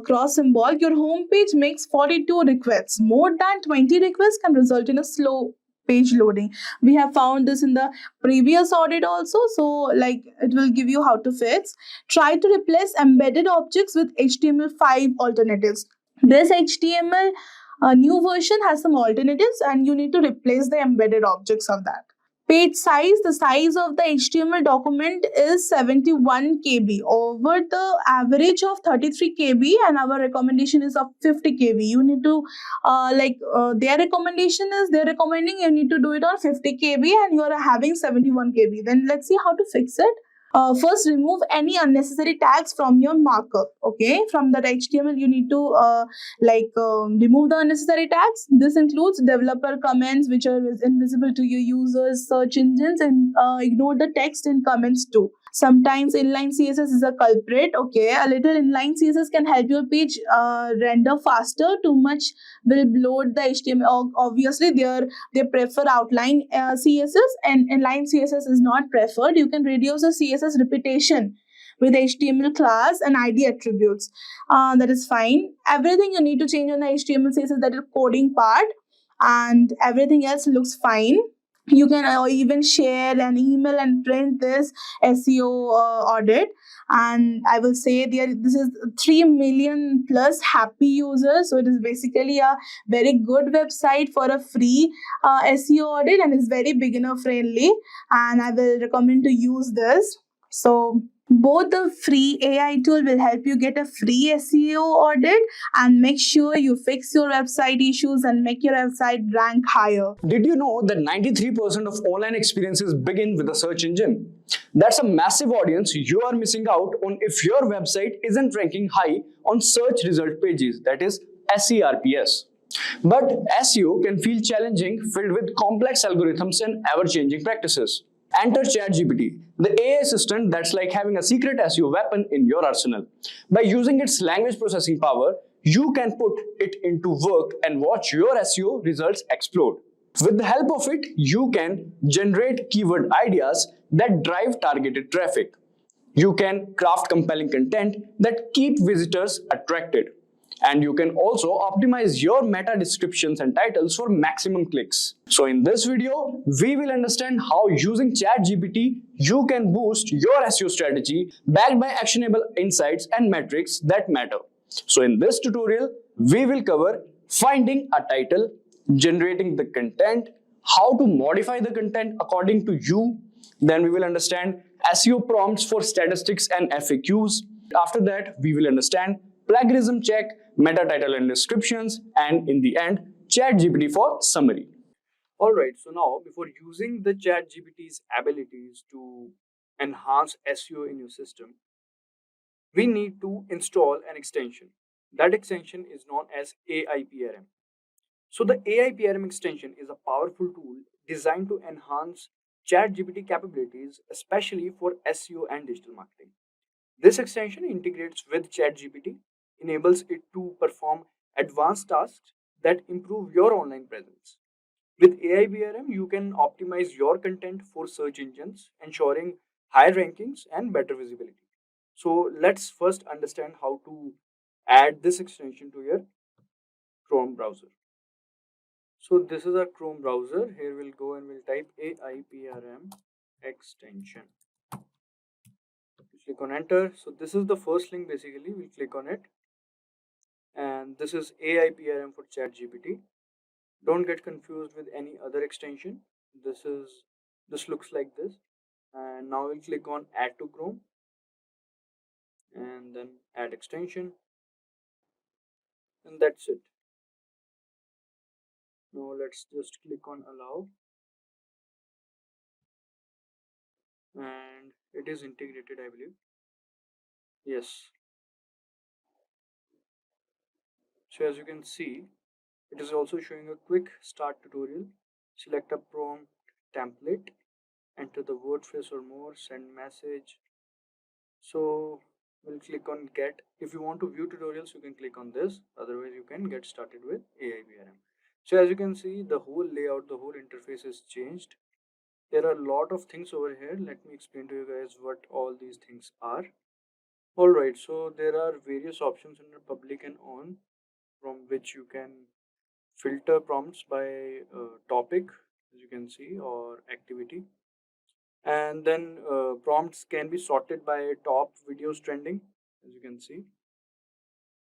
cross symbol. Your homepage makes 42 requests. More than 20 requests can result in a slow page loading. We have found this in the previous audit also, so like it will give you how to fix. Try to replace embedded objects with HTML5 alternatives. This HTML new version has some alternatives, and you need to replace the embedded objects of that. Page size, the size of the HTML document is 71 KB over the average of 33 KB, and our recommendation is of 50 KB. You need to their recommendation is they're recommending you need to do it on 50 KB, and you are having 71 KB. Then let's see how to fix it. First, remove any unnecessary tags from your markup. Okay, from that HTML you need to remove the unnecessary tags. This includes developer comments which are invisible to your users, search engines, and ignore the text in comments too. Sometimes inline CSS is a culprit. Okay, a little inline CSS can help your page render faster. Too much will bloat the HTML. Obviously, they prefer outline CSS, and inline CSS is not preferred. You can reduce the CSS repetition with HTML class and ID attributes. That is fine. Everything you need to change on the HTML CSS, that is coding part, and everything else looks fine. You can even share an email and print this SEO audit. And I will say this is 3 million plus happy users. So it is basically a very good website for a free SEO audit, and is very beginner friendly. And I will recommend to use this. So both the free AI tool will help you get a free SEO audit and make sure you fix your website issues and make your website rank higher. Did you know that 93% of online experiences begin with a search engine? That's a massive audience you are missing out on if your website isn't ranking high on search result pages, that is SERPs. But SEO can feel challenging, filled with complex algorithms and ever-changing practices. Enter ChatGPT, the AI assistant that's like having a secret SEO weapon in your arsenal. By using its language processing power, you can put it into work and watch your SEO results explode. With the help of it, you can generate keyword ideas that drive targeted traffic. You can craft compelling content that keep visitors attracted. And you can also optimize your meta descriptions and titles for maximum clicks. So in this video, we will understand how using ChatGPT, you can boost your SEO strategy backed by actionable insights and metrics that matter. So in this tutorial, we will cover finding a title, generating the content, how to modify the content according to you. Then we will understand SEO prompts for statistics and FAQs. After that, we will understand plagiarism check, meta title and descriptions, and in the end, ChatGPT for summary. Alright, so now before using the ChatGPT's abilities to enhance SEO in your system, we need to install an extension. That extension is known as AIPRM. So the AIPRM extension is a powerful tool designed to enhance ChatGPT capabilities, especially for SEO and digital marketing. This extension integrates with ChatGPT, enables it to perform advanced tasks that improve your online presence. With AIPRM, you can optimize your content for search engines, ensuring higher rankings and better visibility. So let's first understand how to add this extension to your Chrome browser. So this is our Chrome browser. Here we'll go and we'll type AIPRM extension. Click on enter. So this is the first link basically. We'll click on it. And this is AIPRM for ChatGPT. Don't get confused with any other extension. This looks like this. And now we'll click on add to Chrome. And then add extension. And that's it. Now let's just click on allow, and it is integrated, I believe. Yes. So as you can see, it is also showing a quick start tutorial. Select a prompt template, enter the word phrase or more, send message. So we'll click on get. If you want to view tutorials, you can click on this. Otherwise, you can get started with AIBRM. So as you can see, the whole layout, the whole interface is changed. There are a lot of things over here. Let me explain to you guys what all these things are. Alright, so there are various options under public and on, from which you can filter prompts by topic, as you can see, or activity. And then prompts can be sorted by top videos trending, as you can see.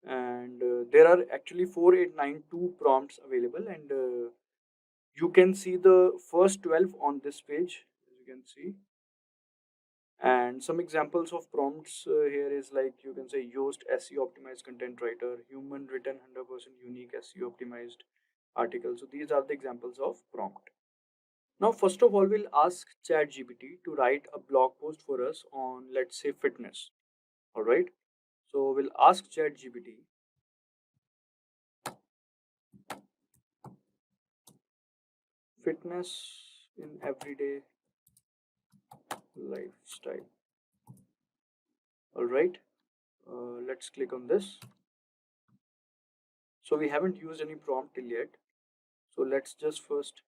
And there are actually 4892 prompts available, and you can see the first 12 on this page, as you can see. And some examples of prompts here is like, you can say Yoast SEO optimized content writer, human written 100% unique SEO optimized article. So these are the examples of prompt. Now, first of all, we'll ask ChatGPT to write a blog post for us on, let's say, fitness. All right. So we'll ask ChatGPT, fitness in everyday lifestyle. All right. Let's click on this. So we haven't used any prompt till yet. So let's just first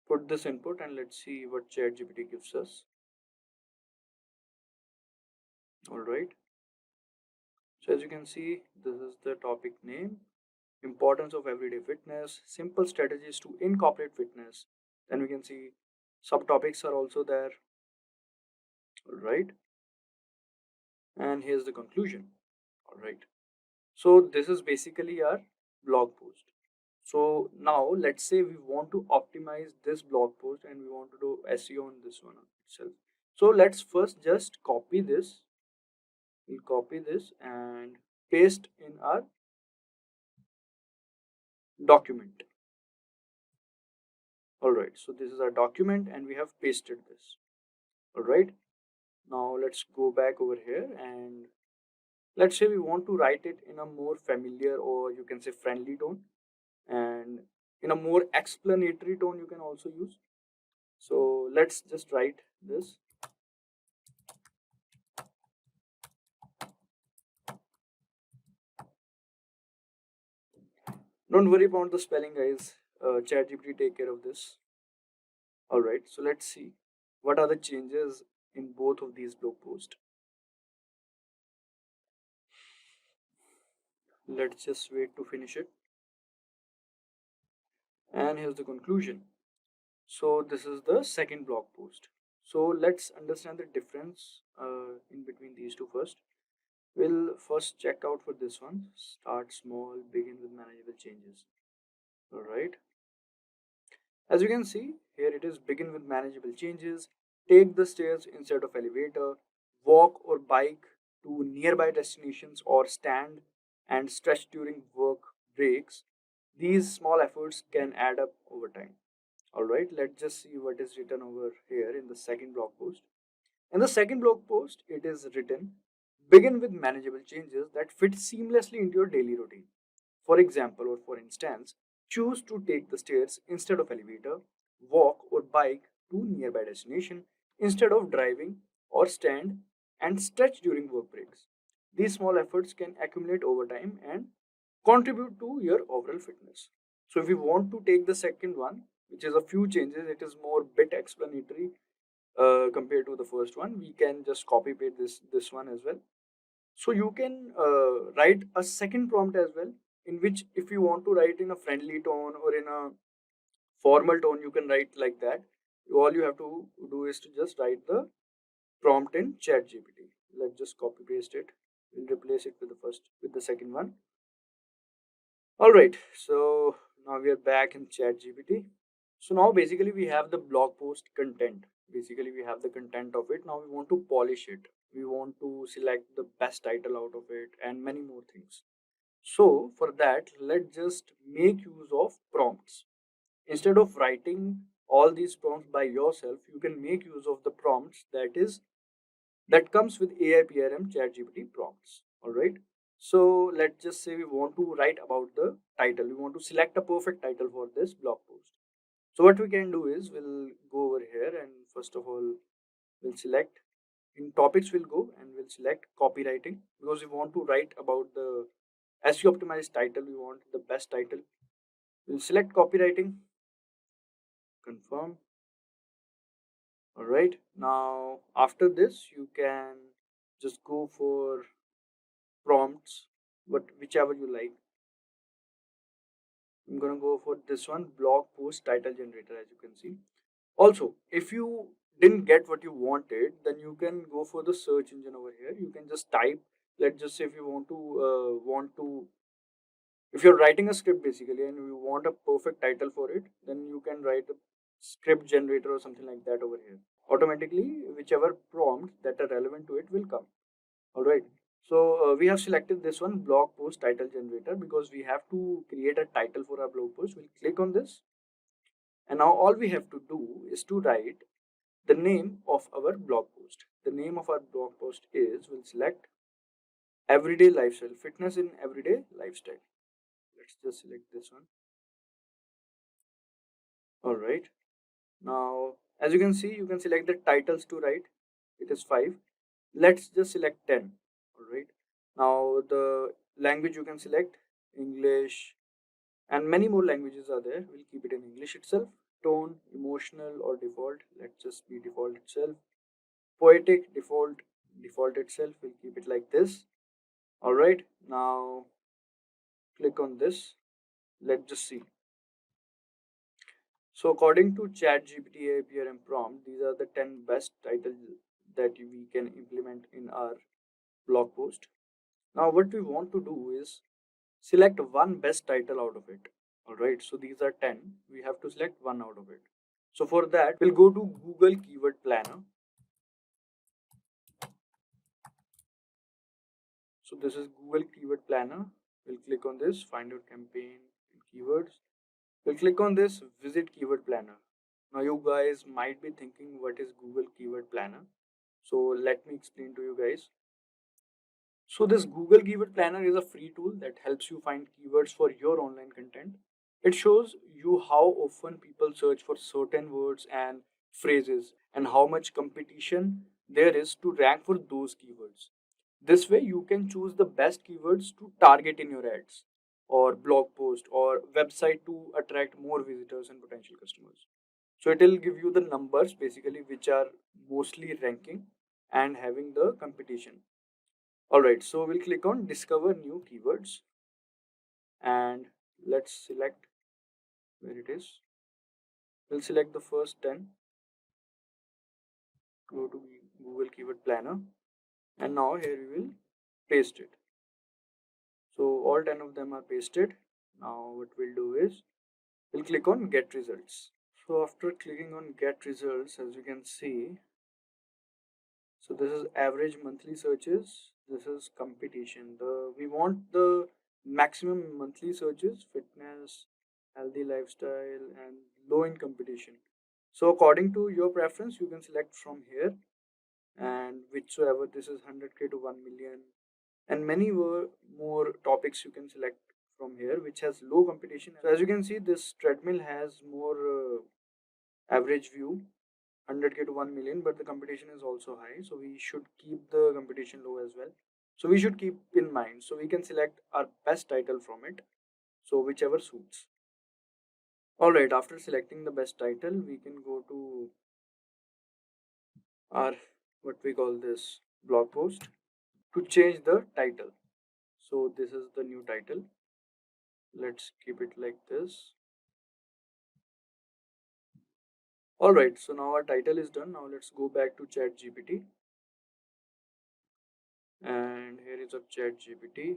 put this input and let's see what ChatGPT gives us. All right. So as you can see, this is the topic name. Importance of everyday fitness, simple strategies to incorporate fitness. Then we can see subtopics are also there. All right. And here's the conclusion. All right. So this is basically our blog post. So now let's say we want to optimize this blog post and we want to do SEO on this one itself. So let's first just copy this. We'll copy this and paste in our document. All right. So this is our document and we have pasted this. All right. Now let's go back over here and let's say we want to write it in a more familiar, or you can say friendly tone, and in a more explanatory tone you can also use. So let's just write this. Don't worry about the spelling, guys. ChatGPT take care of this. All right, so let's see what are the changes in both of these blog posts. Let's just wait to finish it. And here's the conclusion. So this is the second blog post. So let's understand the difference in between these two first. We'll first check out for this one. Start small, begin with manageable changes. All right. As you can see, here it is, begin with manageable changes, take the stairs instead of elevator, walk or bike to nearby destinations, or stand and stretch during work breaks. These small efforts can add up over time. All right, let's just see what is written over here in the second blog post. In the second blog post, it is written, begin with manageable changes that fit seamlessly into your daily routine. For example, or for instance, choose to take the stairs instead of elevator, walk or bike to nearby destination instead of driving, or stand and stretch during work breaks. These small efforts can accumulate over time and contribute to your overall fitness. So if we want to take the second one, which is a few changes, it is more bit explanatory compared to the first one. We can just copy paste this one as well. So you can write a second prompt as well, in which if you want to write in a friendly tone or in a formal tone, you can write like that. All you have to do is to just write the prompt in ChatGPT. Let's just copy paste it. We'll replace it with the second one. All right, so now we are back in ChatGPT. So now basically we have the blog post content. Basically we have the content of it. Now we want to polish it. We want to select the best title out of it and many more things. So for that, let's just make use of prompts. instead of writing all these prompts by yourself, you can make use of the prompts that comes with AI PRM ChatGPT prompts. All right. So let's just say we want to write about the title. We want to select a perfect title for this blog post. So what we can do is we'll go over here and first of all we'll select in topics we'll go and we'll select copywriting because we want to write about the SEO optimized title. We want the best title. We'll select copywriting, confirm. All right. Now after this you can just go for prompts, whichever you like. I'm gonna go for this one, blog post title generator, as you can see. Also, if you didn't get what you wanted, then you can go for the search engine over here. You can just type. Let's just say if you if you're writing a script basically and you want a perfect title for it, then you can write a script generator or something like that over here. Automatically, whichever prompt that are relevant to it will come. All right. So we have selected this one, blog post title generator, because we have to create a title for our blog post. We'll click on this. And now all we have to do is to write the name of our blog post. The name of our blog post is, we'll select everyday lifestyle, fitness in everyday lifestyle. Let's just select this one. All right. Now, as you can see, you can select the titles to write. It is 5. Let's just select 10. All right. Now, the language you can select English, and many more languages are there. We'll keep it in English itself. Tone, emotional or default. Let's just be default itself. Poetic, default itself. We'll keep it like this. All right. Now, click on this. Let's just see. So according to ChatGPT APRM prompt, these are the 10 best titles that we can implement in our blog post. Now what we want to do is select one best title out of it. Alright, so these are 10. We have to select one out of it. So for that, we'll go to Google Keyword Planner. So this is Google Keyword Planner. We'll click on this, find your campaign and keywords. We'll click on this, visit Keyword Planner. Now you guys might be thinking, what is Google Keyword Planner? So let me explain to you guys. So this Google Keyword Planner is a free tool that helps you find keywords for your online content. It shows you how often people search for certain words and phrases and how much competition there is to rank for those keywords. This way you can choose the best keywords to target in your ads or blog post or website to attract more visitors and potential customers. So it will give you the numbers basically which are mostly ranking and having the competition. Alright, so we'll click on discover new keywords and let's select where it is. We'll select the first 10. Go to Google Keyword Planner and now here we will paste it. So all 10 of them are pasted. Now what we'll do is we'll click on get results. So after clicking on get results, as you can see, so this is average monthly searches, this is competition. We want the maximum monthly searches, fitness, healthy lifestyle and low in competition. So according to your preference you can select from here, and whichsoever, this is 100k to 1 million, and many more topics you can select from here which has low competition. So as you can see, this treadmill has more average view, 100k to 1 million, but the competition is also high, so we should keep the competition low as well. So we should keep in mind, so we can select our best title from it, so whichever suits. Alright, after selecting the best title, we can go to our what we call this blog post to change the title. So this is the new title. Let's keep it like this. Alright, so now our title is done. Now let's go back to ChatGPT. And here is a ChatGPT.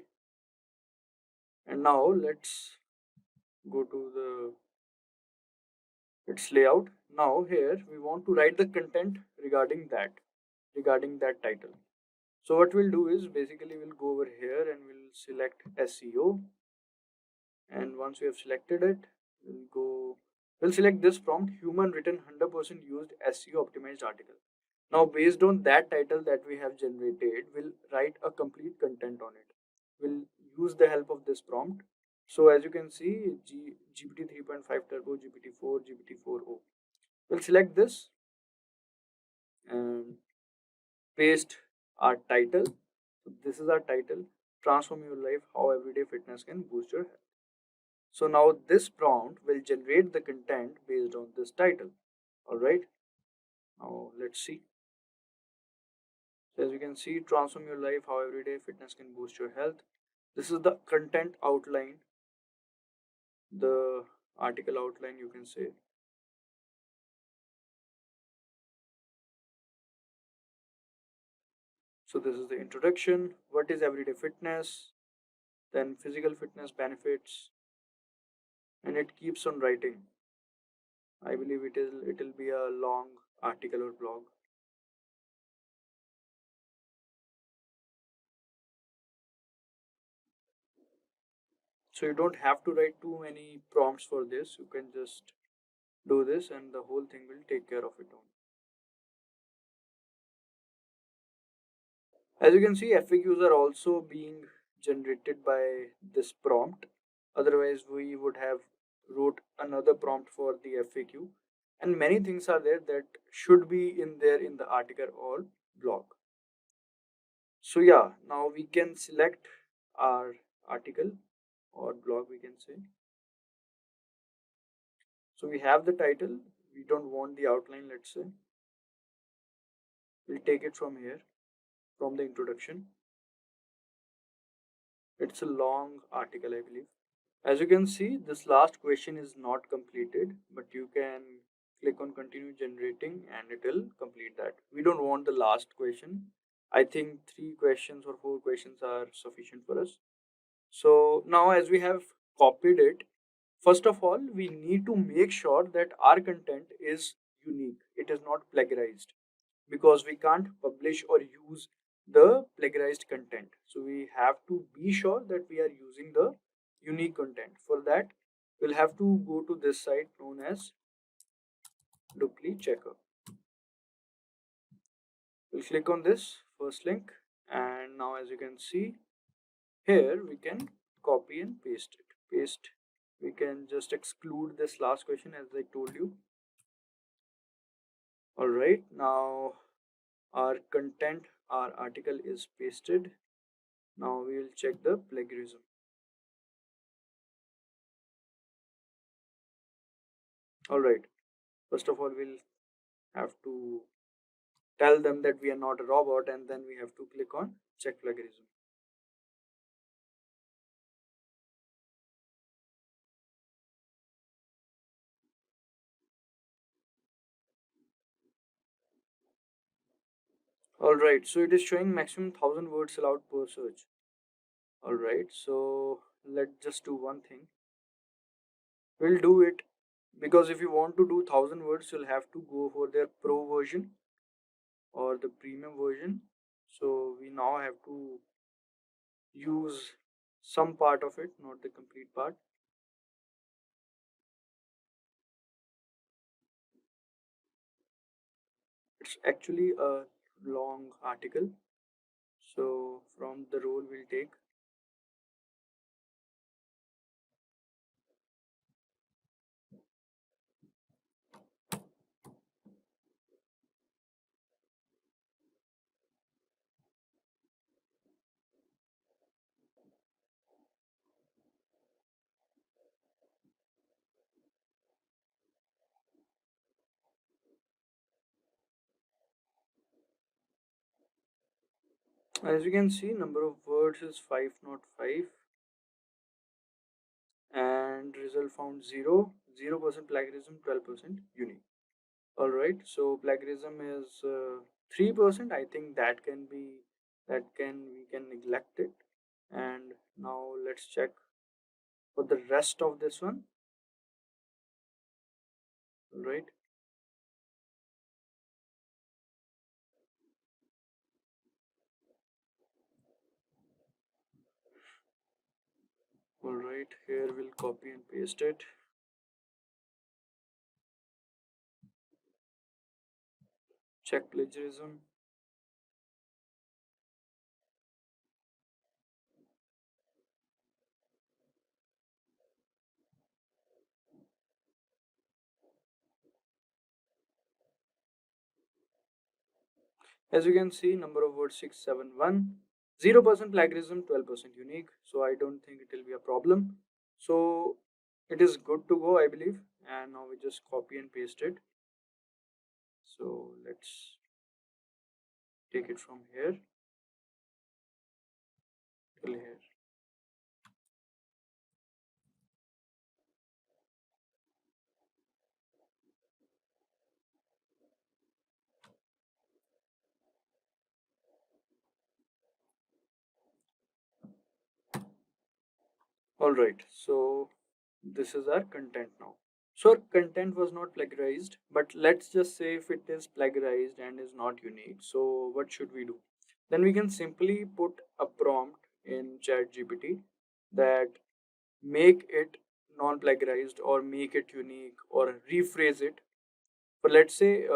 And now let's go to its layout. Now here we want to write the content regarding that title. So what we'll do is basically we'll go over here and we'll select SEO. And once we have selected it, we'll go We'll select this prompt, human written 100% used SEO optimized article. Now based on that title that we have generated, we'll write a complete content on it. We'll use the help of this prompt. So as you can see, GPT 3.5 Turbo, GPT-4, GPT-4o. We'll select this and paste our title. So this is our title, transform your life, how everyday fitness can boost your health. So now this prompt will generate the content based on this title. All right. Now let's see. So as you can see, transform your life, how everyday fitness can boost your health. This is the content outline, the article outline, you can say. So this is the introduction. What is everyday fitness? Then physical fitness benefits, and it keeps on writing. I believe it'll be a long article or blog. So you don't have to write too many prompts for this. You can just do this and the whole thing will take care of it on. As you can see, FAQs are also being generated by this prompt. Otherwise, we would have wrote another prompt for the FAQ. And many things are there that should be in there in the article or blog. So yeah, now we can select our article or blog, we can say. So we have the title. We don't want the outline, let's say. We'll take it from here, from the introduction. It's a long article, I believe. As you can see, this last question is not completed, but you can click on continue generating and it will complete that. We don't want the last question. I think 3 questions or 4 questions are sufficient for us. So now as we have copied it, first of all, we need to make sure that our content is unique. It is not plagiarized, because we can't publish or use the plagiarized content. So we have to be sure that we are using the unique content. For that, we'll have to go to this site known as Dupli Checker. We'll click on this first link, and now as you can see here, we can copy and paste it. We can just exclude this last question as I told you. All right, now our content, our article is pasted. Now we will check the plagiarism. All right, first of all, we'll have to tell them that we are not a robot, and then we have to click on check plagiarism. All right, so it is showing maximum 1000 words allowed per search. All right, so let's just do one thing. We'll do it, because if you want to do 1000 words, you'll have to go for their pro version or the premium version. So we now have to use some part of it, not the complete part. It's actually a long article. So from the role we'll take. As you can see, number of words is 505, and result found 0, 0% plagiarism, 12% unique. All right, so plagiarism is 3%. I think that can be, we can neglect it. And now let's check for the rest of this one. All right. All right, here we'll copy and paste it. check plagiarism. As you can see, number of words 671, 0% plagiarism, 12% unique. So I don't think it will be a problem. So it is good to go, I believe. And now we just copy and paste it. So let's take it from here till here. Alright, so this is our content now. So our content was not plagiarized, but let's just say if it is plagiarized and is not unique. So what should we do? Then we can simply put a prompt in ChatGPT that make it non-plagiarized or make it unique or rephrase it. But let's say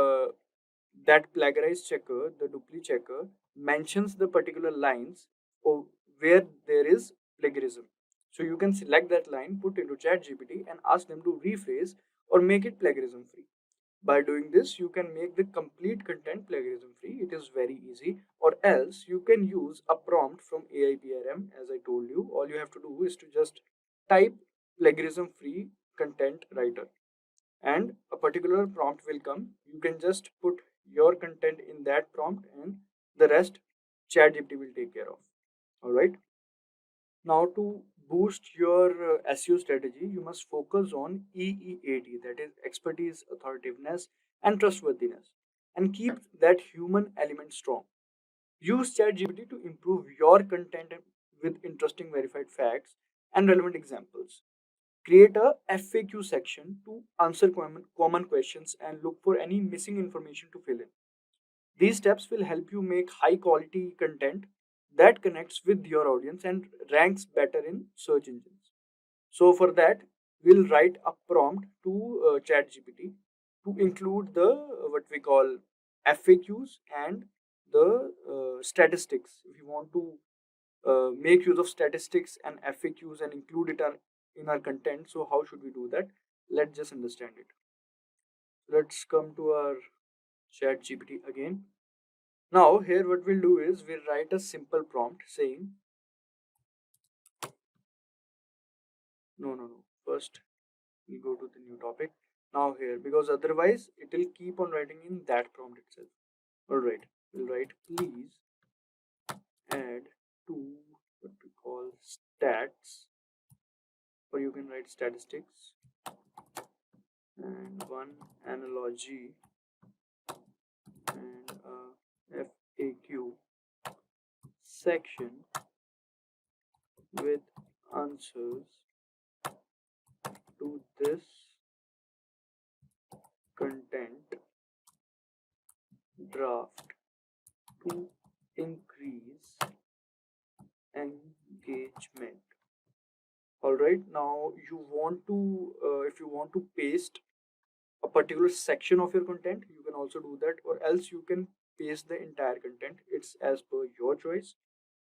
that plagiarized checker, the duplicate checker, mentions the particular lines of where there is plagiarism. So you can select that line, put into ChatGPT, and ask them to rephrase or make it plagiarism free. By doing this, you can make the complete content plagiarism free. It is very easy. Or else you can use a prompt from AIPRM. As I told you, all you have to do is to just type plagiarism free content writer and a particular prompt will come. You can just put your content in that prompt and the rest ChatGPT will take care of. All right. Now to boost your SEO strategy, you must focus on EEAT, that is expertise, authoritativeness, and trustworthiness, and keep that human element strong. Use ChatGPT to improve your content with interesting verified facts and relevant examples. Create a FAQ section to answer common questions and look for any missing information to fill in. These steps will help you make high quality content that connects with your audience and ranks better in search engines. So for that, we'll write a prompt to ChatGPT to include the what we call FAQs and the statistics. If you want to make use of statistics and FAQs and include it in our content, so how should we do that? Let's just understand it. Let's come to our ChatGPT again. Now here what we'll do is we'll write a simple prompt saying no. First we'll go to the new topic. Now here, because otherwise it will keep on writing in that prompt itself. Alright, we'll write please add to what we call stats, or you can write statistics, and one analogy and a FAQ section with answers to this content draft to increase engagement. Alright, now you want to if you want to paste a particular section of your content, you can also do that, or else you can paste the entire content. It's as per your choice.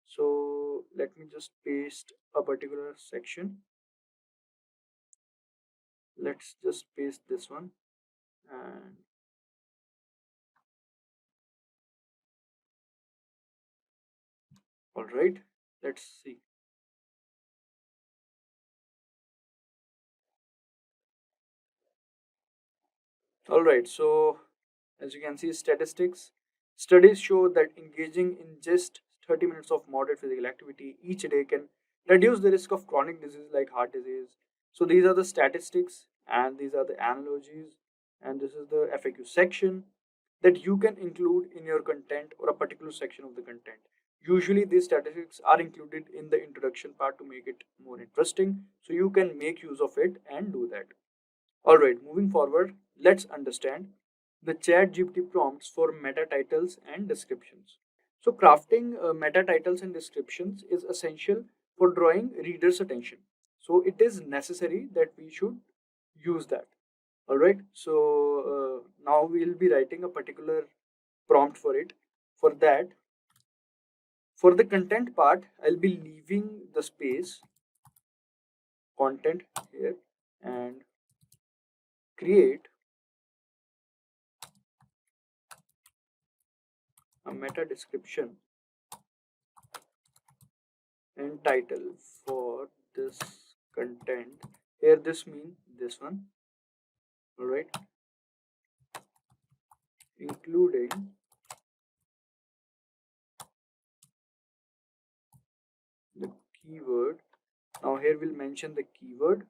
So let me just paste a particular section. Let's just paste this one, and all right, let's see. All right, so as you can see, statistics. Studies show that engaging in just 30 minutes of moderate physical activity each day can reduce the risk of chronic disease like heart disease. So these are the statistics and these are the analogies, and this is the FAQ section that you can include in your content or a particular section of the content. Usually these statistics are included in the introduction part to make it more interesting, so you can make use of it and do that. Alright, moving forward, let's understand the ChatGPT prompts for meta titles and descriptions. So crafting meta titles and descriptions is essential for drawing readers' attention. So it is necessary that we should use that. Alright, so now we'll be writing a particular prompt for it. For that, for the content part, I'll be leaving the space content here and create a meta description and title for this content. Here this means this one, alright, including the keyword. Now here we'll mention the keyword,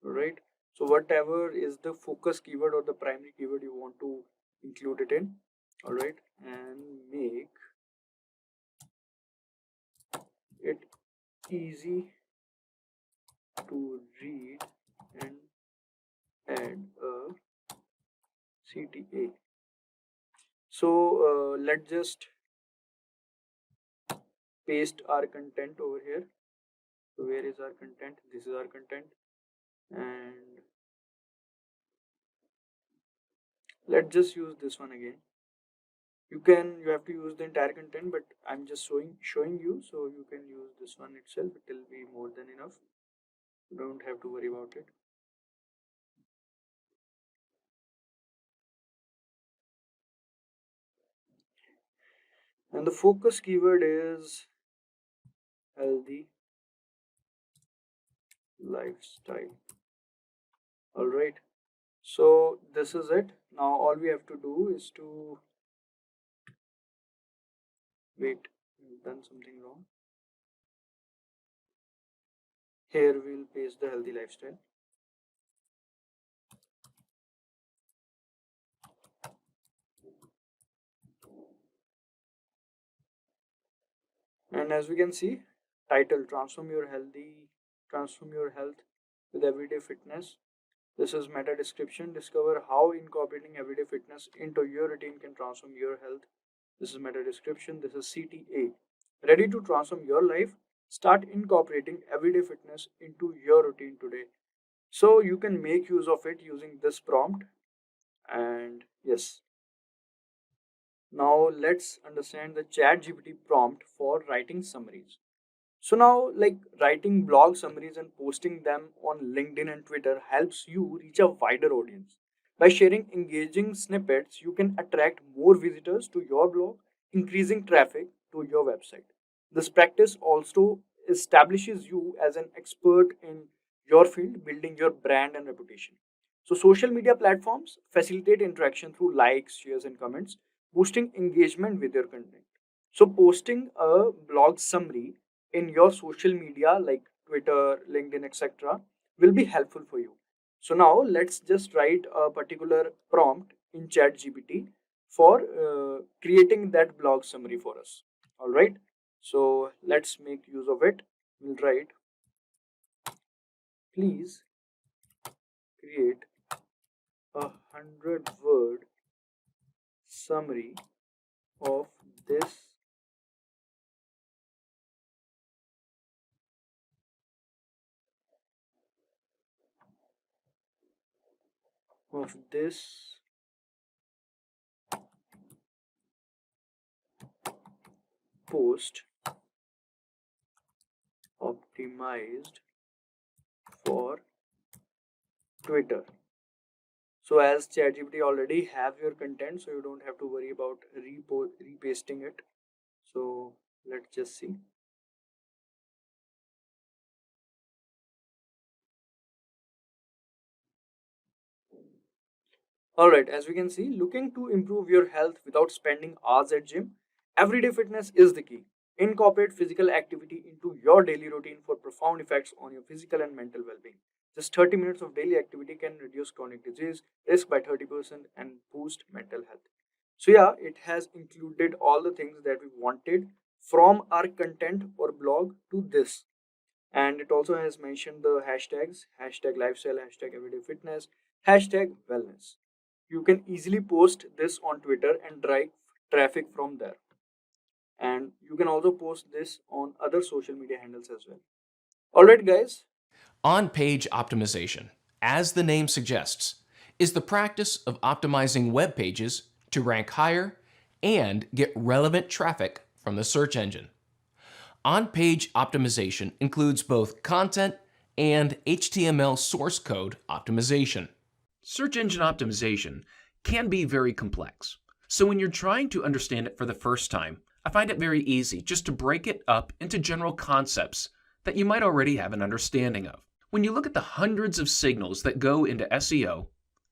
alright. So whatever is the focus keyword or the primary keyword you want to include it in, alright, and make it easy to read and add a CTA. So let's just paste our content over here. So where is our content? This is our content, and let's just use this one again. You have to use the entire content, but I'm just showing you, so you can use this one itself. It will be more than enough. You don't have to worry about it. And the focus keyword is healthy lifestyle. Alright, so this is it. Now all we have to do is to wait, we've done something wrong. Here we'll paste the healthy lifestyle. And as we can see, title, transform your health with everyday fitness. This is meta description. Discover how incorporating everyday fitness into your routine can transform your health. This is meta description. This is CTA. Ready to transform your life? Start incorporating everyday fitness into your routine today. So you can make use of it using this prompt. And yes. Now let's understand the ChatGPT prompt for writing summaries. So now, like, writing blog summaries and posting them on LinkedIn and Twitter helps you reach a wider audience. By sharing engaging snippets, you can attract more visitors to your blog, increasing traffic to your website. This practice also establishes you as an expert in your field, building your brand and reputation. So social media platforms facilitate interaction through likes, shares, and comments, boosting engagement with your content. So posting a blog summary in your social media like Twitter, LinkedIn, etc. will be helpful for you. So now let's just write a particular prompt in ChatGPT for creating that blog summary for us. All right. So let's make use of it. We'll write, please create 100-word summary of this post optimized for Twitter. So as ChatGPT already have your content, so you don't have to worry about repasting it. So let's just see. Alright, as we can see, looking to improve your health without spending hours at gym, everyday fitness is the key. Incorporate physical activity into your daily routine for profound effects on your physical and mental well-being. Just 30 minutes of daily activity can reduce chronic disease risk by 30% and boost mental health. So yeah, it has included all the things that we wanted from our content or blog to this. And it also has mentioned the hashtags, hashtag lifestyle, hashtag everyday fitness, hashtag wellness. You can easily post this on Twitter and drive traffic from there. And you can also post this on other social media handles as well. Alright guys. On-page optimization, as the name suggests, is the practice of optimizing web pages to rank higher and get relevant traffic from the search engine. On-page optimization includes both content and HTML source code optimization. Search engine optimization can be very complex. So when you're trying to understand it for the first time, I find it very easy just to break it up into general concepts that you might already have an understanding of. When you look at the hundreds of signals that go into SEO,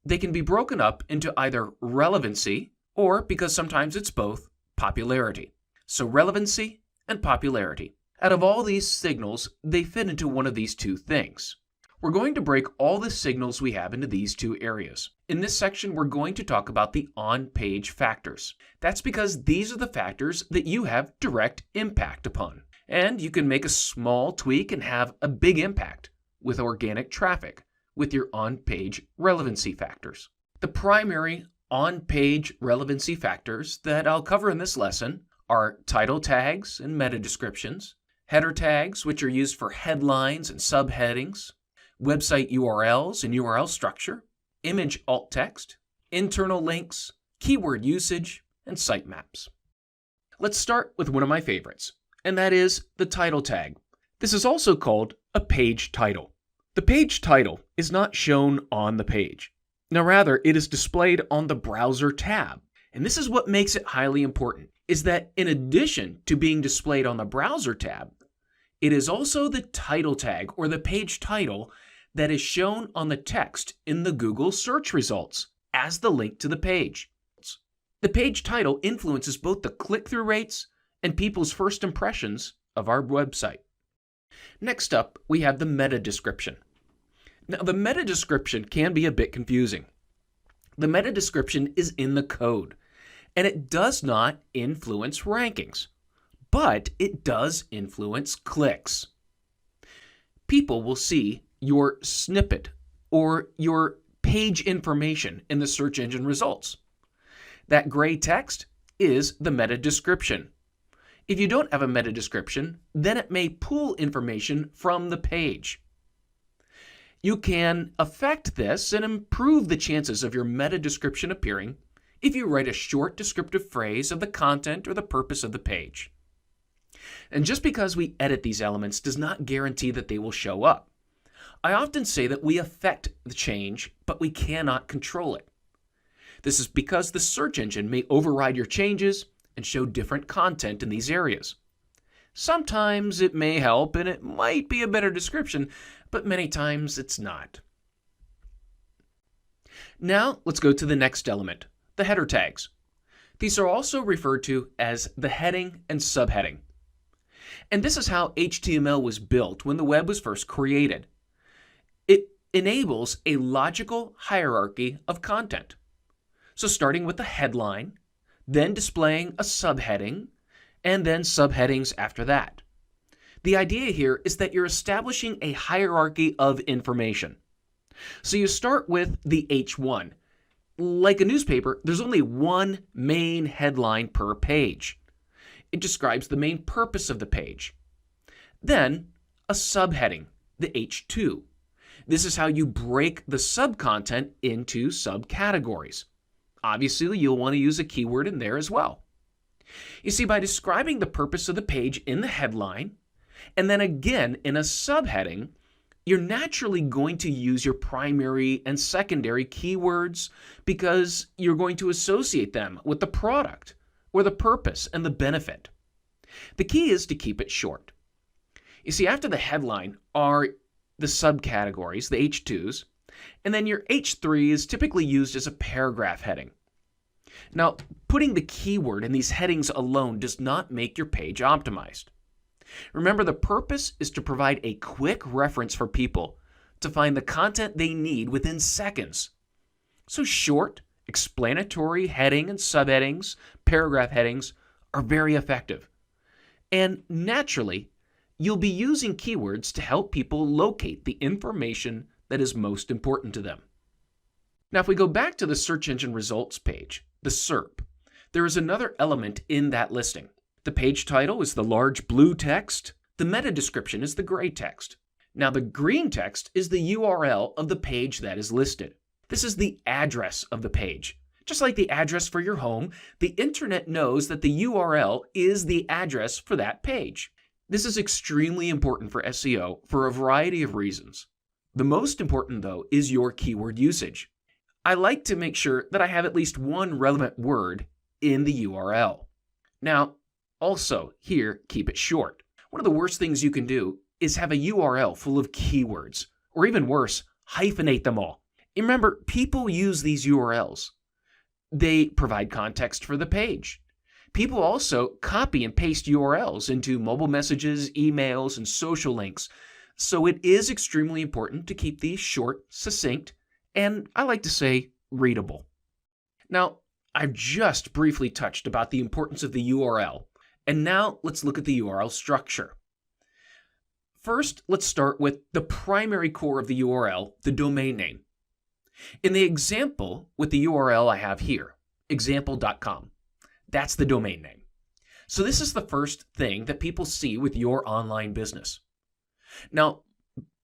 they can be broken up into either relevancy or, because sometimes it's both, popularity. So relevancy and popularity. Out of all these signals, they fit into one of these two things. We're going to break all the signals we have into these two areas. In this section, we're going to talk about the on-page factors. That's because these are the factors that you have direct impact upon. And you can make a small tweak and have a big impact with organic traffic with your on-page relevancy factors. The primary on-page relevancy factors that I'll cover in this lesson are title tags and meta descriptions, header tags, which are used for headlines and subheadings, website URLs and URL structure, image alt text, internal links, keyword usage, and sitemaps. Let's start with one of my favorites, and that is the title tag. This is also called a page title. The page title is not shown on the page. Now rather, it is displayed on the browser tab. And this is what makes it highly important, is that in addition to being displayed on the browser tab, it is also the title tag or the page title that is shown on the text in the Google search results as the link to the page. The page title influences both the click-through rates and people's first impressions of our website. Next up, we have the meta description. Now, the meta description can be a bit confusing. The meta description is in the code, and it does not influence rankings, but it does influence clicks. People will see your snippet or your page information in the search engine results. That gray text is the meta description. If you don't have a meta description, then it may pull information from the page. You can affect this and improve the chances of your meta description appearing if you write a short descriptive phrase of the content or the purpose of the page. And just because we edit these elements does not guarantee that they will show up. I often say that we affect the change, but we cannot control it. This is because the search engine may override your changes and show different content in these areas. Sometimes it may help and it might be a better description, but many times it's not. Now let's go to the next element, the header tags. These are also referred to as the heading and subheading. And this is how HTML was built when the web was first created. It enables a logical hierarchy of content. So starting with the headline, then displaying a subheading, and then subheadings after that. The idea here is that you're establishing a hierarchy of information. So you start with the H1. Like a newspaper, there's only one main headline per page. It describes the main purpose of the page. Then, a subheading, the H2. This is how you break the subcontent into subcategories. Obviously, you'll want to use a keyword in there as well. You see, by describing the purpose of the page in the headline, and then again in a subheading, you're naturally going to use your primary and secondary keywords because you're going to associate them with the product or the purpose and the benefit. The key is to keep it short. You see, after the headline are the subcategories, the H2s, and then your H3 is typically used as a paragraph heading. Now, putting the keyword in these headings alone does not make your page optimized. Remember, the purpose is to provide a quick reference for people to find the content they need within seconds. So short, explanatory heading and subheadings, paragraph headings are very effective. And naturally, you'll be using keywords to help people locate the information that is most important to them. Now, if we go back to the search engine results page, the SERP, there is another element in that listing. The page title is the large blue text. The meta description is the gray text. Now, the green text is the URL of the page that is listed. This is the address of the page. Just like the address for your home, the internet knows that the URL is the address for that page. This is extremely important for SEO for a variety of reasons. The most important, though, is your keyword usage. I like to make sure that I have at least one relevant word in the URL. Now, also, here, keep it short. One of the worst things you can do is have a URL full of keywords, or even worse, hyphenate them all. And remember, people use these URLs. They provide context for the page. People also copy and paste URLs into mobile messages, emails, and social links. So it is extremely important to keep these short, succinct, and I like to say readable. Now, I've just briefly touched about the importance of the URL, and now let's look at the URL structure. First, let's start with the primary core of the URL, the domain name. In the example with the URL I have here, example.com, that's the domain name. So this is the first thing that people see with your online business. Now,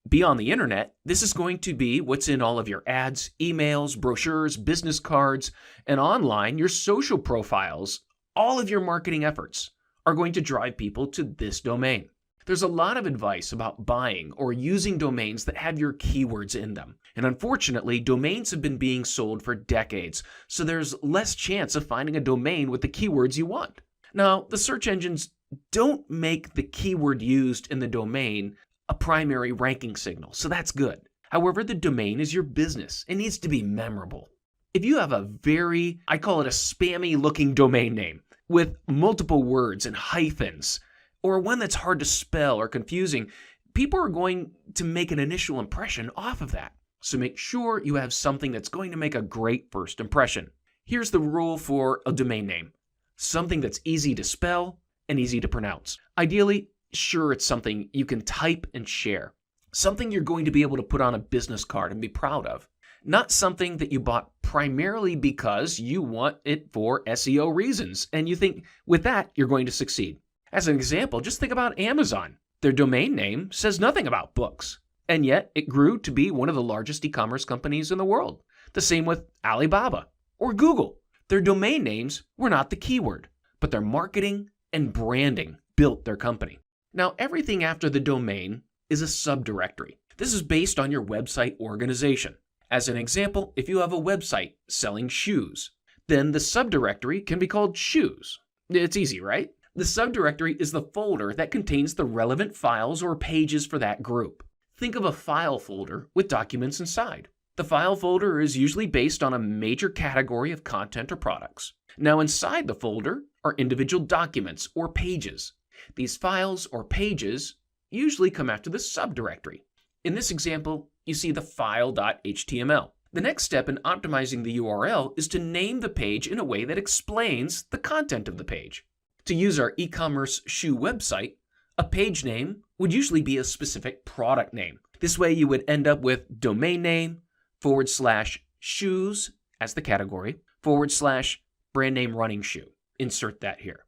beyond the internet, this is going to be what's in all of your ads, emails, brochures, business cards, and online, your social profiles. All of your marketing efforts are going to drive people to this domain. There's a lot of advice about buying or using domains that have your keywords in them. And unfortunately, domains have been being sold for decades, so there's less chance of finding a domain with the keywords you want. Now, the search engines don't make the keyword used in the domain a primary ranking signal, so that's good. However, the domain is your business. It needs to be memorable. If you have a very, I call it a spammy looking domain name with multiple words and hyphens, or one that's hard to spell or confusing, people are going to make an initial impression off of that. So make sure you have something that's going to make a great first impression. Here's the rule for a domain name. Something that's easy to spell and easy to pronounce. Ideally, sure, it's something you can type and share. Something you're going to be able to put on a business card and be proud of. Not something that you bought primarily because you want it for SEO reasons, and you think with that you're going to succeed. As an example, just think about Amazon. Their domain name says nothing about books, and yet it grew to be one of the largest e-commerce companies in the world. The same with Alibaba or Google. Their domain names were not the keyword, but their marketing and branding built their company. Now, everything after the domain is a subdirectory. This is based on your website organization. As an example, if you have a website selling shoes, then the subdirectory can be called shoes. It's easy, right? The subdirectory is the folder that contains the relevant files or pages for that group. Think of a file folder with documents inside. The file folder is usually based on a major category of content or products. Now, inside the folder are individual documents or pages. These files or pages usually come after the subdirectory. In this example, you see the file.html. The next step in optimizing the URL is to name the page in a way that explains the content of the page. To use our e-commerce shoe website, a page name would usually be a specific product name. This way you would end up with domain name /shoes as the category / brand name running shoe. Insert that here.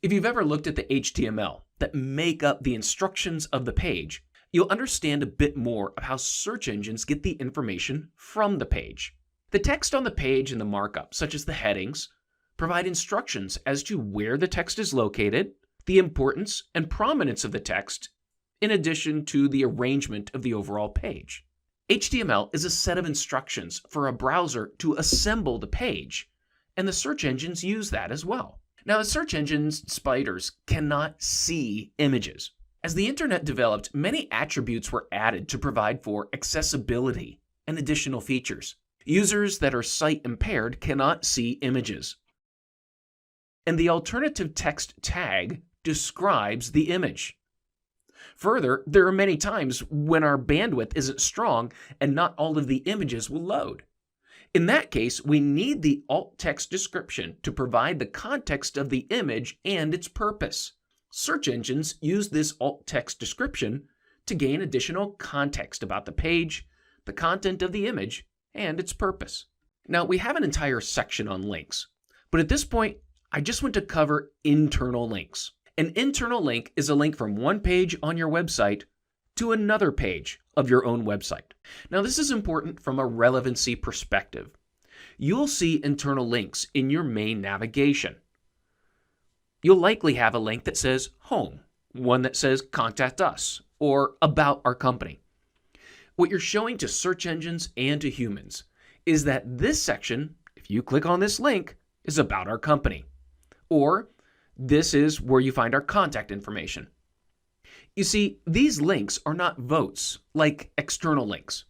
If you've ever looked at the HTML that make up the instructions of the page, you'll understand a bit more of how search engines get the information from the page. The text on the page and the markup, such as the headings, provide instructions as to where the text is located, the importance and prominence of the text, in addition to the arrangement of the overall page. HTML is a set of instructions for a browser to assemble the page, and the search engines use that as well. Now, the search engines spiders cannot see images. As the internet developed, many attributes were added to provide for accessibility and additional features. Users that are sight impaired cannot see images. And the alternative text tag describes the image. Further, there are many times when our bandwidth isn't strong and not all of the images will load. In that case, we need the alt text description to provide the context of the image and its purpose. Search engines use this alt text description to gain additional context about the page, the content of the image, and its purpose. Now, we have an entire section on links, but at this point, I just want to cover internal links. An internal link is a link from one page on your website to another page of your own website. Now, this is important from a relevancy perspective. You'll see internal links in your main navigation. You'll likely have a link that says Home, one that says Contact Us, or About Our Company. What you're showing to search engines and to humans is that this section, if you click on this link, is about our company. Or this is where you find our contact information. You see, these links are not votes like external links.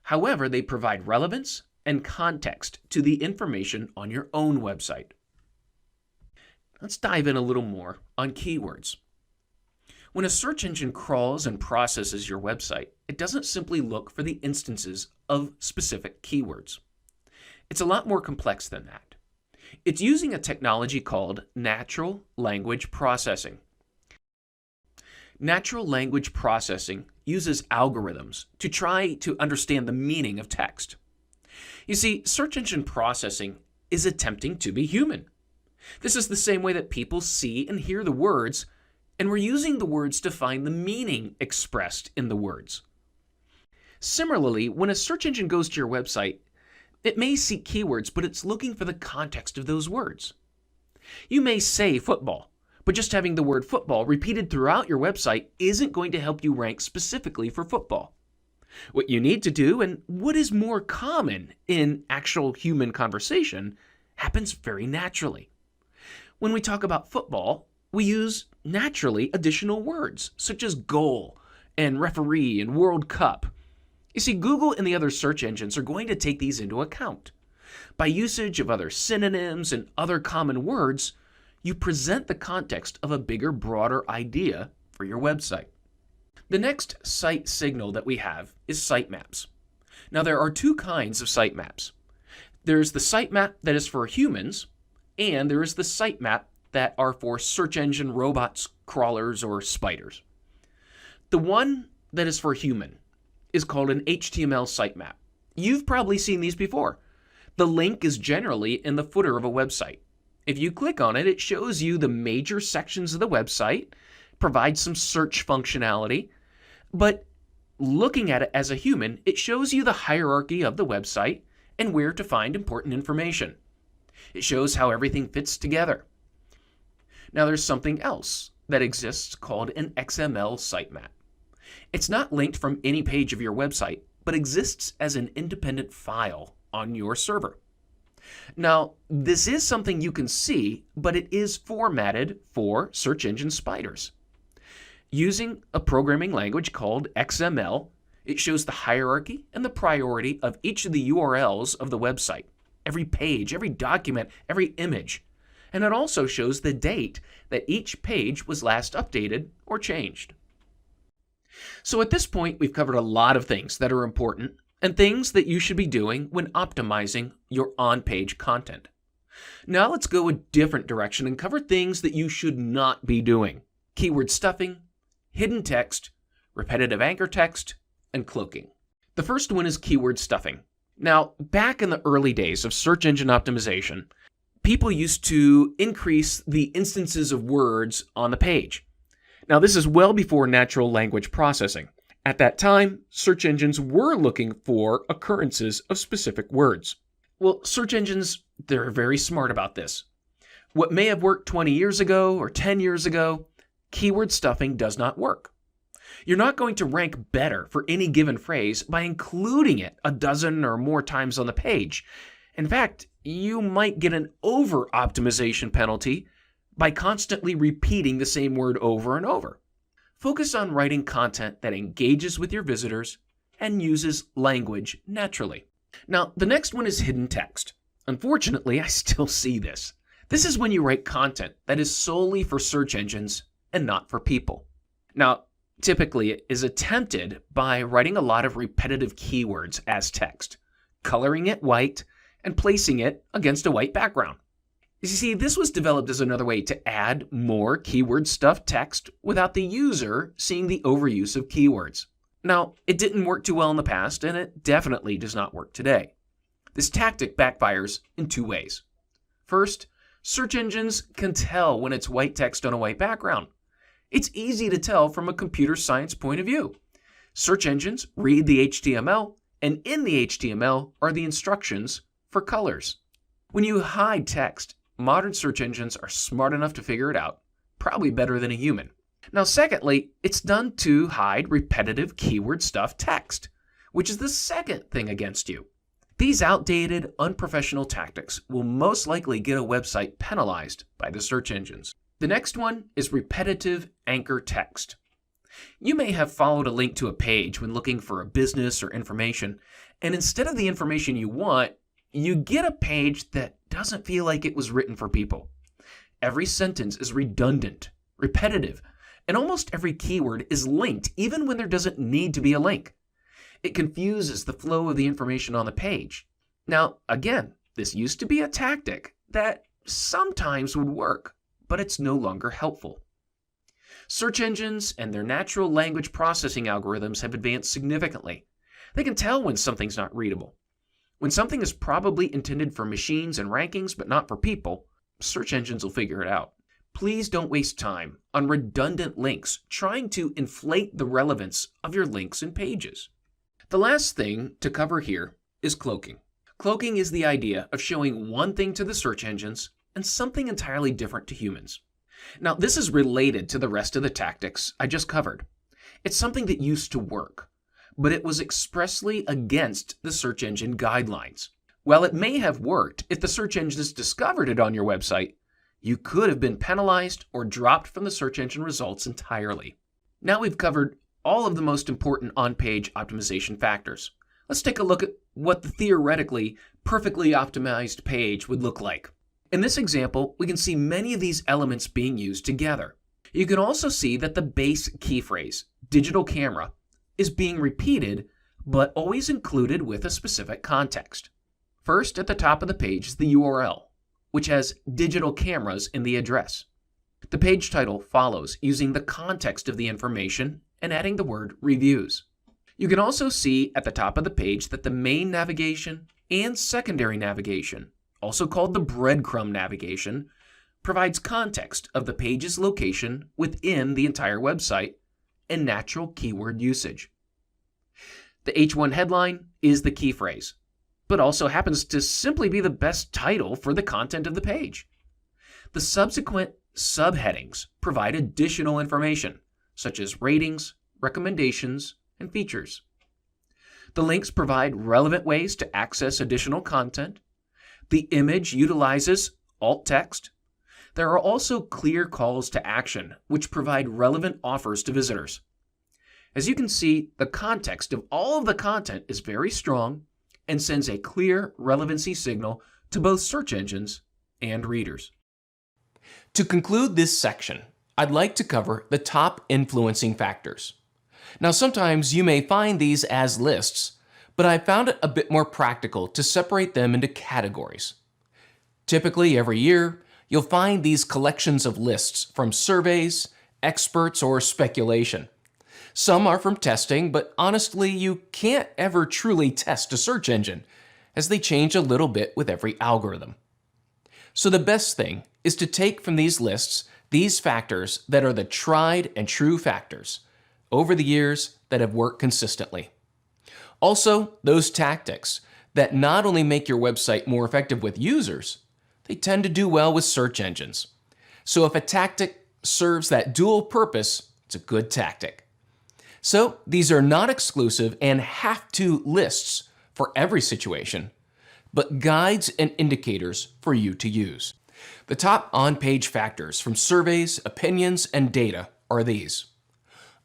However, they provide relevance and context to the information on your own website. Let's dive in a little more on keywords. When a search engine crawls and processes your website, it doesn't simply look for the instances of specific keywords. It's a lot more complex than that. It's using a technology called natural language processing. Natural language processing uses algorithms to try to understand the meaning of text. You see, search engine processing is attempting to be human. This is the same way that people see and hear the words, and we're using the words to find the meaning expressed in the words. Similarly, when a search engine goes to your website, it may seek keywords, but it's looking for the context of those words. You may say football, but just having the word football repeated throughout your website isn't going to help you rank specifically for football. What you need to do, and what is more common in actual human conversation, happens very naturally. When we talk about football, we use naturally additional words such as goal and referee and World Cup. You see, Google and the other search engines are going to take these into account. By usage of other synonyms and other common words, you present the context of a bigger, broader idea for your website. The next site signal that we have is sitemaps. Now, there are two kinds of sitemaps. There's the sitemap that is for humans, and there is the sitemap that are for search engine robots, crawlers, or spiders. The one that is for human is called an HTML sitemap. You've probably seen these before. The link is generally in the footer of a website. If you click on it, it shows you the major sections of the website, provides some search functionality, but looking at it as a human, it shows you the hierarchy of the website and where to find important information. It shows how everything fits together. Now, there's something else that exists called an XML sitemap. It's not linked from any page of your website, but exists as an independent file on your server. Now, this is something you can see, but it is formatted for search engine spiders. Using a programming language called XML, it shows the hierarchy and the priority of each of the URLs of the website, every page, every document, every image. And it also shows the date that each page was last updated or changed. So at this point, we've covered a lot of things that are important and things that you should be doing when optimizing your on-page content. Now let's go a different direction and cover things that you should not be doing: keyword stuffing, hidden text, repetitive anchor text, and cloaking. The first one is keyword stuffing. Now, back in the early days of search engine optimization, people used to increase the instances of words on the page. Now, this is well before natural language processing. At that time, search engines were looking for occurrences of specific words. Well, search engines, they're very smart about this. What may have worked 20 years ago or 10 years ago, keyword stuffing does not work. You're not going to rank better for any given phrase by including it a dozen or more times on the page. In fact, you might get an over-optimization penalty by constantly repeating the same word over and over. Focus on writing content that engages with your visitors and uses language naturally. Now, the next one is hidden text. Unfortunately, I still see this. This is when you write content that is solely for search engines and not for people. Now, typically it is attempted by writing a lot of repetitive keywords as text, coloring it white, and placing it against a white background. You see, this was developed as another way to add more keyword-stuffed text without the user seeing the overuse of keywords. Now, it didn't work too well in the past, and it definitely does not work today. This tactic backfires in two ways. First, search engines can tell when it's white text on a white background. It's easy to tell from a computer science point of view. Search engines read the HTML, and in the HTML are the instructions for colors. When you hide text, modern search engines are smart enough to figure it out, probably better than a human. Now, secondly, it's done to hide repetitive keyword stuffed text, which is the second thing against you. These outdated, unprofessional tactics will most likely get a website penalized by the search engines. The next one is repetitive anchor text. You may have followed a link to a page when looking for a business or information, and instead of the information you want, you get a page that doesn't feel like it was written for people. Every sentence is redundant, repetitive, and almost every keyword is linked even when there doesn't need to be a link. It confuses the flow of the information on the page. Now, again, this used to be a tactic that sometimes would work, but it's no longer helpful. Search engines and their natural language processing algorithms have advanced significantly. They can tell when something's not readable. When something is probably intended for machines and rankings but not for people, search engines will figure it out. Please don't waste time on redundant links trying to inflate the relevance of your links and pages. The last thing to cover here is cloaking. Cloaking is the idea of showing one thing to the search engines and something entirely different to humans. Now, this is related to the rest of the tactics I just covered. It's something that used to work, but it was expressly against the search engine guidelines. While it may have worked if the search engines discovered it on your website, you could have been penalized or dropped from the search engine results entirely. Now we've covered all of the most important on-page optimization factors. Let's take a look at what the theoretically perfectly optimized page would look like. In this example, we can see many of these elements being used together. You can also see that the base key phrase, digital camera, is being repeated, but always included with a specific context. First, at the top of the page is the URL, which has digital cameras in the address. The page title follows using the context of the information and adding the word reviews. You can also see at the top of the page that the main navigation and secondary navigation, also called the breadcrumb navigation, provides context of the page's location within the entire website and natural keyword usage. The H1 headline is the key phrase, but also happens to simply be the best title for the content of the page. The subsequent subheadings provide additional information, such as ratings, recommendations, and features. The links provide relevant ways to access additional content. The image utilizes alt text. There are also clear calls to action, which provide relevant offers to visitors. As you can see, the context of all of the content is very strong and sends a clear relevancy signal to both search engines and readers. To conclude this section, I'd like to cover the top influencing factors. Now, sometimes you may find these as lists, but I found it a bit more practical to separate them into categories. Typically, every year, you'll find these collections of lists from surveys, experts, or speculation. Some are from testing, but honestly, you can't ever truly test a search engine, as they change a little bit with every algorithm. So the best thing is to take from these lists these factors that are the tried and true factors over the years that have worked consistently. Also, those tactics that not only make your website more effective with users, they tend to do well with search engines. So if a tactic serves that dual purpose, it's a good tactic. So these are not exclusive and have-to lists for every situation, but guides and indicators for you to use. The top on-page factors from surveys, opinions, and data are these: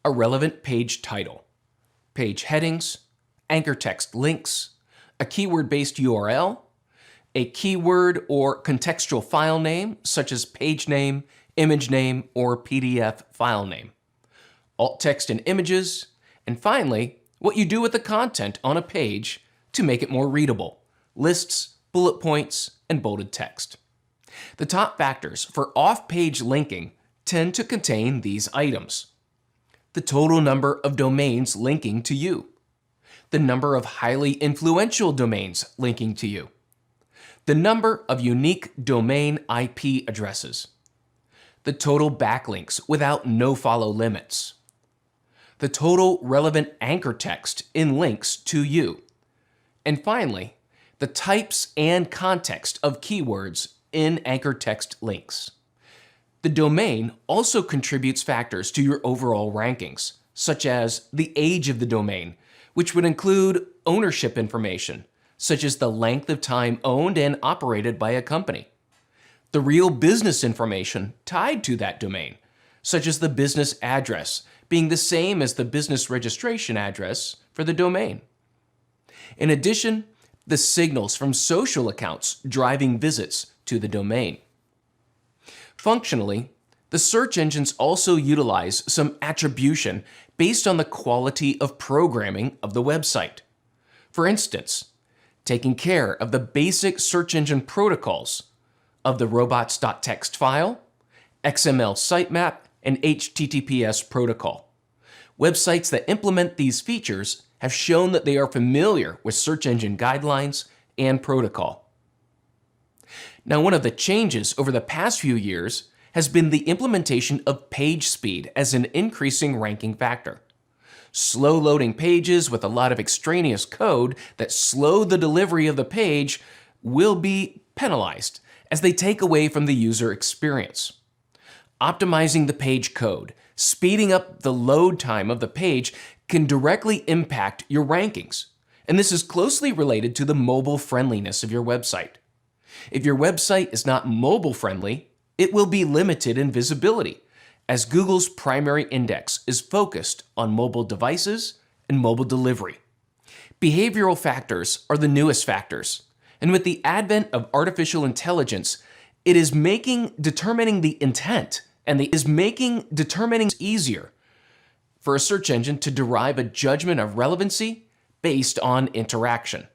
a relevant page title, page headings, anchor text links, a keyword-based URL, a keyword or contextual file name such as page name, image name, or PDF file name, alt text and images, and finally, what you do with the content on a page to make it more readable, lists, bullet points, and bolded text. The top factors for off-page linking tend to contain these items: the total number of domains linking to you, the number of highly influential domains linking to you, the number of unique domain IP addresses, the total backlinks without nofollow limits, the total relevant anchor text in links to you, and finally, the types and context of keywords in anchor text links. The domain also contributes factors to your overall rankings, such as the age of the domain, which would include ownership information, such as the length of time owned and operated by a company, the real business information tied to that domain, such as the business address being the same as the business registration address for the domain. In addition, the signals from social accounts driving visits to the domain. Functionally, the search engines also utilize some attribution based on the quality of programming of the website. For instance, taking care of the basic search engine protocols of the robots.txt file, XML sitemap, and HTTPS protocol. Websites that implement these features have shown that they are familiar with search engine guidelines and protocol. Now, one of the changes over the past few years has been the implementation of page speed as an increasing ranking factor. Slow loading pages with a lot of extraneous code that slow the delivery of the page will be penalized as they take away from the user experience. Optimizing the page code, speeding up the load time of the page can directly impact your rankings, and this is closely related to the mobile friendliness of your website. If your website is not mobile friendly, it will be limited in visibility, as Google's primary index is focused on mobile devices and mobile delivery. Behavioral factors are the newest factors, and with the advent of artificial intelligence, it is making determining the intent and is making determining easier for a search engine to derive a judgment of relevancy based on interaction.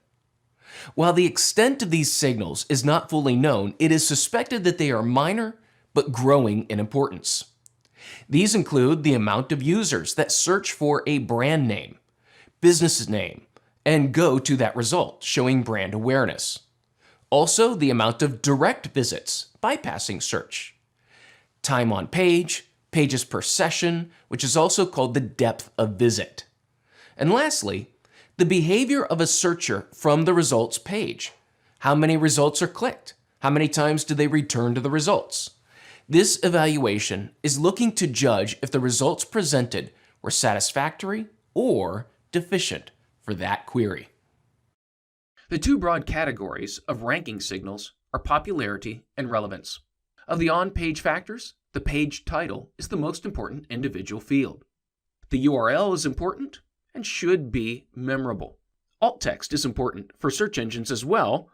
While the extent of these signals is not fully known, it is suspected that they are minor but growing in importance. These include the amount of users that search for a brand name, business name, and go to that result, showing brand awareness. Also, the amount of direct visits, bypassing search. Time on page, pages per session, which is also called the depth of visit. And lastly, the behavior of a searcher from the results page. How many results are clicked? How many times do they return to the results? This evaluation is looking to judge if the results presented were satisfactory or deficient for that query. The two broad categories of ranking signals are popularity and relevance. Of the on-page factors, the page title is the most important individual field. The URL is important and should be memorable. Alt text is important for search engines as well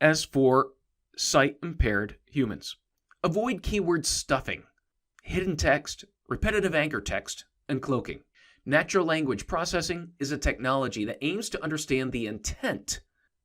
as for sight-impaired humans. Avoid keyword stuffing, hidden text, repetitive anchor text, and cloaking. Natural language processing is a technology that aims to understand the intent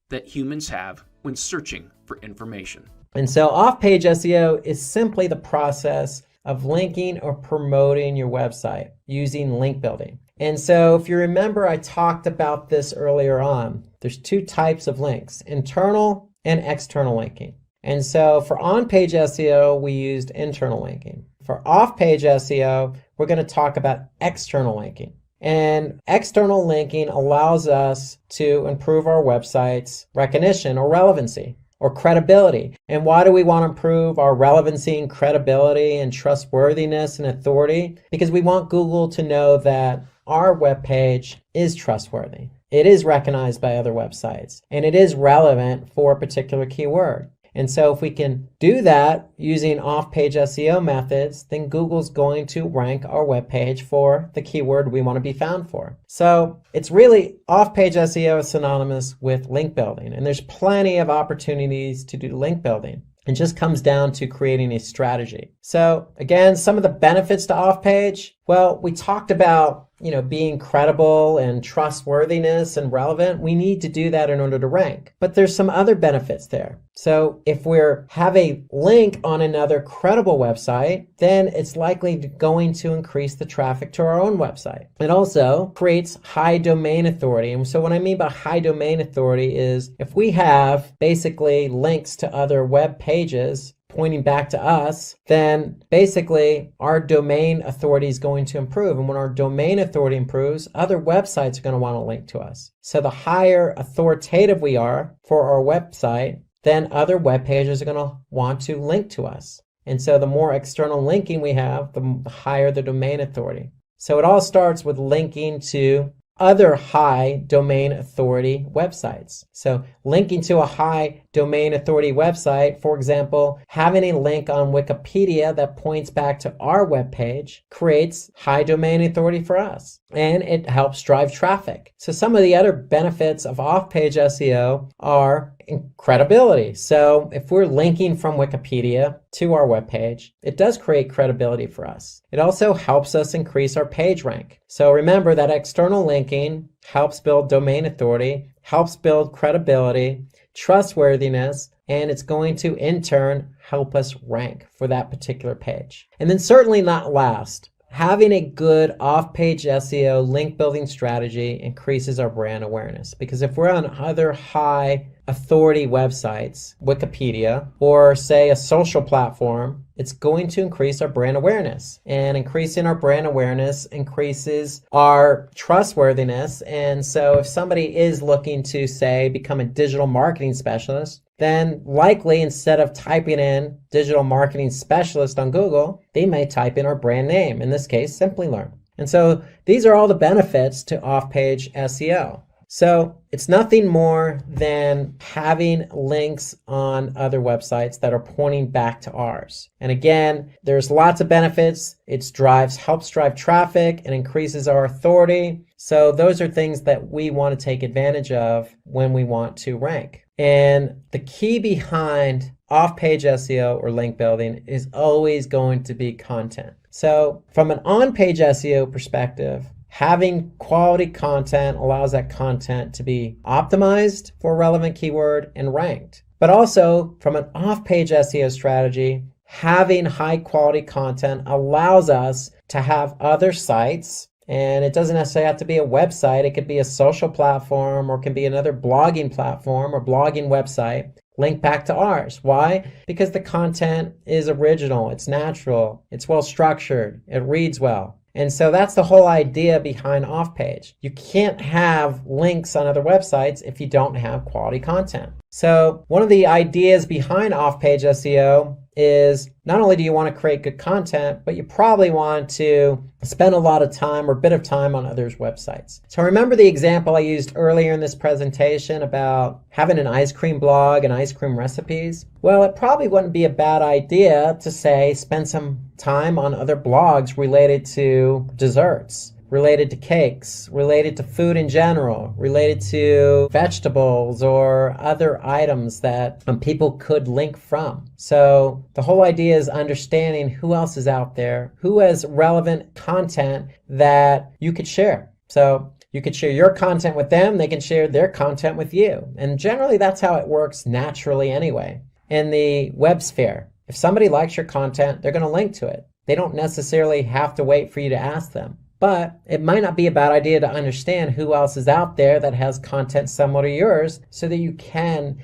that humans have when searching for information. And so off-page SEO is simply the process of linking or promoting your website using link building. And so if you remember, I talked about this earlier on. There's two types of links, internal and external linking. And so for on-page SEO, we used internal linking. For off-page SEO, we're going to talk about external linking. And external linking allows us to improve our website's recognition or relevancy or credibility. And why do we want to improve our relevancy and credibility and trustworthiness and authority? Because we want Google to know that our web page is trustworthy. It is recognized by other websites, and it is relevant for a particular keyword. And so if we can do that using off-page SEO methods, then Google's going to rank our web page for the keyword we want to be found for. So it's really off-page SEO is synonymous with link building, and there's plenty of opportunities to do link building. It just comes down to creating a strategy. So again, some of the benefits to off-page, well, we talked about being credible and trustworthiness and relevant. We need to do that in order to rank. But there's some other benefits there. So if we have a link on another credible website, then it's likely going to increase the traffic to our own website. It also creates high domain authority. And so what I mean by high domain authority is if we have basically links to other web pages pointing back to us, then basically our domain authority is going to improve. And when our domain authority improves, other websites are going to want to link to us. So the higher authoritative we are for our website, then other web pages are going to want to link to us. And so the more external linking we have, the higher the domain authority. So it all starts with linking to other high domain authority websites. So linking to a high domain authority website, for example, having a link on Wikipedia that points back to our webpage creates high domain authority for us, and it helps drive traffic. So some of the other benefits of off-page SEO are credibility. So if we're linking from Wikipedia to our webpage, it does create credibility for us. It also helps us increase our page rank. So remember that external linking helps build domain authority, helps build credibility, trustworthiness, and it's going to in turn help us rank for that particular page. And then certainly not last, having a good off-page SEO link building strategy increases our brand awareness, because if we're on other high authority websites, Wikipedia, or say a social platform, it's going to increase our brand awareness. And increasing our brand awareness increases our trustworthiness. And so if somebody is looking to, say, become a digital marketing specialist, then likely instead of typing in digital marketing specialist on Google, they may type in our brand name, in this case, Simplilearn. And so these are all the benefits to off-page SEO. So it's nothing more than having links on other websites that are pointing back to ours. And again, there's lots of benefits. It helps drive traffic and increases our authority. So those are things that we want to take advantage of when we want to rank. And the key behind off-page SEO or link building is always going to be content. So from an on-page SEO perspective, having quality content allows that content to be optimized for a relevant keyword and ranked. But also from an off-page SEO strategy, having high quality content allows us to have other sites, and it doesn't necessarily have to be a website. It could be a social platform, or it can be another blogging platform or blogging website, link back to ours. Why? Because the content is original, it's natural, it's well structured, it reads well. And so that's the whole idea behind off-page. You can't have links on other websites if you don't have quality content. So one of the ideas behind off-page SEO is not only do you want to create good content, but you probably want to spend a lot of time or a bit of time on others' websites. So remember the example I used earlier in this presentation about having an ice cream blog and ice cream recipes? Well, it probably wouldn't be a bad idea to say spend some time on other blogs related to desserts, related to cakes, related to food in general, related to vegetables or other items that people could link from. So the whole idea is understanding who else is out there, who has relevant content that you could share. So you could share your content with them, they can share their content with you. And generally that's how it works naturally anyway. In the web sphere, if somebody likes your content, they're going to link to it. They don't necessarily have to wait for you to ask them. But it might not be a bad idea to understand who else is out there that has content similar to yours so that you can,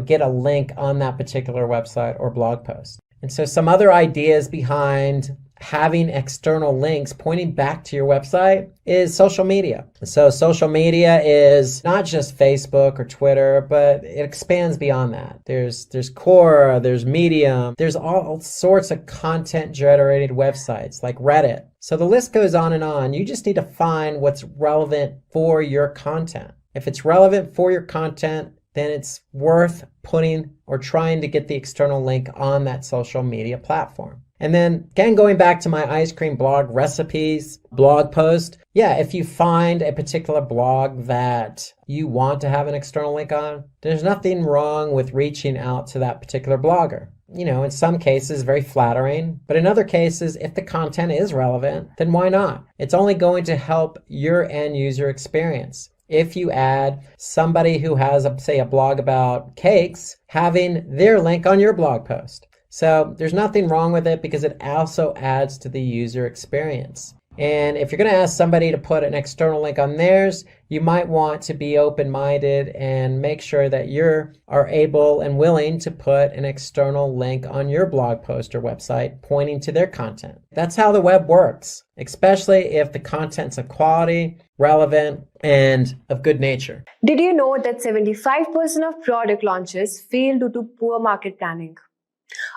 get a link on that particular website or blog post. And so some other ideas behind having external links pointing back to your website is social media. So social media is not just Facebook or Twitter, but it expands beyond that. There's Quora, there's Medium, there's all sorts of content generated websites like Reddit. So the list goes on and on. You just need to find what's relevant for your content. If it's relevant for your content, then it's worth putting or trying to get the external link on that social media platform. And then again, going back to my ice cream blog recipes blog post, if you find a particular blog that you want to have an external link on, there's nothing wrong with reaching out to that particular blogger. In some cases, very flattering, but in other cases, if the content is relevant, then why not? It's only going to help your end user experience. If you add somebody who has, say, a blog about cakes, having their link on your blog post. So there's nothing wrong with it because it also adds to the user experience. And if you're going to ask somebody to put an external link on theirs, you might want to be open-minded and make sure that you are able and willing to put an external link on your blog post or website pointing to their content. That's how the web works, especially if the content's of quality, relevant, and of good nature. Did you know that 75% of product launches fail due to poor market planning?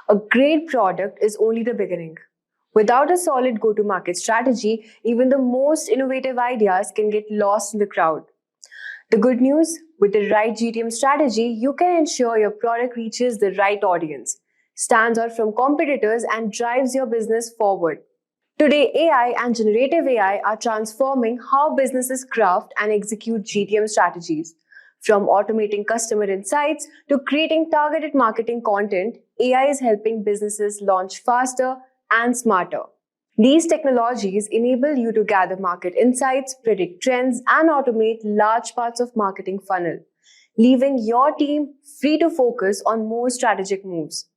A great product is only the beginning. Without a solid go-to-market strategy, even the most innovative ideas can get lost in the crowd. The good news, with the right GTM strategy, you can ensure your product reaches the right audience, stands out from competitors, and drives your business forward. Today, AI and generative AI are transforming how businesses craft and execute GTM strategies. From automating customer insights to creating targeted marketing content, AI is helping businesses launch faster and smarter. These technologies enable you to gather market insights, predict trends, and automate large parts of marketing funnel, leaving your team free to focus on more strategic moves.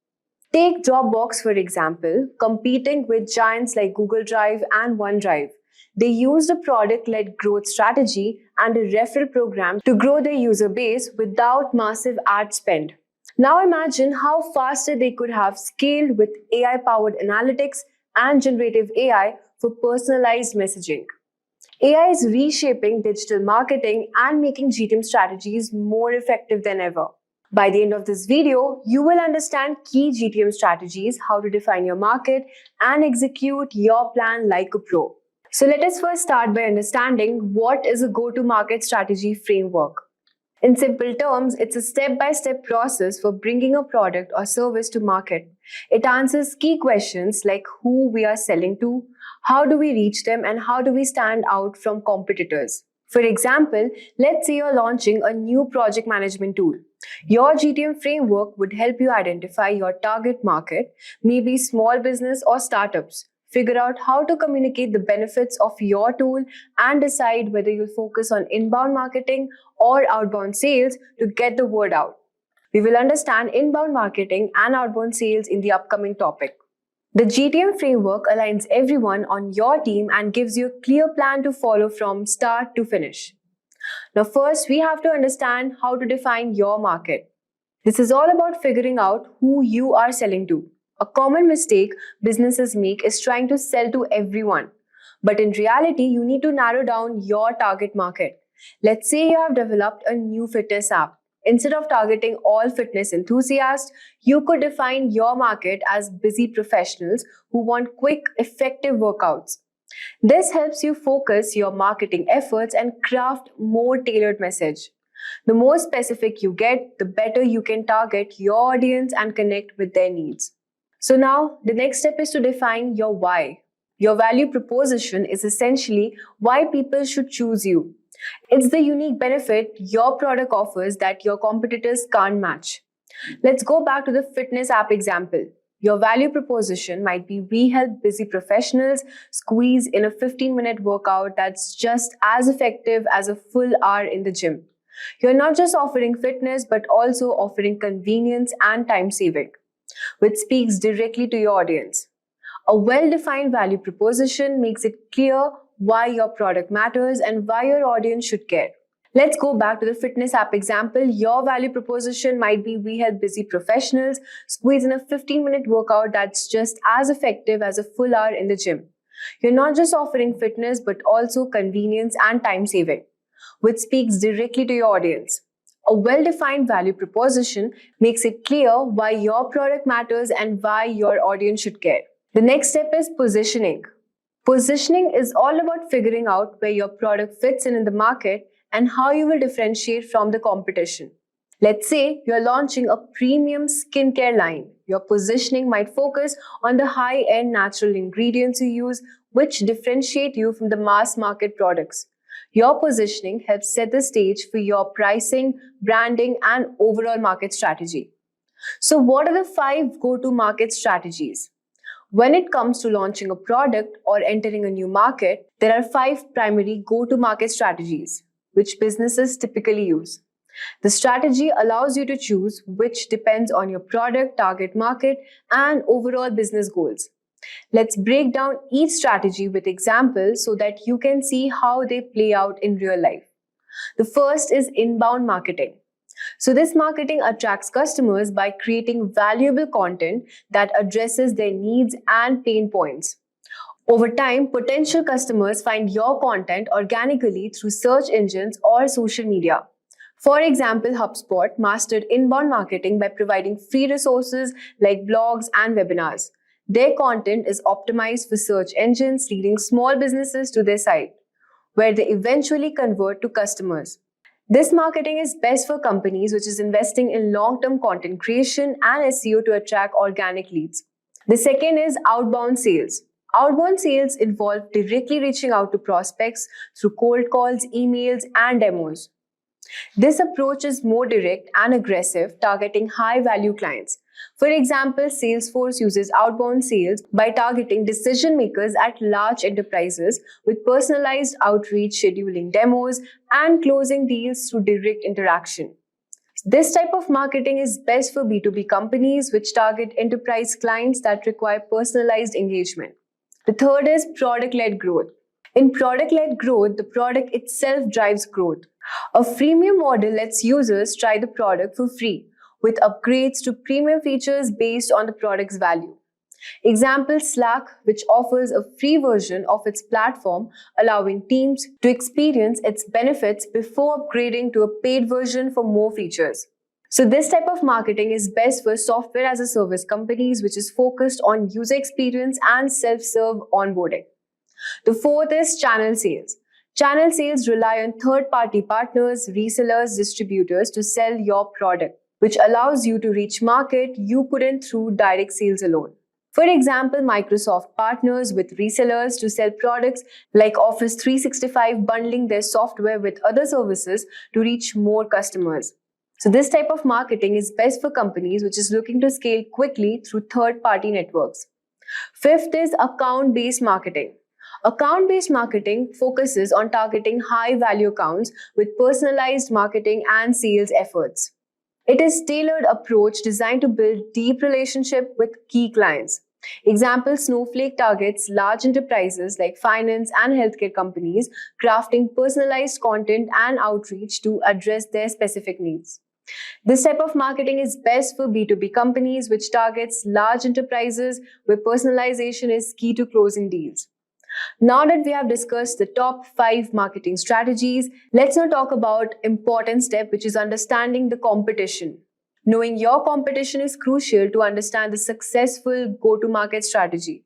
Take Dropbox, for example, competing with giants like Google Drive and OneDrive. They used a product-led growth strategy and a referral program to grow their user base without massive ad spend. Now imagine how faster they could have scaled with AI-powered analytics and generative AI for personalized messaging. AI is reshaping digital marketing and making GTM strategies more effective than ever. By the end of this video, you will understand key GTM strategies, how to define your market, and execute your plan like a pro. So let us first start by understanding what is a go-to-market strategy framework. In simple terms, it's a step-by-step process for bringing a product or service to market. It answers key questions like who we are selling to, how do we reach them, and how do we stand out from competitors. For example, let's say you're launching a new project management tool. Your GTM framework would help you identify your target market, maybe small business or startups. Figure out how to communicate the benefits of your tool and decide whether you'll focus on inbound marketing or outbound sales to get the word out. We will understand inbound marketing and outbound sales in the upcoming topic. The GTM framework aligns everyone on your team and gives you a clear plan to follow from start to finish. Now, first, we have to understand how to define your market. This is all about figuring out who you are selling to. A common mistake businesses make is trying to sell to everyone. But in reality, you need to narrow down your target market. Let's say you have developed a new fitness app. Instead of targeting all fitness enthusiasts, you could define your market as busy professionals who want quick, effective workouts. This helps you focus your marketing efforts and craft more tailored message. The more specific you get, the better you can target your audience and connect with their needs. So now, the next step is to define your why. Your value proposition is essentially why people should choose you. It's the unique benefit your product offers that your competitors can't match. Let's go back to the fitness app example. Your value proposition might be we help busy professionals squeeze in a 15-minute workout that's just as effective as a full hour in the gym. You're not just offering fitness, but also offering convenience and time saving, which speaks directly to your audience. A well-defined value proposition makes it clear why your product matters and why your audience should care. Let's go back to the fitness app example. Your value proposition might be we help busy professionals squeeze in a 15-minute workout that's just as effective as a full hour in the gym. You're not just offering fitness, but also convenience and time saving, which speaks directly to your audience. A well-defined value proposition makes it clear why your product matters and why your audience should care. The next step is positioning. Positioning is all about figuring out where your product fits in the market and how you will differentiate from the competition. Let's say you're launching a premium skincare line. Your positioning might focus on the high-end natural ingredients you use, which differentiate you from the mass market products. Your positioning helps set the stage for your pricing, branding, and overall market strategy. So what are the 5 go-to-market strategies? When it comes to launching a product or entering a new market, there are 5 primary go-to-market strategies, which businesses typically use. The strategy allows you to choose which depends on your product, target market, and overall business goals. Let's break down each strategy with examples so that you can see how they play out in real life. The first is inbound marketing. So this marketing attracts customers by creating valuable content that addresses their needs and pain points. Over time, potential customers find your content organically through search engines or social media. For example, HubSpot mastered inbound marketing by providing free resources like blogs and webinars. Their content is optimized for search engines, leading small businesses to their site, where they eventually convert to customers. This marketing is best for companies which is investing in long-term content creation and SEO to attract organic leads. The second is outbound sales. Outbound sales involve directly reaching out to prospects through cold calls, emails, and demos. This approach is more direct and aggressive, targeting high-value clients. For example, Salesforce uses outbound sales by targeting decision makers at large enterprises with personalized outreach, scheduling demos, and closing deals through direct interaction. This type of marketing is best for B2B companies which target enterprise clients that require personalized engagement. The third is product-led growth. In product-led growth, the product itself drives growth. A freemium model lets users try the product for free, with upgrades to premium features based on the product's value. Example, Slack, which offers a free version of its platform, allowing teams to experience its benefits before upgrading to a paid version for more features. So this type of marketing is best for software as a service companies, which is focused on user experience and self-serve onboarding. The fourth is channel sales. Channel sales rely on third-party partners, resellers, distributors to sell your product, which allows you to reach market you couldn't through direct sales alone. For example, Microsoft partners with resellers to sell products like Office 365, bundling their software with other services to reach more customers. So this type of marketing is best for companies which is looking to scale quickly through third-party networks. Fifth is account-based marketing. Account-based marketing focuses on targeting high-value accounts with personalized marketing and sales efforts. It is a tailored approach designed to build deep relationship with key clients. Example, Snowflake targets large enterprises like finance and healthcare companies, crafting personalized content and outreach to address their specific needs. This type of marketing is best for B2B companies, which targets large enterprises where personalization is key to closing deals. Now that we have discussed the top 5 marketing strategies, let's now talk about important step, which is understanding the competition. Knowing your competition is crucial to understand the successful go-to-market strategy.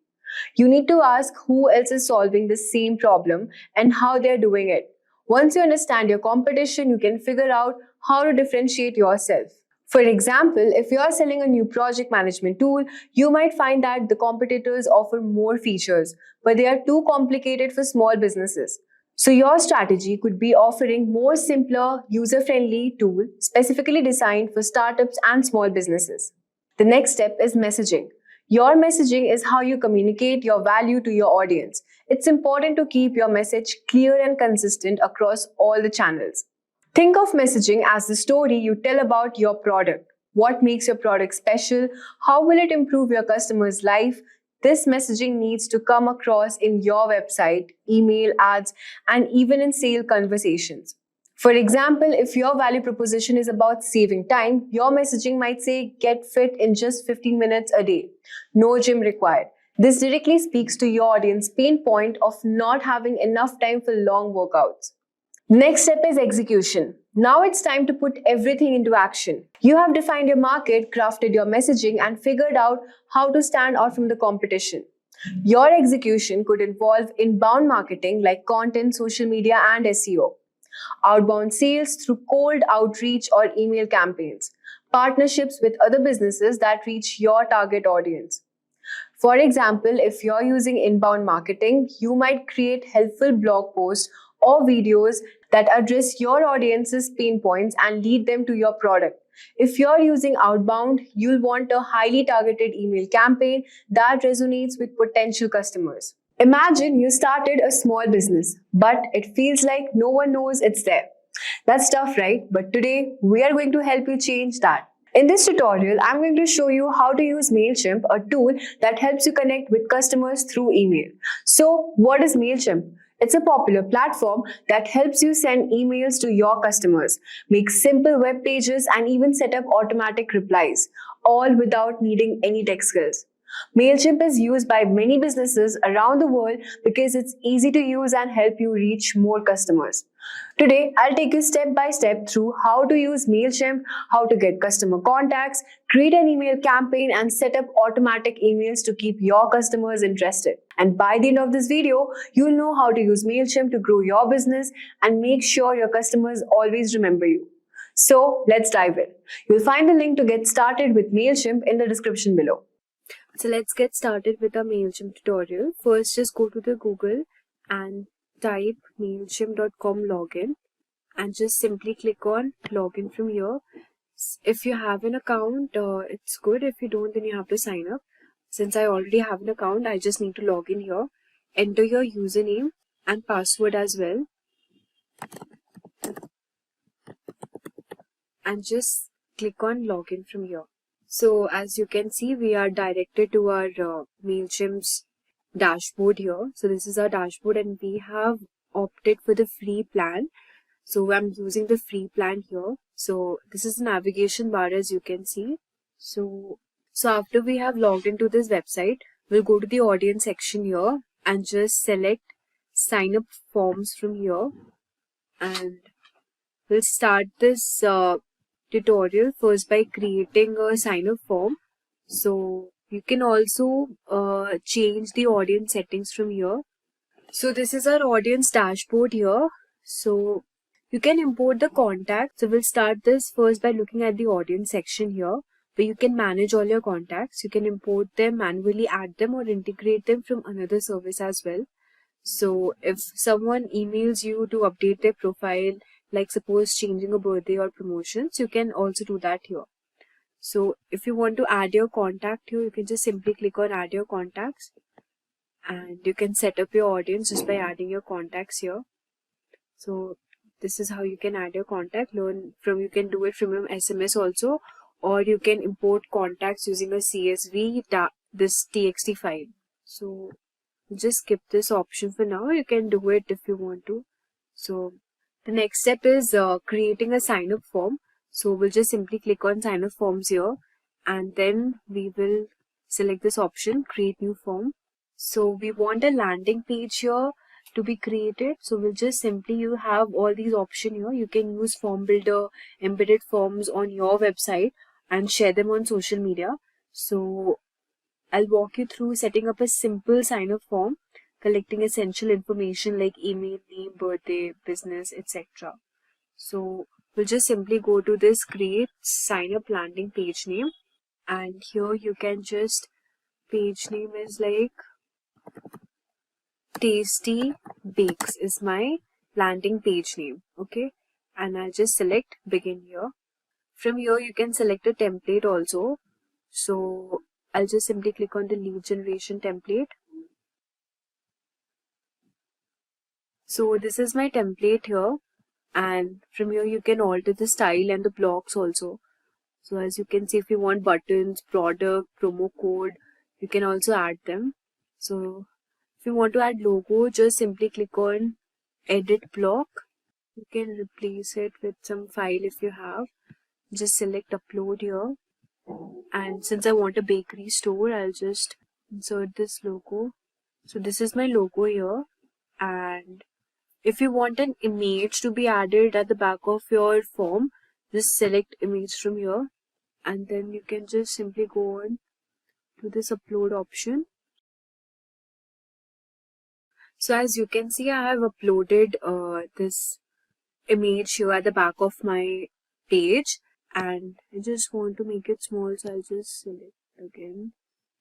You need to ask who else is solving the same problem and how they're doing it. Once you understand your competition, you can figure out how to differentiate yourself. For example, if you are selling a new project management tool, you might find that the competitors offer more features, but they are too complicated for small businesses. So your strategy could be offering more simpler, user-friendly tool specifically designed for startups and small businesses. The next step is messaging. Your messaging is how you communicate your value to your audience. It's important to keep your message clear and consistent across all the channels. Think of messaging as the story you tell about your product. What makes your product special? How will it improve your customer's life? This messaging needs to come across in your website, email, ads, and even in sale conversations. For example, if your value proposition is about saving time, your messaging might say, get fit in just 15 minutes a day. No gym required. This directly speaks to your audience pain point of not having enough time for long workouts. Next step is execution. Now it's time to put everything into action. You have defined your market, crafted your messaging, and figured out how to stand out from the competition. Your execution could involve inbound marketing like content, social media, and SEO. Outbound sales through cold outreach or email campaigns. Partnerships with other businesses that reach your target audience. For example, if you're using inbound marketing, you might create helpful blog posts or videos that address your audience's pain points and lead them to your product. If you're using outbound, you'll want a highly targeted email campaign that resonates with potential customers. Imagine you started a small business, but it feels like no one knows it's there. That's tough, right? But today, we are going to help you change that. In this tutorial, I'm going to show you how to use MailChimp, a tool that helps you connect with customers through email. So, what is MailChimp? It's a popular platform that helps you send emails to your customers, make simple web pages, and even set up automatic replies, all without needing any tech skills. MailChimp is used by many businesses around the world because it's easy to use and help you reach more customers. Today, I'll take you step by step through how to use MailChimp, how to get customer contacts, create an email campaign, and set up automatic emails to keep your customers interested. And by the end of this video, you'll know how to use MailChimp to grow your business and make sure your customers always remember you. So let's dive in. You'll find the link to get started with MailChimp in the description below. So let's get started with our MailChimp tutorial. First, just go to the Google and type MailChimp.com login and just simply click on login from here. If you have an account, it's good. If you don't, then you have to sign up. Since I already have an account, I just need to log in here. Enter your username and password as well. And just click on login from here. So as you can see, we are directed to our MailChimp's dashboard here. So this is our dashboard and we have opted for the free plan. So I'm using the free plan here. So this is the navigation bar as you can see. So after we have logged into this website, we'll go to the audience section here and just select sign up forms from here. And we'll start this tutorial first by creating a sign up form. So you can also change the audience settings from here. So this is our audience dashboard here. So you can import the contacts. So we'll start this first by looking at the audience section here, where you can manage all your contacts. You can import them, manually add them, or integrate them from another service as well. So if someone emails you to update their profile, like suppose changing a birthday or promotions, you can also do that here. So if you want to add your contact here, you can just simply click on add your contacts and you can set up your audience just by adding your contacts here. So this is how you can add your contact. You can do it from your SMS also, or you can import contacts using a CSV, this TXT file. So just skip this option for now. You can do it if you want to. So the next step is creating a sign up form. So we'll just simply click on sign up forms here and then we will select this option, create new form. So we want a landing page here to be created. So we'll just simply, you have all these options here. You can use form builder, embedded forms on your website and share them on social media. So I'll walk you through setting up a simple sign up form, collecting essential information like email, name, birthday, business, etc. So we'll just simply go to this create sign up landing page name and here you can just, page name is like Tasty Bakes is my landing page name. Okay, and I'll just select begin here. From here you can select a template also. So I'll just simply click on the lead generation template. So this is my template here and from here you can alter the style and the blocks also. So as you can see, if you want buttons, product, promo code, you can also add them. So if you want to add logo, just simply click on edit block. You can replace it with some file if you have. Just select upload here. And since I want a bakery store, I'll just insert this logo. So this is my logo here. And if you want an image to be added at the back of your form, just select image from here. And then you can just simply go on to this upload option. So as you can see, I have uploaded this image here at the back of my page. And I just want to make it small, so I'll just select again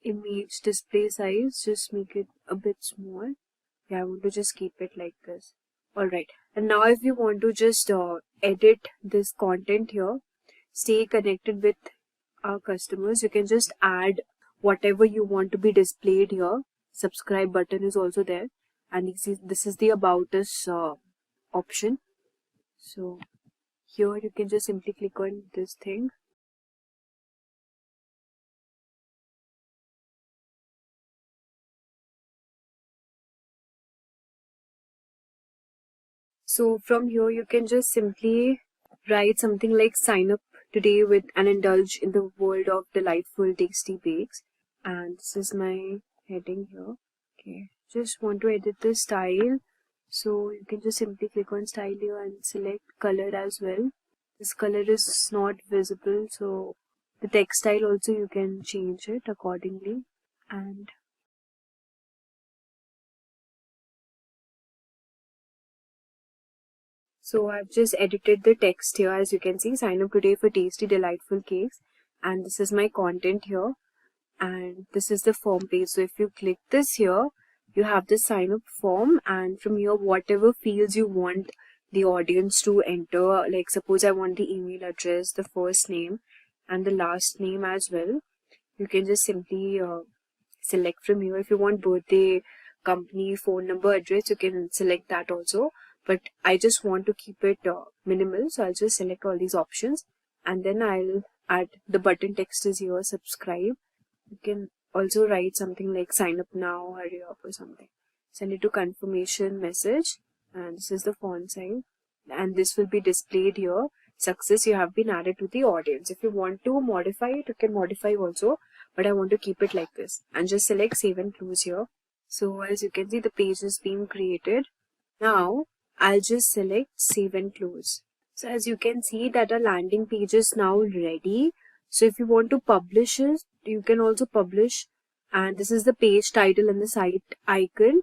image display size, just make it a bit small. Yeah, I want to just keep it like this. Alright, and now if you want to just edit this content here, stay connected with our customers, you can just add whatever you want to be displayed here. Subscribe button is also there, and this is the about us option. So here you can just simply click on this thing So from here you can just simply write something like sign up today with and indulge in the world of delightful tasty bakes. And this is my heading here. Okay, just want to edit the style. So you can just simply click on style here and select color as well. This color is not visible, so the text style also you can change it accordingly. And so I've just edited the text here. As you can see, sign up today for tasty delightful cakes, and this is my content here, and this is the form page. So if you click this here, you have the sign up form, and from here whatever fields you want the audience to enter, like suppose I want the email address, the first name and the last name as well, you can just simply select from here. If you want birthday, company, phone number, address, you can select that also, but I just want to keep it minimal, so I'll just select all these options, and then I'll add the button text is here, subscribe. You can also write something like sign up now, hurry up or something. Send it to confirmation message, and this is the font size, and this will be displayed here. Success, you have been added to the audience. If you want to modify it, you can modify also, but I want to keep it like this, and just select save and close here. So as you can see, the page is being created. Now I'll just select save and close. So as you can see that our landing page is now ready. So if you want to publish it, you can also publish, and this is the page title and the site icon.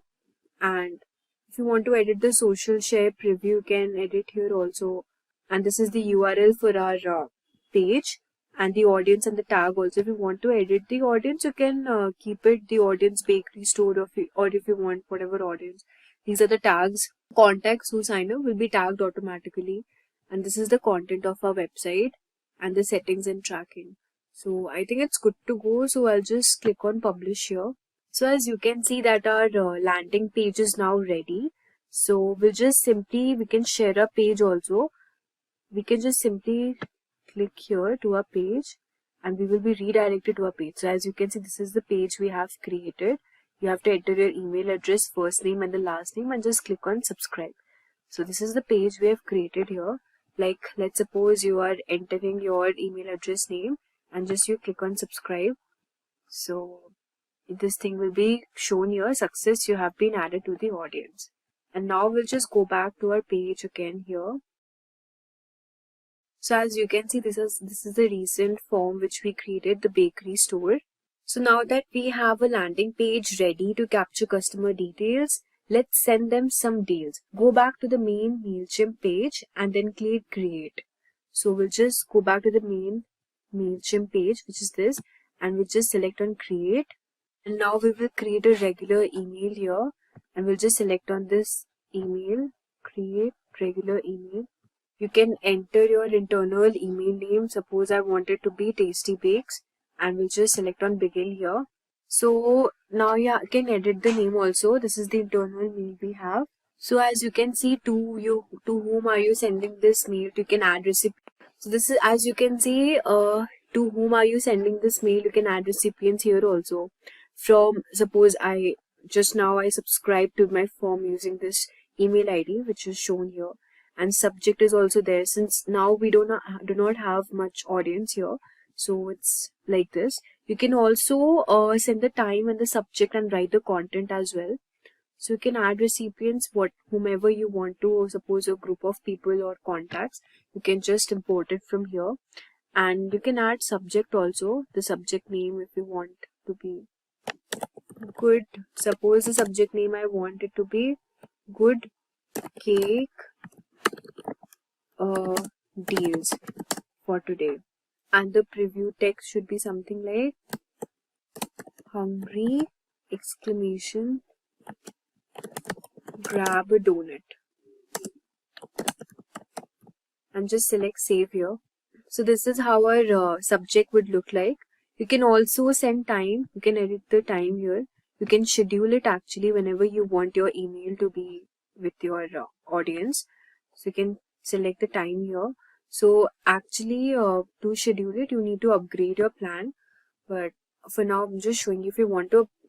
And if you want to edit the social share preview, you can edit here also. And this is the URL for our page, and the audience and the tag also. If you want to edit the audience, you can keep it the audience bakery store, or if you want whatever audience. These are the tags. Contacts who sign up will be tagged automatically, and this is the content of our website and the settings and tracking. So I think it's good to go, so I'll just click on publish here. So as you can see that our landing page is now ready. So we'll just simply, we can share a page also. We can just simply click here to our page, and we will be redirected to our page. So as you can see, this is the page we have created. You have to enter your email address, first name and the last name, and just click on subscribe. So this is the page we have created here. Like let's suppose you are entering your email address name, and just you click on subscribe. So this thing will be shown here, success, you have been added to the audience. And now we'll just go back to our page again here. So as you can see, this is the recent form which we created, the bakery store. So now that we have a landing page ready to capture customer details, let's send them some deals. Go back to the main MailChimp page and then click create. So we'll just go back to the main MailChimp page, which is this, and we'll just select on create. And now we will create a regular email here, and we'll just select on this email, create regular email. You can enter your internal email name. Suppose I want it to be Tasty Bakes, and we'll just select on begin here. So now you can edit the name also. This is the internal mail we have. So as you can see, to whom are you sending this mail? You can add recipient. So this is, as you can see, to whom are you sending this mail? You can add recipients here also. From, suppose I subscribed to my form using this email ID which is shown here, and subject is also there. Since now we do not have much audience here, so it's like this. You can also send the time and the subject and write the content as well. So you can add recipients, whomever you want to, or suppose a group of people or contacts, you can just import it from here. And you can add subject also, the subject name if you want to be good. Suppose the subject name I want it to be good cake deals for today, and the preview text should be something like hungry exclamation grab a donut, and just select save here. So this is how our subject would look like. You can also send time. You can edit the time here. You can schedule it actually whenever you want your email to be with your audience. So you can select the time here. So actually to schedule it, you need to upgrade your plan. But for now, I'm just showing you,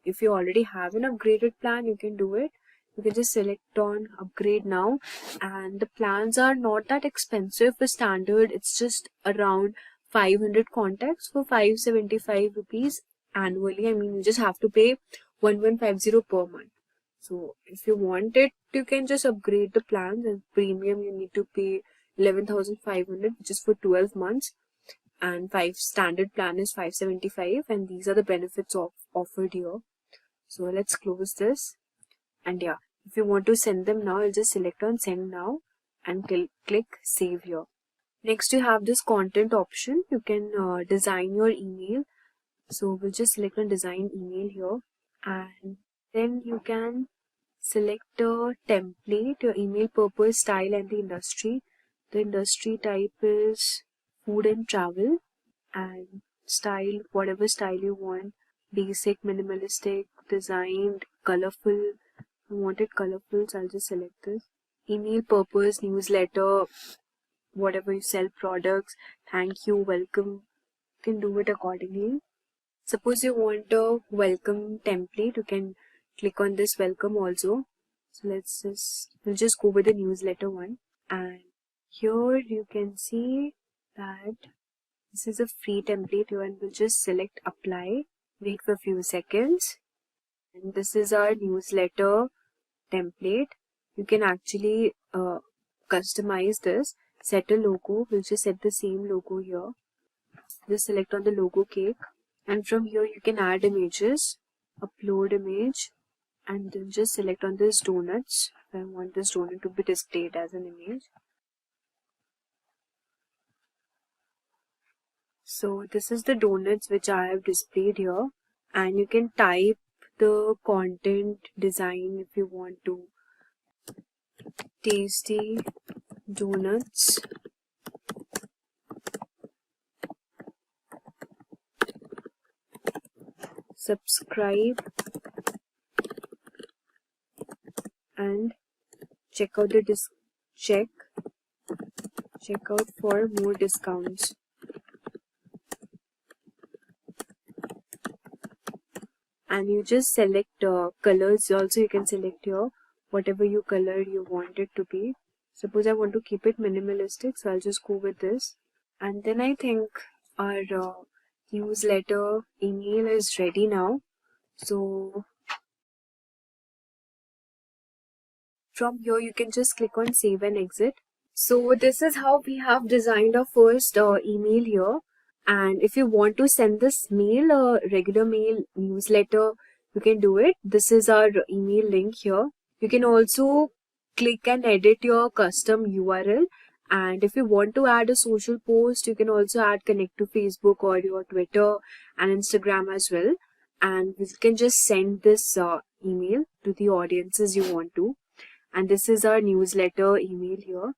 if you already have an upgraded plan, you can do it. You can just select on upgrade now, and the plans are not that expensive. For standard, it's just around 500 contacts for 575 rupees annually. I mean, you just have to pay 1150 per month. So if you want it, you can just upgrade the plans, and premium you need to pay 11,500, which is for 12 months, and standard plan is 575, and these are the benefits offered here. So let's close this, and yeah, if you want to send them now, I'll just select on send now and click save here. Next you have this content option. You can design your email. So we'll just select on design email here, and then you can select a template, your email purpose, style, and the industry. The industry type is food and travel, and style, whatever style you want, basic, minimalistic, designed, colorful. I want it colorful, so I'll just select this. Email purpose, newsletter, whatever you sell, products, thank you, welcome, you can do it accordingly. Suppose you want a welcome template, you can click on this welcome also. So we'll just go with the newsletter one, and here you can see that this is a free template here, and we'll just select apply, wait for a few seconds, and this is our newsletter template. You can actually customize this, set a logo. We'll just set the same logo here. Just select on the logo cake, and from here you can add images, upload image, and then just select on this donuts. I want this donut to be displayed as an image. So this is the donuts which I have displayed here, and you can type the content design if you want to. Tasty donuts, subscribe, and check out the check out for more discounts. And you just select colors also. You can select here whatever you color you want it to be. Suppose I want to keep it minimalistic, so I'll just go with this. And then I think our newsletter email is ready now. So from here you can just click on save and exit. So this is how we have designed our first email here. And if you want to send this mail, a regular mail, newsletter, you can do it. This is our email link here. You can also click and edit your custom URL. And if you want to add a social post, you can also add connect to Facebook or your Twitter and Instagram as well. And you can just send this email to the audiences you want to. And this is our newsletter email here.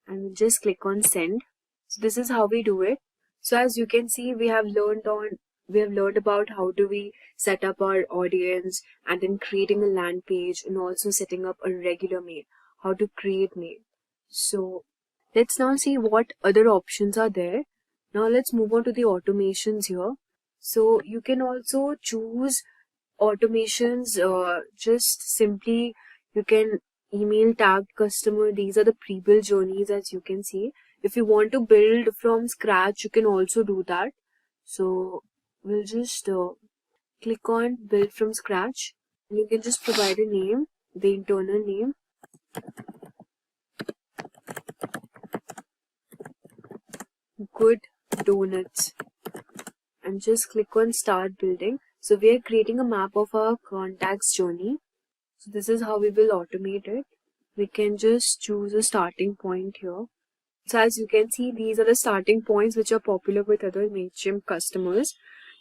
And we'll just click on send. So this is how we do it. So as you can see, we have learned about how do we set up our audience, and then creating a land page, and also setting up a regular mail, how to create mail. So let's now see what other options are there. Now let's move on to the automations here. So you can also choose automations, just simply you can email tagged customer. These are the pre-built journeys, as you can see. If you want to build from scratch, you can also do that. So we'll just click on build from scratch, and you can just provide a name, the internal name. Good donuts, and just click on start building. So we are creating a map of our contacts journey. So this is how we will automate it. We can just choose a starting point here. So as you can see, these are the starting points which are popular with other MailChimp customers.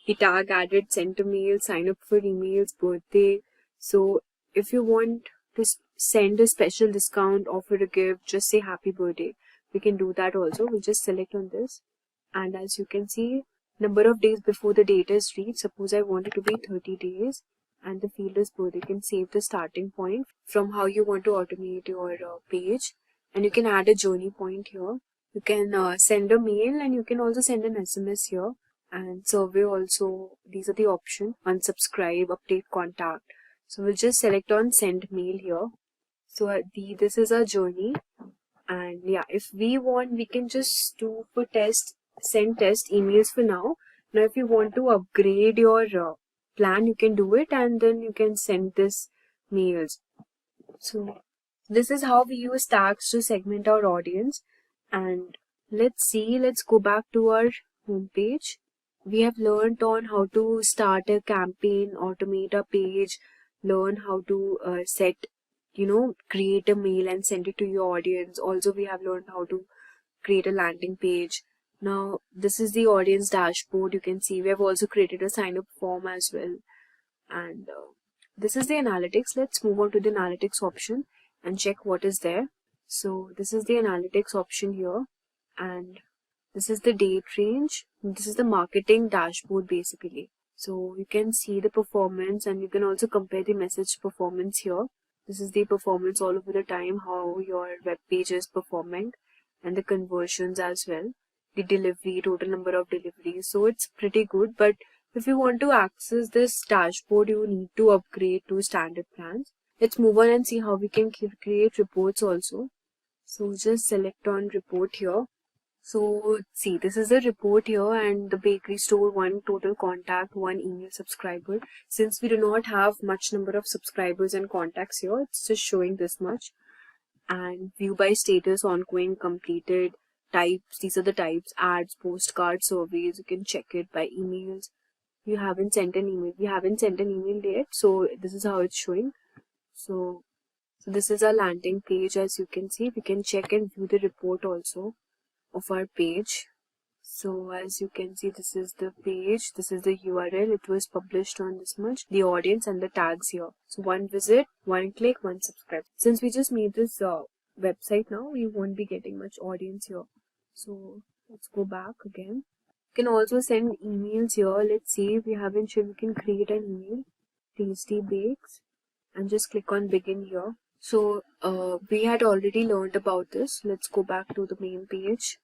The tag added, sent a mail, sign up for emails, birthday. So if you want to send a special discount, offer a gift, just say happy birthday. We can do that also. We'll just select on this. And as you can see, number of days before the date is reached. Suppose I want it to be 30 days and the field is birthday. You can save the starting point from how you want to automate your page. And you can add a journey point here. You can send a mail, and you can also send an SMS here. And survey also, these are the options. Unsubscribe, update contact. So we'll just select on send mail here. So this is our journey, and yeah, if we want, we can just do for send test emails for now. Now if you want to upgrade your plan, you can do it, and then you can send this mails. So this is how we use tags to segment our audience. And let's go back to our homepage. We have learned on how to start a campaign, automate a page, learn how to create a mail and send it to your audience. Also, we have learned how to create a landing page. Now, this is the audience dashboard. You can see we have also created a sign up form as well. And this is the analytics. Let's move on to the analytics option and check what is there. So this is the analytics option here, and this is the date range. This is the marketing dashboard basically. So you can see the performance, and you can also compare the message performance here. This is the performance all over the time, how your web page is performing, and the conversions as well, the delivery, total number of deliveries. So it's pretty good, but if you want to access this dashboard, you need to upgrade to standard plans. Let's move on and see how we can create reports also. So just select on report here. So see, this is a report here, and the bakery store, 1 total contact, 1 email subscriber. Since we do not have much number of subscribers and contacts here, it's just showing this much. And view by status, ongoing, completed, types. These are the types: ads, postcards, surveys. You can check it by emails. You haven't sent an email. We haven't sent an email yet, so this is how it's showing. So this is our landing page. As you can see, we can check and view the report also of our page. So as you can see, this is the page, this is the URL, it was published on this much, the audience and the tags here. So 1 visit, 1 click, 1 subscribe. Since we just made this website now, we won't be getting much audience here. So let's go back again. You can also send emails here. Let's see if we haven't sure we can create an email. Tasty Bakes, and just click on begin here. So we had already learned about this. Let's go back to the main page.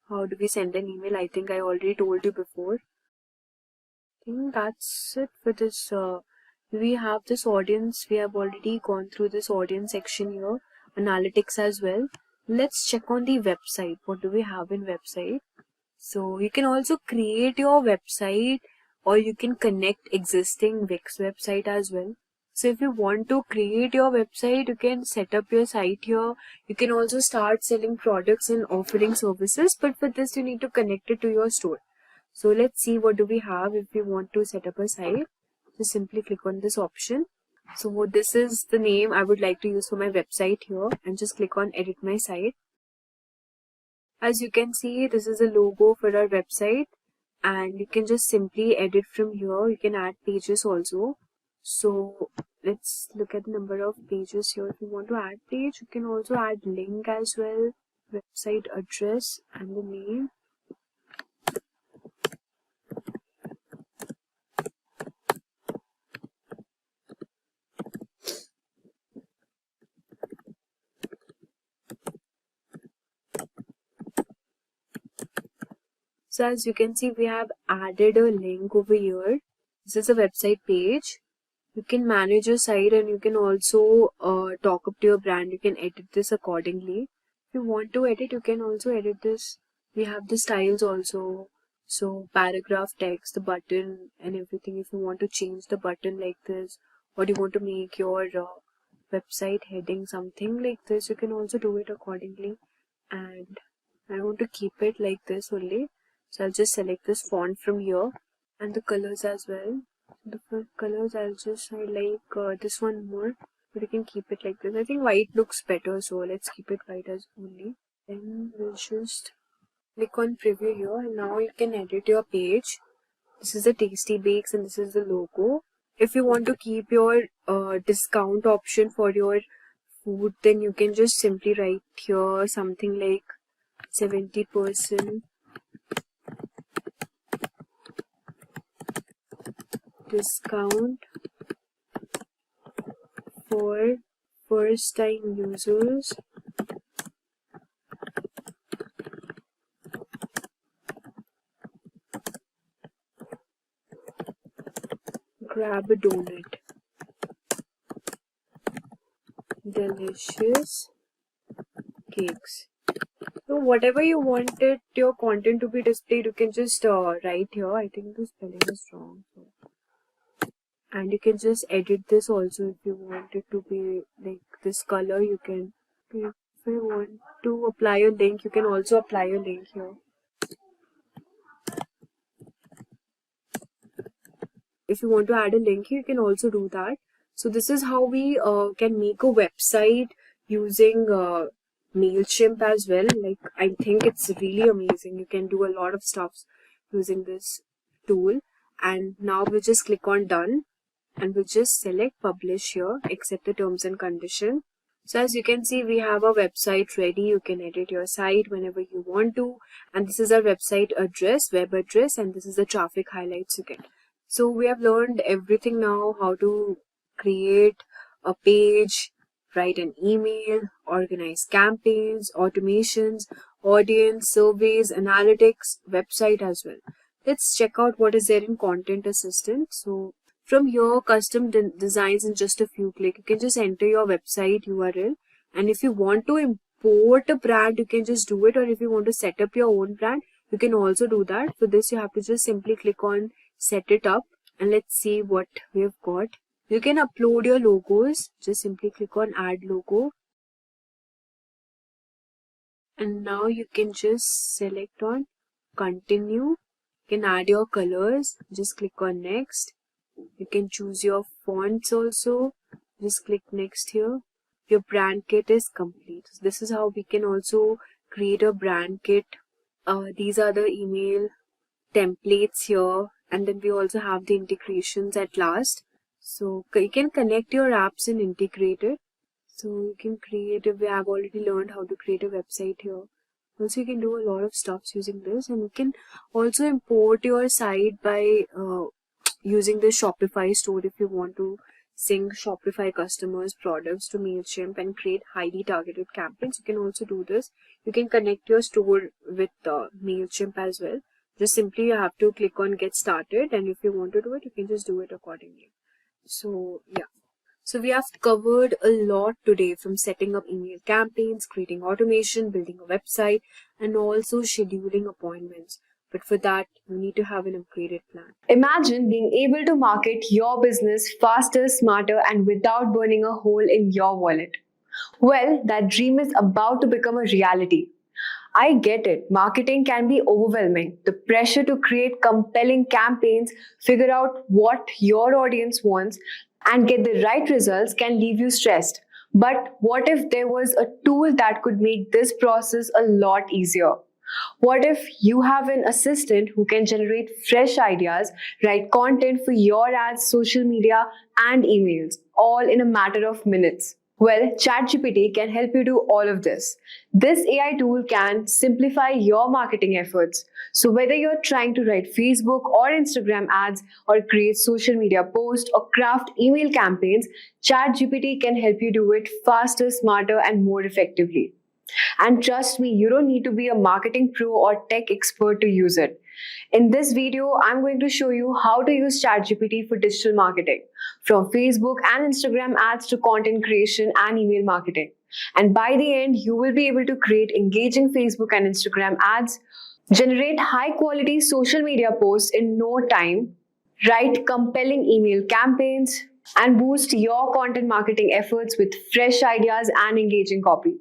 How do we send an email? I think I already told you before. I think that's it for this. We have this audience. We have already gone through this audience section here. Analytics as well. Let's check on the website. What do we have in website? So you can also create your website, or you can connect existing Wix website as well. So if you want to create your website, you can set up your site here. You can also start selling products and offering services, but for this you need to connect it to your store. So let's see what do we have if you want to set up a site. Just simply click on this option. So this is the name I would like to use for my website here, and just click on edit my site. As you can see, this is a logo for our website, and you can just simply edit from here. You can add pages also. So let's look at the number of pages here. If you want to add page, you can also add link as well, website address and the name. So as you can see, we have added a link over here. This is a website page. You can manage your site, and you can also talk up to your brand. You can edit this accordingly. If you want to edit, you can also edit this. We have the styles also. So paragraph text, the button and everything. If you want to change the button like this, or you want to make your website heading something like this, you can also do it accordingly. And I want to keep it like this only. So I'll just select this font from here, and the colors as well. The colors I like this one more, but you can keep it like this. I think white looks better, so let's keep it white as only. Then we'll just click on preview here, and now you can edit your page. This is the Tasty Bakes, and this is the logo. If you want to keep your discount option for your food, then you can just simply write here something like 70% discount for first time users. Grab a donut. delicious cakes. So whatever you wanted your content to be displayed, you can just write here. I think the spelling is wrong. And you can just edit this also if you want it to be like this color. You can, if you want to apply a link, you can also apply a link here. If you want to add a link, you can also do that. So this is how we can make a website using MailChimp as well. Like, I think it's really amazing. You can do a lot of stuff using this tool. And now we just click on done and we'll just select publish here, accept the terms and condition. So as you can see, we have a website ready. You can edit your site whenever you want to. And this is our website address, web address, and this is the traffic highlights you get. So we have learned everything now, how to create a page, write an email, organize campaigns, automations, audience, surveys, analytics, website as well. Let's check out what is there in Content Assistant. So from here, custom designs in just a few clicks. You can just enter your website URL. And if you want to import a brand, you can just do it. Or if you want to set up your own brand, you can also do that. For this, you have to just simply click on set it up, and let's see what we have got. You can upload your logos. Just simply click on add logo, and now you can just select on continue. You can add your colors. Just click on next. You can choose your fonts also. Just click next here. Your brand kit is complete. So this is how we can also create a brand kit. These are the email templates here. And then we also have the integrations at last. So you can connect your apps and integrate it. So you can create, we have already learned how to create a website here. Also you can do a lot of stuff using this, and you can also import your site by using the Shopify store if you want to sync Shopify customers' products to MailChimp and create highly targeted campaigns. You can also do this. You can connect your store with MailChimp as well. Just simply you have to click on get started, and if you want to do it, you can just do it accordingly. So yeah, so we have covered a lot today, from setting up email campaigns, creating automation, building a website, and also scheduling appointments. But for that, you need to have an upgraded plan. Imagine being able to market your business faster, smarter, and without burning a hole in your wallet. Well, that dream is about to become a reality. I get it. Marketing can be overwhelming. The pressure to create compelling campaigns, figure out what your audience wants, and get the right results can leave you stressed. But what if there was a tool that could make this process a lot easier? What if you have an assistant who can generate fresh ideas, write content for your ads, social media, and emails, all in a matter of minutes? Well, ChatGPT can help you do all of this. This AI tool can simplify your marketing efforts. So whether you're trying to write Facebook or Instagram ads, or create social media posts, or craft email campaigns, ChatGPT can help you do it faster, smarter, and more effectively. And trust me, you don't need to be a marketing pro or tech expert to use it. In this video, I'm going to show you how to use ChatGPT for digital marketing, from Facebook and Instagram ads to content creation and email marketing. And by the end, you will be able to create engaging Facebook and Instagram ads, generate high-quality social media posts in no time, write compelling email campaigns, and boost your content marketing efforts with fresh ideas and engaging copy.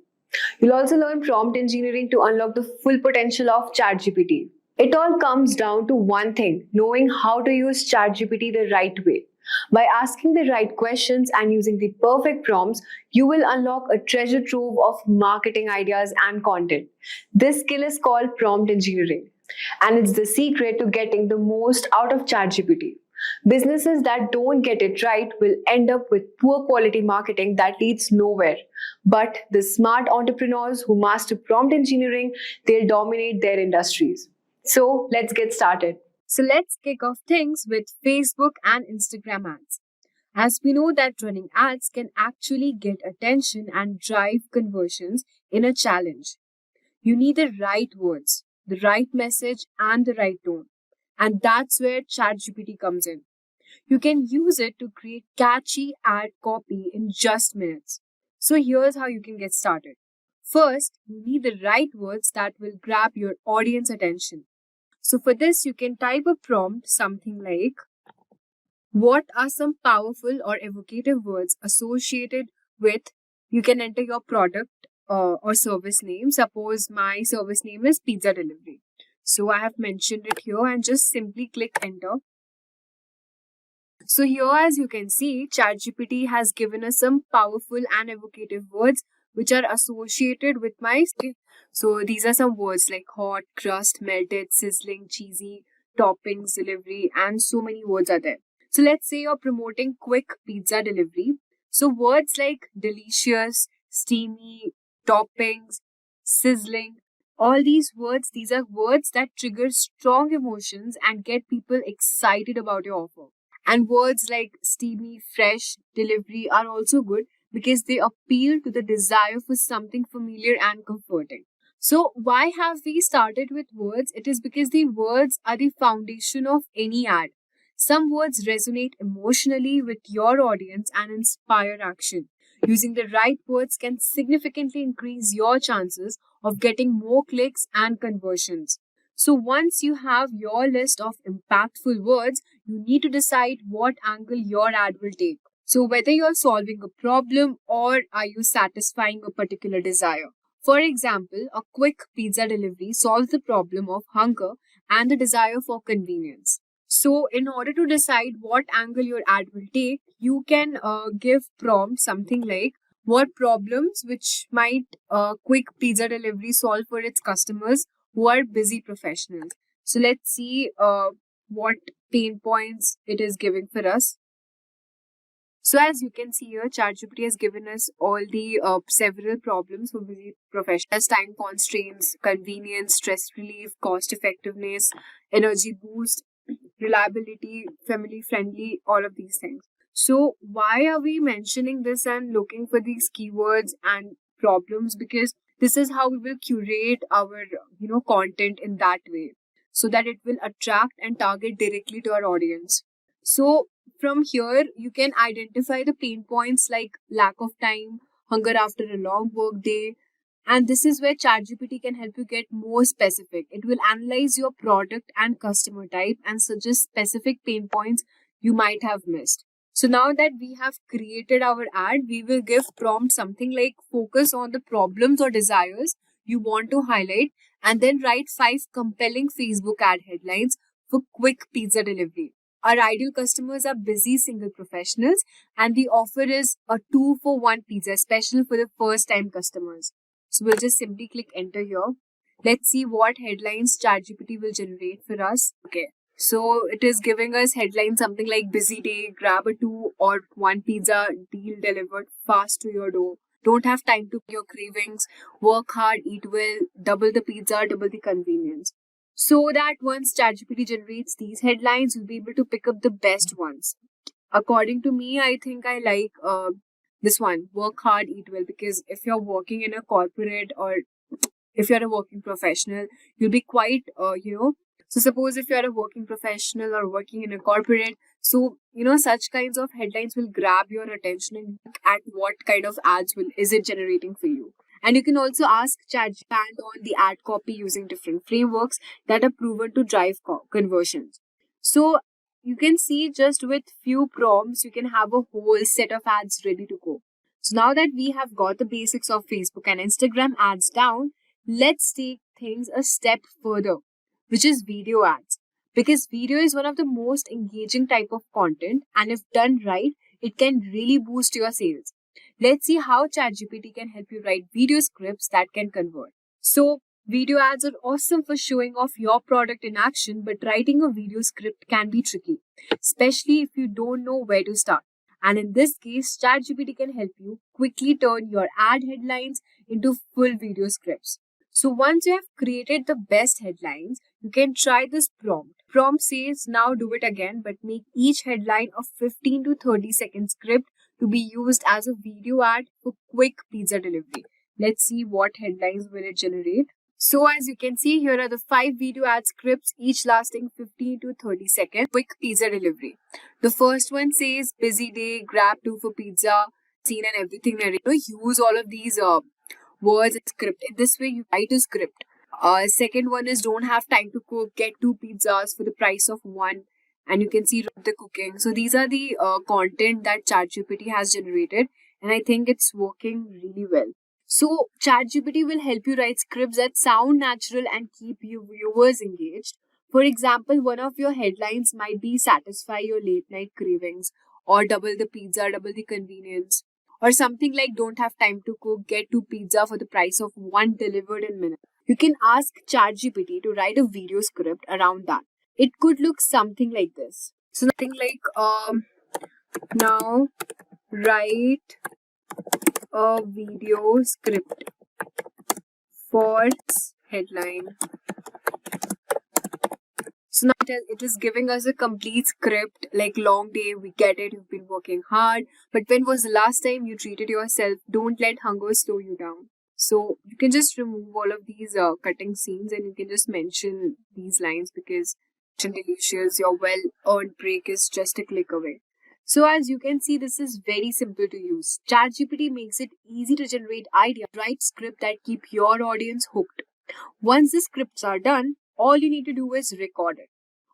You'll also learn prompt engineering to unlock the full potential of ChatGPT. It all comes down to one thing: knowing how to use ChatGPT the right way. By asking the right questions and using the perfect prompts, you will unlock a treasure trove of marketing ideas and content. This skill is called prompt engineering, and it's the secret to getting the most out of ChatGPT. Businesses that don't get it right will end up with poor quality marketing that leads nowhere. But the smart entrepreneurs who master prompt engineering, they'll dominate their industries. So let's get started. So let's kick off things with Facebook and Instagram ads. As we know that running ads can actually get attention and drive conversions in a challenge. You need the right words, the right message, and the right tone. And that's where ChatGPT comes in. You can use it to create catchy ad copy in just minutes. So here's how you can get started. First, you need the right words that will grab your audience attention. So for this, you can type a prompt, something like, what are some powerful or evocative words associated with, you can enter your product or service name. Suppose my service name is pizza delivery. So I have mentioned it here and just simply click enter. So here, as you can see, ChatGPT has given us some powerful and evocative words which are associated with my. So these are some words like hot, crust, melted, sizzling, cheesy, toppings, delivery, and so many words are there. So let's say you're promoting quick pizza delivery. So words like delicious, steamy, toppings, sizzling, all these are words that trigger strong emotions and get people excited about your offer. And words like steamy, fresh, delivery are also good because they appeal to the desire for something familiar and comforting. So, why have we started with words? It is because the words are the foundation of any ad. Some words resonate emotionally with your audience and inspire action. Using the right words can significantly increase your chances of getting more clicks and conversions. So once you have your list of impactful words, you need to decide what angle your ad will take. So whether you're solving a problem or are you satisfying a particular desire. For example, a quick pizza delivery solves the problem of hunger and the desire for convenience. So in order to decide what angle your ad will take, you can give prompt something like, what problems which might quick pizza delivery solve for its customers who are busy professionals. So let's see what pain points it is giving for us. So as you can see here, ChatGPT has given us all the several problems for busy professionals: time constraints, convenience, stress relief, cost effectiveness, energy boost, reliability, family friendly, all of these things. So why are we mentioning this and looking for these keywords and problems? Because this is how we will curate our content in that way so that it will attract and target directly to our audience. So from here, you can identify the pain points like lack of time, hunger after a long work day, and this is where ChatGPT can help you get more specific. It will analyze your product and customer type and suggest specific pain points you might have missed. So now that we have created our ad, we will give prompt something like, focus on the problems or desires you want to highlight and then write 5 compelling Facebook ad headlines for quick pizza delivery. Our ideal customers are busy single professionals and the offer is a 2-for-1 pizza special for the first time customers. So we'll just simply click enter here. Let's see what headlines ChatGPT will generate for us. Okay. So it is giving us headlines something like, busy day, grab a 2 or 1 pizza, deal delivered fast to your door. Don't have time to your cravings, work hard, eat well, double the pizza, double the convenience. So that once ChatGPT generates these headlines, you'll be able to pick up the best ones. According to me, I think I like this one, work hard, eat well, because if you're working in a corporate or if you're a working professional, you'll be quite, so suppose if you're a working professional or working in a corporate, so, such kinds of headlines will grab your attention and look at what kind of ads is it generating for you. And you can also ask ChatGPT on the ad copy using different frameworks that are proven to drive conversions. So you can see just with few prompts, you can have a whole set of ads ready to go. So now that we have got the basics of Facebook and Instagram ads down, let's take things a step further, which is video ads. Because video is one of the most engaging type of content, and if done right, it can really boost your sales. Let's see how ChatGPT can help you write video scripts that can convert. So video ads are awesome for showing off your product in action, but writing a video script can be tricky, especially if you don't know where to start. And in this case, ChatGPT can help you quickly turn your ad headlines into full video scripts. So once you have created the best headlines, you can try this prompt. Prompt says, now do it again, but make each headline a 15 to 30 second script to be used as a video ad for quick pizza delivery. Let's see what headlines will it generate. So as you can see, here are the 5 video ad scripts, each lasting 15 to 30 seconds. Quick pizza delivery. The first one says, busy day, grab 2 for pizza, scene and everything, and use all of these words in script. In this way, you write a script. Second one is don't have time to cook, get 2 pizzas for the price of one, and you can see the cooking. So these are the content that ChatGPT has generated, and I think it's working really well. So ChatGPT will help you write scripts that sound natural and keep your viewers engaged. For example, one of your headlines might be satisfy your late night cravings, or double the pizza, double the convenience, or something like don't have time to cook, get 2 pizza for the price of one delivered in minutes. You can ask ChatGPT to write a video script around that. It could look something like this. So nothing like now write a video script for headline. So now it is giving us a complete script, like long day, we get it, you've been working hard, but when was the last time you treated yourself? Don't let hunger slow you down. So you can just remove all of these cutting scenes and you can just mention these lines because delicious, your well-earned break is just a click away. So as you can see, this is very simple to use. ChatGPT makes it easy to generate ideas, write script that keep your audience hooked. Once the scripts are done, all you need to do is record it.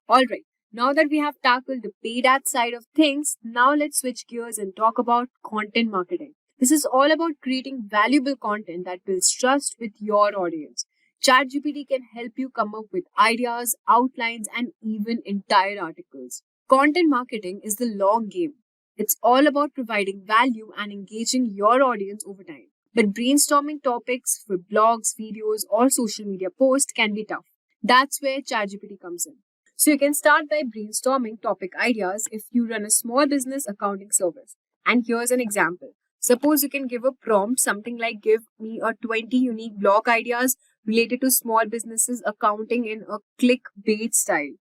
Alright, now that we have tackled the paid ad side of things, now let's switch gears and talk about content marketing. This is all about creating valuable content that builds trust with your audience. ChatGPT can help you come up with ideas, outlines, and even entire articles. Content marketing is the long game. It's all about providing value and engaging your audience over time. But brainstorming topics for blogs, videos, or social media posts can be tough. That's where ChatGPT comes in. So you can start by brainstorming topic ideas if you run a small business accounting service. And here's an example. Suppose you can give a prompt, something like give me a 20 unique blog ideas related to small businesses accounting in a clickbait style.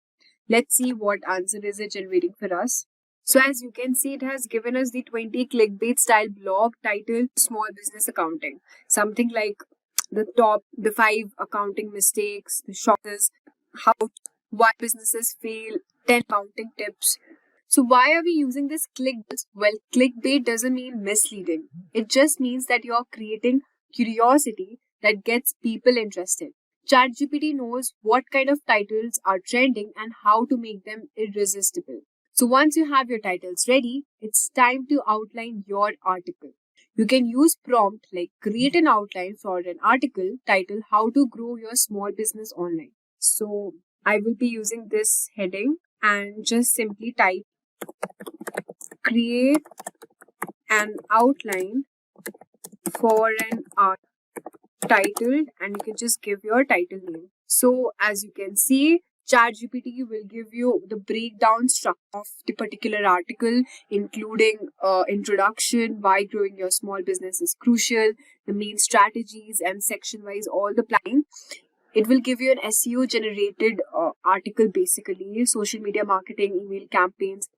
Let's see what answer is it generating for us. So as you can see, it has given us the 20 clickbait style blog titled Small Business Accounting. Something like the 5 accounting mistakes, the shortcuts, why businesses fail, 10 accounting tips. So why are we using this clickbait? Well, clickbait doesn't mean misleading. It just means that you're creating curiosity that gets people interested. ChatGPT knows what kind of titles are trending and how to make them irresistible. So once you have your titles ready, it's time to outline your article. You can use prompt like create an outline for an article titled How to Grow Your Small Business Online. So I will be using this heading and just simply type create an outline for an art titled, and you can just give your title name. So as you can see, ChatGPT will give you the breakdown structure of the particular article, including introduction, why growing your small business is crucial, the main strategies, and section-wise all the planning. It will give you an SEO generated article, basically social media marketing, email campaigns.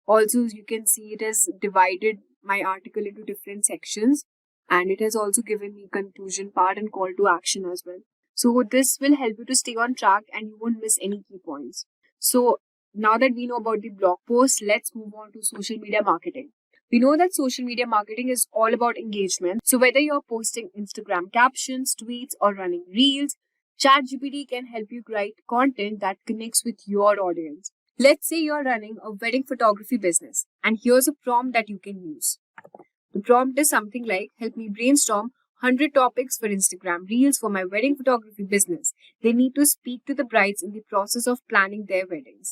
Also, you can see it has divided my article into different sections, and it has also given me conclusion part and call to action as well. So this will help you to stay on track and you won't miss any key points. So now that we know about the blog post, let's move on to social media marketing. We know that social media marketing is all about engagement. So whether you're posting Instagram captions, tweets, or running reels, ChatGPT can help you write content that connects with your audience. Let's say you're running a wedding photography business, and here's a prompt that you can use. The prompt is something like, help me brainstorm 100 topics for Instagram Reels for my wedding photography business. They need to speak to the brides in the process of planning their weddings.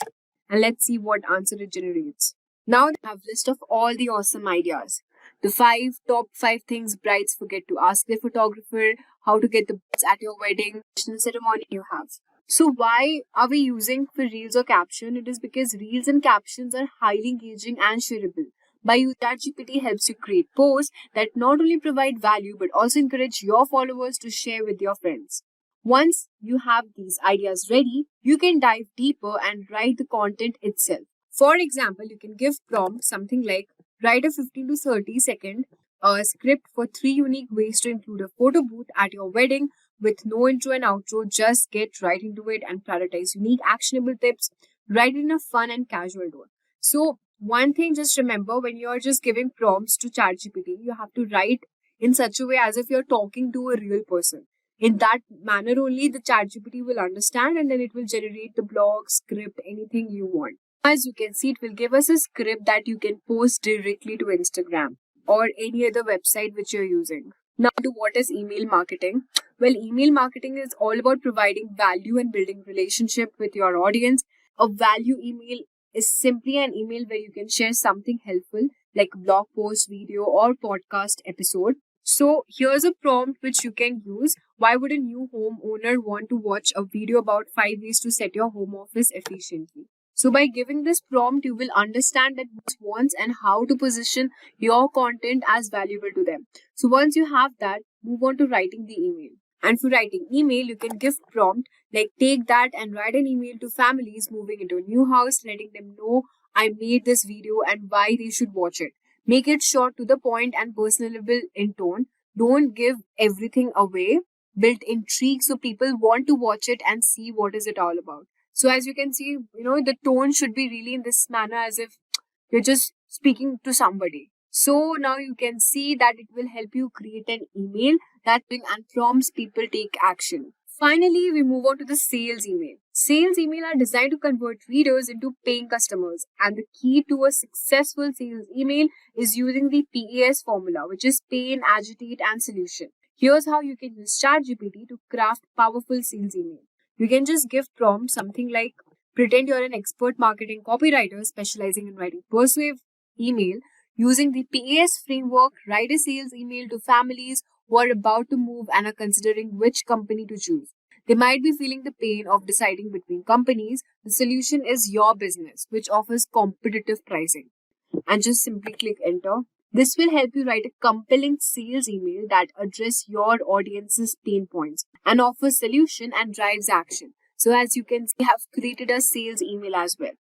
And let's see what answer it generates. Now I have a list of all the awesome ideas. The top 5 things brides forget to ask their photographer, how to get the brides at your wedding, ceremony you have. So why are we using for Reels or caption? It is because Reels and captions are highly engaging and shareable. By using ChatGPT helps you create posts that not only provide value but also encourage your followers to share with your friends. Once you have these ideas ready, you can dive deeper and write the content itself. For example, you can give prompt something like write a 15 to 30 second script for 3 unique ways to include a photo booth at your wedding with no intro and outro. Just get right into it and prioritize unique actionable tips. Write it in a fun and casual tone. So one thing, just remember, when you're just giving prompts to ChatGPT, you have to write in such a way as if you're talking to a real person. In that manner only, the ChatGPT will understand, and then it will generate the blog, script, anything you want. As you can see, it will give us a script that you can post directly to Instagram or any other website which you're using. Now, to what is email marketing? Well, email marketing is all about providing value and building relationship with your audience. A value email is simply an email where you can share something helpful like blog post, video, or podcast episode. So here's a prompt which you can use. Why would a new homeowner want to watch a video about 5 ways to set your home office efficiently? So by giving this prompt, you will understand that what wants and how to position your content as valuable to them. So once you have that, move on to writing the email. And for writing email, you can give prompt like take that and write an email to families moving into a new house, letting them know I made this video and why they should watch it. Make it short, to the point, and personable in tone. Don't give everything away. Build intrigue so people want to watch it and see what is it all about. So as you can see, the tone should be really in this manner as if you're just speaking to somebody. So now you can see that it will help you create an email that will and prompts people take action. Finally, we move on to the sales email. Sales email are designed to convert readers into paying customers, and the key to a successful sales email is using the PAS formula, which is pain, agitate, and solution. Here's how you can use ChatGPT to craft powerful sales email. You can just give prompt something like pretend you're an expert marketing copywriter specializing in writing persuasive email. Using the PAS framework, write a sales email to families who are about to move and are considering which company to choose. They might be feeling the pain of deciding between companies. The solution is your business, which offers competitive pricing. And just simply click enter. This will help you write a compelling sales email that addresses your audience's pain points and offers solution and drives action. So as you can see, I have created a sales email as well.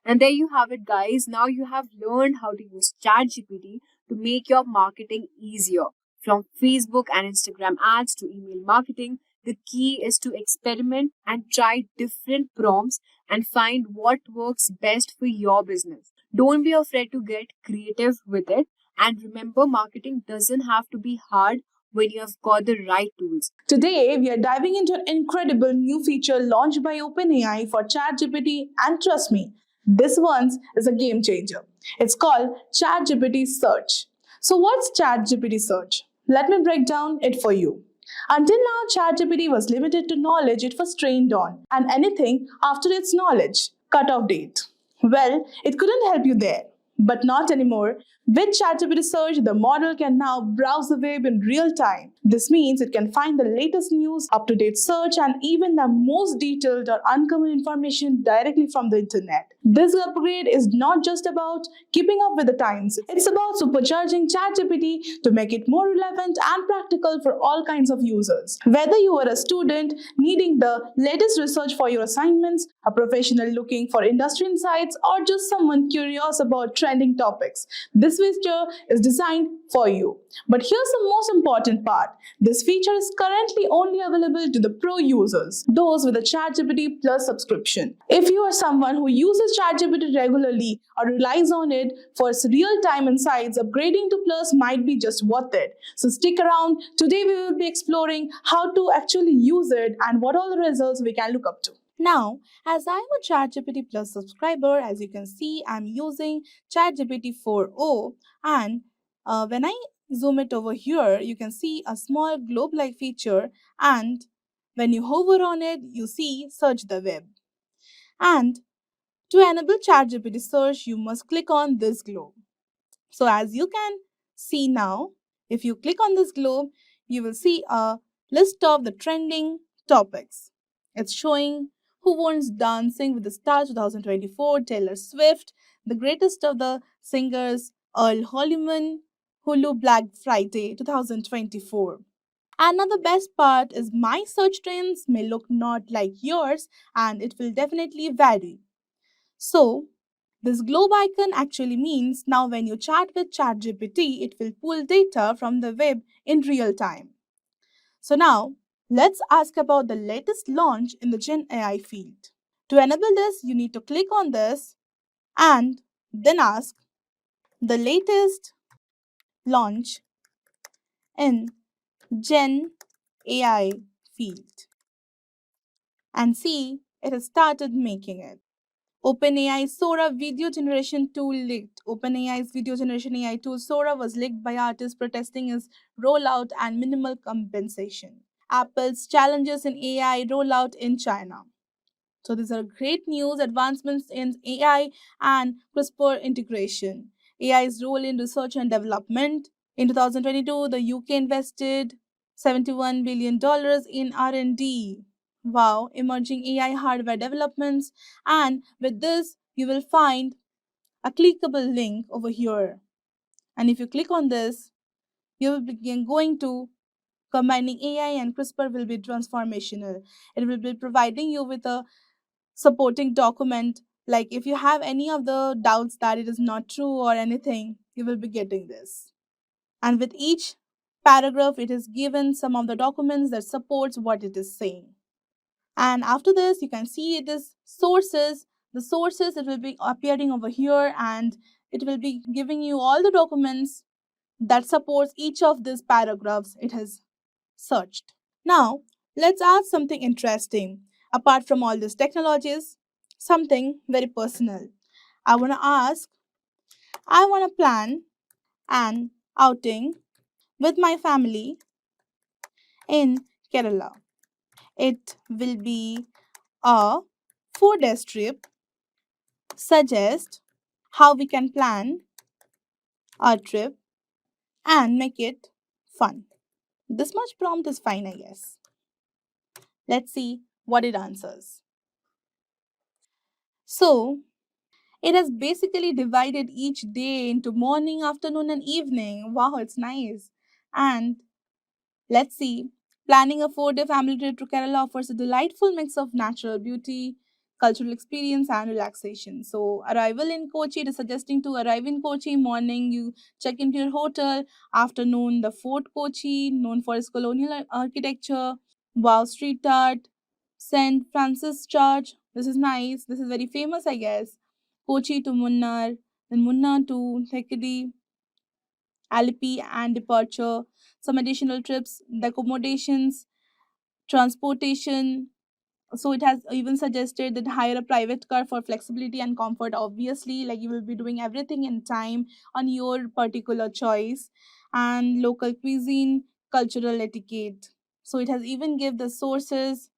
And there you have it, guys. Now you have learned how to use ChatGPT to make your marketing easier. From Facebook and Instagram ads to email marketing, the key is to experiment and try different prompts and find what works best for your business. Don't be afraid to get creative with it. And remember, marketing doesn't have to be hard when you have got the right tools. Today, we are diving into an incredible new feature launched by OpenAI for ChatGPT, and trust me, this one is a game changer. It's called ChatGPT Search. So what's ChatGPT Search? Let me break down it for you. Until now, ChatGPT was limited to knowledge it was trained on, and anything after its knowledge, cut-off date. Well, it couldn't help you there. But not anymore. With ChatGPT Search, the model can now browse the web in real time. This means it can find the latest news, up-to-date search, and even the most detailed or uncommon information directly from the internet. This upgrade is not just about keeping up with the times. It's about supercharging ChatGPT to make it more relevant and practical for all kinds of users. Whether you are a student needing the latest research for your assignments, a professional looking for industry insights, or just someone curious about trending topics, this feature is designed for you. But here's the most important part. This feature is currently only available to the pro users, those with a ChatGPT Plus subscription. If you are someone who uses ChatGPT regularly or relies on it for its real-time insights, upgrading to Plus might be just worth it. So stick around. Today we will be exploring how to actually use it and what all the results we can look up to. Now, as I'm a ChatGPT Plus subscriber, as you can see, I'm using ChatGPT 4.0, and when I zoom it over here, you can see a small globe-like feature, and when you hover on it, you see Search the Web. And to enable ChatGPT search, you must click on this globe. So as you can see now, if you click on this globe, you will see a list of the trending topics. It's showing Who Wants Dancing with the Stars 2024, Taylor Swift, The Greatest of the Singers, Earl Holliman, Hulu Black Friday 2024. Another best part is my search trends may look not like yours, and it will definitely vary. So, this globe icon actually means now when you chat with ChatGPT, it will pull data from the web in real time. So now, let's ask about the latest launch in the Gen AI field. To enable this, you need to click on this, and Then ask the latest launch in Gen AI field and see it has started making it. OpenAI's Sora video generation tool leaked. OpenAI's video generation AI tool Sora was leaked by artists protesting its rollout and minimal compensation. Apple's challenges in AI rollout in China. So these are great news, advancements in AI and CRISPR integration. AI's role in research and development. In 2022, the UK invested $71 billion in R&D. Wow, emerging AI hardware developments. And with this, you will find a clickable link over here. And if you click on this, you will begin going to combining AI and CRISPR will be transformational. It will be providing you with a supporting document. Like if you have any of the doubts that it is not true or anything, you will be getting this. And with each paragraph, it is given some of the documents that supports what it is saying. And after this, you can see it is sources. The sources, it will be appearing over here and it will be giving you all the documents that supports each of these paragraphs it has searched. Now, let's add something interesting. Apart from all these technologies, something very personal. I want to plan an outing with my family in Kerala. It will be a 4 day trip. Suggest how we can plan our trip and make it fun. This much prompt is fine, I guess. Let's see what it answers. So, it has basically divided each day into morning, afternoon, and evening. Wow, it's nice. And let's see. Planning a 4 day family trip to Kerala offers a delightful mix of natural beauty, cultural experience, and relaxation. So, arrival in Kochi, it is suggesting to arrive in Kochi morning. You check into your hotel. Afternoon, the Fort Kochi, known for its colonial architecture. Wow, street art. St. Francis Church. This is nice. This is very famous, I guess. Kochi to Munnar, then Munnar to Thekadi, Alipi, and departure. Some additional trips, the accommodations, transportation. So it has even suggested that hire a private car for flexibility and comfort. Obviously, like you will be doing everything in time on your particular choice, and local cuisine, cultural etiquette. So it has even give the sources.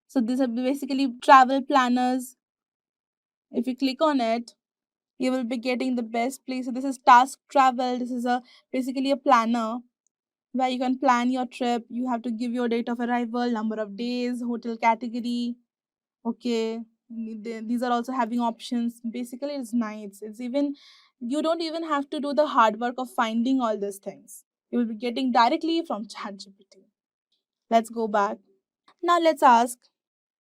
So these are basically travel planners. If you click on it, you will be getting the best place. So this is task travel. This is a basically a planner where you can plan your trip. You have to give your date of arrival, number of days, hotel category. Okay, these are also having options. Basically, it's nice. It's even you don't even have to do the hard work of finding all these things. You will be getting directly from ChatGPT. Let's go back. Now let's ask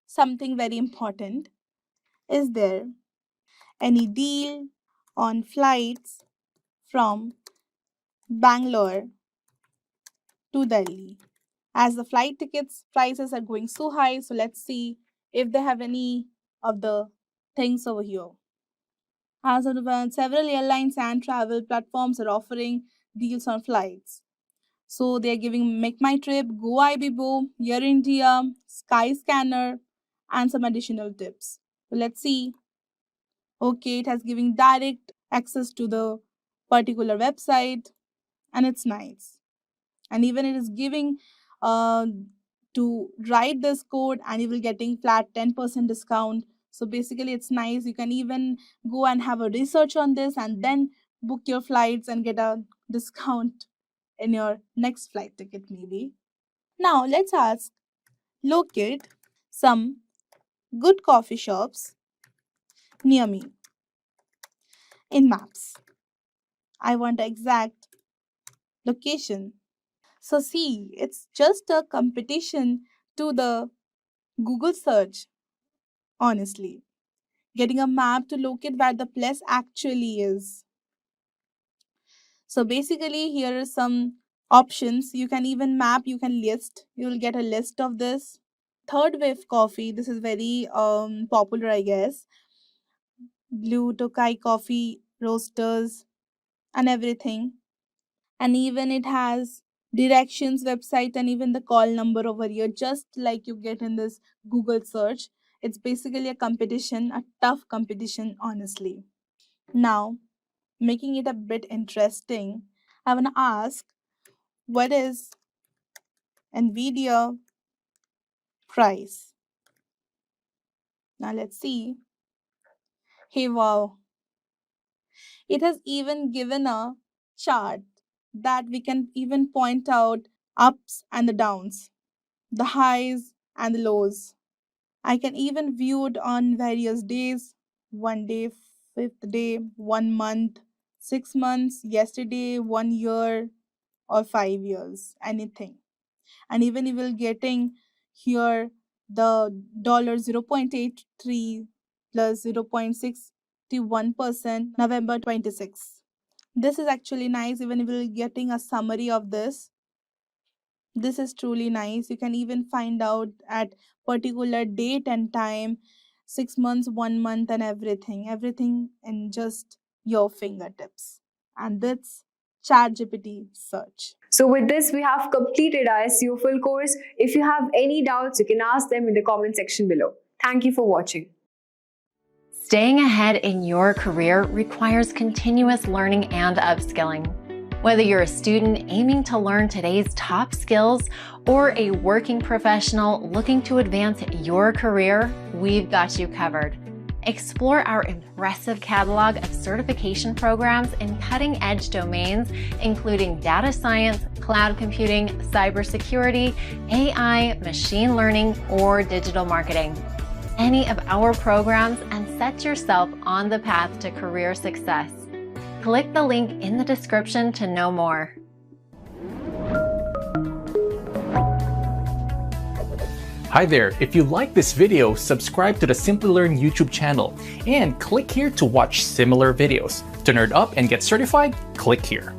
something very important. Is there any deal on flights from Bangalore to Delhi? As the flight tickets prices are going so high, so let's see if they have any of the things over here. As of now, several airlines and travel platforms are offering deals on flights. So they are giving Make My Trip, Go Ibibo, Air India, Skyscanner, and some additional tips. So let's see. Okay, it has giving direct access to the particular website, and it's nice. And even it is giving uh, to write this code and you will getting flat 10% discount. So basically it's nice. You can even go and have a research on this and then book your flights and get a discount in your next flight ticket maybe. Now let's ask locate some good coffee shops near me in maps. I want the exact location. So see, it's just a competition to the Google search, honestly. Getting a map to locate where the place actually is. So basically, here are some options. You can even map, you can list. You will get a list of this. Third wave coffee, this is very popular, I guess. Blue Tokai coffee roasters, and everything. And even it has directions, website, and even the call number over here, just like you get in this Google search. It's basically a competition, a tough competition, honestly. Now, making it a bit interesting, I want to ask, what is NVIDIA price? Now let's see. Hey, wow. It has even given a chart that we can even point out ups and the downs, the highs and the lows. I can even view it on various days, 1 day, 5th day, 1 month, 6 months, yesterday, 1 year, or 5 years, anything. And even you will getting here the $0.83 plus 0.61% November 26. This is actually nice. Even if you're getting a summary of this, this is truly nice. You can even find out at particular date and time, 6 months, 1 month, and everything in just your fingertips. And that's ChatGPT search. So with this, we have completed our SEO full course. If you have any doubts, you can ask them in the comment section below. Thank you for watching. Staying ahead in your career requires continuous learning and upskilling. Whether you're a student aiming to learn today's top skills or a working professional looking to advance your career, we've got you covered. Explore our impressive catalog of certification programs in cutting-edge domains, including data science, cloud computing, cybersecurity, AI, machine learning, or digital marketing. Any of our programs and set yourself on the path to career success. Click the link in the description to know more. Hi there, if you like this video, subscribe to the Simplilearn YouTube channel and click here to watch similar videos. To nerd up and get certified, click here.